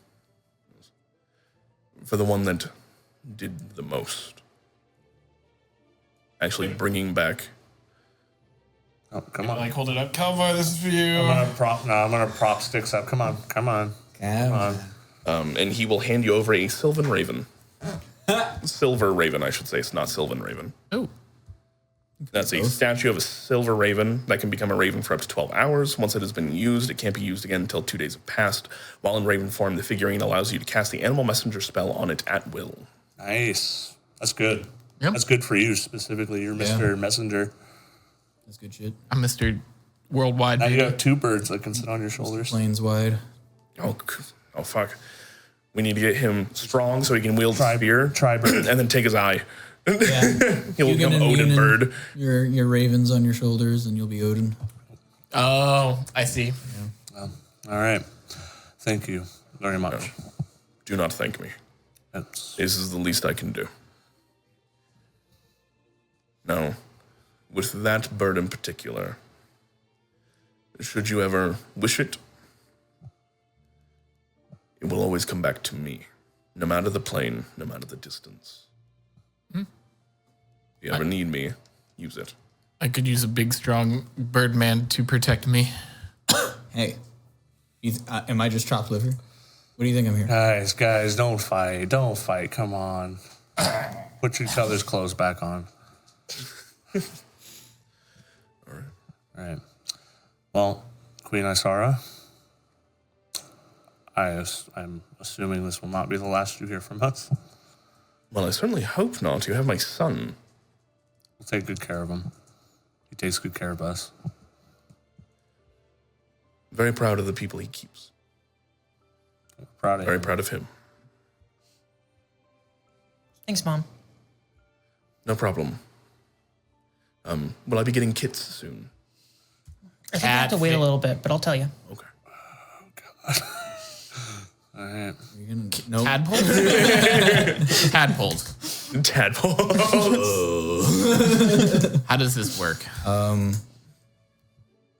for the one that did the most. Actually bringing back... Oh, come on. Like, hold it up. Calva, this is for you. I'm gonna prop Styx up. Come on. and he will hand you over a Sylvan Raven. Silver Raven, I should say. It's not Sylvan Raven. Oh. That's a statue of a silver raven that can become a raven for up to 12 hours. Once it has been used, it can't be used again until 2 days have passed. While in raven form, the figurine allows you to cast the animal messenger spell on it at will. Nice. That's good. Yep. That's good for you specifically. You're Mr. Messenger. That's good shit. I'm Mr. Worldwide. Now you Baby. have 2 birds that can sit on your shoulders. Planes wide. Oh, fuck. We need to get him strong so he can wield the spear. Tri-bird. And then take his eye. Yeah. He'll You get become an Odin immune Bird. Your ravens on your shoulders, and you'll be Odin. Oh, I see. All right. Thank you very much. Do not thank me. That's, This is the least I can do. Now, with that bird in particular, should you ever wish it, always come back to me, no matter the plane, no matter the distance. If you ever need me, use it. I could use a big, strong Birdman to protect me. Hey, am I just chopped liver? What do you think I'm here? Guys, don't fight. Don't fight. Come on. Put each other's clothes back on. All right. Well, Queen Isara, I'm assuming this will not be the last you hear from us. Well, I certainly hope not. You have my son. We'll take good care of him. He takes good care of us. Very proud of the people he keeps. Proud of Very him. proud of him. Thanks, Mom. No problem. Will I be getting kits soon? I think I have to wait a little bit, but I'll tell you. Okay. All right. You're gonna, nope. Tadpoles? Tadpoles. Tadpole. How does this work?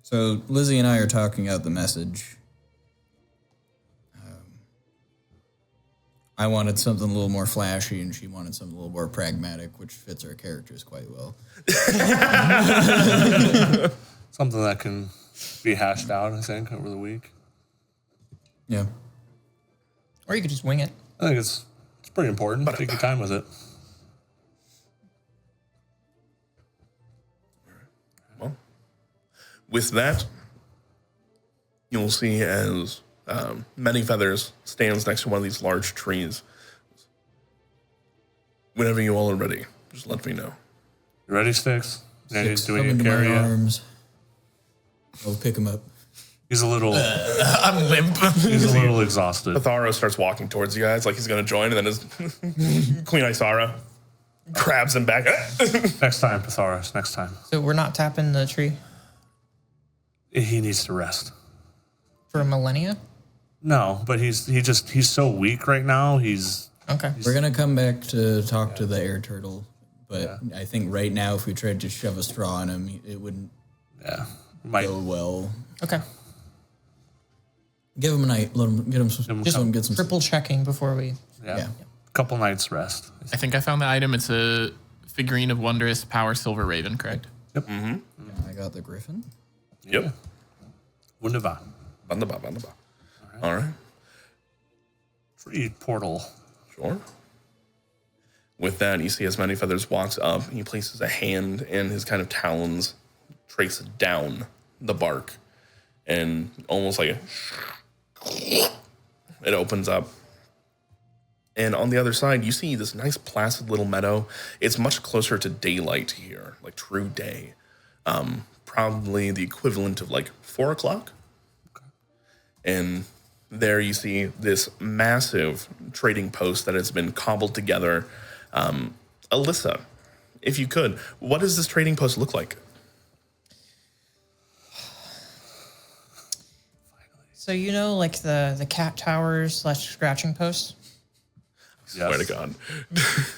So Lizzie and I are talking out the message. I wanted something a little more flashy, and she wanted something a little more pragmatic, which fits our characters quite well. Something that can be hashed out, I think, over the week. Yeah. Or you could just wing it. I think it's pretty important. Take your time with it. Well, with that, you'll see as Many Feathers stands next to one of these large trees. Whenever you all are ready, just let me know. You ready, Sticks? Six, Do we come need to into carry my you? arms. I'll pick him up. He's a little I'm limp. he's a little exhausted. Patharo starts walking towards you guys like he's going to join, and then his Queen Isara grabs him back. Next time, Patharos, next time. So we're not tapping the tree He needs to rest. for millennia? No, but he's so weak right now. He's Okay. We're gonna come back to talk to the air turtle, but I think right now, if we tried to shove a straw in him, it wouldn't might go well. Okay. Give him a night. Let him get him some. Just let him get some. Triple checking before we. a couple nights rest. I think I found the item. It's a figurine of wondrous power silver raven, correct? Yep. I got the griffin. Yep. Wunderbar. Wunderbar. All right. Tree portal. Sure. With that, you see as Many Feathers walks up, he places a hand and his kind of talons trace down the bark. And almost like it opens up. And on the other side, you see this nice placid little meadow. It's much closer to daylight here, like true day. Probably the equivalent of like 4 o'clock. And there you see this massive trading post that has been cobbled together. Alyssa, if you could, what does this trading post look like? So you know, like the cat towers / scratching posts. Swear to God.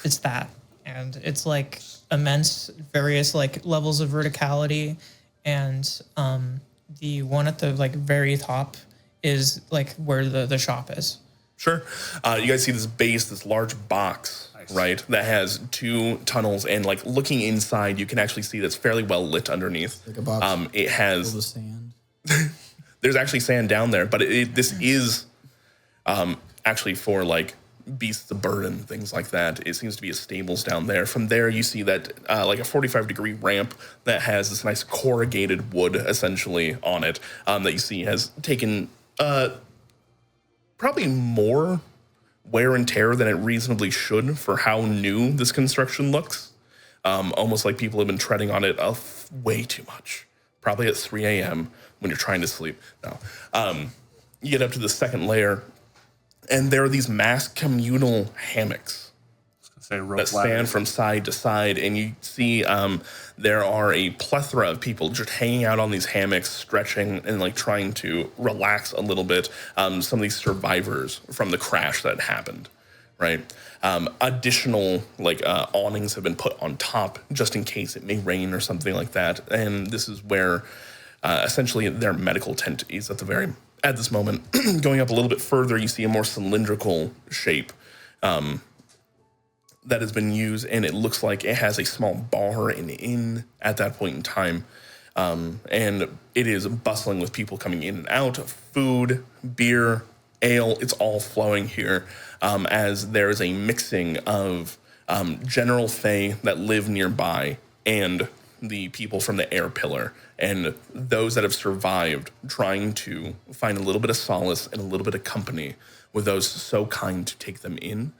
It's that, and it's like immense, various like levels of verticality, and the one at the like very top is like where the shop is. Sure. You guys see this base, this large box, right, that has 2 tunnels, and like looking inside, you can actually see that's fairly well lit underneath. Like a box It full of has, sand. there's actually sand down there, but this is actually for like beasts of burden, things like that. It seems to be a stables down there. From there, you see that like a 45-degree ramp that has this nice corrugated wood essentially on it that you see has taken probably more wear and tear than it reasonably should for how new this construction looks. Almost like people have been treading on it way too much. Probably at 3 a.m. when you're trying to sleep. No. You get up to the second layer, and there are these mass communal hammocks that span from side to side, and you see there are a plethora of people just hanging out on these hammocks, stretching and like trying to relax a little bit. Some of these survivors from the crash that happened, right? Additional like awnings have been put on top just in case it may rain or something like that. And this is where essentially their medical tent is at the very at this moment, going up a little bit further, you see a more cylindrical shape that has been used, and it looks like it has a small bar and inn at that point in time. And it is bustling with people coming in and out, food, beer, ale. It's all flowing here as there is a mixing of general Fey that live nearby and the people from the air pillar and those that have survived, trying to find a little bit of solace and a little bit of company with those so kind to take them in,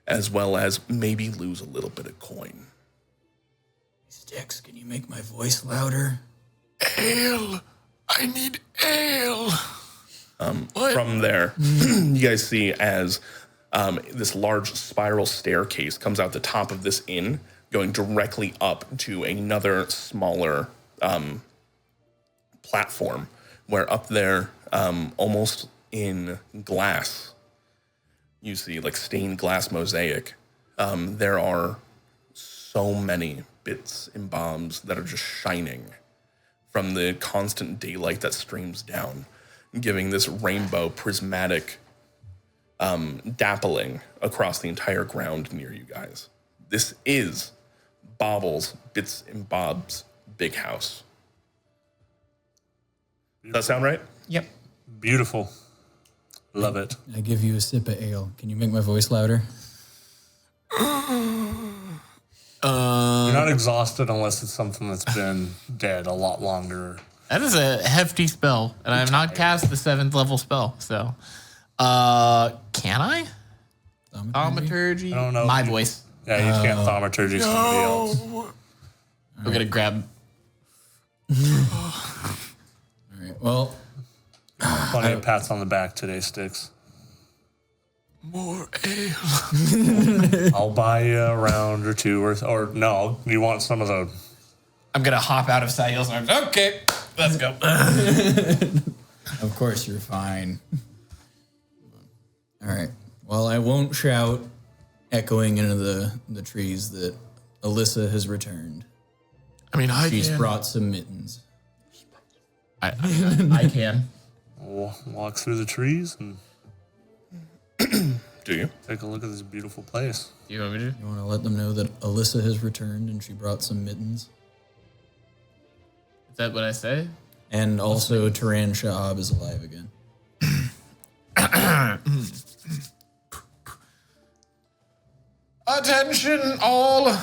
as well as maybe lose a little bit of coin. Sticks, can you make my voice louder? Ale. I need ale. From there, you guys see as this large spiral staircase comes out the top of this inn, going directly up to another smaller platform, where up there, almost in glass, you see like stained glass mosaic. There are so many bits and bobs that are just shining from the constant daylight that streams down, giving this rainbow prismatic dappling across the entire ground near you guys. This is Bobble's Bits and Bob's big house. Does that sound right? Yep. Beautiful. Love it. I give you a sip of ale. Can you make my voice louder? You're not exhausted unless it's something that's been dead a lot longer. That is a hefty spell, and I have not cast the 7th level spell. So, can I? Thaumaturgy. I don't know. My voice. Yeah, you can't thaumaturgy somebody else. We're gonna grab. All right. Well, Plenty of pats on the back today, Sticks. More ale. I'll buy you a round or two, or no, you want some of the... I'm gonna hop out of Sahiel's arms. Okay, let's go. of course you're fine. All right. Well, I won't shout, echoing into the trees, that Alyssa has returned. I mean, She's brought some mittens. I can. We'll walk through the trees and Do you? take a look at this beautiful place. You want me to? You want to let them know that Alyssa has returned and she brought some mittens? Is that what I say? And also, Teran Sha'hab is alive again. Attention, all. I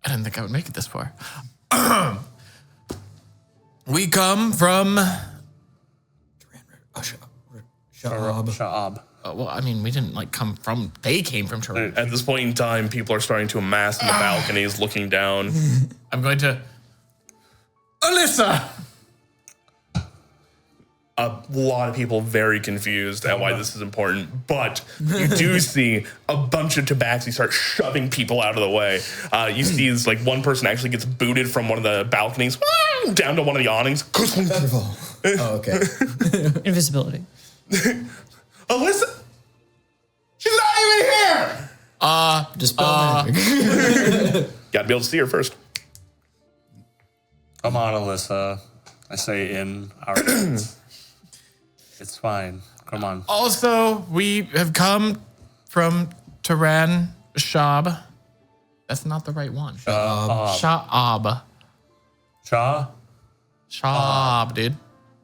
didn't think I would make it this far. We come from. Sha'hab. Sha'hab. Well, I mean, we didn't come from. They came from Teran. At this point in time, people are starting to amass in the balconies, looking down. I'm going to. Alyssa. A lot of people very confused at why this is important, but you do see a bunch of tabaxi start shoving people out of the way. You see this, one person actually gets booted from one of the balconies down to one of the awnings. Oh, okay. Invisibility. Alyssa, she's not even here. Dispel magic. Gotta be able to see her first. Come on, Alyssa. I say in our heads. It's fine. Come on. Also, we have come from Teran Sha'hab. That's not the right one. Sha'hab. Sha'hab, dude.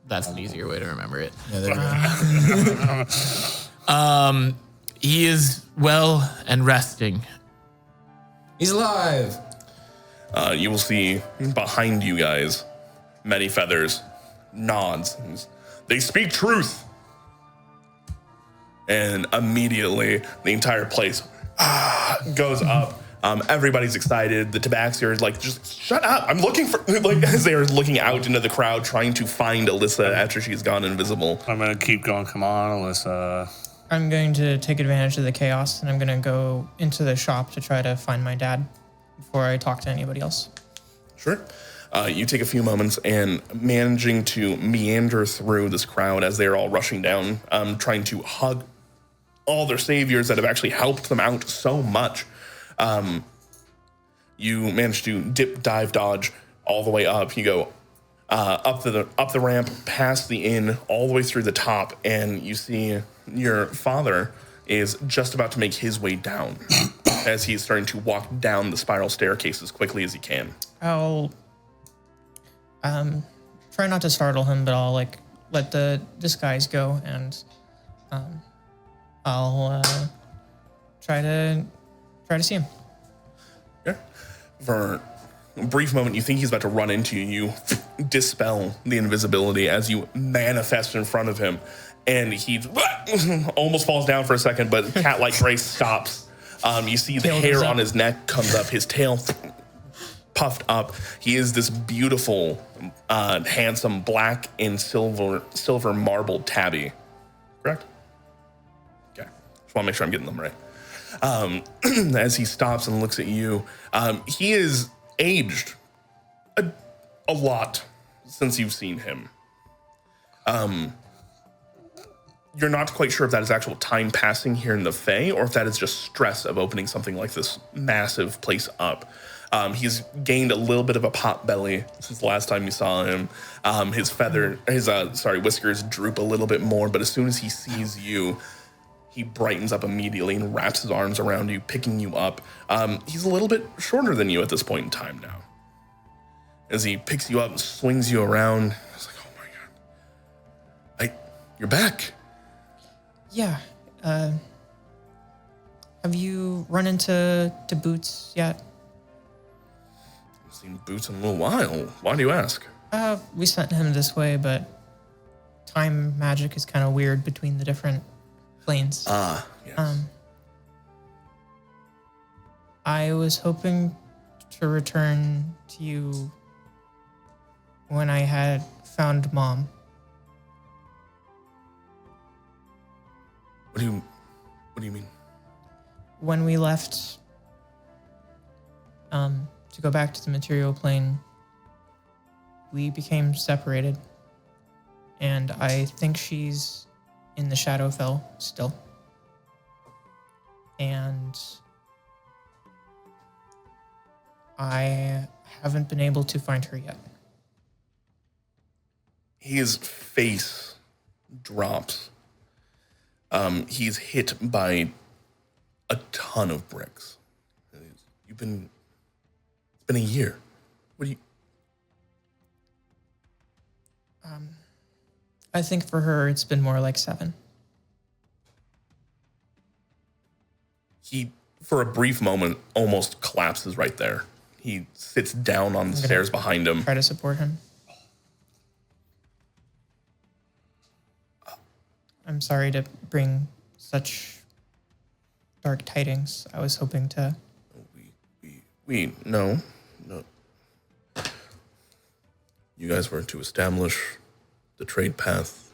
That's an easier way to remember it. Yeah, there we go. He is well and resting. He's alive. You will see behind you guys many feathers, nods. They speak truth. And immediately the entire place goes up. Everybody's excited. The tabaxi are just shut up. I'm looking for, as they're looking out into the crowd, trying to find Alyssa after she's gone invisible. I'm going to keep going. Come on, Alyssa. I'm going to take advantage of the chaos, and I'm going to go into the shop to try to find my dad before I talk to anybody else. Sure. You take a few moments and managing to meander through this crowd as they're all rushing down, trying to hug all their saviors that have actually helped them out so much. You manage to dip, dive, dodge all the way up. You go up the ramp, past the inn, all the way through the top, and you see your father is just about to make his way down as he's starting to walk down the spiral staircase as quickly as he can. I'll try not to startle him, but I'll like let the disguise go, and I'll try to see him. Okay. For a brief moment, you think he's about to run into you. You dispel the invisibility as you manifest in front of him, and he almost falls down for a second, but cat-like grace stops. You see the hair on his neck comes up, his tail puffed up. He is this beautiful, handsome black and silver marbled tabby. Correct? Okay. Just want to make sure I'm getting them right. As he stops and looks at you, he is aged a lot since you've seen him. You're not quite sure if that is actual time passing here in the Fae or if that is just stress of opening something like this massive place up. He's gained a little bit of a pot belly since the last time you saw him. His whiskers droop a little bit more, but as soon as he sees you, he brightens up immediately and wraps his arms around you, picking you up. He's a little bit shorter than you at this point in time now. As he picks you up and swings you around, it's like, oh my God. You're back. Yeah. Have you run into Boots yet? I've seen Boots in a little while. Why do you ask? We sent him this way, but time magic is kind of weird between the different planes. Yes. I was hoping to return to you when I had found Mom. What do you mean? When we left to go back to the material plane, we became separated. And I think she's in the Shadowfell still. And I haven't been able to find her yet. His face drops. He's hit by a ton of bricks. It's been a year. What do you... I think for her, it's been more like 7. He, for a brief moment, almost collapses right there. He sits down on the stairs behind him. Try to support him. I'm sorry to bring such dark tidings. I was hoping to... No. You guys were to establish the trade path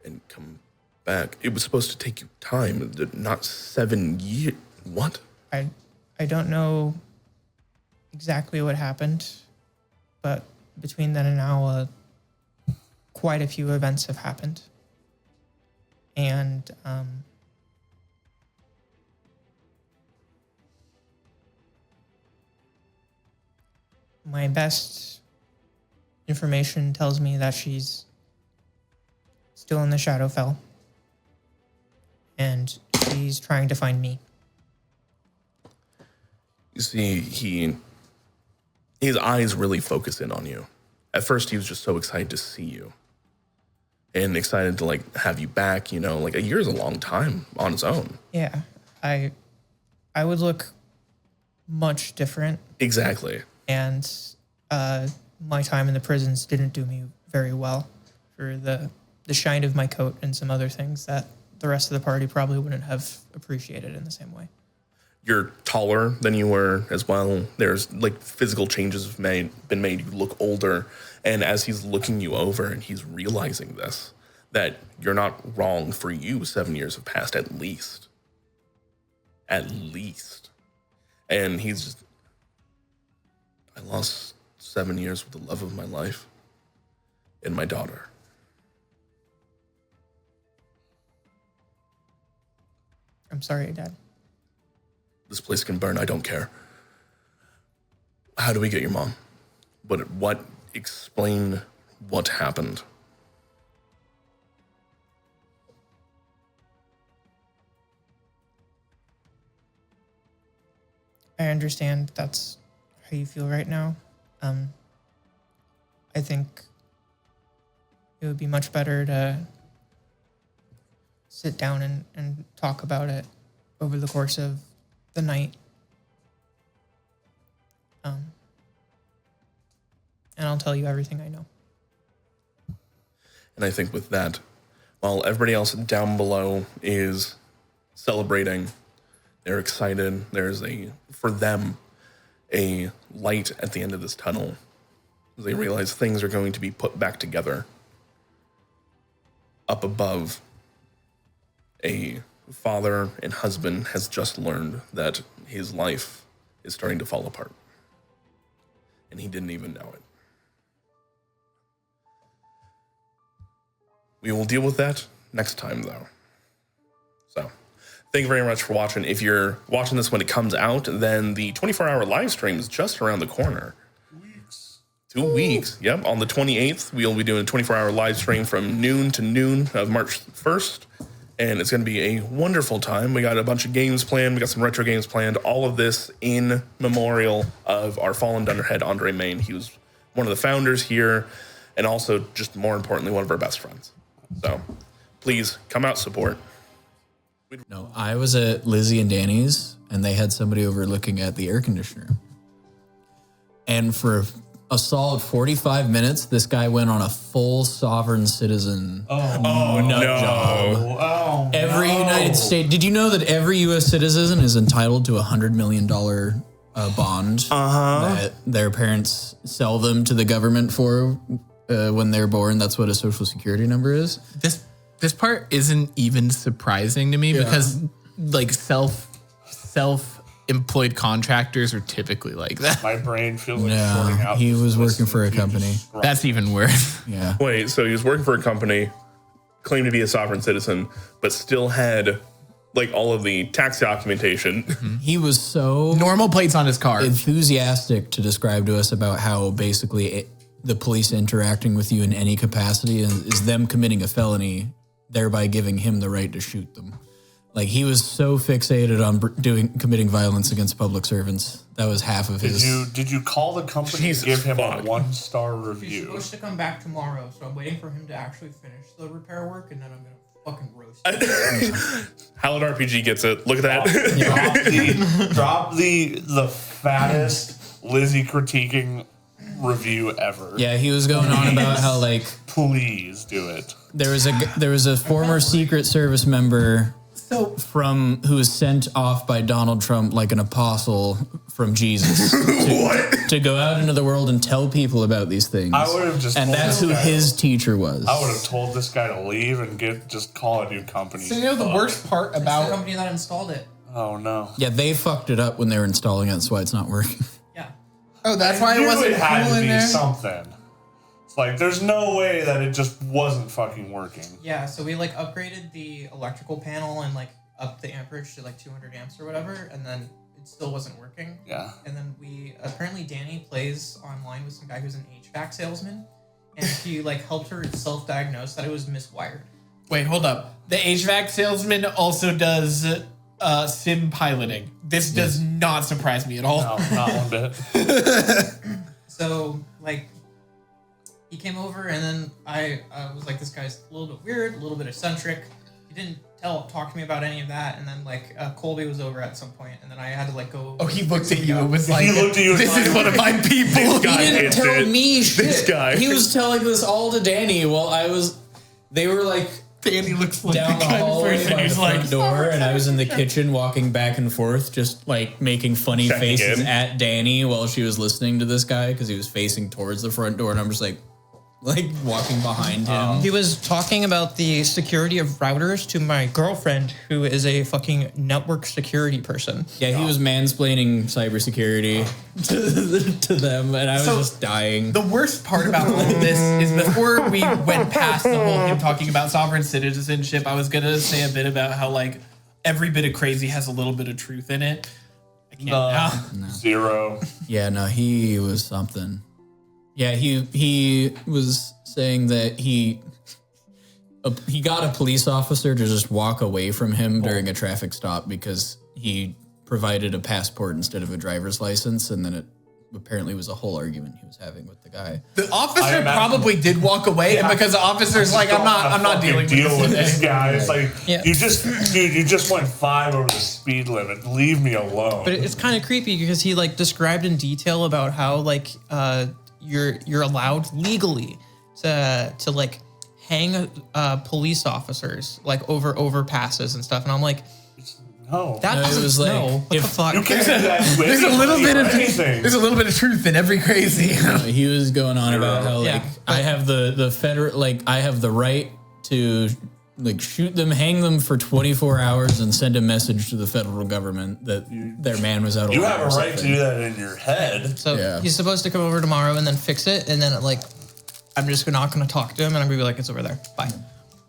and come back. It was supposed to take you time, not 7 years. What? I don't know exactly what happened, but between then and now, quite a few events have happened. And my best information tells me that she's still in the Shadowfell, and she's trying to find me. You see, his eyes really focus in on you. At first, he was just so excited to see you. And excited to, have you back, a year is a long time on its own. Yeah, I would look much different. Exactly. And my time in the prisons didn't do me very well for the shine of my coat and some other things that the rest of the party probably wouldn't have appreciated in the same way. You're taller than you were as well. There's physical changes have been made. You look older. And as he's looking you over and he's realizing this, that you're not wrong. For you, 7 years have passed at least. At least. And he's just, I lost 7 years with the love of my life and my daughter. I'm sorry, Dad. This place can burn. I don't care. How do we get your mom But what? Explain what happened. I understand that's how you feel right now. I think it would be much better to sit down and talk about it over the course of the night. And I'll tell you everything I know. And I think with that, while everybody else down below is celebrating, they're excited. There's for them, a light at the end of this tunnel. They realize things are going to be put back together. Up above, a father and husband has just learned that his life is starting to fall apart. And he didn't even know it. We will deal with that next time, though. So, thank you very much for watching. If you're watching this when it comes out, then the 24-hour live stream is just around the corner. 2 weeks. Yep. On the 28th, we'll be doing a 24-hour live stream from noon to noon of March 1st. And it's going to be a wonderful time. We got a bunch of games planned. We got some retro games planned. All of this in memorial of our fallen Dunderhead, Andre Main. He was one of the founders here, and also, just more importantly, one of our best friends. So, please come out, support. No, I was at Lizzie and Danny's, and they had somebody over looking at the air conditioner. And for a solid 45 minutes, this guy went on a full sovereign citizen nut job. Every United States. Did you know that every U.S. citizen is entitled to a $100 million bond that their parents sell them to the government for when they're born? That's what a social security number is. This part isn't even surprising to me because like self-employed contractors are typically like that. My brain feels like sorting out. He was working for a company. That's even worse. Yeah. Wait, so he was working for a company, claimed to be a sovereign citizen, but still had like all of the tax documentation. He was so Normal plates on his car. enthusiastic to describe to us about how basically the police interacting with you in any capacity is them committing a felony, thereby giving him the right to shoot them. Like, he was so fixated on committing violence against public servants. That was half of his. Did you call the company and give him a 1-star He's review? supposed to come back tomorrow, so I'm waiting for him to actually finish the repair work, and then I'm gonna fucking roast him. Hallowed RPG gets it. Look at that. Drop the fattest Lizzie critiquing review ever. Yeah, he was going on about how, like, Please do it. there was a former Secret Service member who was sent off by Donald Trump like an apostle from Jesus to go out into the world and tell people about these things. I would have just and told that's this who guy- his teacher was. I would have told this guy to leave and just call a new company. So you know the worst part It's the about company that installed it. Oh no. Yeah, they fucked it up when they were installing it. That's why it's not working. Yeah. that's why I it knew wasn't it had cool to in be there. something. It's like there's no way that it just wasn't fucking working. Yeah, so we like upgraded the electrical panel and like upped the amperage to like 200 amps or whatever, and then it still wasn't working. Yeah. And then apparently Danny plays online with some guy who's an HVAC salesman, and he like helped her self-diagnose that it was miswired. Wait, hold up. The HVAC salesman also does sim piloting. This does not surprise me at all. No, not one bit. So like he came over, and then I was like, this guy's a little bit weird, a little bit eccentric. He didn't talk to me about any of that, and then like Colby was over at some point, and then I had to like go. Oh, he looked at you and was like, He looked at you and "This is like, one of my people." guy He didn't gets tell it. me shit. This guy. He was telling this all to Danny while they were like Danny looks like down the kind of hallway person by the who's front like, door, and I was in the kitchen walking back and forth, just like making funny Checking faces in. at Danny while she was listening to this guy because he was facing towards the front door, and I'm just like walking behind him. He was talking about the security of routers to my girlfriend, who is a fucking network security person. Yeah, he was mansplaining cybersecurity to them, and I was just dying. The worst part about all of this is before we went past the whole him talking about sovereign citizenship, I was gonna say a bit about how like every bit of crazy has a little bit of truth in it. I can't now. 0. Yeah, no, he was something. Yeah, he was saying that he got a police officer to just walk away from him during a traffic stop because he provided a passport instead of a driver's license, and then it apparently was a whole argument he was having with the guy. The officer probably did walk away, and because the officer's like, I'm not dealing with this guy. It's like Yeah. you just went 5 over the speed limit. Leave me alone. But it's kind of creepy because he like described in detail about how like you're allowed legally to like hang police officers like over overpasses and stuff, and I'm like, no, that No, it doesn't was like, no. What the fuck? you can't do that with There's a little bit of anything. there's a little bit of truth in every crazy. He was going on about how like Yeah, I have the federal I have the right to like shoot them, hang them for 24 hours, and send a message to the federal government that their man was out of You line have or a right to something. do that in your head. So Yeah. he's supposed to come over tomorrow and then fix it, and then like I'm just not gonna talk to him, and I'm gonna be like, it's over there. Bye.